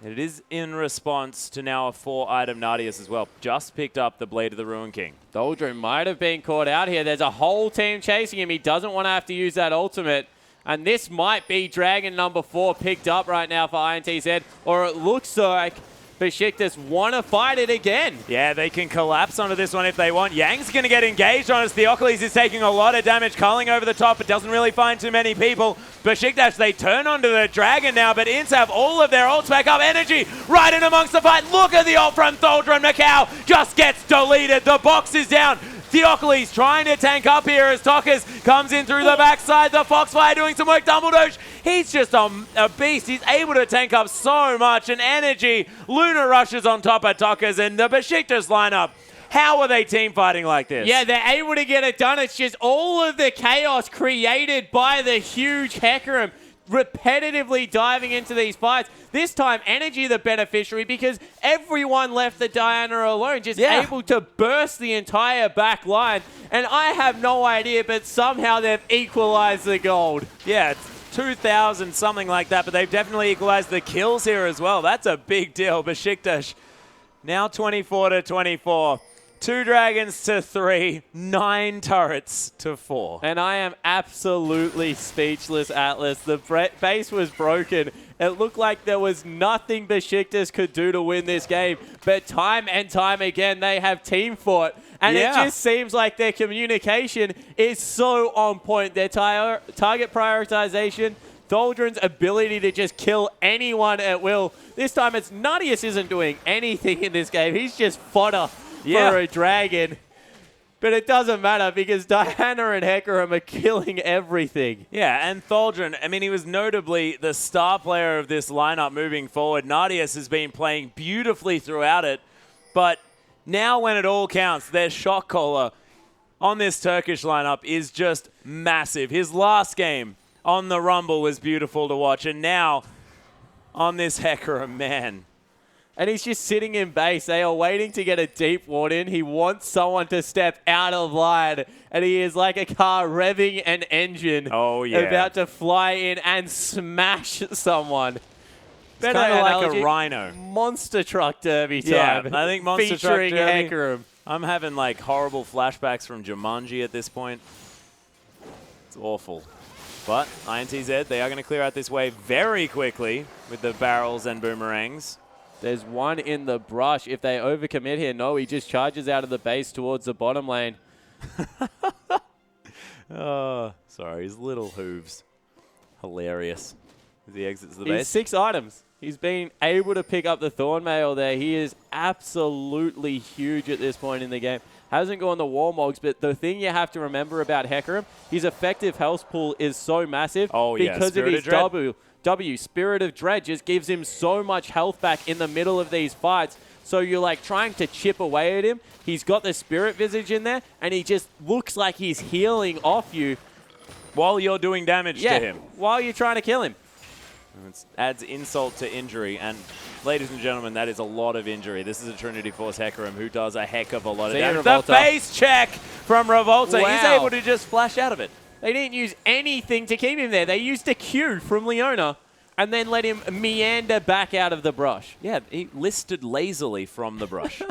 It is in response to now a 4-item Nadius as well. Just picked up the Blade of the Ruin King. Thaldren might have been caught out here. There's a whole team chasing him. He doesn't want to have to use that ultimate. And this might be Dragon number 4 picked up right now for INTZ. Or it looks like Besiktas want to fight it again. Yeah, they can collapse onto this one if they want. Yang's going to get engaged on us. Theocles is taking a lot of damage. Culling over the top, but doesn't really find too many people. Besiktas, they turn onto the Dragon now, but Ints have all of their ults back up. Energy right in amongst the fight. Look at the ult from Thaldren. Mikau just gets deleted. The box is down. Theocles trying to tank up here as Tokas comes in through the backside. The Foxfire doing some work. Dumbledore, he's just a beast. He's able to tank up so much. And Energy, Luna rushes on top of Tokas, and the Besiktas lineup. How are they team fighting like this? Yeah, they're able to get it done. It's just all of the chaos created by the huge Hecarim repetitively diving into these fights. This time, Energy the beneficiary because everyone left the Diana alone, just able to burst the entire back line. And I have no idea, but somehow they've equalized the gold. Yeah, it's 2,000, something like that, but they've definitely equalized the kills here as well. That's a big deal. Besiktas now 24-24. 2 dragons to 3, 9 turrets to 4. And I am absolutely speechless, Atlas. The base was broken. It looked like there was nothing Besiktas could do to win this game. But time and time again, they have team fought. And it just seems like their communication is so on point. Their target prioritization, Thaldren's ability to just kill anyone at will. This time, it's Nadius isn't doing anything in this game. He's just fodder for a dragon. But it doesn't matter because Diana and Hecarim are killing everything. Yeah, and Thaldren, I mean, he was notably the star player of this lineup moving forward. Nadius has been playing beautifully throughout it. But now when it all counts, their shot caller on this Turkish lineup is just massive. His last game on the Rumble was beautiful to watch. And now on this Hecarim, man. And he's just sitting in base. They are waiting to get a deep ward in. He wants someone to step out of line. And he is like a car revving an engine. Oh, yeah. About to fly in and smash someone. It's kind of like a rhino. Monster Truck Derby time. Yeah, I think Monster Truck Derby. Featuring Hecarim. I'm having like horrible flashbacks from Jumanji at this point. It's awful. But INTZ, they are going to clear out this wave very quickly with the barrels and boomerangs. There's one in the brush. If they overcommit here, no, he just charges out of the base towards the bottom lane. Oh, sorry, his little hooves. Hilarious. As he exits the He's base. 6 items. He's been able to pick up the Thornmail there. He is absolutely huge at this point in the game. Hasn't gone the Warmogs, but the thing you have to remember about Hecarim, his effective health pool is so massive because of his W. Spirit of Dread just gives him so much health back in the middle of these fights. So you're like trying to chip away at him. He's got the Spirit Visage in there, and he just looks like he's healing off you. While you're doing damage to him. While you're trying to kill him. It adds insult to injury, and ladies and gentlemen, that is a lot of injury. This is a Trinity Force Hecarim who does a heck of a lot of damage. The face check from Revolta. Wow. He's able to just flash out of it. They didn't use anything to keep him there. They used a Q from Leona and then let him meander back out of the brush. Yeah, he listed lazily from the brush.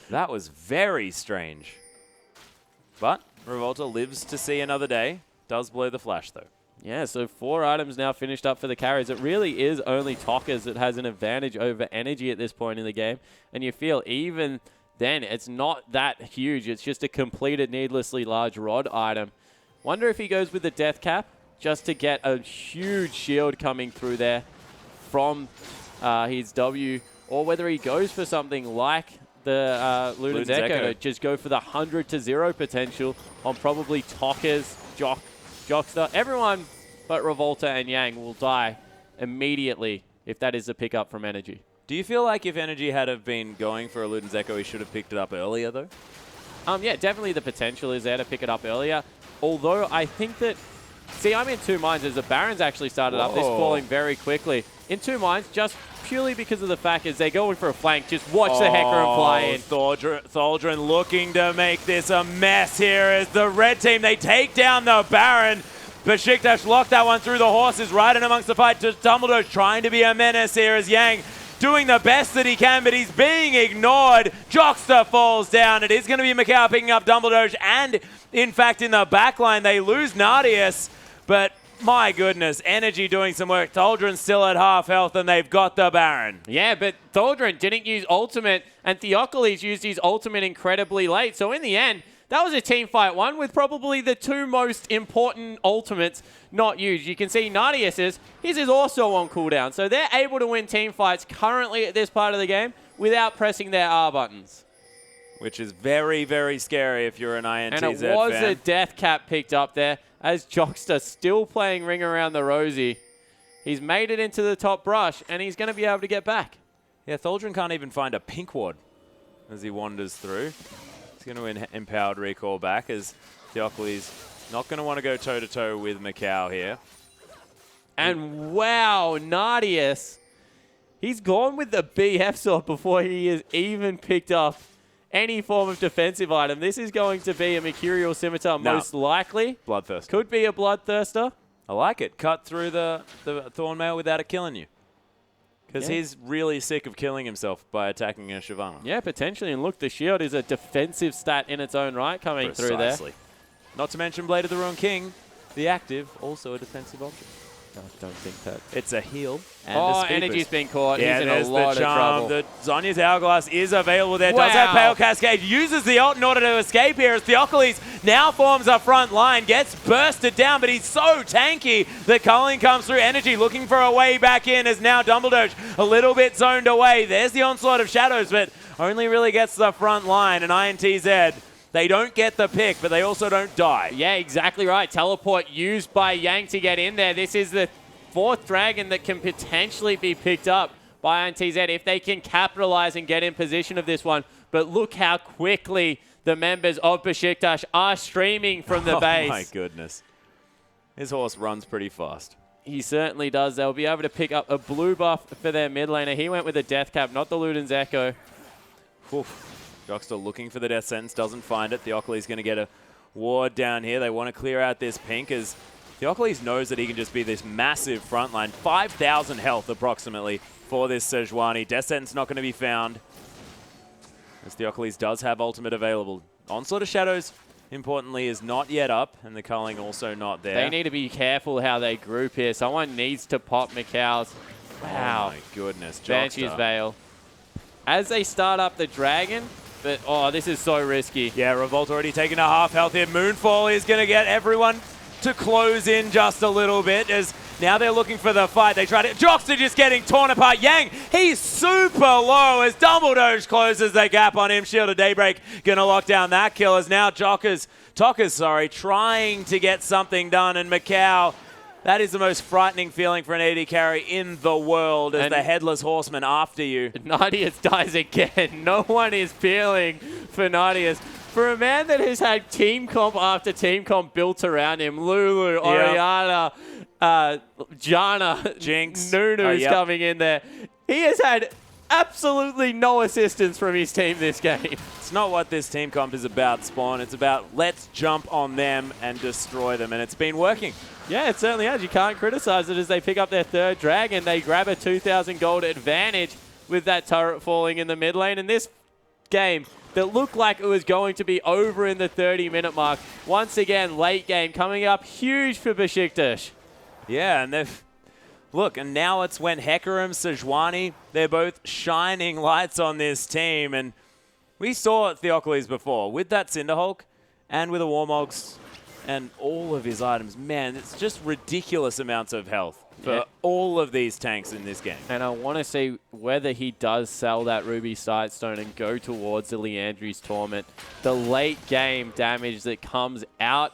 That was very strange. But Revolta lives to see another day. Does blow the flash, though. Yeah, so 4 items now finished up for the carries. It really is only Tokas that has an advantage over Energy at this point in the game. And you feel even then it's not that huge. It's just a completed needlessly large rod item. Wonder if he goes with the death cap just to get a huge shield coming through there from his W, or whether he goes for something like the Luden's Echo to just go for the 100-0 potential on probably Tokas, Jockster. Everyone but Revolta and Yang will die immediately if that is a pickup from Energy. Do you feel like if Energy had have been going for a Luden's Echo, he should have picked it up earlier, though? Yeah, definitely the potential is there to pick it up earlier. Although I think that See, I'm in two minds as the Barons actually started up. This falling very quickly. In two minds, just purely because of the fact is they're going for a flank. Just watch the Hecarim fly in. Thaldren looking to make this a mess here as the red team, they take down the Baron. Besiktas locked that one through the horses right in amongst the fight. Dumbledore's trying to be a menace here as Yang doing the best that he can, but he's being ignored. Jockster falls down. It is going to be Macau picking up Dumbledore, and in fact in the backline they lose Nardius, but my goodness, Energy doing some work. Thaldren's still at half health, and they've got the Baron. Yeah, but Thaldren didn't use ultimate, and Theocles used his ultimate incredibly late. So in the end, that was a team fight one with probably the two most important ultimates not used. You can see Nardius's, his is also on cooldown. So they're able to win team fights currently at this part of the game without pressing their R buttons. Which is very, very scary if you're an INTZ fan. And it was a death cap picked up there as Jockster still playing Ring Around the Rosie. He's made it into the top brush, and he's going to be able to get back. Yeah, Thaldren can't even find a pink ward as he wanders through. He's going to empowered recall back as Theocles not going to want to go toe-to-toe with Macau here. And wow, Nardius, he's gone with the BF sword before he has even picked up any form of defensive item. This is going to be a Mercurial Scimitar, most likely. Bloodthirster. Could be a Bloodthirster. I like it. Cut through the Thornmail without it killing you. Because he's really sick of killing himself by attacking a Shyvana. Yeah, potentially. And look, the shield is a defensive stat in its own right coming through there. Not to mention Blade of the Ruined King, the active, also a defensive object. I don't think that. It's a heal and a speed Energy's boost. been caught. Yeah, he's in a lot of trouble. The Zhonya's Hourglass is available there. Does have Pale Cascade. Uses the ult in order to escape here as Theocles now forms a front line. Gets bursted down, but he's so tanky that Culling comes through. Energy looking for a way back in as now Dumbledore a little bit zoned away. There's the Onslaught of Shadows, but only really gets the front line. And INTZ, they don't get the pick, but they also don't die. Yeah, exactly right. Teleport used by Yang to get in there. This is the fourth dragon that can potentially be picked up by INTZ if they can capitalize and get in position of this one. But look how quickly the members of Besiktas are streaming from the base. Oh my goodness. His horse runs pretty fast. He certainly does. They'll be able to pick up a blue buff for their mid laner. He went with a death cap, not the Luden's Echo. Jockster looking for the death sentence, doesn't find it. Theocles going to get a ward down here. They want to clear out this pink as Theocles knows that he can just be this massive frontline. 5,000 health approximately for this Sejuani. Death sentence not going to be found as Theocles does have ultimate available. Onslaught of Shadows, importantly, is not yet up, and the culling also not there. They need to be careful how they group here. Someone needs to pop Macau's. Wow. Oh my goodness. Banshee's Jockster. Veil. As they start up the dragon, but oh, this is so risky. Yeah, Revolt already taking a half health here. Moonfall is going to get everyone to close in just a little bit as now they're looking for the fight. They try to... Jockster just getting torn apart. Yang, he's super low as Dumbledore closes the gap on him. Shield of Daybreak going to lock down that kill as now Tokka's trying to get something done. And Macau, that is the most frightening feeling for an AD carry in the world as the Headless Horseman after you. Nardius dies again. No one is feeling for Nardius. For a man that has had team comp after team comp built around him, Lulu, Oriana, Janna, Jinx, Nunu's coming in there. He has had absolutely no assistance from his team this game. It's not what this team comp is about, Spawn. It's about let's jump on them and destroy them, and it's been working. Yeah, it certainly has. You can't criticize it as they pick up their third dragon. They grab a 2,000 gold advantage with that turret falling in the mid lane. And this game that looked like it was going to be over in the 30-minute mark. Once again, late game coming up huge for Besiktas. Yeah, and they've... Look, and now it's when Hecarim, Sejuani, they're both shining lights on this team. And we saw Theocles before with that Cinderhulk and with a Warmogs and all of his items. Man, it's just ridiculous amounts of health for all of these tanks in this game. And I want to see whether he does sell that Ruby Sightstone and go towards the Leandri's Torment. The late game damage that comes out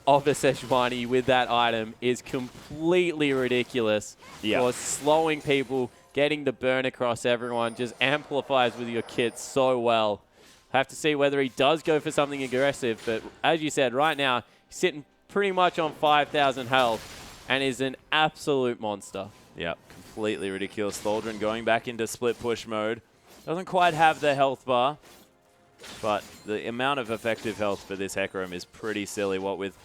of a Sejuani with that item is completely ridiculous. For slowing people, getting the burn across everyone, just amplifies with your kit so well. Have to see whether he does go for something aggressive, but as you said, right now, he's sitting pretty much on 5,000 health and is an absolute monster. Yep, completely ridiculous. Thaldron going back into split push mode. Doesn't quite have the health bar, but the amount of effective health for this Hecarim is pretty silly. What with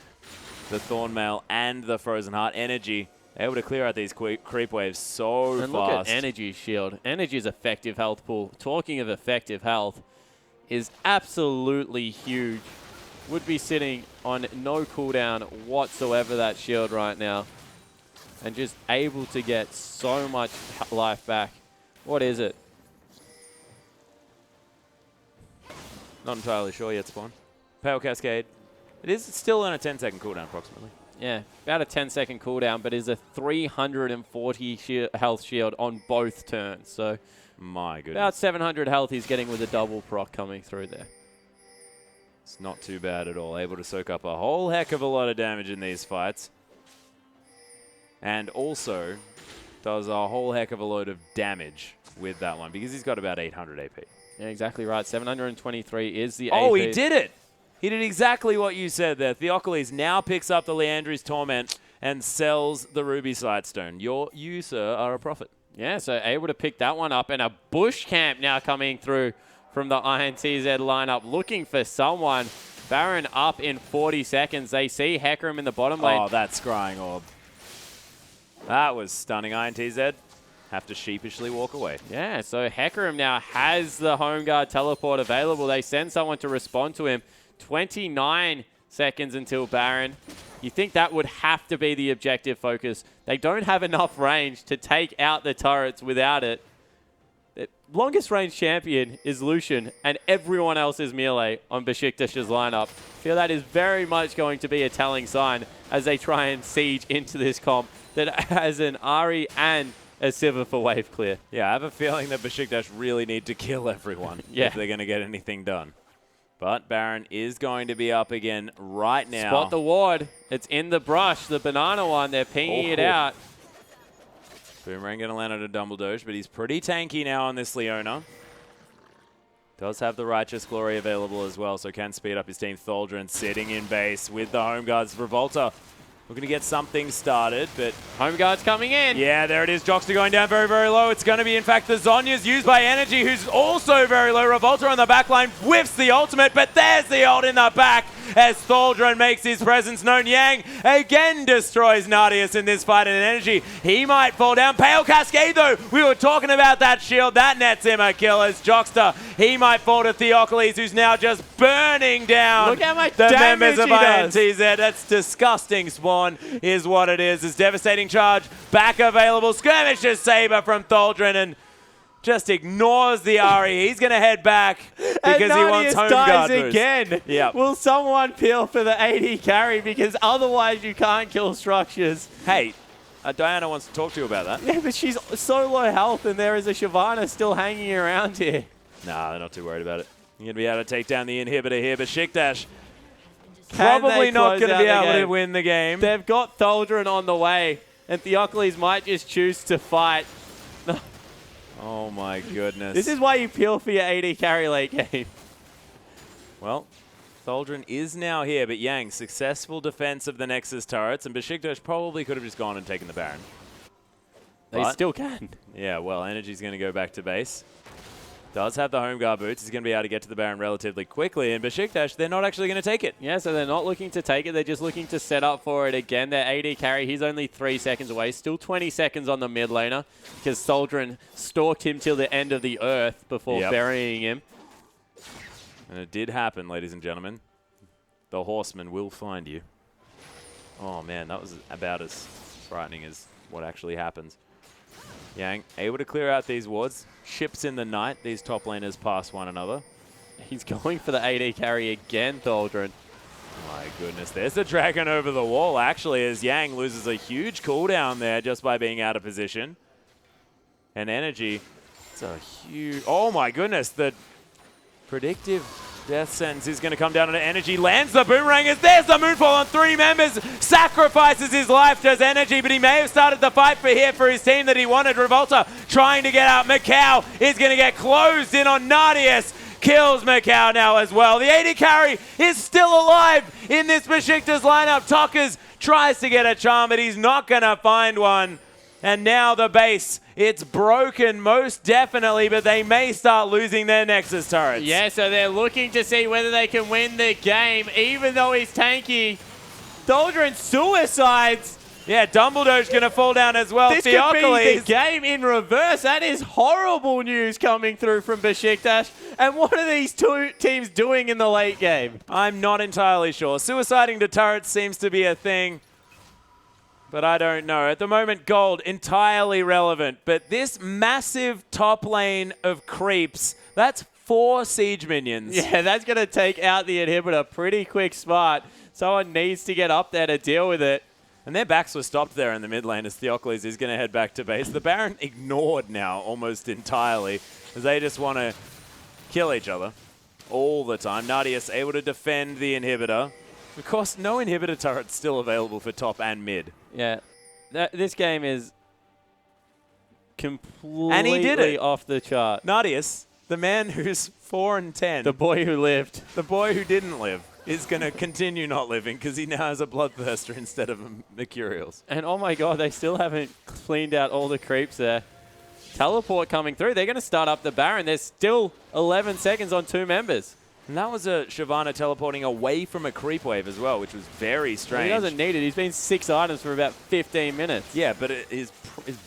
the Thornmail and the Frozen Heart energy, able to clear out these creep waves so fast. And look at Energy's shield. Energy's effective health pool, talking of effective health, is absolutely huge. Would be sitting on no cooldown whatsoever, that shield right now. And just able to get so much life back. What is it? Not entirely sure yet, Spawn. Pale Cascade. It is still on a 10-second cooldown, approximately. Yeah, about a 10-second cooldown, but is a 340 health shield on both turns. So, my goodness. About 700 health he's getting with a double proc coming through there. It's not too bad at all. Able to soak up a whole heck of a lot of damage in these fights. And also does a whole heck of a load of damage with that one because he's got about 800 AP. Yeah, exactly right. 723 is the AP. Oh, he did it! He did exactly what you said there. Theocles now picks up the Leandri's Torment and sells the Ruby Sightstone. You, sir, are a prophet. Yeah, so able to pick that one up. And a bush camp now coming through from the INTZ lineup, looking for someone. Baron up in 40 seconds. They see Hecarim in the bottom lane. Oh, that Scrying Orb. That was stunning. INTZ have to sheepishly walk away. Yeah, so Hecarim now has the Home Guard teleport available. They send someone to respond to him. 29 seconds until Baron. You think that would have to be the objective focus. They don't have enough range to take out the turrets without it. The longest range champion is Lucian, and everyone else is melee on Besiktas's lineup. I feel that is very much going to be a telling sign as they try and siege into this comp that has an Ahri and a Sivir for wave clear. Yeah, I have a feeling that Besiktas really need to kill everyone if they're going to get anything done. But Baron is going to be up again right now. Spot the ward. It's in the brush, the banana one. They're pinging it out. Boomerang going to land on a Dumbledore, but he's pretty tanky now on this Leona. Does have the Righteous Glory available as well, so can speed up his team. Thaldron sitting in base with the Home Guards. Revolta looking to get something started, but Home Guard's coming in. Yeah, there it is. Jockster going down very, very low. It's going to be, in fact, the Zhonya's used by Energy, who's also very low. Revolta on the back line whiffs the ultimate, but there's the ult in the back as Thaldron makes his presence known. Yang again destroys Nadius in this fight, and Energy, he might fall down. Pale Cascade, though, we were talking about that shield. That nets him a kill as Jockster, he might fall to Theocles, who's now just burning down Look how much the damage members of he does. INTZ. That's disgusting, Spawn, is what it is. It's devastating charge, back available. Skirmish to Saber from Thaldron, and just ignores the Ahri. He's going to head back because he wants Home Guard boost. again. Yep. Will someone peel for the AD carry? Because otherwise you can't kill structures. Hey, Diana wants to talk to you about that. Yeah, but she's so low health and there is a Shyvana still hanging around here. Nah, they're not too worried about it. You're going to be able to take down the inhibitor here, but Besiktas Can probably they not close going to out be the able to game? win the game. They've got Thaldron on the way, and Theocles might just choose to fight. Oh my goodness. This is why you peel for your AD carry late game. Well, Thaldron is now here, but Yang, successful defense of the Nexus turrets, and Besiktas probably could have just gone and taken the Baron. They But- still can. Yeah, well, Energy's going to go back to base. Does have the Home Guard boots. He's going to be able to get to the Baron relatively quickly. And Besiktas, they're not actually going to take it. Yeah, so they're not looking to take it. They're just looking to set up for it again. Their AD carry, he's only 3 seconds away. Still 20 seconds on the mid laner because Thaldron stalked him till the end of the earth before burying him. And it did happen, ladies and gentlemen. The Horseman will find you. Oh, man, that was about as frightening as what actually happens. Yang able to clear out these wards. Ships in the night. These top laners pass one another. He's going for the AD carry again, Thaldron. My goodness. There's the dragon over the wall, actually, as Yang loses a huge cooldown there just by being out of position. And Energy, it's a huge... Oh, my goodness. The predictive death sentence is going to come down on Energy. Lands the boomerang as there's the moonfall on 3 members. Sacrifices his life to his Energy, but he may have started the fight for here for his team that he wanted. Revolta trying to get out. Macau is going to get closed in on Nadius. kills Macau now as well. The AD carry is still alive in this Besiktas lineup. Tokers tries to get a charm, but he's not going to find one. And now the base, it's broken most definitely, but they may start losing their Nexus turrets. Yeah, so they're looking to see whether they can win the game, even though he's tanky. Doldrin suicides. Yeah, Dumbledore's going to fall down as well. This could be the game in reverse. That is horrible news coming through from Besiktas. And what are these two teams doing in the late game? I'm not entirely sure. Suiciding to turrets seems to be a thing, but I don't know. At the moment, gold, entirely relevant. But this massive top lane of creeps, that's 4 siege minions. Yeah, that's going to take out the inhibitor pretty quick spot. Someone needs to get up there to deal with it. And their backs were stopped there in the mid lane as Theocles is going to head back to base. The Baron ignored now almost entirely as they just want to kill each other all the time. Nadius able to defend the inhibitor. Of course, no inhibitor turret still available for top and mid. Yeah, this game is completely and he did it. Off the chart. Nadius, the man who's 4 and 10. The boy who lived. The boy who didn't live is going to continue not living because he now has a Bloodthirster instead of a Mercurials. And oh my god, they still haven't cleaned out all the creeps there. Teleport coming through. They're going to start up the Baron. There's still 11 seconds on 2 members. And that was a Shyvana teleporting away from a creep wave as well, which was very strange. He doesn't need it. He's been 6 items for about 15 minutes. Yeah, but his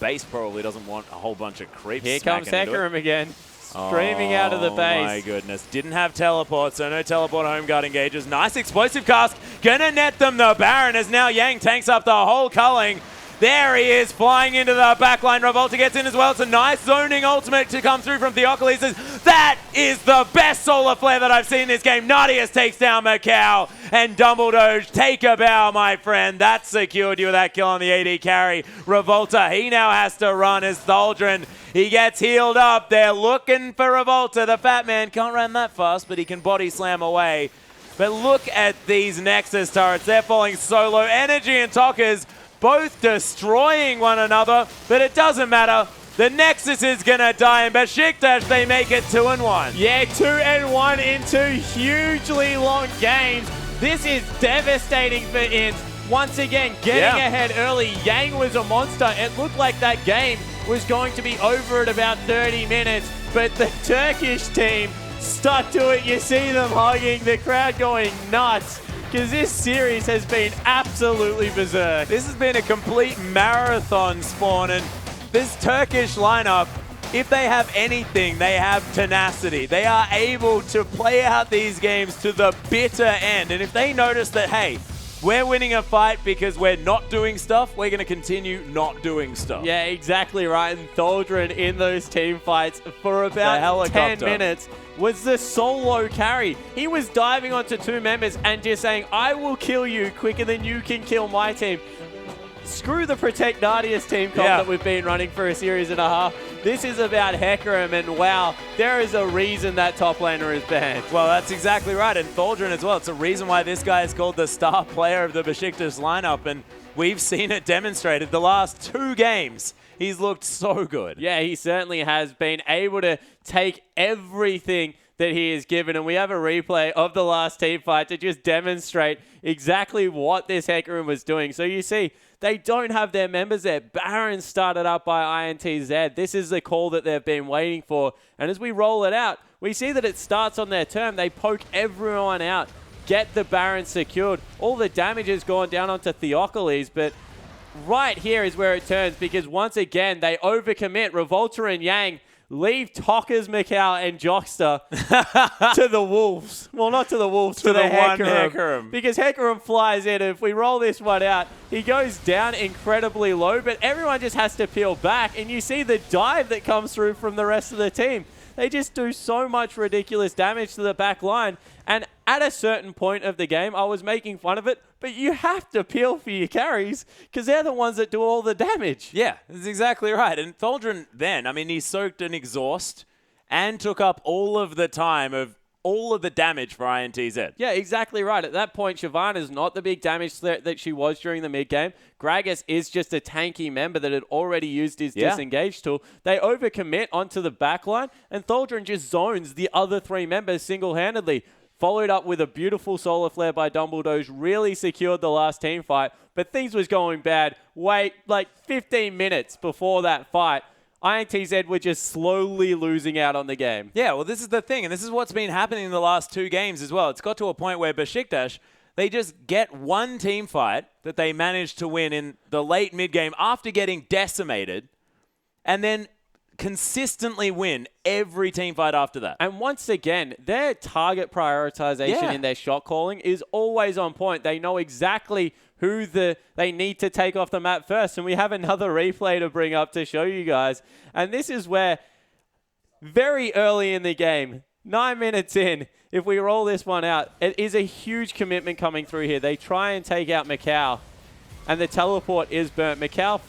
base probably doesn't want a whole bunch of creeps. Here comes Hecarim again. Streaming out of the base. Oh my goodness. Didn't have teleport, so no teleport home guard engages. Nice explosive cast. Gonna net them. The Baron as now Yang tanks up the whole culling. There he is, flying into the backline. Revolta gets in as well. It's a nice zoning ultimate to come through from Theocles. That is the best solar flare that I've seen in this game. Nadius takes down Macau, and Dumbledore, take a bow, my friend. That secured you with that kill on the AD carry. Revolta, he now has to run as Tholdrin. He gets healed up. They're looking for Revolta. The fat man can't run that fast, but he can body slam away. But look at these Nexus turrets. They're falling so low. Energy and Tokers both destroying one another, but it doesn't matter. The Nexus is going to die, and Besiktas, they make it 2-1. Yeah, 2-1 in 2 hugely long games. This is devastating for Int. Once again, getting ahead early. Yang was a monster. It looked like that game was going to be over at about 30 minutes, but the Turkish team stuck to it. You see them hugging, the crowd going nuts, because this series has been absolutely berserk. This has been a complete marathon spawn, and this Turkish lineup, if they have anything, they have tenacity. They are able to play out these games to the bitter end, and if they notice that, hey, we're winning a fight because we're not doing stuff, we're going to continue not doing stuff. Yeah, exactly right. And Tholdrin in those team fights for about 10 minutes was the solo carry. He was diving onto 2 members and just saying, I will kill you quicker than you can kill my team. Screw the Protect Nadius team comp that we've been running for a series and a half. This is about Hecarim, and wow, there is a reason that top laner is banned. Well, that's exactly right, and Tholdrin as well. It's a reason why this guy is called the star player of the Besiktas lineup, and we've seen it demonstrated. The last 2 games, he's looked so good. Yeah, he certainly has been able to take everything that he is given, and we have a replay of the last team fight to just demonstrate exactly what this Hecarim was doing. So you see, they don't have their members there. Baron started up by INTZ. This is the call that they've been waiting for. And as we roll it out, we see that it starts on their turn. They poke everyone out, get the Baron secured. All the damage has gone down onto Theocles, but right here is where it turns, because once again, they overcommit. Revolta and Yang leave Tokers, Macau, and Jockster to the Wolves. Well, not to the Wolves, to the Hecarim. Because Hecarim flies in, and if we roll this one out, he goes down incredibly low, but everyone just has to peel back, and you see the dive that comes through from the rest of the team. They just do so much ridiculous damage to the back line, and at a certain point of the game, I was making fun of it, but you have to peel for your carries because they're the ones that do all the damage. Yeah, that's exactly right. And Tholdrin then, I mean, he soaked an exhaust and took up all of the time of all of the damage for INTZ. Yeah, exactly right. At that point, Shyvana's not the big damage threat that she was during the mid-game. Gragas is just a tanky member that had already used his disengage tool. They overcommit onto the backline, and Tholdren just zones the other 3 members single-handedly. Followed up with a beautiful solar flare by Dumbledoge, really secured the last team fight, but things was going bad. Wait, like 15 minutes before that fight, INTZ were just slowly losing out on the game. Yeah, well, this is the thing, and this is what's been happening in the last 2 games as well. It's got to a point where Besiktas, they just get one team fight that they managed to win in the late mid-game after getting decimated, and then consistently win every team fight after that. And once again, their target prioritization in their shot calling is always on point. They know exactly who they need to take off the map first. And we have another replay to bring up to show you guys. And this is where very early in the game, 9 minutes in, if we roll this one out, it is a huge commitment coming through here. They try and take out Macau, and the teleport is burnt. Macau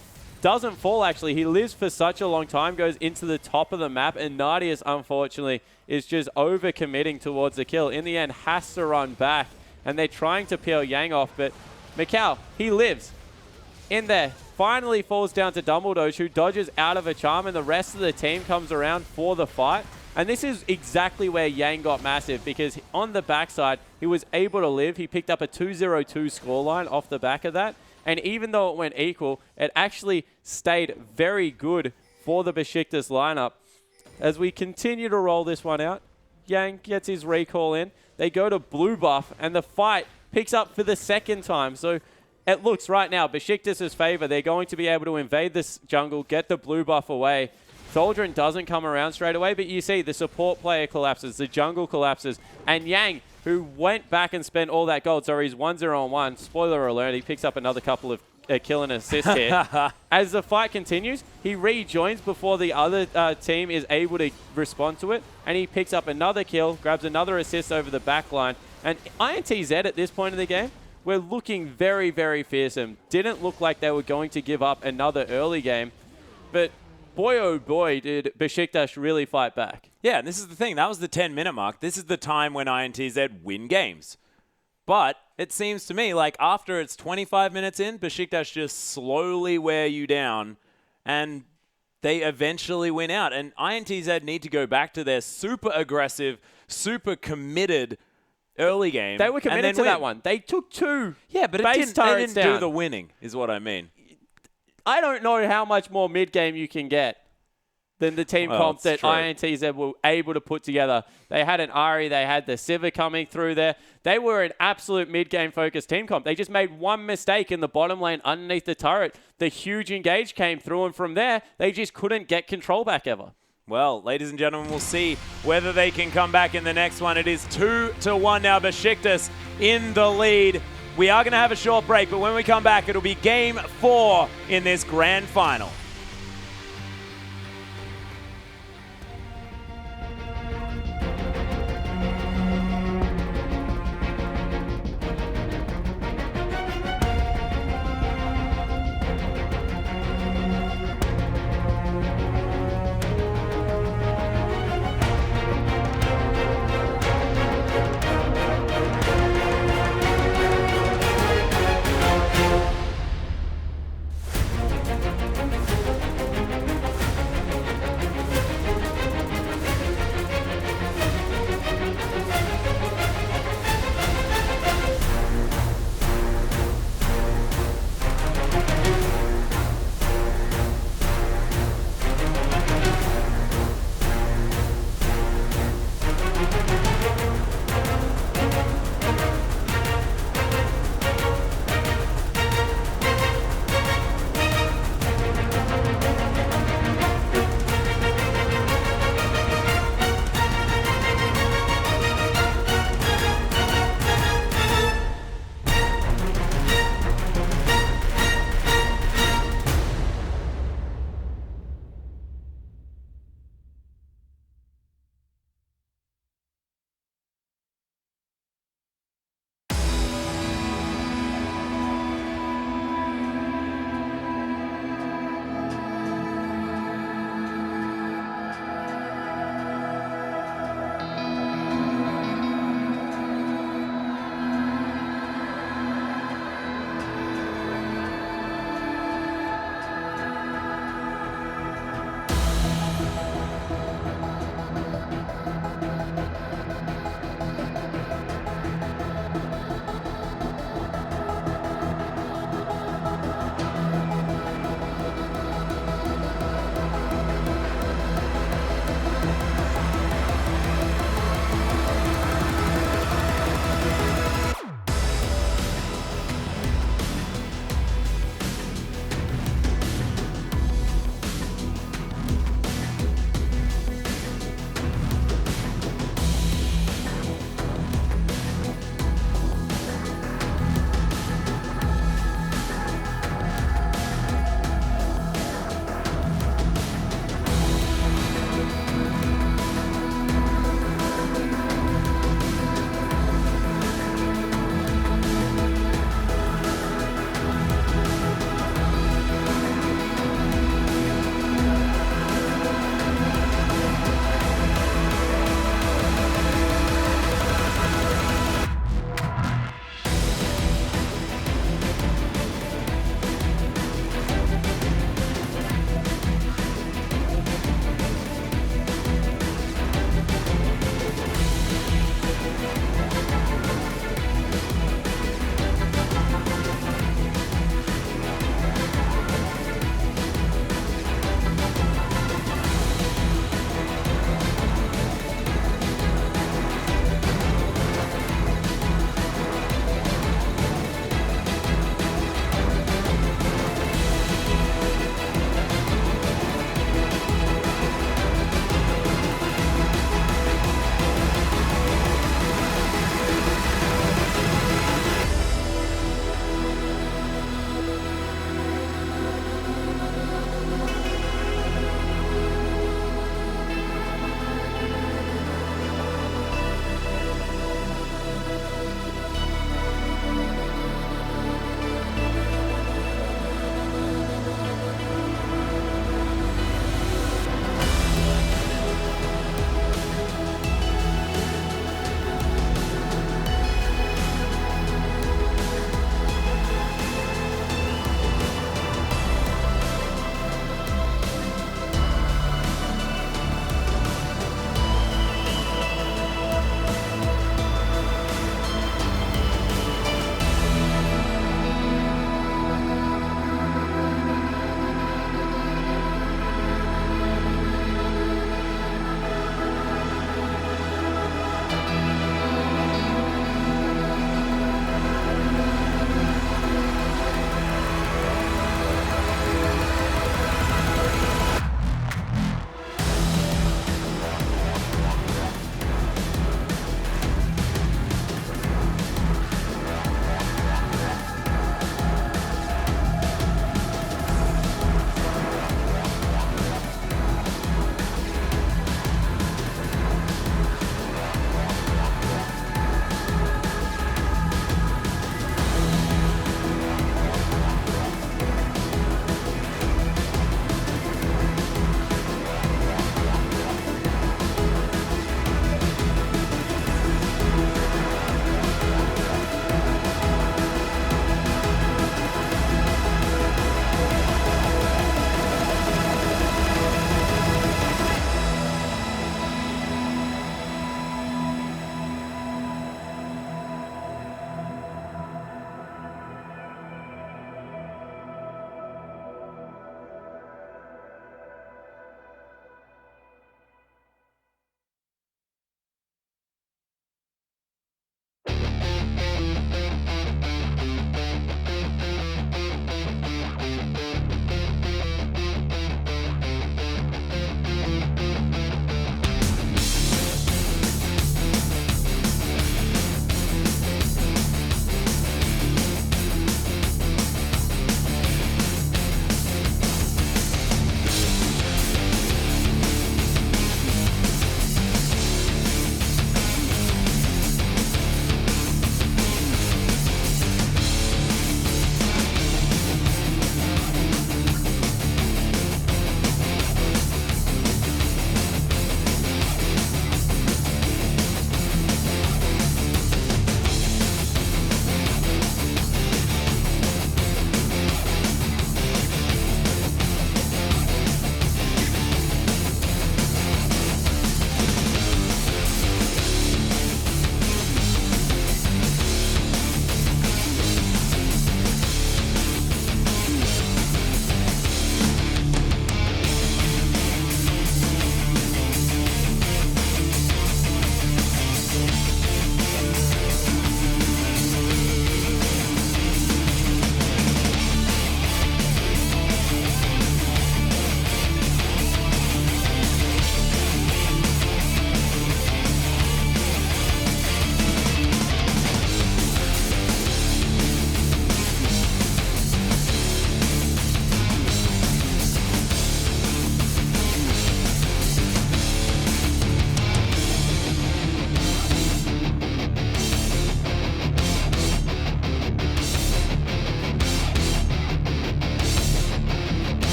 doesn't fall, actually. He lives for such a long time, goes into the top of the map, and Nadius, unfortunately, is just over-committing towards the kill. In the end, has to run back, and they're trying to peel Yang off, but Macau, he lives in there. Finally falls down to Dumbledoge, who dodges out of a charm, and the rest of the team comes around for the fight. And this is exactly where Yang got massive, because on the backside, he was able to live. He picked up a 2-0-2 scoreline off the back of that. And even though it went equal, it actually stayed very good for the Besiktas lineup. As we continue to roll this one out, Yang gets his recall in. They go to blue buff, and the fight picks up for the 2nd time. So it looks right now, Besiktas' favor. They're going to be able to invade this jungle, get the blue buff away. Tholdren doesn't come around straight away, but you see the support player collapses, the jungle collapses, and Yang, who went back and spent all that gold, so he's 1-0-1. Spoiler alert, he picks up another couple of kill and assist here. As the fight continues, he rejoins before the other team is able to respond to it, and he picks up another kill, grabs another assist over the back line. And INTZ at this point in the game, we're looking very, very fearsome. Didn't look like they were going to give up another early game, but boy, oh boy, did Besiktas really fight back. Yeah, and this is the thing. That was the 10-minute mark. This is the time when INTZ win games. But it seems to me like after it's 25 minutes in, Besiktas just slowly wear you down, and they eventually win out. And INTZ need to go back to their super aggressive, super committed early game. They were committed to that one. They took 2 Yeah, but they didn't do the winning, is what I mean. I don't know how much more mid-game you can get than the team comp that INTZ were able to put together. They had an Ari, they had the Siva coming through there. They were an absolute mid-game focused team comp. They just made one mistake in the bottom lane underneath the turret. The huge engage came through, and from there, they just couldn't get control back ever. Well, ladies and gentlemen, we'll see whether they can come back in the next one. It is 2-1 now. Besiktas in the lead. We are going to have a short break, but when we come back, it'll be Game 4 in this grand final.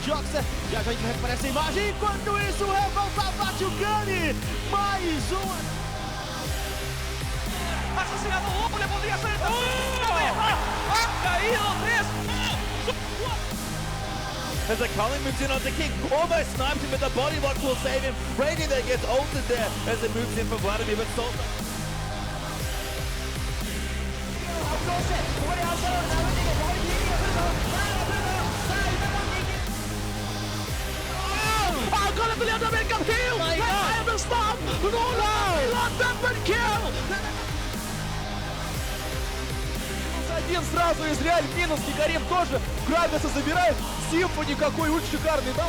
Joxa. Já já a gente recupera essa imagem. Enquanto isso, o Revolta bate o Gani. Mais uma. Assassinado o Lobo, levou a saída. Caiu, 3. As the Culling moves in onto King, almost snipes him, but the body block will save him. Brady there gets ulted there as it moves in for Vladimir, but Salt. Agora do Leandro American kill! I have a stop! No! Pepper kill! Один сразу из Реаль минус, Никарим тоже Грависа забирает, Симфони какой очень шикарный, да?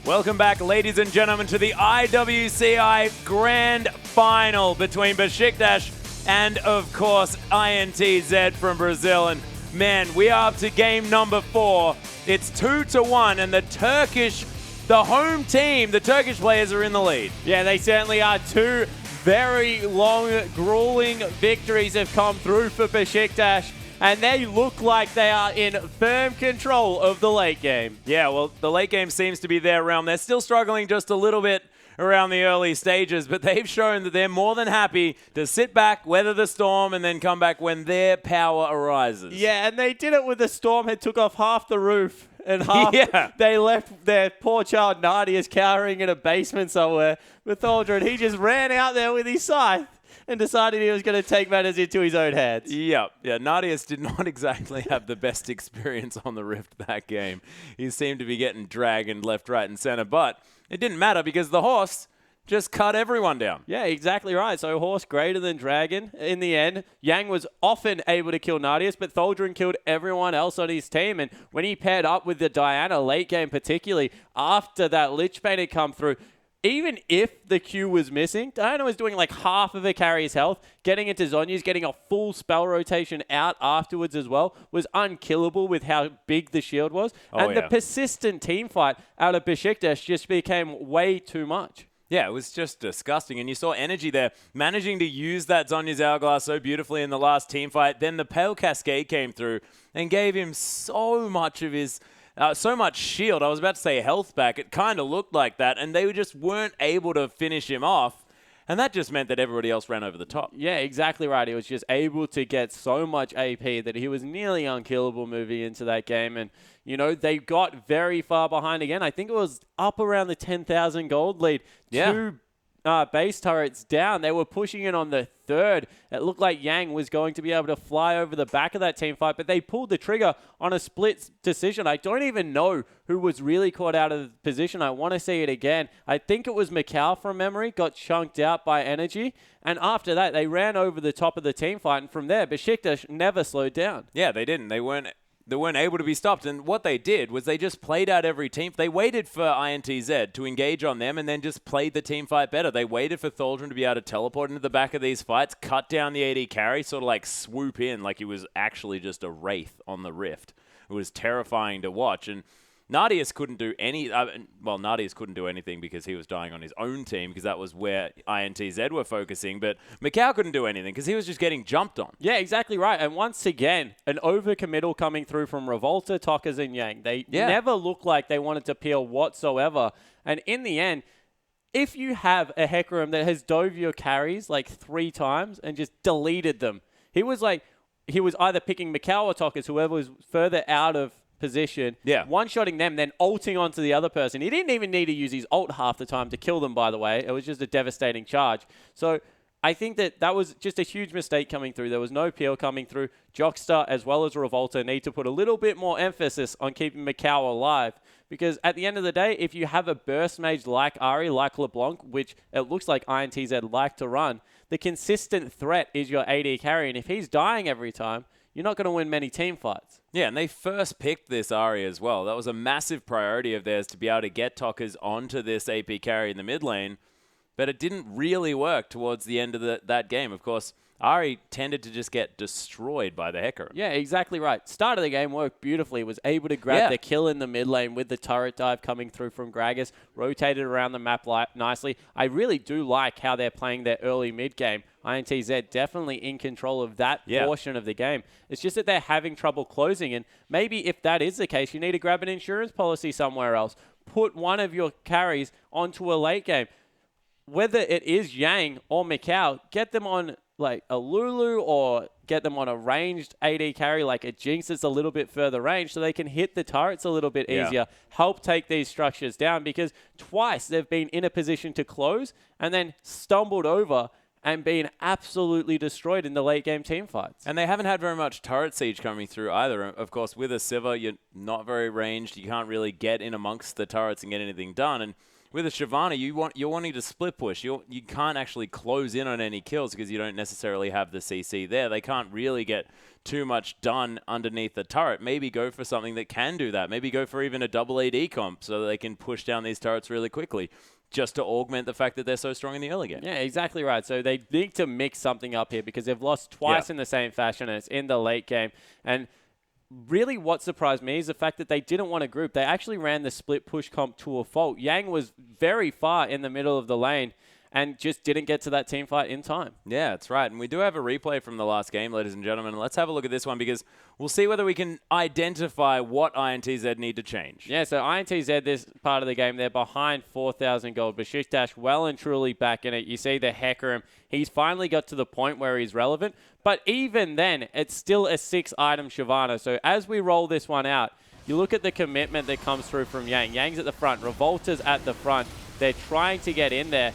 Welcome back, ladies and gentlemen, to the IWCI Grand Final between Besiktas and, of course, INTZ from Brazil. And, man, we are up to game number 4. It's 2-1, and the home team, the Turkish players are in the lead. Yeah, they certainly are. 2 very long, grueling victories have come through for Besiktas. And they look like they are in firm control of the late game. Yeah, well, the late game seems to be their realm. They're still struggling just a little bit around the early stages, but they've shown that they're more than happy to sit back, weather the storm, and then come back when their power arises. Yeah, and they did it with the storm. It took off half the roof. And half they left their poor child Nadia's cowering in a basement somewhere with Aldrin. He just ran out there with his scythe and decided he was going to take matters into his own hands. Yeah, Nadius did not exactly have the best experience on the Rift that game. He seemed to be getting dragged left, right, and center, but it didn't matter because the horse just cut everyone down. Yeah, exactly right. So horse greater than dragon. In the end, Yang was often able to kill Nadius, but Tholdrin killed everyone else on his team. And when he paired up with the Diana late game, particularly after that Lich Bane had come through, even if the Q was missing, Diana was doing like half of a carry's health, getting into Zhonya's, getting a full spell rotation out afterwards as well, was unkillable with how big the shield was. The persistent team fight out of Besiktas just became way too much. Yeah, it was just disgusting. And you saw Energy there managing to use that Zhonya's Hourglass so beautifully in the last team fight. Then the Pale Cascade came through and gave him so much of his... so much shield. I was about to say health back. It kind of looked like that, and they just weren't able to finish him off. And that just meant that everybody else ran over the top. Yeah, exactly right. He was just able to get so much AP that he was nearly unkillable moving into that game. And, you know, they got very far behind again. I think it was up around the 10,000 gold lead. Yeah. 2 base turrets down. They were pushing in on the 3rd. It looked like Yang was going to be able to fly over the back of that team fight, but they pulled the trigger on a split decision. I don't even know who was really caught out of the position. I want to see it again. I think it was Macau from memory, got chunked out by Energy, and after that, they ran over the top of the team fight, and from there, Besiktas never slowed down. Yeah, they didn't. They weren't able to be stopped. And what they did was they just played out every team. They waited for INTZ to engage on them and then just played the team fight better. They waited for Tholdrin to be able to teleport into the back of these fights, cut down the AD carry, sort of like swoop in like he was actually just a wraith on the Rift. It was terrifying to watch. And Nadius couldn't do Nadius couldn't do anything because he was dying on his own team because that was where INTZ were focusing. But Macau couldn't do anything because he was just getting jumped on. Yeah, exactly right. And once again, an overcommittal coming through from Revolta, Tokas, and Yang. They never looked like they wanted to peel whatsoever. And in the end, if you have a Hecarim that has dove your carries like 3 times and just deleted them, he was either picking Macau or Tokas, whoever was further out of position, one-shotting them, then ulting onto the other person. He didn't even need to use his ult half the time to kill them, by the way. It was just a devastating charge. So I think that was just a huge mistake coming through. There was no peel coming through. Jockstar as well as Revolta need to put a little bit more emphasis on keeping Macau alive. Because at the end of the day, if you have a burst mage like Ari, like LeBlanc, which it looks like INTZ like to run, the consistent threat is your AD carry. And if he's dying every time, you're not going to win many team fights. Yeah, and they first picked this Ahri as well. That was a massive priority of theirs to be able to get Tokas onto this AP carry in the mid lane, but it didn't really work towards the end of that game. Of course, Ari tended to just get destroyed by the Hecarim. Yeah, exactly right. Start of the game worked beautifully. Was able to grab the kill in the mid lane with the turret dive coming through from Gragas. Rotated around the map nicely. I really do like how they're playing their early mid game. INTZ definitely in control of that portion of the game. It's just that they're having trouble closing. And maybe if that is the case, you need to grab an insurance policy somewhere else. Put one of your carries onto a late game. Whether it is Yang or Mikau, get them on like a Lulu or get them on a ranged AD carry like a Jinx that's a little bit further range so they can hit the turrets a little bit easier, help take these structures down, because twice they've been in a position to close and then stumbled over and been absolutely destroyed in the late game team fights. And they haven't had very much turret siege coming through either. Of course, with a Sivir, you're not very ranged. You can't really get in amongst the turrets and get anything done. And with a Shyvana, you're wanting to split push. You can't actually close in on any kills because you don't necessarily have the CC there. They can't really get too much done underneath the turret. Maybe go for something that can do that. Maybe go for even a double AD comp so that they can push down these turrets really quickly, just to augment the fact that they're so strong in the early game. Yeah, exactly right. So they need to mix something up here because they've lost twice in the same fashion, and it's in the late game. And really what surprised me is the fact that they didn't want to group. They actually ran the split push comp to a fault. Yang was very far in the middle of the lane and just didn't get to that team fight in time. Yeah, that's right. And we do have a replay from the last game, ladies and gentlemen. Let's have a look at this one because we'll see whether we can identify what INTZ need to change. Yeah, so INTZ, this part of the game, they're behind 4,000 gold. Besiktas well and truly back in it. You see the Hecarim. He's finally got to the point where he's relevant. But even then, it's still a 6-item Shyvana. So as we roll this one out, you look at the commitment that comes through from Yang. Yang's at the front. Revolta's at the front. They're trying to get in there.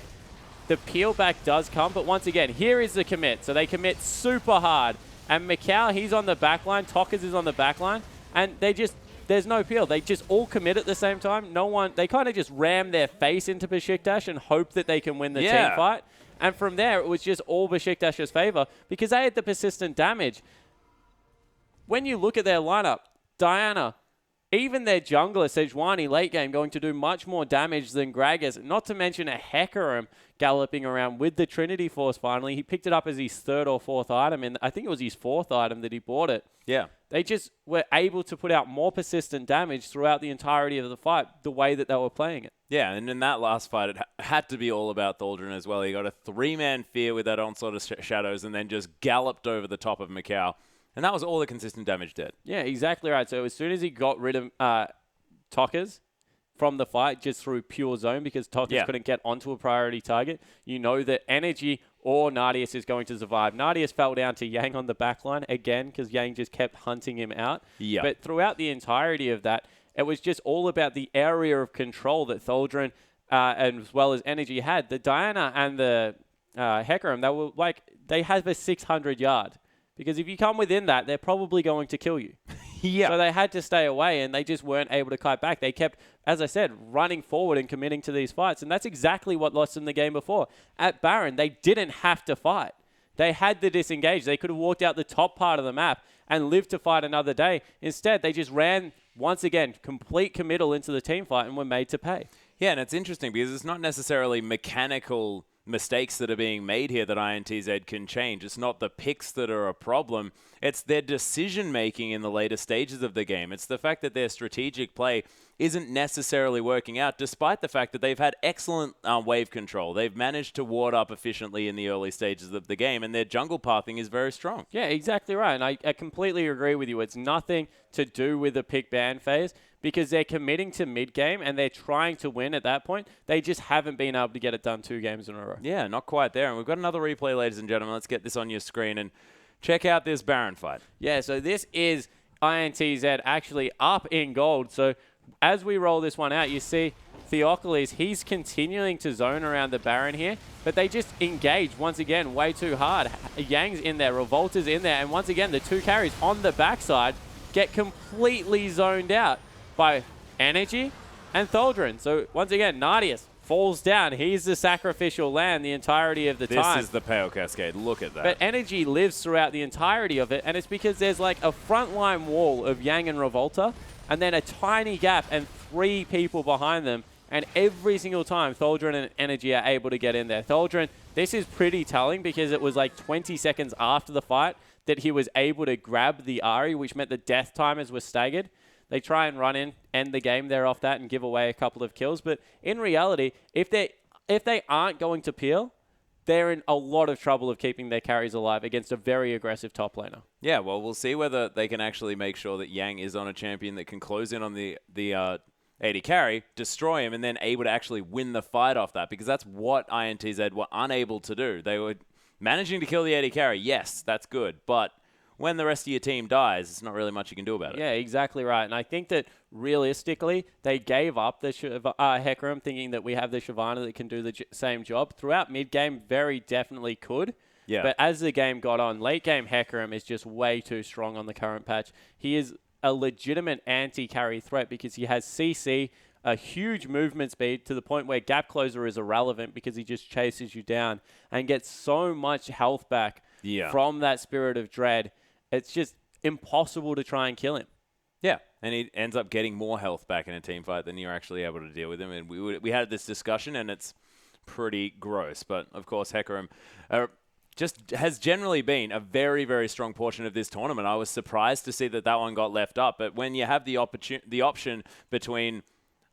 The peel back does come, but once again, here is the commit. So they commit super hard. And Mikau, he's on the back line. Tockers is on the back line. And there's no peel. They just all commit at the same time. They kind of just ram their face into Besiktas and hope that they can win the team fight. And from there, it was just all Besiktas' favor because they had the persistent damage. When you look at their lineup, Diana, even their jungler, Sejuani, late game, going to do much more damage than Gragas. Not to mention a Hecarim galloping around with the Trinity Force finally. He picked it up as his 3rd or 4th item, and I think it was his 4th item that he bought it. Yeah. They just were able to put out more persistent damage throughout the entirety of the fight, the way that they were playing it. Yeah, and in that last fight, it had to be all about Thaldrun as well. He got a 3-man fear with that onslaught of shadows and then just galloped over the top of Mikau. And that was all the consistent damage did. Yeah, exactly right. So as soon as he got rid of Tockers from the fight just through pure zone because Tockers couldn't get onto a priority target, you know that Energy or Nardius is going to survive. Nardius fell down to Yang on the backline again because Yang just kept hunting him out. Yeah. But throughout the entirety of that, it was just all about the area of control that Thaldrun as well as Energy had. The Diana and the Hecarim, they have a 600 yard. Because if you come within that, they're probably going to kill you. So they had to stay away, and they just weren't able to kite back. They kept, as I said, running forward and committing to these fights. And that's exactly what lost them the game before. At Baron, they didn't have to fight. They had to disengage. They could have walked out the top part of the map and lived to fight another day. Instead, they just ran, once again, complete committal into the team fight and were made to pay. Yeah, and it's interesting because it's not necessarily mechanical mistakes that are being made here that INTZ can change. It's not the picks that are a problem. It's their decision-making in the later stages of the game. It's the fact that their strategic play isn't necessarily working out, despite the fact that they've had excellent wave control. They've managed to ward up efficiently in the early stages of the game, and their jungle pathing is very strong. Yeah, exactly right. And I completely agree with you. It's nothing to do with the pick ban phase because they're committing to mid-game and they're trying to win at that point. They just haven't been able to get it done 2 games in a row. Yeah, not quite there. And we've got another replay, ladies and gentlemen. Let's get this on your screen and check out this Baron fight. Yeah, so this is INTZ actually up in gold. So as we roll this one out, you see Theocles, he's continuing to zone around the Baron here, but they just engage once again way too hard. Yang's in there, Revolta's in there, and once again, the 2 carries on the backside get completely zoned out by Energy and Thaldrun. So once again, Nardius falls down. He's the sacrificial lamb the entirety of the time. This is the Pale Cascade. Look at that. But Energy lives throughout the entirety of it, and it's because there's like a frontline wall of Yang and Revolta, and then a tiny gap and 3 people behind them And every single time, Tholdren and Energy are able to get in there. Tholdren, this is pretty telling because it was like 20 seconds after the fight that he was able to grab the Ahri, which meant the death timers were staggered. They try and run in, end the game there off that and give away a couple of kills. But in reality, if they aren't going to peel, they're in a lot of trouble of keeping their carries alive against a very aggressive top laner. Yeah, well, we'll see whether they can actually make sure that Yang is on a champion that can close in on the AD carry, destroy him, and then able to actually win the fight off that, because that's what INTZ were unable to do. They were managing to kill the AD carry. Yes, that's good, but when the rest of your team dies, it's not really much you can do about it. Yeah, exactly right. And I think that realistically, they gave up the Hecarim, thinking that we have the Shyvana that can do the same job. Throughout mid-game, very definitely could. Yeah. But as the game got on, late-game Hecarim is just way too strong on the current patch. He is a legitimate anti-carry threat because he has CC, a huge movement speed to the point where gap closer is irrelevant because he just chases you down and gets so much health back from that Spirit of Dread. It's just impossible to try and kill him. Yeah, and he ends up getting more health back in a team fight than you're actually able to deal with him. And we had this discussion, and it's pretty gross. But, of course, Hecarim just has generally been a very, very strong portion of this tournament. I was surprised to see that one got left up. But when you have the option between,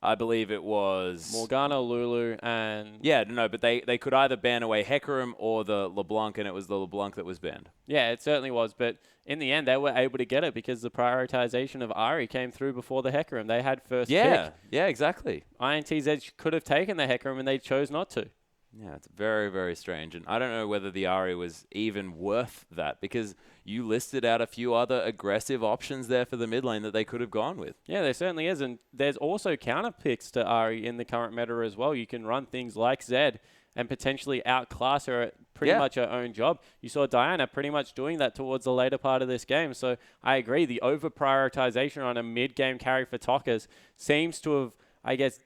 I believe it was Morgana, Lulu, and... Yeah, no, but they could either ban away Hecarim or the LeBlanc, and it was the LeBlanc that was banned. Yeah, it certainly was. But in the end, they were able to get it because the prioritization of Ahri came through before the Hecarim. They had first pick. Yeah, exactly. INTZ could have taken the Hecarim, and they chose not to. Yeah, it's very, very strange. And I don't know whether the Ahri was even worth that, because you listed out a few other aggressive options there for the mid lane that they could have gone with. Yeah, there certainly is. And there's also counter picks to Ahri in the current meta as well. You can run things like Zed and potentially outclass her at pretty much her own job. You saw Diana pretty much doing that towards the later part of this game. So I agree. The over-prioritization on a mid-game carry for Tokkas seems to have, I guess,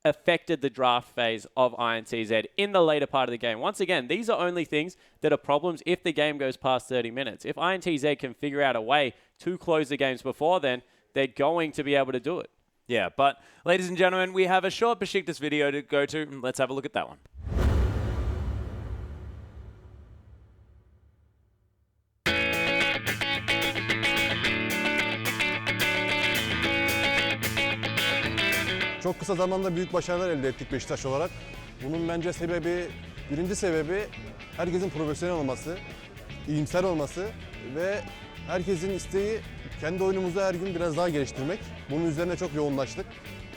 affected the draft phase of INTZ in the later part of the game. Once again, these are only things that are problems if the game goes past 30 minutes. If INTZ can figure out a way to close the games before then, they're going to be able to do it. Yeah, but ladies and gentlemen, we have a short Besiktas video to go to. Let's have a look at that one. Çok kısa zamanda büyük başarılar elde ettik Beşiktaş olarak. Bunun bence birinci sebebi herkesin profesyonel olması, iyimser olması ve herkesin isteği kendi oyunumuzu her gün biraz daha geliştirmek. Bunun üzerine çok yoğunlaştık.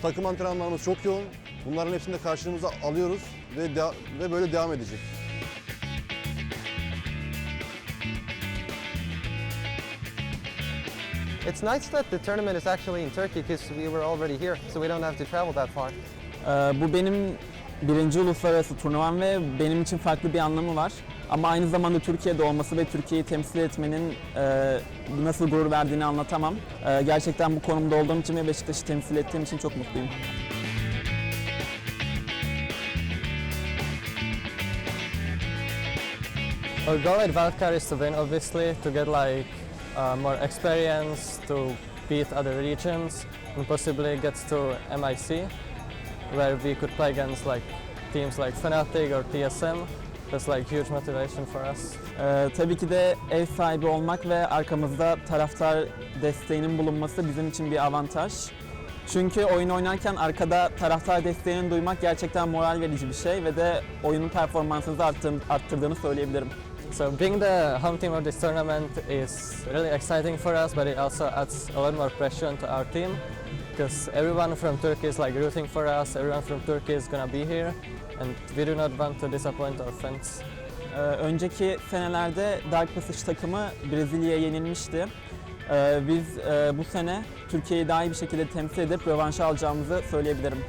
Takım antrenmanlarımız çok yoğun. Bunların hepsini de karşılığımıza alıyoruz ve böyle devam edecek. It's nice that the tournament is actually in Turkey because we were already here, so we don't have to travel that far. Bu benim birinci uluslararası turnuvam ve benim için farklı bir anlamı var. Ama aynı zamanda Türkiye'de olması ve Türkiye'yi temsil etmenin nasıl gurur verdiğini anlatamam. Gerçekten bu konumda olduğum için ve Beşiktaş'ı temsil ettiğim için çok mutluyum. Our goal at Wildcard is to win, obviously, to get more experience, to beat other regions, and possibly get to MIC, where we could play against teams like Fnatic or TSM. That's huge motivation for us. Tabii ki de ev sahibi olmak ve arkamızda taraftar desteğinin bulunması bizim için bir avantaj. Çünkü oyun oynarken arkada taraftar desteğini duymak gerçekten moral verici bir şey ve de oyunun performansını arttırdığını söyleyebilirim. So being the home team of this tournament is really exciting for us, but it also adds a lot more pressure to our team because everyone from Turkey is rooting for us. Everyone from Turkey is gonna be here, and we do not want to disappoint our fans. Önceki senelerde Dark Passage takımı Brezilya'ya yenilmişti. Biz bu sene Türkiye'yi daha iyi bir şekilde temsil edip rövanşı alacağımızı söyleyebilirim.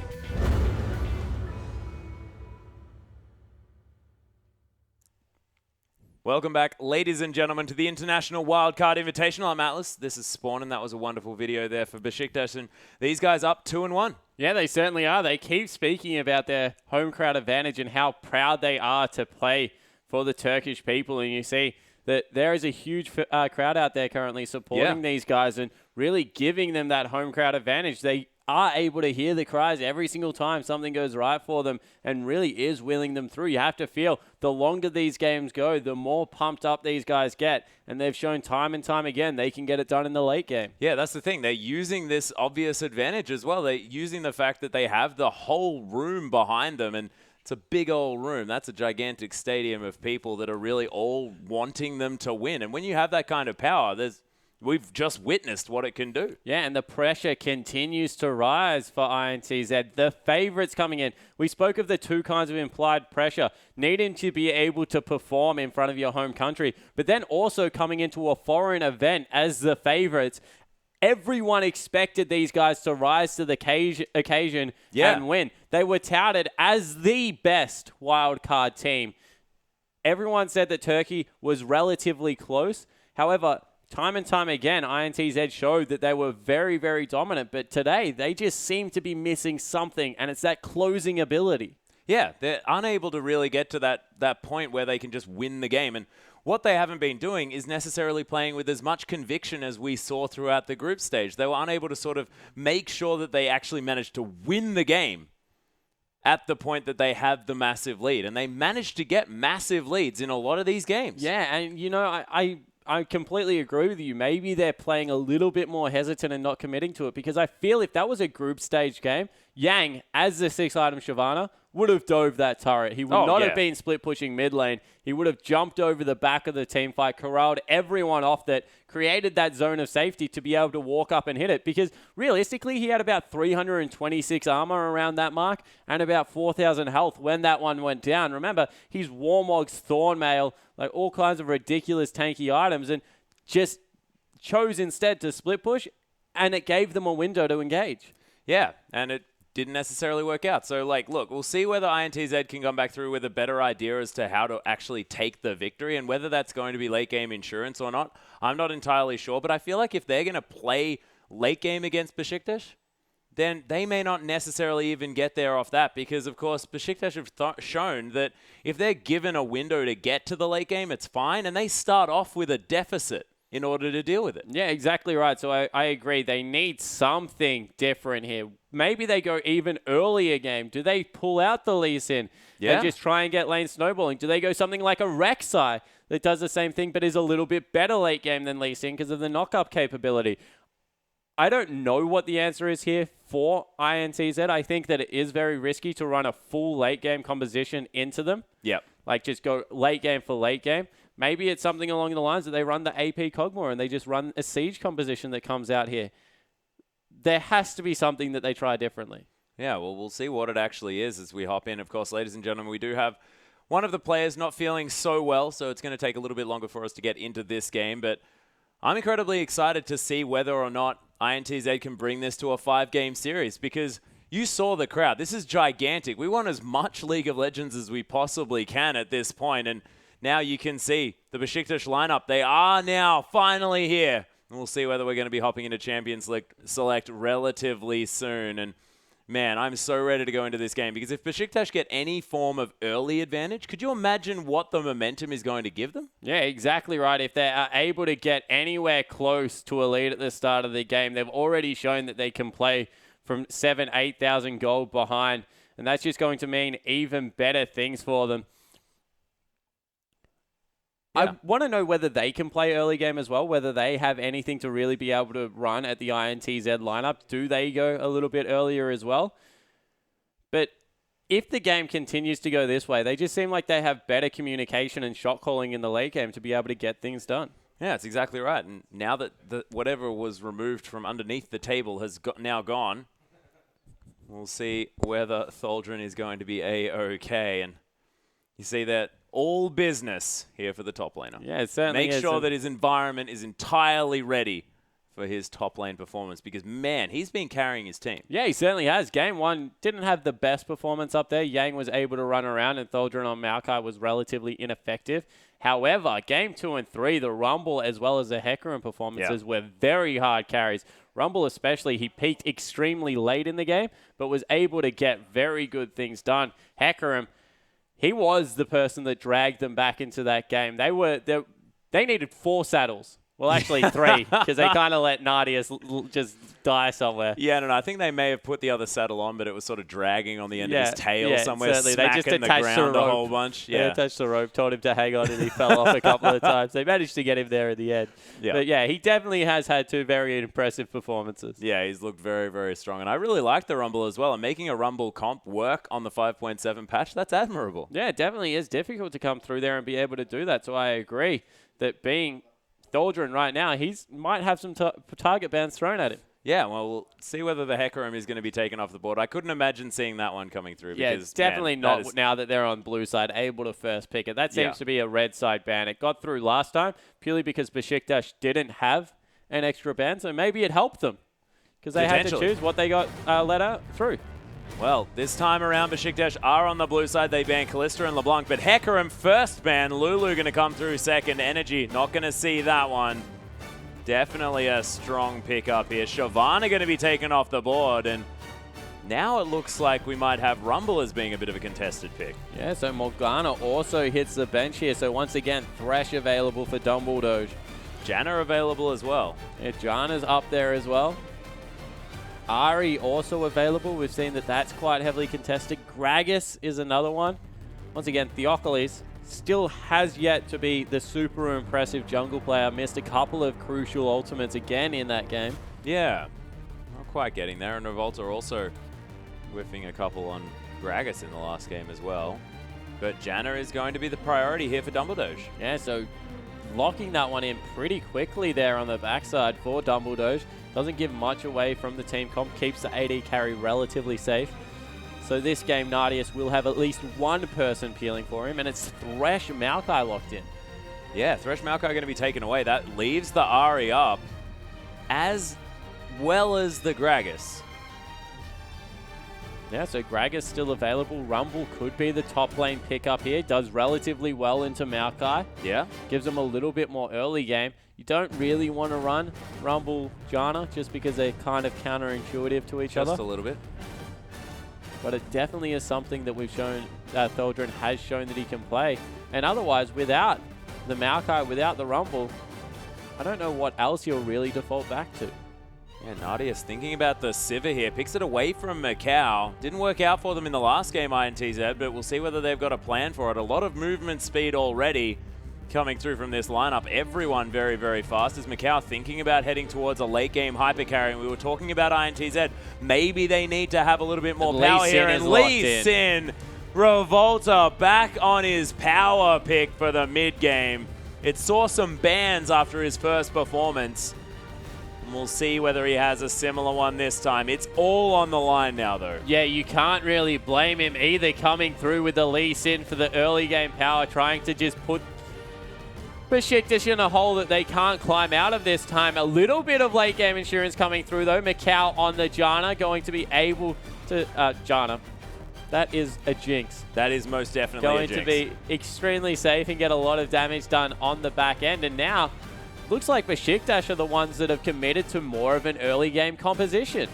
Welcome back, ladies and gentlemen, to the International Wildcard Invitational. I'm Atlas. This is Spawn, and that was a wonderful video there for Besiktas. And these guys up 2-1. Yeah, they certainly are. They keep speaking about their home crowd advantage and how proud they are to play for the Turkish people. And you see that there is a huge crowd out there currently supporting these guys and really giving them that home crowd advantage. They are able to hear the cries every single time something goes right for them and really is willing them through. You have to feel the longer these games go, the more pumped up these guys get. And they've shown time and time again they can get it done in the late game. Yeah, that's the thing. They're using this obvious advantage as well. They're using the fact that they have the whole room behind them, and it's a big old room. That's a gigantic stadium of people that are really all wanting them to win. And when you have that kind of power, we've just witnessed what it can do. Yeah, and the pressure continues to rise for INTZ. The favorites coming in. We spoke of the two kinds of implied pressure, needing to be able to perform in front of your home country, but then also coming into a foreign event as the favorites. Everyone expected these guys to rise to the occasion and win. They were touted as the best wildcard team. Everyone said that Turkey was relatively close. However, time and time again, INTZ showed that they were very, very dominant. But today, they just seem to be missing something, and it's that closing ability. Yeah, they're unable to really get to that point where they can just win the game. And what they haven't been doing is necessarily playing with as much conviction as we saw throughout the group stage. They were unable to sort of make sure that they actually managed to win the game at the point that they have the massive lead. And they managed to get massive leads in a lot of these games. Yeah, and you know, I completely agree with you. Maybe they're playing a little bit more hesitant and not committing to it, because I feel if that was a group stage game, Yang, as the 6-item Shyvana, would have dove that turret. He would not have been split pushing mid lane. He would have jumped over the back of the team fight, corralled everyone off that, created that zone of safety to be able to walk up and hit it. Because realistically, he had about 326 armor around that mark and about 4,000 health when that one went down. Remember, he's Warmog's Thornmail, like all kinds of ridiculous tanky items, and just chose instead to split push, and it gave them a window to engage. Yeah, and it didn't necessarily work out. So, look, we'll see whether INTZ can come back through with a better idea as to how to actually take the victory, and whether that's going to be late game insurance or not. I'm not entirely sure, but I feel like if they're going to play late game against Besiktas, then they may not necessarily even get there off that, because, of course, Besiktas have shown that if they're given a window to get to the late game, it's fine, and they start off with a deficit in order to deal with it. Yeah, exactly right. So I agree. They need something different here. Maybe they go even earlier game. Do they pull out the Lee Sin and just try and get lane snowballing? Do they go something like a Rek'Sai that does the same thing but is a little bit better late game than Lee Sin because of the knock-up capability? I don't know what the answer is here for INTZ. I think that it is very risky to run a full late game composition into them. Yep. Like just go late game for late game. Maybe it's something along the lines that they run the AP Cogmore and they just run a siege composition that comes out here. There has to be something that they try differently. Yeah, well, we'll see what it actually is as we hop in. Of course, ladies and gentlemen, we do have one of the players not feeling so well, so it's going to take a little bit longer for us to get into this game. But I'm incredibly excited to see whether or not INTZ can bring this to a 5-game series, because you saw the crowd. This is gigantic. We want as much League of Legends as we possibly can at this point, and now you can see the Besiktas lineup. They are now finally here. And we'll see whether we're going to be hopping into Champions Select relatively soon. And man, I'm so ready to go into this game, because if Besiktas get any form of early advantage, could you imagine what the momentum is going to give them? Yeah, exactly right. If they are able to get anywhere close to a lead at the start of the game, they've already shown that they can play from 7,000, 8,000 gold behind. And that's just going to mean even better things for them. Yeah. I want to know whether they can play early game as well, whether they have anything to really be able to run at the INTZ lineup. Do they go a little bit earlier as well? But if the game continues to go this way, they just seem like they have better communication and shot calling in the late game to be able to get things done. Yeah, that's exactly right. And now that whatever was removed from underneath the table has now gone, we'll see whether Tholdren is going to be A-OK. And you see that all business here for the top laner. Yeah, it certainly is. Make sure that his environment is entirely ready for his top lane performance, because, man, he's been carrying his team. Yeah, he certainly has. Game 1 didn't have the best performance up there. Yang was able to run around, and Tholdren on Maokai was relatively ineffective. However, Game 2 and 3, the Rumble as well as the Hecarim performances were very hard carries. Rumble especially, he peaked extremely late in the game, but was able to get very good things done. Hecarim, he was the person that dragged them back into that game. They needed 4 saddles Well, actually 3, because they kind of let Nadius just die somewhere. Yeah, no, I think they may have put the other saddle on, but it was sort of dragging on the end of his tail somewhere, certainly. smacking They just attached the ground the rope. a whole bunch. They attached the rope, told him to hang on, and he fell off a couple of times. They managed to get him there in the end. Yeah. But yeah, he definitely has had 2 very impressive performances. Yeah, he's looked very, very strong. And I really like the Rumble as well. And making a Rumble comp work on the 5.7 patch, that's admirable. Yeah, it definitely is difficult to come through there and be able to do that. So I agree that being Thaldren right now, might have some target bans thrown at him. Yeah, well, we'll see whether the Hecarim is going to be taken off the board. I couldn't imagine seeing that one coming through. Yeah, because, it's definitely man, not now that they're on blue side, able to first pick it. That seems to be a red side ban. It got through last time purely because Besiktas didn't have an extra ban, so maybe it helped them because they had to choose what they got let out through. Well, this time around, Besiktas are on the blue side. They ban Kalista and LeBlanc, but Hecarim first ban. Lulu going to come through second. Energy not going to see that one. Definitely a strong pick up here. Shyvana going to be taken off the board, and now it looks like we might have Rumble as being a bit of a contested pick. Yeah, so Morgana also hits the bench here. So once again, Thresh available for Dumbledore. Janna available as well. Yeah, Janna's up there as well. Ari also available. We've seen that that's quite heavily contested. Gragas is another one. Once again, Theocles still has yet to be the super impressive jungle player. Missed a couple of crucial ultimates again in that game. Yeah, not quite getting there. And Revolta also whiffing a couple on Gragas in the last game as well. But Janna is going to be the priority here for Dumbledore. Yeah, so locking that one in pretty quickly there on the backside for Dumbledore. Doesn't give much away from the team comp. Keeps the AD carry relatively safe. So this game, Nadius will have at least one person peeling for him, and it's Thresh Maokai locked in. Yeah, Thresh Maokai going to be taken away. That leaves the Ahri up, as well as the Gragas. Yeah, so Gragas still available. Rumble could be the top lane pickup here. Does relatively well into Maokai. Yeah. Gives them a little bit more early game. You don't really want to run Rumble Janna just because they're kind of counterintuitive to each other. Just a little bit. But it definitely is something that we've shown, Thaldren has shown that he can play. And otherwise, without the Maokai, without the Rumble, I don't know what else you'll really default back to. Yeah, Nadius thinking about the Sivir here. Picks it away from Macau. Didn't work out for them in the last game, INTZ, but we'll see whether they've got a plan for it. A lot of movement speed already coming through from this lineup. Everyone very, very fast. Is Macau thinking about heading towards a late game hyper carry? And we were talking about INTZ. Maybe they need to have a little bit more power here. And Lee Sin, Revolta back on his power pick for the mid game. It saw some bans after his first performance. And we'll see whether he has a similar one this time. It's all on the line now, though. Yeah, you can't really blame him either, coming through with the Lee Sin for the early game power, trying to just put Besiktas in a hole that they can't climb out of this time. A little bit of late game insurance coming through though. Macau on the Janna, going to be able to... Janna. That is a jinx. That is most definitely going a jinx. To be extremely safe and get a lot of damage done on the back end. And now, looks like Besiktas are the ones that have committed to more of an early game composition.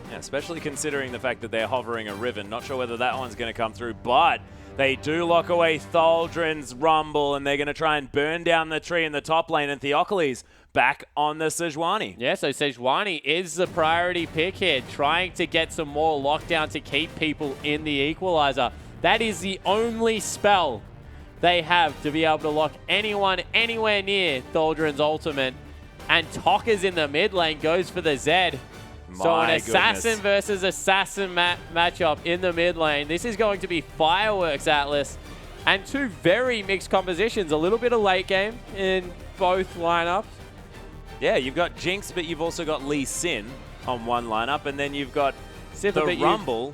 Yeah, especially considering the fact that they're hovering a Riven. Not sure whether that one's going to come through, but they do lock away Thaldren's Rumble, and they're going to try and burn down the tree in the top lane, and Theocles back on the Sejuani. Yeah, so Sejuani is the priority pick here, trying to get some more lockdown to keep people in the Equalizer. That is the only spell they have to be able to lock anyone anywhere near Thaldren's ultimate. And Tokka's in the mid lane, goes for the Zed. So an assassin versus assassin matchup in the mid lane. This is going to be fireworks, Atlas. And two very mixed compositions. A little bit of late game in both lineups. Yeah, you've got Jinx, but you've also got Lee Sin on one lineup. And then you've got the Rumble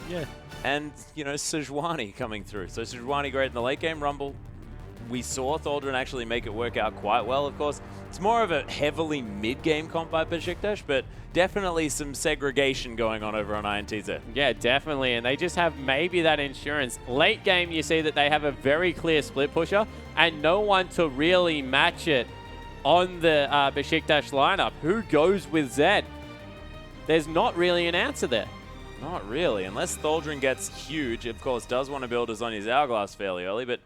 and, you know, Sejuani coming through. So Sejuani great in the late game. Rumble, we saw Thaldren actually make it work out quite well, of course. It's more of a heavily mid-game comp by Besiktas, but definitely some segregation going on over on INTZ. Yeah, definitely, and they just have maybe that insurance. Late game, you see that they have a very clear split pusher and no one to really match it on the Besiktas lineup. Who goes with Zed? There's not really an answer there. Not really, unless Thaldren gets huge. Of course, does want to build Azonia's Hourglass fairly early, but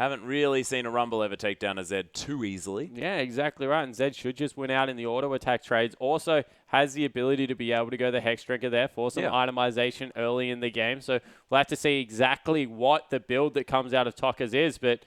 Haven't really seen a Rumble ever take down a Zed too easily. Yeah, exactly right. And Zed should just win out in the auto attack trades. Also has the ability to be able to go the Hex Drinker there for some itemization early in the game. So we'll have to see exactly what the build that comes out of Tokas is. But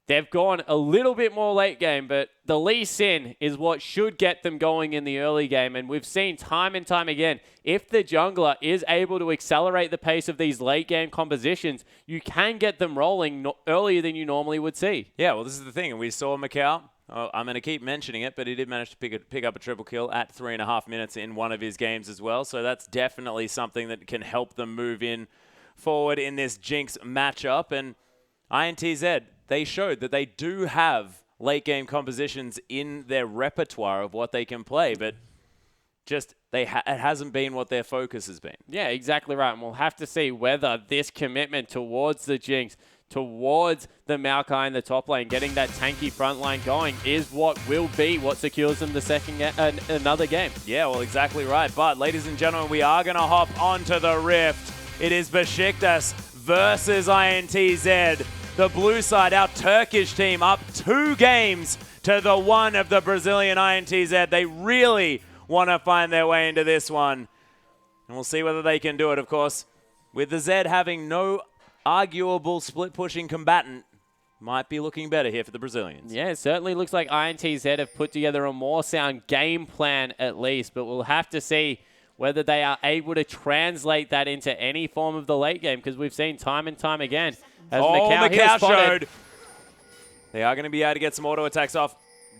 they've gone a little bit more late game, but the Lee Sin is what should get them going in the early game. And we've seen time and time again, if the jungler is able to accelerate the pace of these late game compositions, you can get them rolling earlier than you normally would see. Yeah, well, this is the thing. And we saw Macau. I'm going to keep mentioning it, but he did manage to pick up a triple kill at 3.5 minutes in one of his games as well. So that's definitely something that can help them move in forward in this Jinx matchup. And INTZ, they showed that they do have late game compositions in their repertoire of what they can play, but just it hasn't been what their focus has been. Yeah, exactly right. And we'll have to see whether this commitment towards the Jinx, towards the Maokai in the top lane, getting that tanky front line going, is what will be what secures them the another game. Yeah, well, exactly right. But, ladies and gentlemen, we are going to hop onto the Rift. It is Besiktas versus INTZ. The blue side, our Turkish team, up 2 games to the 1 of the Brazilian INTZ. They really want to find their way into this one. And we'll see whether they can do it, of course. With the Zed having no arguable split-pushing combatant, might be looking better here for the Brazilians. Yeah, it certainly looks like INTZ have put together a more sound game plan at least, but we'll have to see whether they are able to translate that into any form of the late game, because we've seen time and time again. As Macau showed. They are going to be able to get some auto attacks off.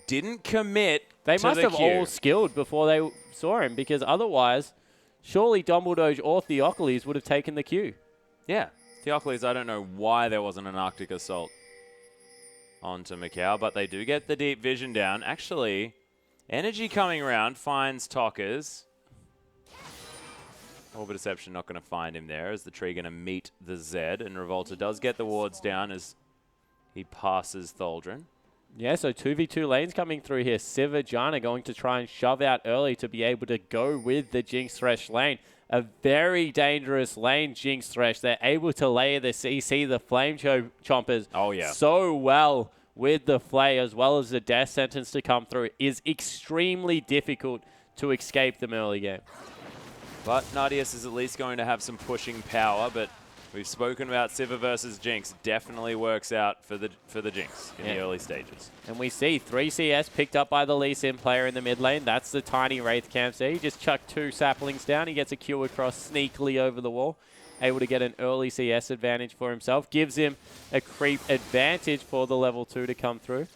Didn't commit They to must the have Q. all skilled before they saw him, because otherwise, surely Dumbledore or Theocles would have taken the Q. Yeah. Theocles, I don't know why there wasn't an Arctic Assault onto Macau, but they do get the deep vision down. Actually, Energy coming around finds Tokas. Orbit Deception not going to find him there, as the tree going to meet the Zed, and Revolta does get the wards down as he passes Tholdrin. Yeah, so 2v2 lanes coming through here. Siva, Janna going to try and shove out early to be able to go with the Jinx Thresh lane. A very dangerous lane, Jinx Thresh. They're able to layer the CC, the Flame Chompers, so well with the Flay, as well as the Death Sentence to come through. It is extremely difficult to escape them early game. But Nadius is at least going to have some pushing power, but we've spoken about Siva versus Jinx. Definitely works out for the Jinx in the early stages. And we see 3 CS picked up by the Lee Sin player in the mid lane. That's the tiny Wraith camps there. He just chucked 2 saplings down. He gets a Q across sneakily over the wall. Able to get an early CS advantage for himself. Gives him a creep advantage for the level 2 to come through.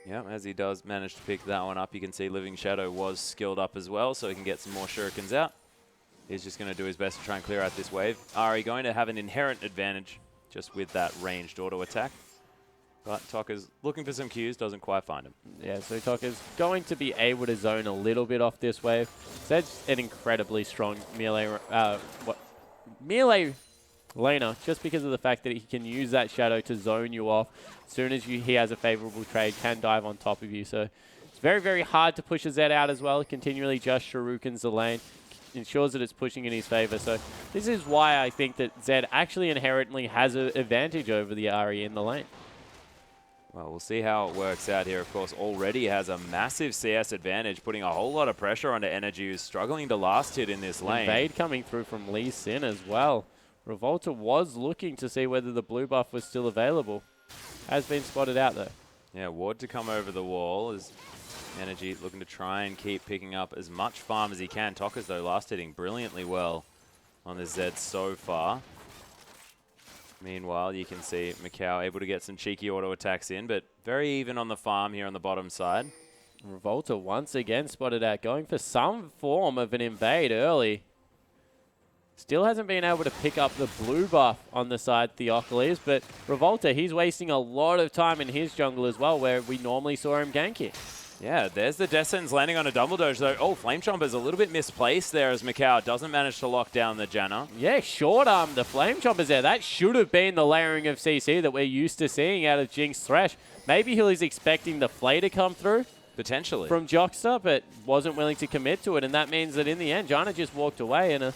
Yeah, as he does manage to pick that one up, you can see Living Shadow was skilled up as well, so he can get some more shurikens out. He's just going to do his best to try and clear out this wave. Ari going to have an inherent advantage just with that ranged auto attack. But Toka's looking for some Qs, doesn't quite find him. Yeah, so Toka's going to be able to zone a little bit off this wave. Zed's an incredibly strong melee laner, just because of the fact that he can use that shadow to zone you off. As soon as he has a favorable trade, can dive on top of you. So it's very, very hard to push a Zed out as well. Continually just shurikens the lane. Ensures that it's pushing in his favor. So this is why I think that Zed actually inherently has an advantage over the Ahri in the lane. Well, we'll see how it works out here. Of course, already has a massive CS advantage, putting a whole lot of pressure onto Energy, who's struggling to last hit in this lane. Invade coming through from Lee Sin as well. Revolta was looking to see whether the blue buff was still available. Has been spotted out though. Yeah, ward to come over the wall as Energy looking to try and keep picking up as much farm as he can. Tokas, though, last hitting brilliantly well on the Zed so far. Meanwhile, you can see Macau able to get some cheeky auto attacks in, but very even on the farm here on the bottom side. Revolta once again spotted out, going for some form of an invade early. Still hasn't been able to pick up the blue buff on the side Theocles, but Revolta, he's wasting a lot of time in his jungle as well, where we normally saw him ganking. Yeah, there's the Death Sentence landing on a Dumbledore, though. Oh, Flame Chomper's a little bit misplaced there as Macau doesn't manage to lock down the Janna. Yeah, short arm the Flame Chompers there. That should have been the layering of CC that we're used to seeing out of Jinx Thresh. Maybe he was expecting the Flay to come through. Potentially. From Jockster, but wasn't willing to commit to it, and that means that in the end, Janna just walked away, and a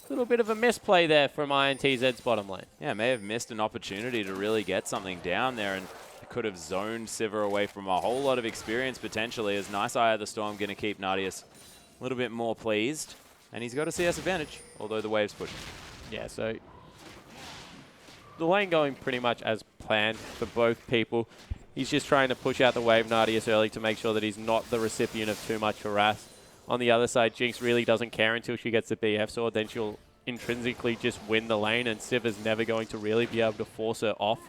little bit of a misplay there from INTZ's bottom lane. Yeah, may have missed an opportunity to really get something down there, and could have zoned Sivir away from a whole lot of experience potentially. As Nice Eye of the Storm going to keep Nadius a little bit more pleased. And he's got a CS advantage, although the wave's pushing. Yeah, so the lane going pretty much as planned for both people. He's just trying to push out the wave Nadius early to make sure that he's not the recipient of too much harass. On the other side, Jinx really doesn't care until she gets the BF sword. Then she'll intrinsically just win the lane, and Sivir's never going to really be able to force her off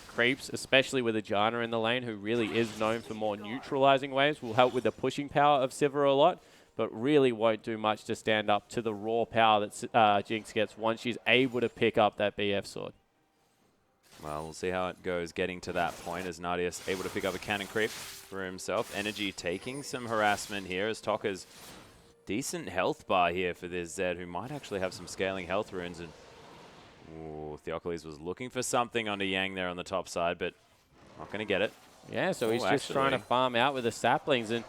creeps, especially with a Janna in the lane, who really is known for more neutralizing waves. Will help with the pushing power of Sivir a lot, but really won't do much to stand up to the raw power that Jinx gets once she's able to pick up that BF sword. Well, we'll see how it goes getting to that point as Nadius able to pick up a cannon creep for himself. Energy taking some harassment here as Tokka's decent health bar here for this Zed, who might actually have some scaling health runes. And ooh, Theocles was looking for something onto Yang there on the top side, but not going to get it. Yeah, so he's just trying to farm out with the saplings, and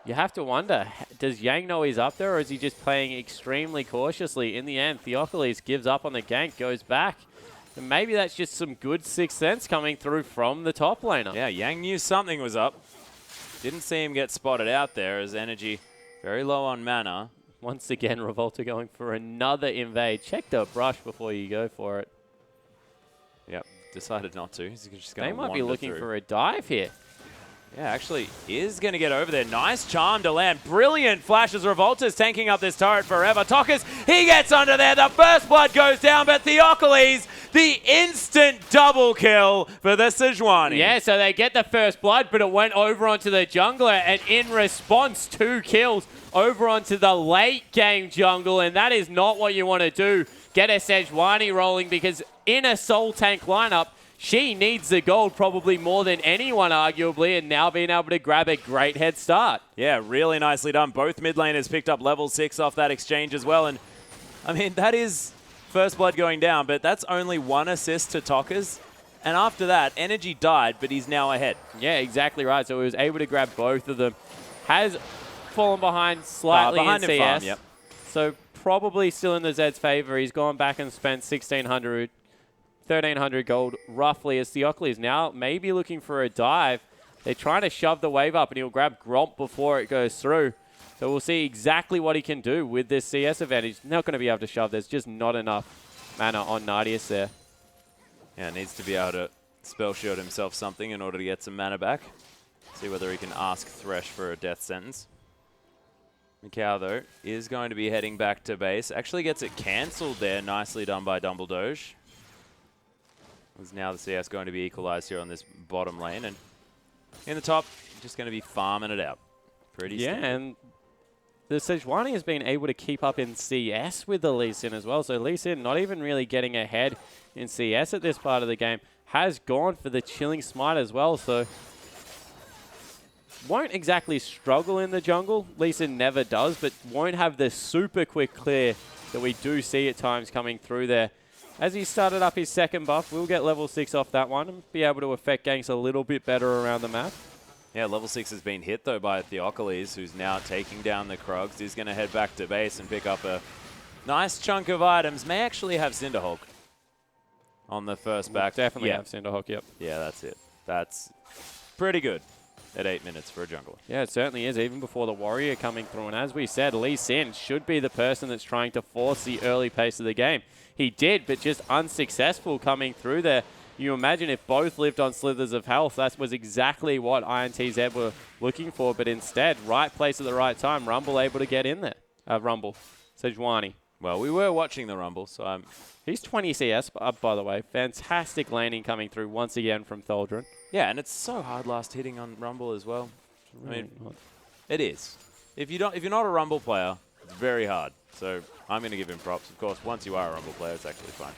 you have to wonder, does Yang know he's up there, or is he just playing extremely cautiously? In the end, Theocles gives up on the gank, goes back. And maybe that's just some good sixth sense coming through from the top laner. Yeah, Yang knew something was up. Didn't see him get spotted out there as Energy very low on mana. Once again, Revolta going for another invade. Check the brush before you go for it. Yep, decided not to. He's just they might be looking for a dive here. Yeah, actually is going to get over there. Nice charm to land. Brilliant flashes. Revolta's tanking up this turret forever. Tokkas, he gets under there. The first blood goes down, but Theocles, the instant double kill for the Sejuani. Yeah, so they get the first blood, but it went over onto the jungler, and in response, 2 kills over onto the late game jungle, and that is not what you want to do. Get a Sejuani rolling, because in a soul tank lineup, she needs the gold probably more than anyone, arguably, and now being able to grab a great head start. Yeah, really nicely done. Both mid laners picked up level 6 off that exchange as well. And, I mean, that is first blood going down, but that's only 1 assist to Tokkas. And after that, Energy died, but he's now ahead. Yeah, exactly right. So he was able to grab both of them. Has fallen behind slightly behind in in CS. farm, yep. So probably still in the Zed's favor. He's gone back and spent 1,300 gold roughly, as Theocles now maybe looking for a dive. They're trying to shove the wave up, and he'll grab Gromp before it goes through. So we'll see exactly what he can do with this CS advantage. Not going to be able to shove. There's just not enough mana on Nadius there. Yeah, needs to be able to spell shield himself something in order to get some mana back. See whether he can ask Thresh for a death sentence. Mikau, though, is going to be heading back to base. Actually gets it cancelled there. Nicely done by Dumbledoge. Is now the CS going to be equalized here on this bottom lane, and in the top, just going to be farming it out. Pretty standard. And the Sejuani has been able to keep up in CS with the Lee Sin as well. So Lee Sin not even really getting ahead in CS at this part of the game. Has gone for the Chilling Smite as well, so won't exactly struggle in the jungle. Lee Sin never does, but won't have the super quick clear that we do see at times coming through there. As he started up his second buff, we'll get level 6 off that one and be able to affect ganks a little bit better around the map. Yeah, level 6 has been hit, though, by Theocles, who's now taking down the Krugs. He's going to head back to base and pick up a nice chunk of items. May actually have Cinderhulk on the first back. Definitely have Cinderhulk, yep. Yeah, that's it. That's pretty good at 8 minutes for a jungler. Yeah, it certainly is, even before the Warrior coming through. And as we said, Lee Sin should be the person that's trying to force the early pace of the game. He did, but just unsuccessful coming through there. You imagine if both lived on slithers of health, that was exactly what INTZ were looking for, but instead, right place at the right time, Rumble able to get in there. Rumble, Sejuani. Well, we were watching the Rumble, so he's 20 CS, by the way. Fantastic landing coming through once again from Tholdren. Yeah, and it's so hard last hitting on Rumble as well. I mean, it is. If you're not a Rumble player, it's very hard. So I'm going to give him props. Of course, once you are a Rumble player, it's actually fine.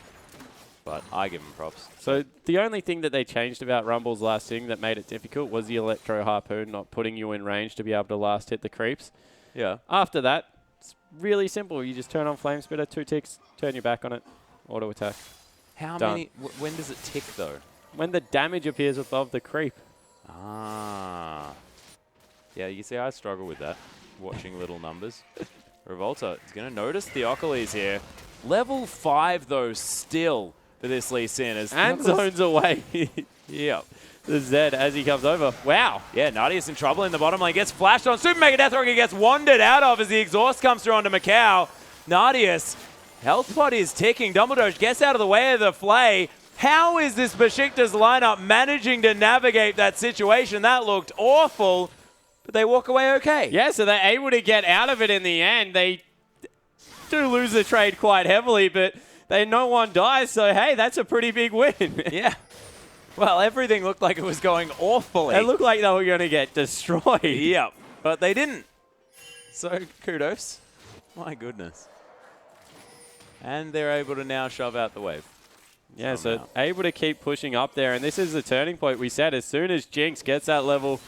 But I give him props. So the only thing that they changed about Rumble's last thing that made it difficult was the Electro Harpoon not putting you in range to be able to last hit the creeps. Yeah. After that, it's really simple. You just turn on Flame Spitter, 2 ticks, turn your back on it, auto attack. How Done. many? When does it tick, though? When the damage appears above the creep. Ah. Yeah, you see, I struggle with that, watching little numbers. Revolta is going to notice Theocles here. Level 5, though, still for this Lee Sin. And zones away. Yep. The Zed as he comes over. Wow. Yeah, Nadia's in trouble in the bottom lane. Gets flashed on. Super Mega Death Rocket gets wandered out of as the exhaust comes through onto Macau. Nadia's health pot is ticking. Dumbledore gets out of the way of the flay. How is this Besiktas lineup managing to navigate that situation? That looked awful, but they walk away okay. Yeah, so they're able to get out of it in the end. They do lose the trade quite heavily, but no one dies, so hey, that's a pretty big win. Yeah. Well, everything looked like it was going awfully. It looked like they were going to get destroyed. Yep, but they didn't. So kudos. My goodness. And they're able to now shove out the wave. Yeah, so able to keep pushing up there. And this is the turning point we said. As soon as Jinx gets that level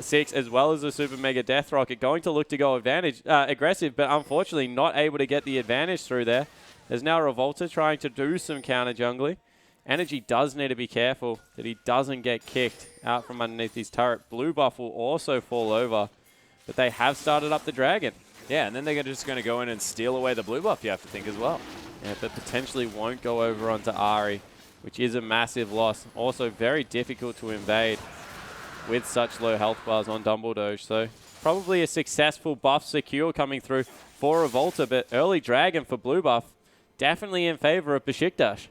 6 as well as the Super Mega Death Rocket, going to look to go aggressive, but unfortunately not able to get the advantage through there. There's now Revolta trying to do some counter jungling. Energy does need to be careful that he doesn't get kicked out from underneath his turret. Blue buff will also fall over, but they have started up the dragon. Yeah, and then they're just going to go in and steal away the blue buff, you have to think as well. Yeah, but potentially won't go over onto Ahri, which is a massive loss. Also very difficult to invade with such low health bars on Dumbledore. So probably a successful buff secure coming through for Revolta, but early dragon for blue buff definitely in favor of Besiktas.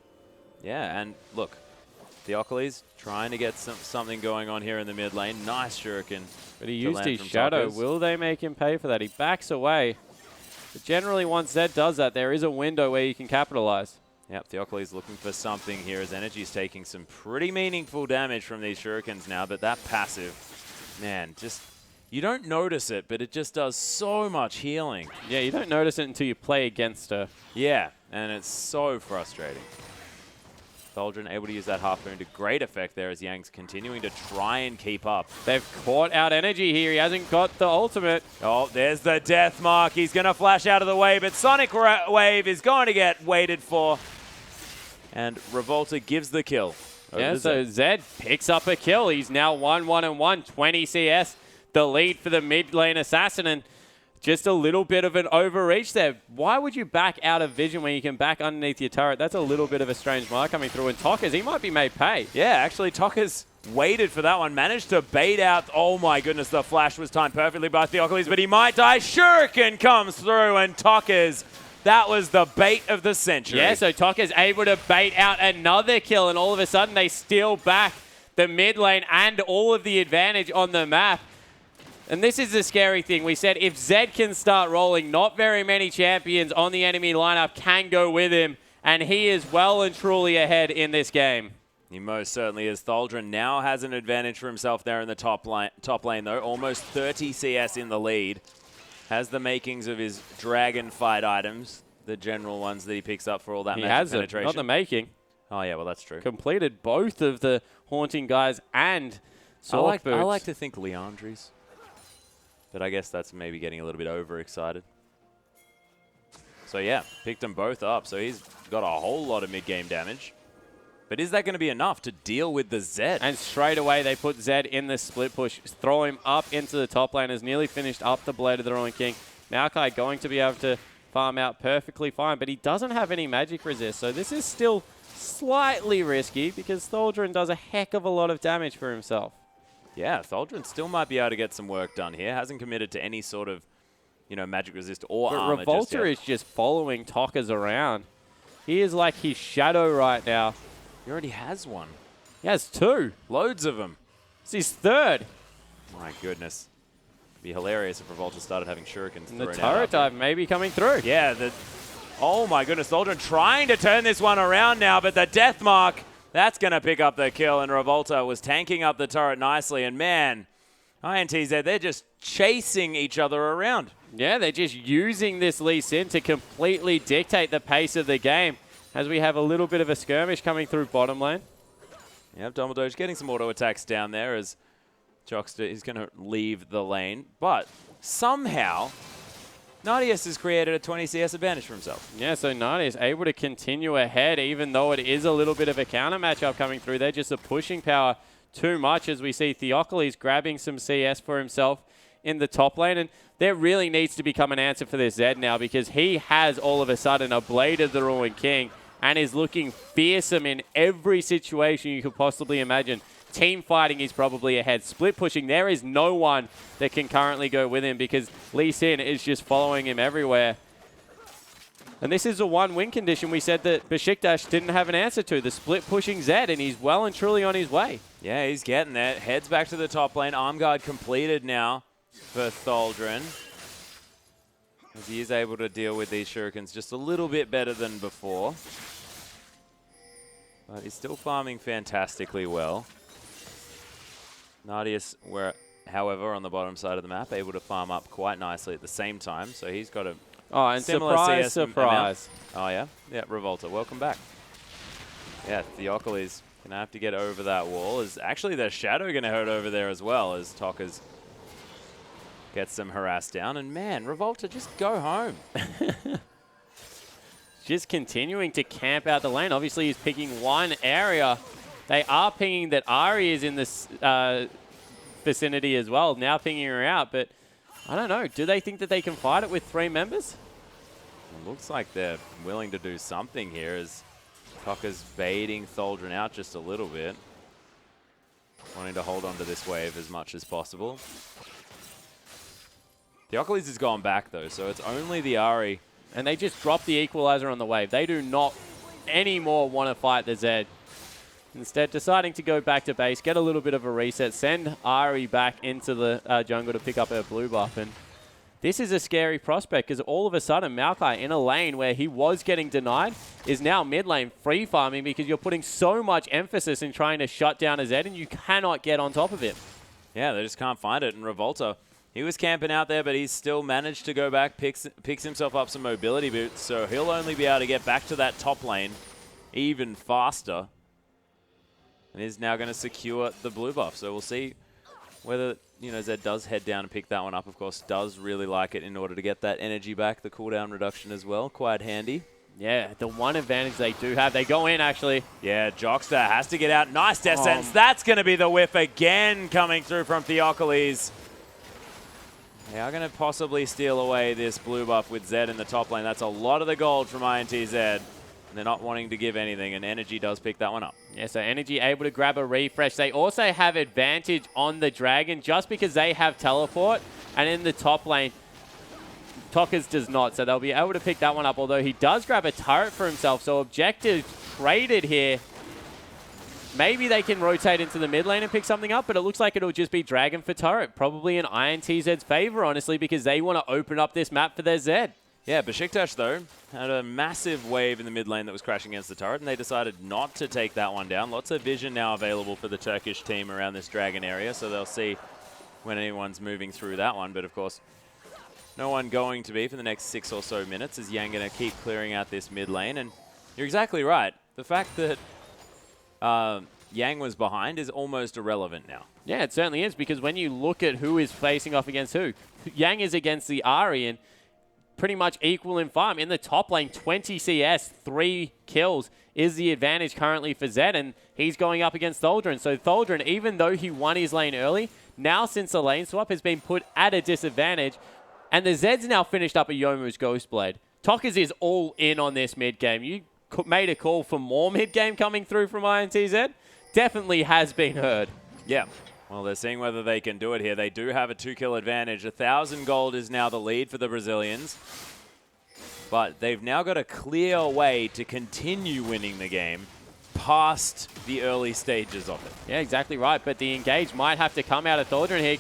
Yeah, and look, Theocles trying to get something going on here in the mid lane. Nice shuriken. But he used his shadow. Will they make him pay for that? He backs away. But generally, once Zed does that, there is a window where you can capitalize. Yep, Theocles looking for something here as Energy's taking some pretty meaningful damage from these shurikens now, but that passive, man, just, you don't notice it, but it just does so much healing. Yeah, you don't notice it until you play against her. Yeah, and it's so frustrating. Thaldrun able to use that harpoon to great effect there as Yang's continuing to try and keep up. They've caught out Energy here. He hasn't got the ultimate. Oh, there's the death mark. He's going to flash out of the way, but Sonic Wave is going to get waited for. And Revolta gives the kill. Yeah, so Zed picks up a kill. He's now 1-1-1, 20 CS. The lead for the mid lane assassin, and just a little bit of an overreach there. Why would you back out of vision when you can back underneath your turret? That's a little bit of a strange mark coming through. And Tockers, he might be made pay. Yeah, actually, Tockers waited for that one. Managed to bait out. Oh, my goodness, the flash was timed perfectly by Theocles, but he might die. Shuriken comes through, and Tockers, that was the bait of the century. Yeah, so Tockers able to bait out another kill, and all of a sudden they steal back the mid lane and all of the advantage on the map. And this is the scary thing. We said if Zed can start rolling, not very many champions on the enemy lineup can go with him. And he is well and truly ahead in this game. He most certainly is. Thaldrun now has an advantage for himself there in the top lane, though. Almost 30 CS in the lead. Has the makings of his dragon fight items, the general ones that he picks up for all that magic penetration. Not the making. Oh, yeah, well, that's true. Completed both of the Haunting guys and Sword Boots. I like to think Leandri's. But I guess that's maybe getting a little bit overexcited. So yeah, picked them both up. So he's got a whole lot of mid-game damage. But is that going to be enough to deal with the Zed? And straight away they put Zed in the split push. Throw him up into the top lane. Has nearly finished up the Blade of the Ruined King. Maokai going to be able to farm out perfectly fine. But he doesn't have any magic resist. So this is still slightly risky because Thaldrun does a heck of a lot of damage for himself. Yeah, Thaldrun still might be able to get some work done here. Hasn't committed to any sort of, magic resist or armor just yet. Revolta is just following Tockers around. He is like his shadow right now. He already has one. He has two. Loads of them. It's his third. My goodness. It'd be hilarious if Revolta started having shurikens and the turret dive may be coming through. Yeah, oh my goodness. Thaldrun trying to turn this one around now, but the death mark, that's going to pick up the kill, and Revolta was tanking up the turret nicely. And man, INTZ, they're just chasing each other around. Yeah, they're just using this Lee Sin to completely dictate the pace of the game as we have a little bit of a skirmish coming through bottom lane. Yep, Dumbledore's getting some auto attacks down there as Jockster is going to leave the lane. But somehow, Nadius has created a 20 CS advantage for himself. Yeah, so Nadius able to continue ahead, even though it is a little bit of a counter matchup coming through. They're just the pushing power too much as we see Theocles grabbing some CS for himself in the top lane, and there really needs to become an answer for this Zed now, because he has all of a sudden a Blade of the Ruined King and is looking fearsome in every situation you could possibly imagine. Team fighting is probably ahead. Split pushing, there is no one that can currently go with him because Lee Sin is just following him everywhere. And this is a one-win condition we said that Besiktas didn't have an answer to, the split pushing Zed, and he's well and truly on his way. Yeah, he's getting there. Heads back to the top lane. Arm guard completed now for Tholdren, as he is able to deal with these shurikens just a little bit better than before. But he's still farming fantastically well. Nadius, however, on the bottom side of the map, able to farm up quite nicely at the same time. So he's got a and surprise, surprise. Oh, yeah? Yeah, Revolta, welcome back. Yeah, Theocles going to have to get over that wall. Actually, there's Shadow going to hurt over there as well as Tokkas gets them harassed down. And, man, Revolta, just go home. Just continuing to camp out the lane. Obviously, he's picking one area. They are pinging that Ari is in this vicinity as well, now pinging her out. But I don't know. Do they think that they can fight it with 3 members? It looks like they're willing to do something here as Tokka's baiting Tholdren out just a little bit. Wanting to hold on to this wave as much as possible. Theocles has gone back, though, so it's only the Ari. And they just dropped the equalizer on the wave. They do not anymore want to fight the Zed. Instead, deciding to go back to base, get a little bit of a reset, send Ari back into the jungle to pick up her blue buff. And this is a scary prospect because all of a sudden, Maokai in a lane where he was getting denied is now mid lane free farming because you're putting so much emphasis in trying to shut down a Zed and you cannot get on top of it. Yeah, they just can't find it. And Revolta, he was camping out there, but he's still managed to go back, picks himself up some mobility boots, so he'll only be able to get back to that top lane even faster. And is now going to secure the blue buff. So we'll see whether, Zed does head down and pick that one up. Of course, does really like it in order to get that energy back, the cooldown reduction as well. Quite handy. Yeah, the one advantage they do have. They go in, actually. Yeah, Jockster has to get out. Nice death sentence. That's going to be the whiff again coming through from Theocles. They are going to possibly steal away this blue buff with Zed in the top lane. That's a lot of the gold from INTZ. They're not wanting to give anything, and Energy does pick that one up. Yeah, so Energy able to grab a refresh. They also have advantage on the Dragon just because they have teleport, and in the top lane, Tokkas does not, so they'll be able to pick that one up, although he does grab a turret for himself, so objective traded here. Maybe they can rotate into the mid lane and pick something up, but it looks like it'll just be Dragon for turret. Probably in INTZ's favor, honestly, because they want to open up this map for their Zed. Yeah, Besiktas, though, had a massive wave in the mid lane that was crashing against the turret, and they decided not to take that one down. Lots of vision now available for the Turkish team around this Dragon area, so they'll see when anyone's moving through that one. But, of course, no one going to be for the next 6 or so minutes as Yang going to keep clearing out this mid lane. And you're exactly right. The fact that Yang was behind is almost irrelevant now. Yeah, it certainly is, because when you look at who is facing off against who, Yang is against the Ari, and pretty much equal in farm. In the top lane, 20 CS, 3 kills is the advantage currently for Zed, and he's going up against Tholdren. So Tholdren, even though he won his lane early, now since the lane swap has been put at a disadvantage, and the Zed's now finished up a Yomu's Ghostblade. Tokkas is all in on this mid game. You made a call for more mid game coming through from INTZ. Definitely has been heard. Yeah. Well, they're seeing whether they can do it here. They do have a 2-kill advantage. 1,000 gold is now the lead for the Brazilians. But they've now got a clear way to continue winning the game past the early stages of it. Yeah, exactly right. But the engage might have to come out of Tholdren here.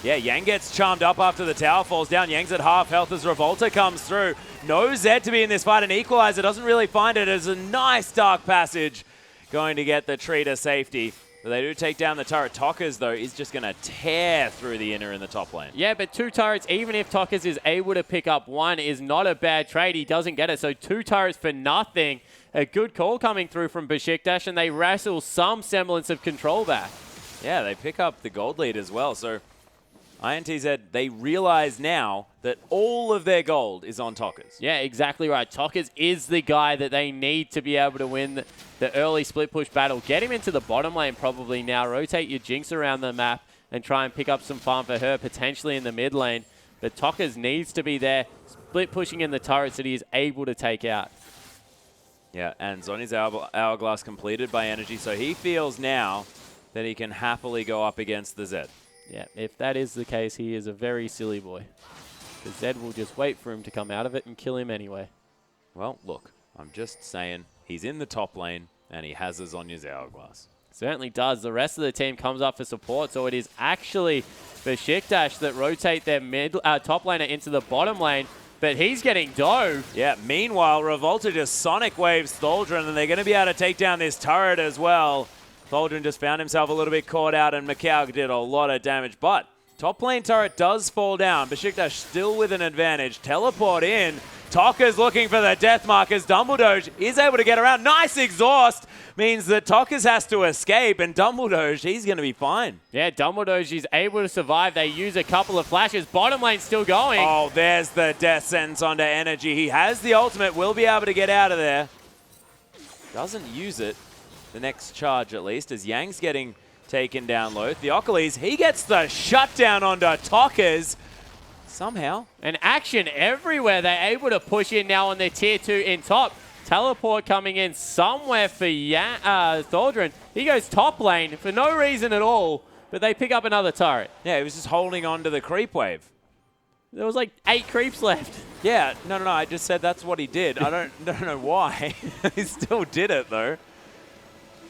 Yeah, Yang gets charmed up after the tower falls down. Yang's at half health as Revolta comes through. No Zed to be in this fight, and Equalizer doesn't really find it as a nice dark passage going to get the tree to safety. But they do take down the turret. Tokkas, though, is just going to tear through the inner in the top lane. Yeah, but 2 turrets, even if Tokkas is able to pick up 1, is not a bad trade. He doesn't get it, so 2 turrets for nothing. A good call coming through from Besiktas, and they wrestle some semblance of control back. Yeah, they pick up the gold lead as well, so INTZ, they realize now that all of their gold is on Tokkas. Yeah, exactly right. Tokkas is the guy that they need to be able to win the early split push battle. Get him into the bottom lane probably now. Rotate your Jinx around the map. and try and pick up some farm for her, potentially in the mid lane. But Tockers needs to be there, split pushing in the turrets that he is able to take out. Yeah, and Zhonya's hourglass completed by Energy, so he feels now that he can happily go up against the Zed. Yeah, if that is the case, he is a very silly boy. Because Zed will just wait for him to come out of it and kill him anyway. Well, look, I'm just saying, he's in the top lane, and he has a Zhonya's hourglass. Certainly does. The rest of the team comes up for support, so it is actually Besiktas that rotate their top laner into the bottom lane, but he's getting dove. Yeah, meanwhile, Revolta just Sonic Waves Tholdren, and they're going to be able to take down this turret as well. Tholdren just found himself a little bit caught out, and Mikau did a lot of damage, but top lane turret does fall down. Besiktas still with an advantage. Teleport in. Tokka's looking for the death markers. Dumbledore is able to get around. Nice exhaust means that Tokka's has to escape, and Dumbledore, he's going to be fine. Yeah, Dumbledore is able to survive. They use a couple of flashes. Bottom lane still going. Oh, there's the death sentence onto Energy. He has the ultimate, will be able to get out of there. Doesn't use it. The next charge, at least, as Yang's getting taken down low. Theocles, he gets the shutdown onto Tokka's. Somehow. And action everywhere. They're able to push in now on their tier 2 in top. Teleport coming in somewhere for Tholdren. He goes top lane for no reason at all, but they pick up another turret. Yeah, he was just holding on to the creep wave. There was like 8 creeps left. Yeah, no, I just said that's what he did. I don't know why. He still did it, though.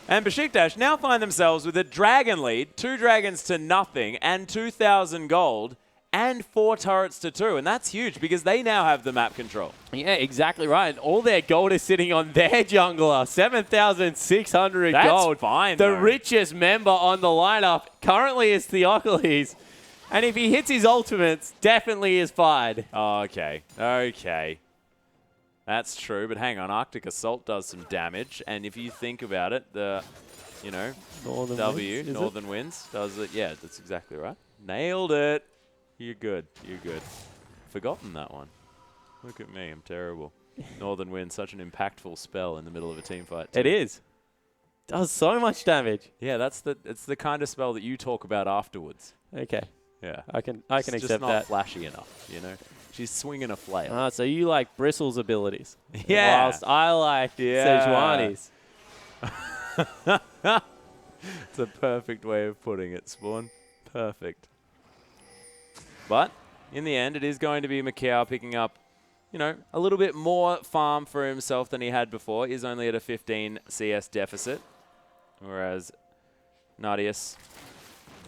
And Besiktas now find themselves with a dragon lead, 2 dragons to nothing, and 2,000 gold, and 4 turrets to 2. And that's huge because they now have the map control. Yeah, exactly right. All their gold is sitting on their jungler. 7,600 That's gold. fine, The though. richest member on the lineup currently is Theocles. And if he hits his ultimates, definitely is fired. Okay. That's true, but hang on. Arctic Assault does some damage, and if you think about it, the, Northern Winds, does it. Yeah, that's exactly right. Nailed it. You're good. Forgotten that one. Look at me. I'm terrible. Northern Wind, such an impactful spell in the middle of a team fight. It is. Does so much damage. Yeah, it's the kind of spell that you talk about afterwards. Okay. Yeah. I can It's accept just not that. flashy enough, She's swinging a flail. Ah, so you like Bristle's abilities. Yeah. Whilst I like Sejuani's. It's a perfect way of putting it, Spawn. Perfect. But in the end, it is going to be Mikau picking up, a little bit more farm for himself than he had before. He's only at a 15 CS deficit, whereas Nadius,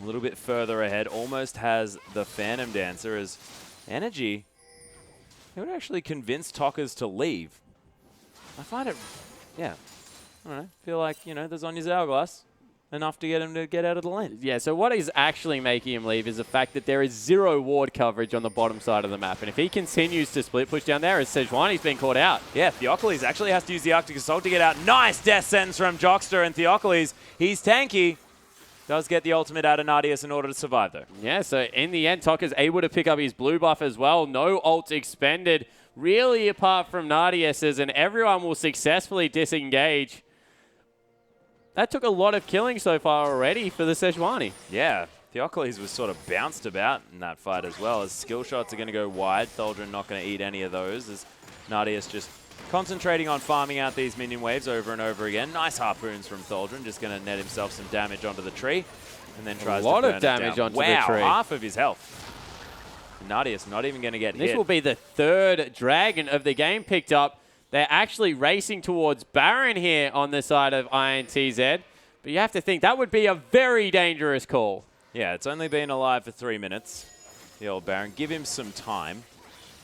a little bit further ahead, almost has the Phantom Dancer as Energy. They would actually convince Tokkas to leave. I find it, I don't know, feel like, there's Zhonya's hourglass. Enough to get him to get out of the lane. Yeah, so what is actually making him leave is the fact that there is 0 ward coverage on the bottom side of the map. And if he continues to split push down there, as Sejuani's been caught out. Yeah, Theocles actually has to use the Arctic Assault to get out. Nice death sentence from Jockster, and Theocles, he's tanky. Does get the ultimate out of Nadius in order to survive, though. Yeah, so in the end, Tokka's able to pick up his blue buff as well. No ults expended, really apart from Nadius's, and everyone will successfully disengage. That took a lot of killing so far already for the Sejuani. Yeah, Theocles was sort of bounced about in that fight as well, as skill shots are going to go wide. Tholdren not going to eat any of those, as Nadius just concentrating on farming out these minion waves over and over again. Nice harpoons from Tholdren, just going to net himself some damage onto the tree, and then tries to burn it down. A lot of damage onto the tree. Wow, half of his health. Nadius not even going to get hit. This will be the 3rd dragon of the game picked up. They're actually racing towards Baron here on the side of INTZ. But you have to think that would be a very dangerous call. Yeah, it's only been alive for 3 minutes. The old Baron. Give him some time.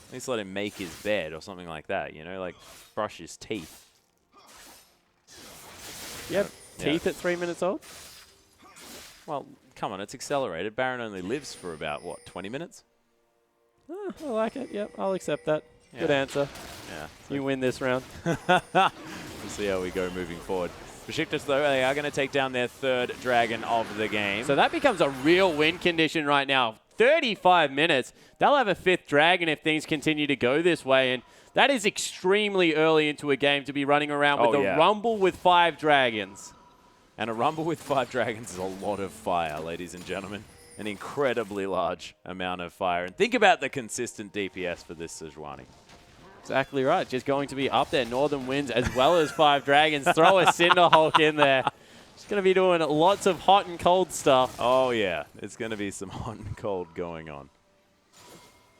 At least let him make his bed or something like that, like brush his teeth. Yep. Teeth at 3 minutes old? Well, come on, it's accelerated. Baron only lives for about, 20 minutes? Oh, I like it. Yep, I'll accept that. Yeah. Good answer. Yeah. You win this round. We'll see how we go moving forward. Besiktas, though, they are going to take down their 3rd dragon of the game. So that becomes a real win condition right now. 35 minutes. They'll have a 5th dragon if things continue to go this way. And that is extremely early into a game to be running around with a rumble with 5 dragons. And a rumble with 5 dragons is a lot of fire, ladies and gentlemen. an incredibly large amount of fire. And think about the consistent DPS for this Sejuani. Exactly right. Just going to be up there. Northern Winds as well as 5 Dragons. Throw a Cinderhulk in there. Just going to be doing lots of hot and cold stuff. Oh, yeah. It's going to be some hot and cold going on.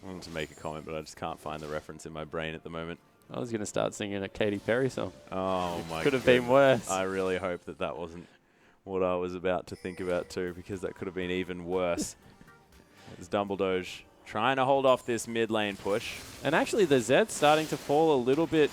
I wanted to make a comment, but I just can't find the reference in my brain at the moment. I was going to start singing a Katy Perry song. Oh, my God. Could have been worse. I really hope that that wasn't what I was about to think about too, because that could have been even worse. It's Dumbledoge trying to hold off this mid lane push. And actually the Zed's starting to fall a little bit,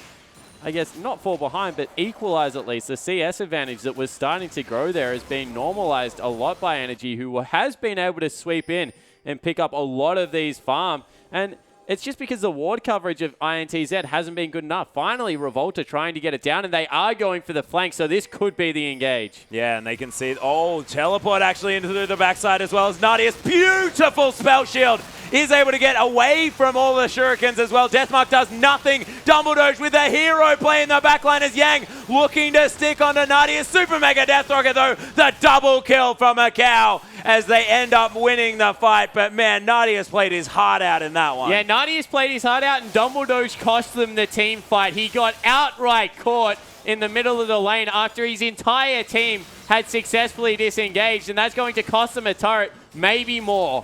I guess, not fall behind, but equalize at least. The CS advantage that was starting to grow there has been normalized a lot by Energy, who has been able to sweep in and pick up a lot of these farm. And it's just because the ward coverage of INTZ hasn't been good enough. Finally, Revolta trying to get it down, and they are going for the flank, so this could be the engage. Yeah, and they can see, teleport actually into the backside as well as Nadius. Beautiful spell shield. Is able to get away from all the shurikens as well. Deathmark does nothing. Dumbledoge with a hero play in the backline as Yang looking to stick onto Nadius. Super Mega Death Rocket though. The double kill from Macau as they end up winning the fight. But man, Nadius played his heart out in that one. Yeah, Nadius played his heart out and Dumbledoge cost them the team fight. He got outright caught in the middle of the lane after his entire team had successfully disengaged, and that's going to cost them a turret, maybe more.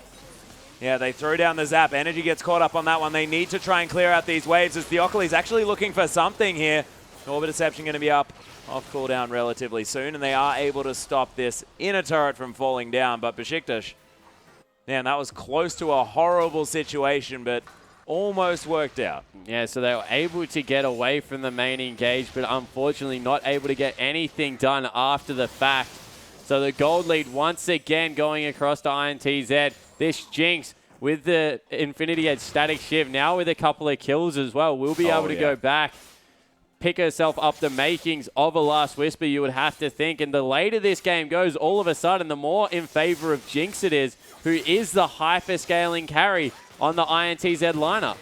Yeah, they throw down the zap. Energy gets caught up on that one. They need to try and clear out these waves as Theocles actually looking for something here. Orbit Deception going to be up off cooldown relatively soon, and they are able to stop this inner turret from falling down. But Besiktas, man, that was close to a horrible situation, but almost worked out. Yeah, so they were able to get away from the main engage, but unfortunately not able to get anything done after the fact. So the gold lead once again going across to INTZ. This Jinx with the Infinity Edge Static Shiv, now with a couple of kills as well, will be able to go back, pick herself up the makings of a Last Whisper, you would have to think. And the later this game goes, all of a sudden, the more in favor of Jinx it is, who is the hyper-scaling carry on the INTZ lineup.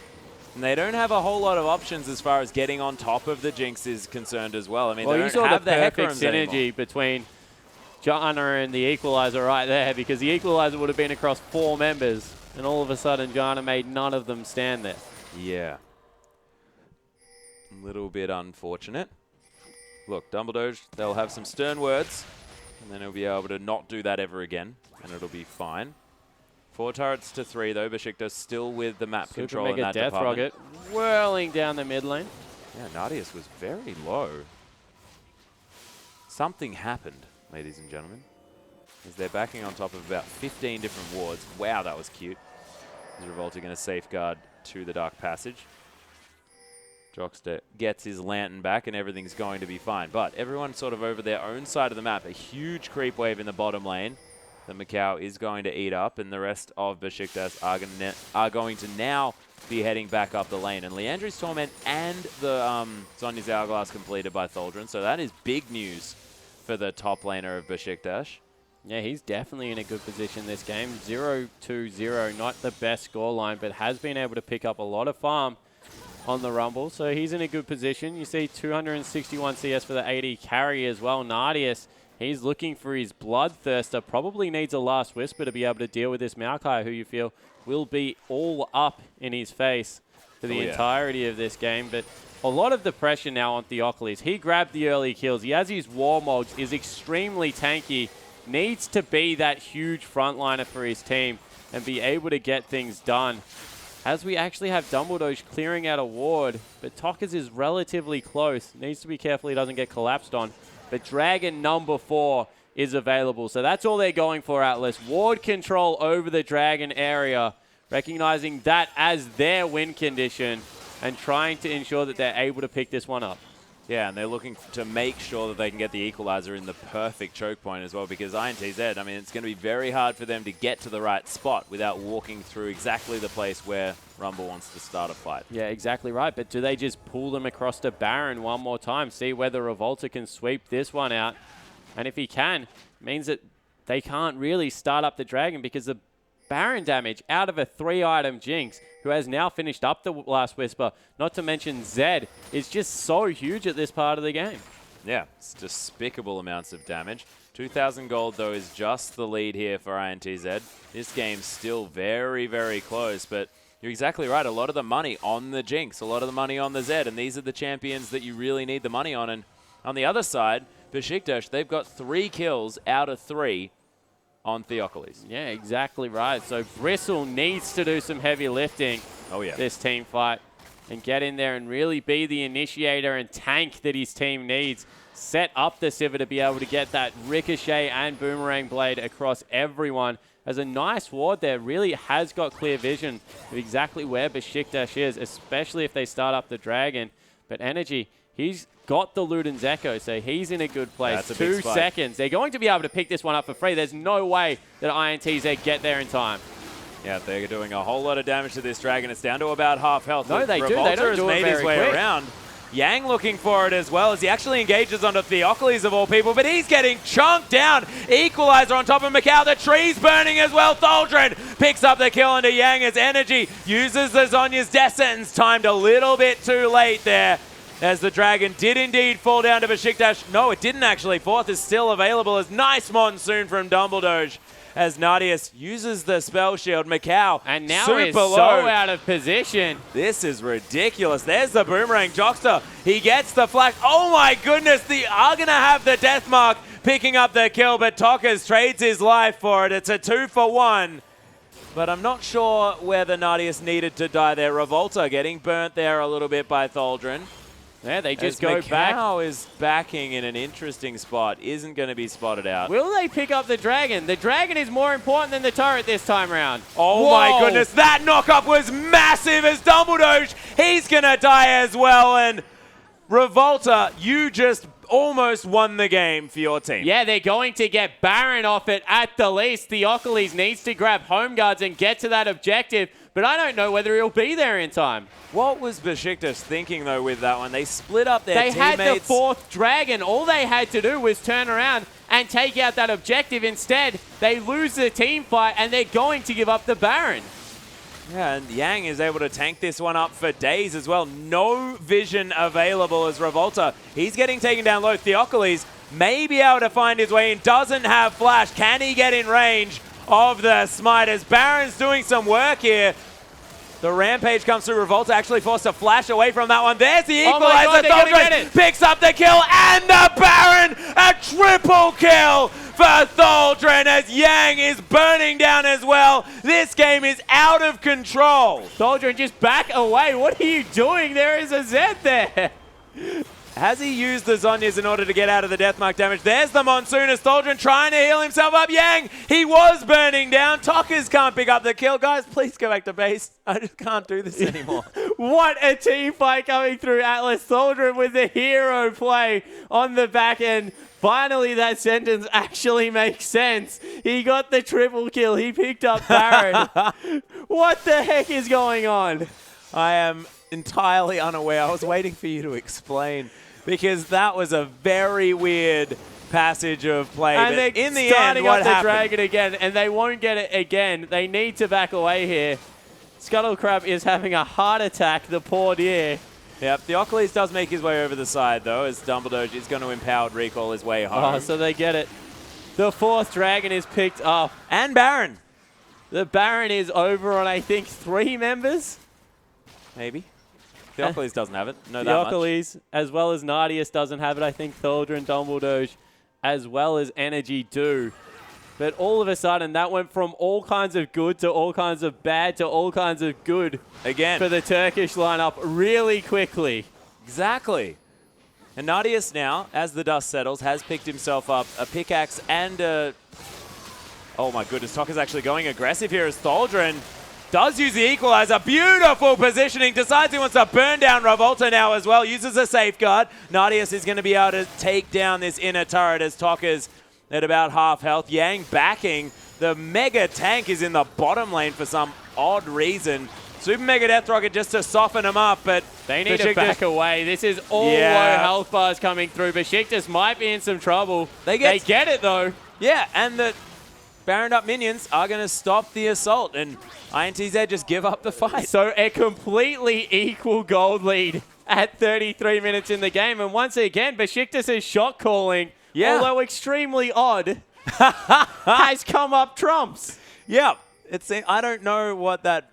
And they don't have a whole lot of options as far as getting on top of the Jinx is concerned as well. I mean, well, they you don't saw have the perfect Heckrums synergy anymore. between Jana and the Equalizer right there, because the Equalizer would have been across 4 members, and all of a sudden Jana made none of them stand there. Yeah. A little bit unfortunate. Look, Dumbledoge, they'll have some stern words, and then he'll be able to not do that ever again, and it'll be fine. 4 turrets to 3, though. Besiktas still with the map Super control Mega in that Death department. Rocket whirling down the mid lane. Yeah, Nadius was very low. Something happened, ladies and gentlemen, as they're backing on top of about 15 different wards. Wow, that was cute. Is Revolta going to safeguard to the Dark Passage? Jockster gets his lantern back and everything's going to be fine. But everyone sort of over their own side of the map. A huge creep wave in the bottom lane that Macau is going to eat up, and the rest of Besiktas are going to now be heading back up the lane. And Leandri's Torment and the Sonya's Hourglass completed by Tholdren, so that is big news for the top laner of Besiktas. Yeah, he's definitely in a good position this game. 0-2-0, not the best scoreline, but has been able to pick up a lot of farm on the Rumble. So he's in a good position. You see 261 CS for the AD carry as well. Nadius, he's looking for his Bloodthirster. Probably needs a Last Whisper to be able to deal with this Maokai, who you feel will be all up in his face for the entirety of this game. But a lot of the pressure now on Theocles. He grabbed the early kills. He has his Warmogs, is extremely tanky, needs to be that huge frontliner for his team and be able to get things done. As we actually have Dumbledoge clearing out a ward, but Tockers is relatively close. Needs to be careful he doesn't get collapsed on. But Dragon number 4 is available. So that's all they're going for, Atlas. Ward control over the Dragon area, recognizing that as their win condition and trying to ensure that they're able to pick this one up. Yeah, and they're looking to make sure that they can get the Equalizer in the perfect choke point as well, because INTZ, I mean, it's going to be very hard for them to get to the right spot without walking through exactly the place where Rumble wants to start a fight. Yeah, exactly right. But do they just pull them across to Baron one more time, see whether Revolta can sweep this one out? And if he can, it means that they can't really start up the Dragon, because the Baron damage out of a 3-item Jinx, who has now finished up the Last Whisper, not to mention Zed, is just so huge at this part of the game. Yeah, it's despicable amounts of damage. 2,000 gold, though, is just the lead here for INTZ. This game's still very, very close, but you're exactly right. A lot of the money on the Jinx, a lot of the money on the Zed, and these are the champions that you really need the money on. And on the other side, Besiktas, they've got 3 kills out of 3 on Theocles. Yeah, exactly right. So Bristle needs to do some heavy lifting. Oh, yeah. This team fight and get in there and really be the initiator and tank that his team needs. Set up the Sivir to be able to get that ricochet and boomerang blade across everyone. As a nice ward there, really has got clear vision of exactly where Besiktas is, especially if they start up the dragon. But Energy, he's got the Luden's Echo, so he's in a good place. That's a 2 big spike. seconds. They're going to be able to pick this one up for free. There's no way that INTZ get there in time. Yeah, they're doing a whole lot of damage to this dragon. It's down to about half health. No, they do. They Revolta don't has do it made his very way quick. around. Yang looking for it as well as he actually engages onto Theocles of all people, but he's getting chunked down. Equalizer on top of Macau. The tree's burning as well. Tholdren picks up the kill into Yang as Energy uses the Zhonya's death sentence, timed a little bit too late there. As the dragon did indeed fall down to Besiktas. No, it didn't actually. Fourth is still available as nice monsoon from Dumbledore. As Nadius uses the spell shield. Macau and now super is low. so out of position. This is ridiculous. There's the boomerang. Jockster, he gets the flash. Oh my goodness, they are going to have the death mark picking up the kill, but Tokas trades his life for it. It's a 2-for-1. But I'm not sure whether Nadius needed to die there. Revolta getting burnt there a little bit by Tholdren. Yeah, they just As go back. Macau is backing in an interesting spot. Isn't going to be spotted out. Will they pick up the dragon? The dragon is more important than the turret this time around. Oh Whoa. my goodness, that knockup was massive as Dumbledore, he's going to die as well. And Revolta, you just almost won the game for your team. Yeah, they're going to get Baron off it at the least. Theocles needs to grab home guards and get to that objective, but I don't know whether he'll be there in time. What was Besiktas thinking, though, with that one? They split up their teammates. They had the 4th dragon. All they had to do was turn around and take out that objective. Instead, they lose the team fight, and they're going to give up the Baron. Yeah, and Yang is able to tank this one up for days as well. No vision available as Revolta. He's getting taken down low. Theocles may be able to find his way in. Doesn't have flash. Can he get in range of the smite as Baron's doing some work here? The rampage comes through. Revolta actually forced to flash away from that one. There's the equalizer. Tholdren picks up the kill and the Baron. A triple kill for Tholdren as Yang is burning down as well. This game is out of control. Tholdren, just back away. What are you doing? There is a Zed there. Has he used the Zhonyas in order to get out of the deathmark damage? There's the Monsoon as Tholdren trying to heal himself up. Yang, he was burning down. Tokas can't pick up the kill. Guys, please go back to base. I just can't do this anymore. What a team fight coming through. Atlas Tholdren with the hero play on the back end. Finally, that sentence actually makes sense. He got the triple kill. He picked up Baron. What the heck is going on? I am entirely unaware. I was waiting for you to explain because that was a very weird passage of play. And but they're in the starting end, what up the happened? dragon again, and they won't get it again. They need to back away here. Scuttlecrab is having a heart attack, the poor dear. Yep, Theocles does make his way over the side, though, as Dumbledore is going to empowered recall his way home. Oh, so they get it. The 4th dragon is picked up. And Baron. The Baron is over on, I think, 3 members? Maybe. Theocles doesn't have it. No, that much. Theocles, as well as Nadius, doesn't have it. I think Tholdren, Dumbledore, as well as Energy do. But all of a sudden, that went from all kinds of good to all kinds of bad to all kinds of good. Again. For the Turkish lineup really quickly. Exactly. And Nadius now, as the dust settles, has picked himself up a pickaxe and a... Oh my goodness, Toka's actually going aggressive here as Tholdren does use the equalizer. Beautiful positioning. Decides he wants to burn down Revolta now as well. Uses a safeguard. Nadius is going to be able to take down this inner turret as Toka's at about half health. Yang backing. The mega tank is in the bottom lane for some odd reason. Super Mega Death Rocket just to soften him up, but they need to back away. This is all low health bars coming through. Besiktas might be in some trouble. They get it though. Yeah, and the Baroned up minions are going to stop the assault, and INTZ just give up the fight. So a completely equal gold lead at 33 minutes in the game. And once again, Besiktas' shot calling although extremely odd, has come up trumps. Yeah, I don't know what that.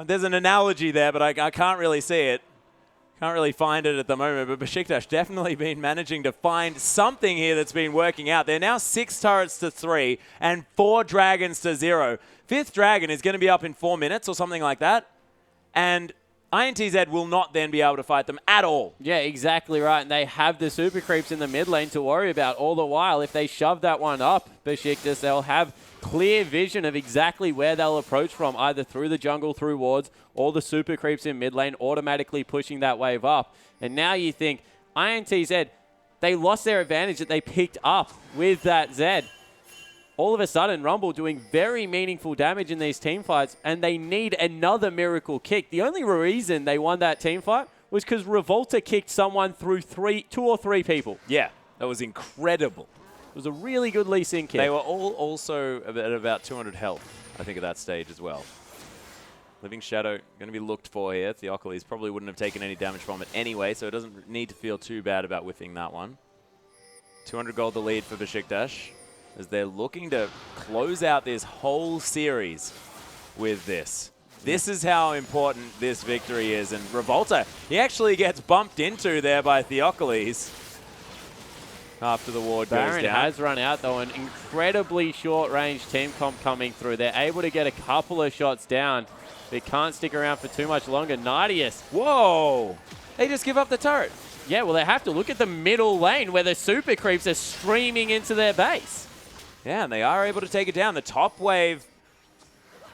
There's an analogy there, but I can't really see it. Can't really find it at the moment. But Besiktas definitely been managing to find something here that's been working out. They're now 6 turrets to 3 and 4 dragons to 0. 5th dragon is going to be up in 4 minutes or something like that, and INTZ will not then be able to fight them at all. Yeah, exactly right. And they have the super creeps in the mid lane to worry about all the while. If they shove that one up, Besiktas, they'll have clear vision of exactly where they'll approach from, either through the jungle, through wards, or the super creeps in mid lane, automatically pushing that wave up. And now you think, INTZ, they lost their advantage that they picked up with that Zed. All of a sudden, Rumble doing very meaningful damage in these team fights, and they need another miracle kick. The only reason they won that team fight was because Revolta kicked someone through 2 or 3 people. Yeah, that was incredible. It was a really good Lee Sin kick. They were all also at about 200 health, I think, at that stage as well. Living Shadow going to be looked for here. Theocles probably wouldn't have taken any damage from it anyway, so it doesn't need to feel too bad about whiffing that one. 200 gold the lead for Besiktas, as they're looking to close out this whole series with this. This is how important this victory is. And Revolta, he actually gets bumped into there by Theocles after the ward goes Baron down. has run out, though. An incredibly short-range team comp coming through. They're able to get a couple of shots down. They can't stick around for too much longer. Nardius. Whoa! They just give up the turret. Yeah, well, they have to look at the middle lane where the super creeps are streaming into their base. Yeah, and they are able to take it down. The top wave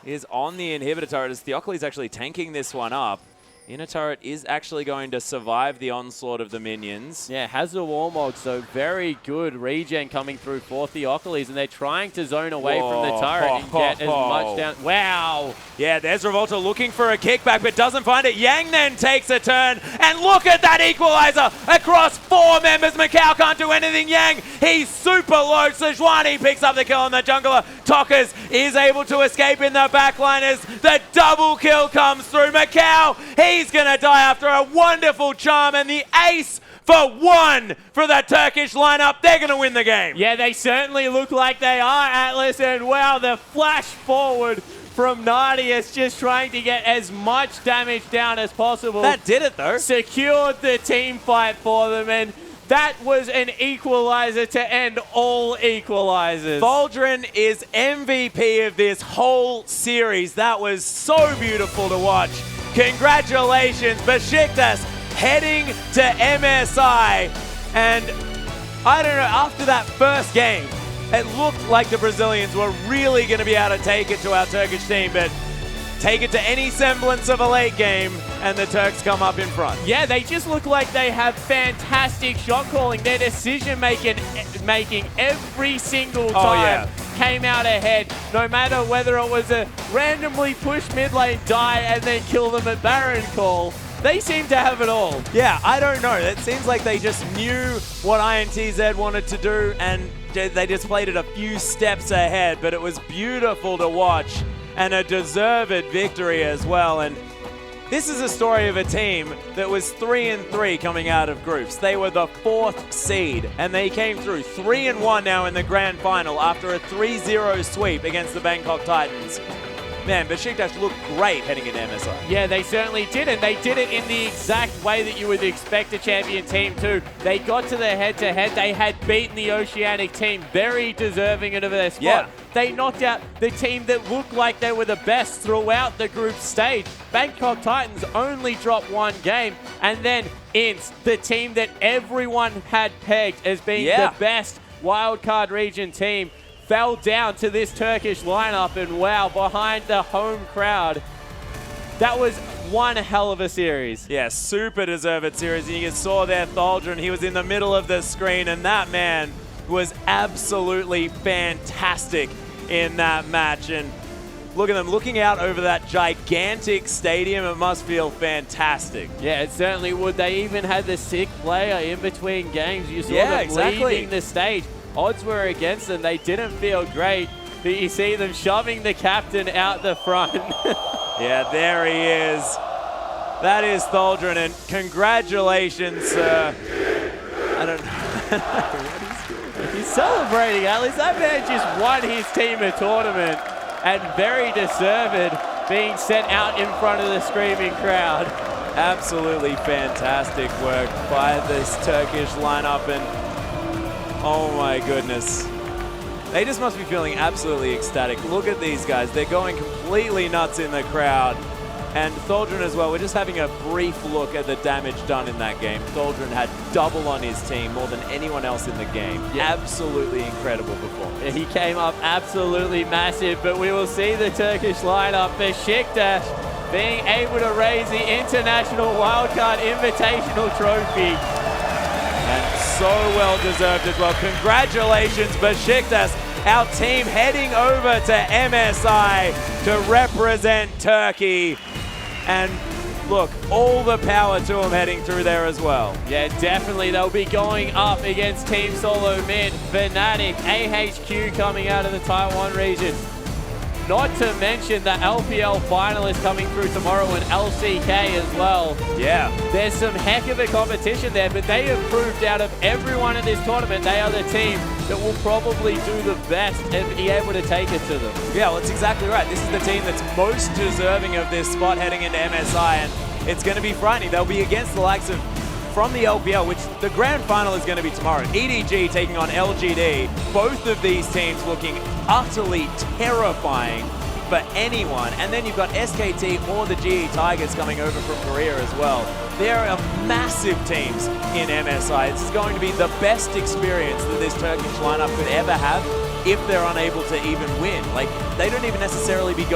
is on the inhibitor turret as Theocles actually tanking this one up. Inner turret is actually going to survive the onslaught of the minions. Yeah, has the Warmog, so very good regen coming through for Theocles, and they're trying to zone away from the turret and get as much down. Wow! Yeah, there's Revolta looking for a kickback, but doesn't find it. Yang then takes a turn, and look at that equalizer across 4 members. Macau can't do anything. Yang, he's super low. Sejuani picks up the kill on the jungler. Tokas is able to escape in the backline as the double kill comes through. Macau, he's going to die after a wonderful charm, and the ace for 1 for the Turkish lineup. They're going to win the game. Yeah, they certainly look like they are, Atlas, and wow, the flash forward from Nardius, just trying to get as much damage down as possible. That did it, though. Secured the team fight for them, and that was an equalizer to end all equalizers. Thaldren is MVP of this whole series. That was so beautiful to watch. Congratulations, Besiktas heading to MSI. And I don't know, after that first game, it looked like the Brazilians were really going to be able to take it to our Turkish team, but take it to any semblance of a late game, and the Turks come up in front. Yeah, they just look like they have fantastic shot calling. Their decision making every single time came out ahead, no matter whether it was a randomly push mid lane, die, and then kill them at Baron call. They seem to have it all. Yeah, I don't know. It seems like they just knew what INTZ wanted to do, and they just played it a few steps ahead, but it was beautiful to watch, and a deserved victory as well. And this is a story of a team that was 3-3 coming out of groups. They were the 4th seed, and they came through 3-1 now in the grand final after a 3-0 sweep against the Bangkok Titans. Man, Besiktas looked great heading into MSI. Yeah, they certainly did, and they did it in the exact way that you would expect a champion team to. They got to the head-to-head. They had beaten the Oceanic team, very deserving of their spot. Yeah. They knocked out the team that looked like they were the best throughout the group stage. Bangkok Titans only dropped 1 game, and then INTZ, the team that everyone had pegged as being the best wildcard region team, fell down to this Turkish lineup, and wow, behind the home crowd, that was one hell of a series. Yeah, super deserved series. And you saw there Thaldren, he was in the middle of the screen, and that man was absolutely fantastic in that match. And look at them looking out over that gigantic stadium. It must feel fantastic. Yeah, it certainly would. They even had the sick player in between games. You saw them leaving the stage. Odds were against them. They didn't feel great. But you see them shoving the captain out the front. Yeah, there he is. That is Thaldren, and congratulations. I don't know what he's doing. He's celebrating, Alice. That man just won his team a tournament and very deserved being sent out in front of the screaming crowd. Absolutely fantastic work by this Turkish lineup, and oh my goodness. They just must be feeling absolutely ecstatic. Look at these guys. They're going completely nuts in the crowd. And Tholdren as well. We're just having a brief look at the damage done in that game. Tholdren had double on his team, more than anyone else in the game. Yeah. Absolutely incredible performance. He came up absolutely massive, but we will see the Turkish lineup. Besiktas being able to raise the International Wildcard Invitational Trophy. And so well deserved as well. Congratulations, Besiktas, our team heading over to MSI to represent Turkey. And look, all the power to them heading through there as well. Yeah, definitely. They'll be going up against Team Solo Mid, Fnatic, AHQ coming out of the Taiwan region. Not to mention the LPL finalists coming through tomorrow and LCK as well. Yeah. There's some heck of a competition there, but they have proved out of everyone in this tournament, they are the team that will probably do the best and be able to take it to them. Yeah, well, that's exactly right. This is the team that's most deserving of this spot heading into MSI, and it's going to be frightening. They'll be against the likes of, from the LPL, which the grand final is going to be tomorrow. EDG taking on LGD. Both of these teams looking utterly terrifying for anyone. And then you've got SKT or the GE Tigers coming over from Korea as well. There are massive teams in MSI. This is going to be the best experience that this Turkish lineup could ever have if they're unable to even win. Like, they don't even necessarily need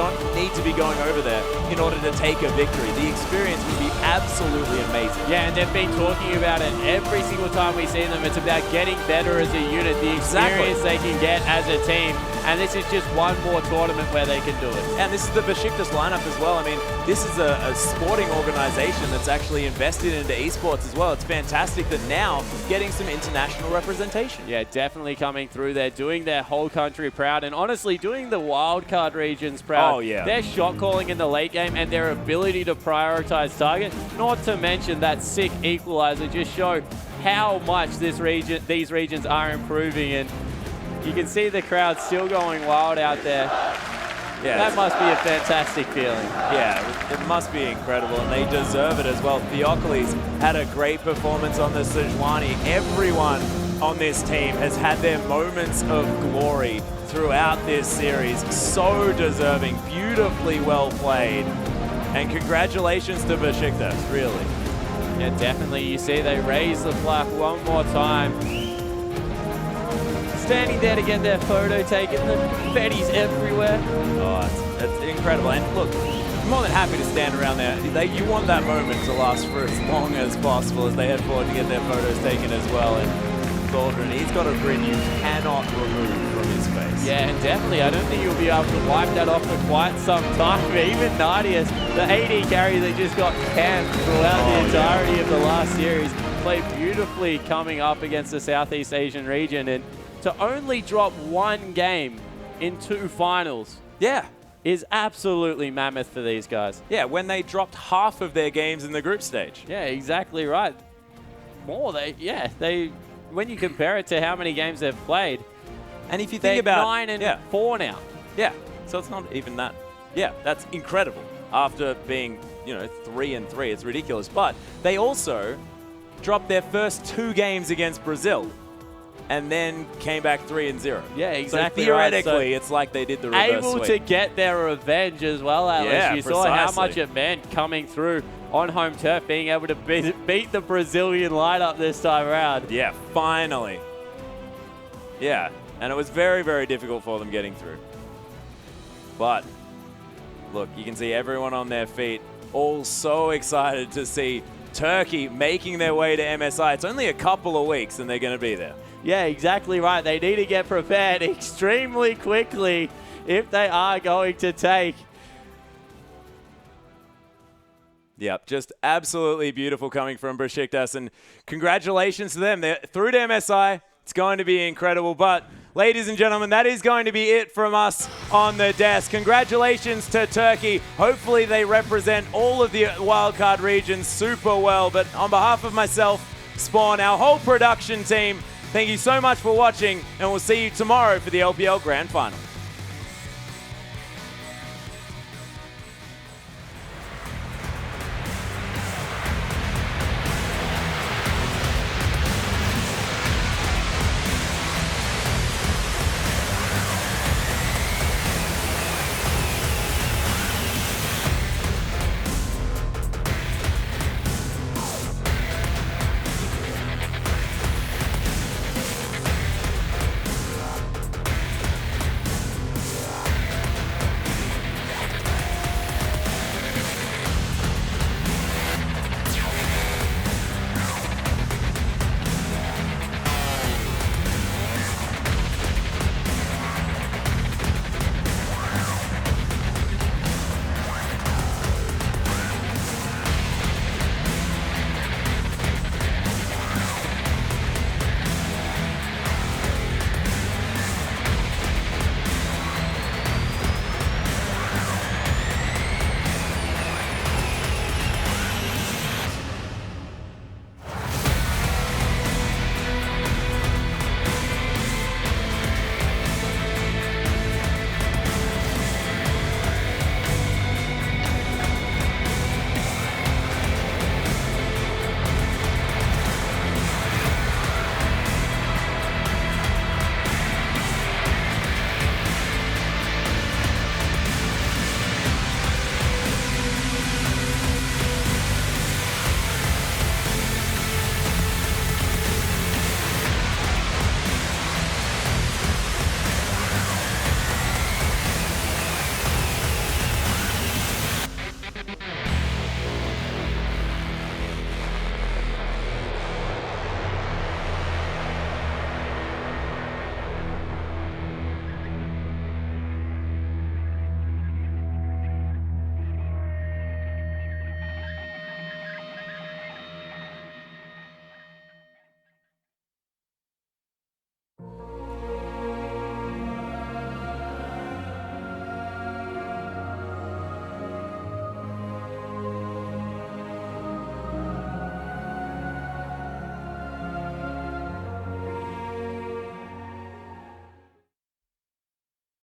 to be going over there in order to take a victory. The experience would be absolutely amazing. Yeah, and they've been talking about it every single time we see them. It's about getting better as a unit, the experience they can get as a team. And this is just one more tournament where they can do it. And this is the Besiktas lineup as well. I mean, this is a sporting organization that's actually invested into esports as well. It's fantastic that now getting some international representation. Yeah, definitely coming through. They're doing their whole country proud, and honestly doing the wildcard regions proud. Oh, yeah. Their shot calling in the late game and their ability to prioritize target, not to mention that sick equalizer, just showed how much these regions are improving, and you can see the crowd still going wild out there. Yeah, that must be a fantastic feeling. Yeah, it must be incredible, and they deserve it as well. Theocles had a great performance on the Sejuani. Everyone on this team has had their moments of glory throughout this series. So deserving, beautifully well played. And congratulations to Besiktas, really. Yeah, definitely. You see they raise the flag one more time. Standing there to get their photo taken, the confetti's everywhere. Oh, it's incredible. And look, I'm more than happy to stand around there. You want that moment to last for as long as possible as they head forward to get their photos taken as well. And Tholdren, he's got a grin you cannot remove from his face. Yeah, and definitely, I don't think you'll be able to wipe that off for quite some time. Even Nadius, the AD carry that just got camped throughout the entirety of the last series, played beautifully coming up against the Southeast Asian region, and to only drop one game in 2 finals, is absolutely mammoth for these guys. Yeah, when they dropped half of their games in the group stage. Yeah, exactly right. When you compare it to how many games they've played, and if you think about 9 and 4 now. Yeah, so it's not even that. Yeah, that's incredible. After being, 3 and 3, it's ridiculous. But they also dropped their first 2 games against Brazil, and then came back 3 and 0. Yeah, exactly. So theoretically, right. it's like they did the reverse able sweep. to get their revenge as well, Alice. Yeah, you saw how much it meant coming through on home turf, being able to beat the Brazilian lineup this time around. Yeah, finally. Yeah, and it was very, very difficult for them getting through. But look, you can see everyone on their feet, all so excited to see Turkey making their way to MSI. It's only a couple of weeks and they're going to be there. Yeah, exactly right. They need to get prepared extremely quickly if they are going to take. Yep, just absolutely beautiful coming from Besiktas, and congratulations to them. They're through to MSI. It's going to be incredible. But, ladies and gentlemen, that is going to be it from us on the desk. Congratulations to Turkey. Hopefully they represent all of the wildcard regions super well. But on behalf of myself, Spawn, our whole production team, Thank you so much for watching, and we'll see you tomorrow for the LPL Grand Final.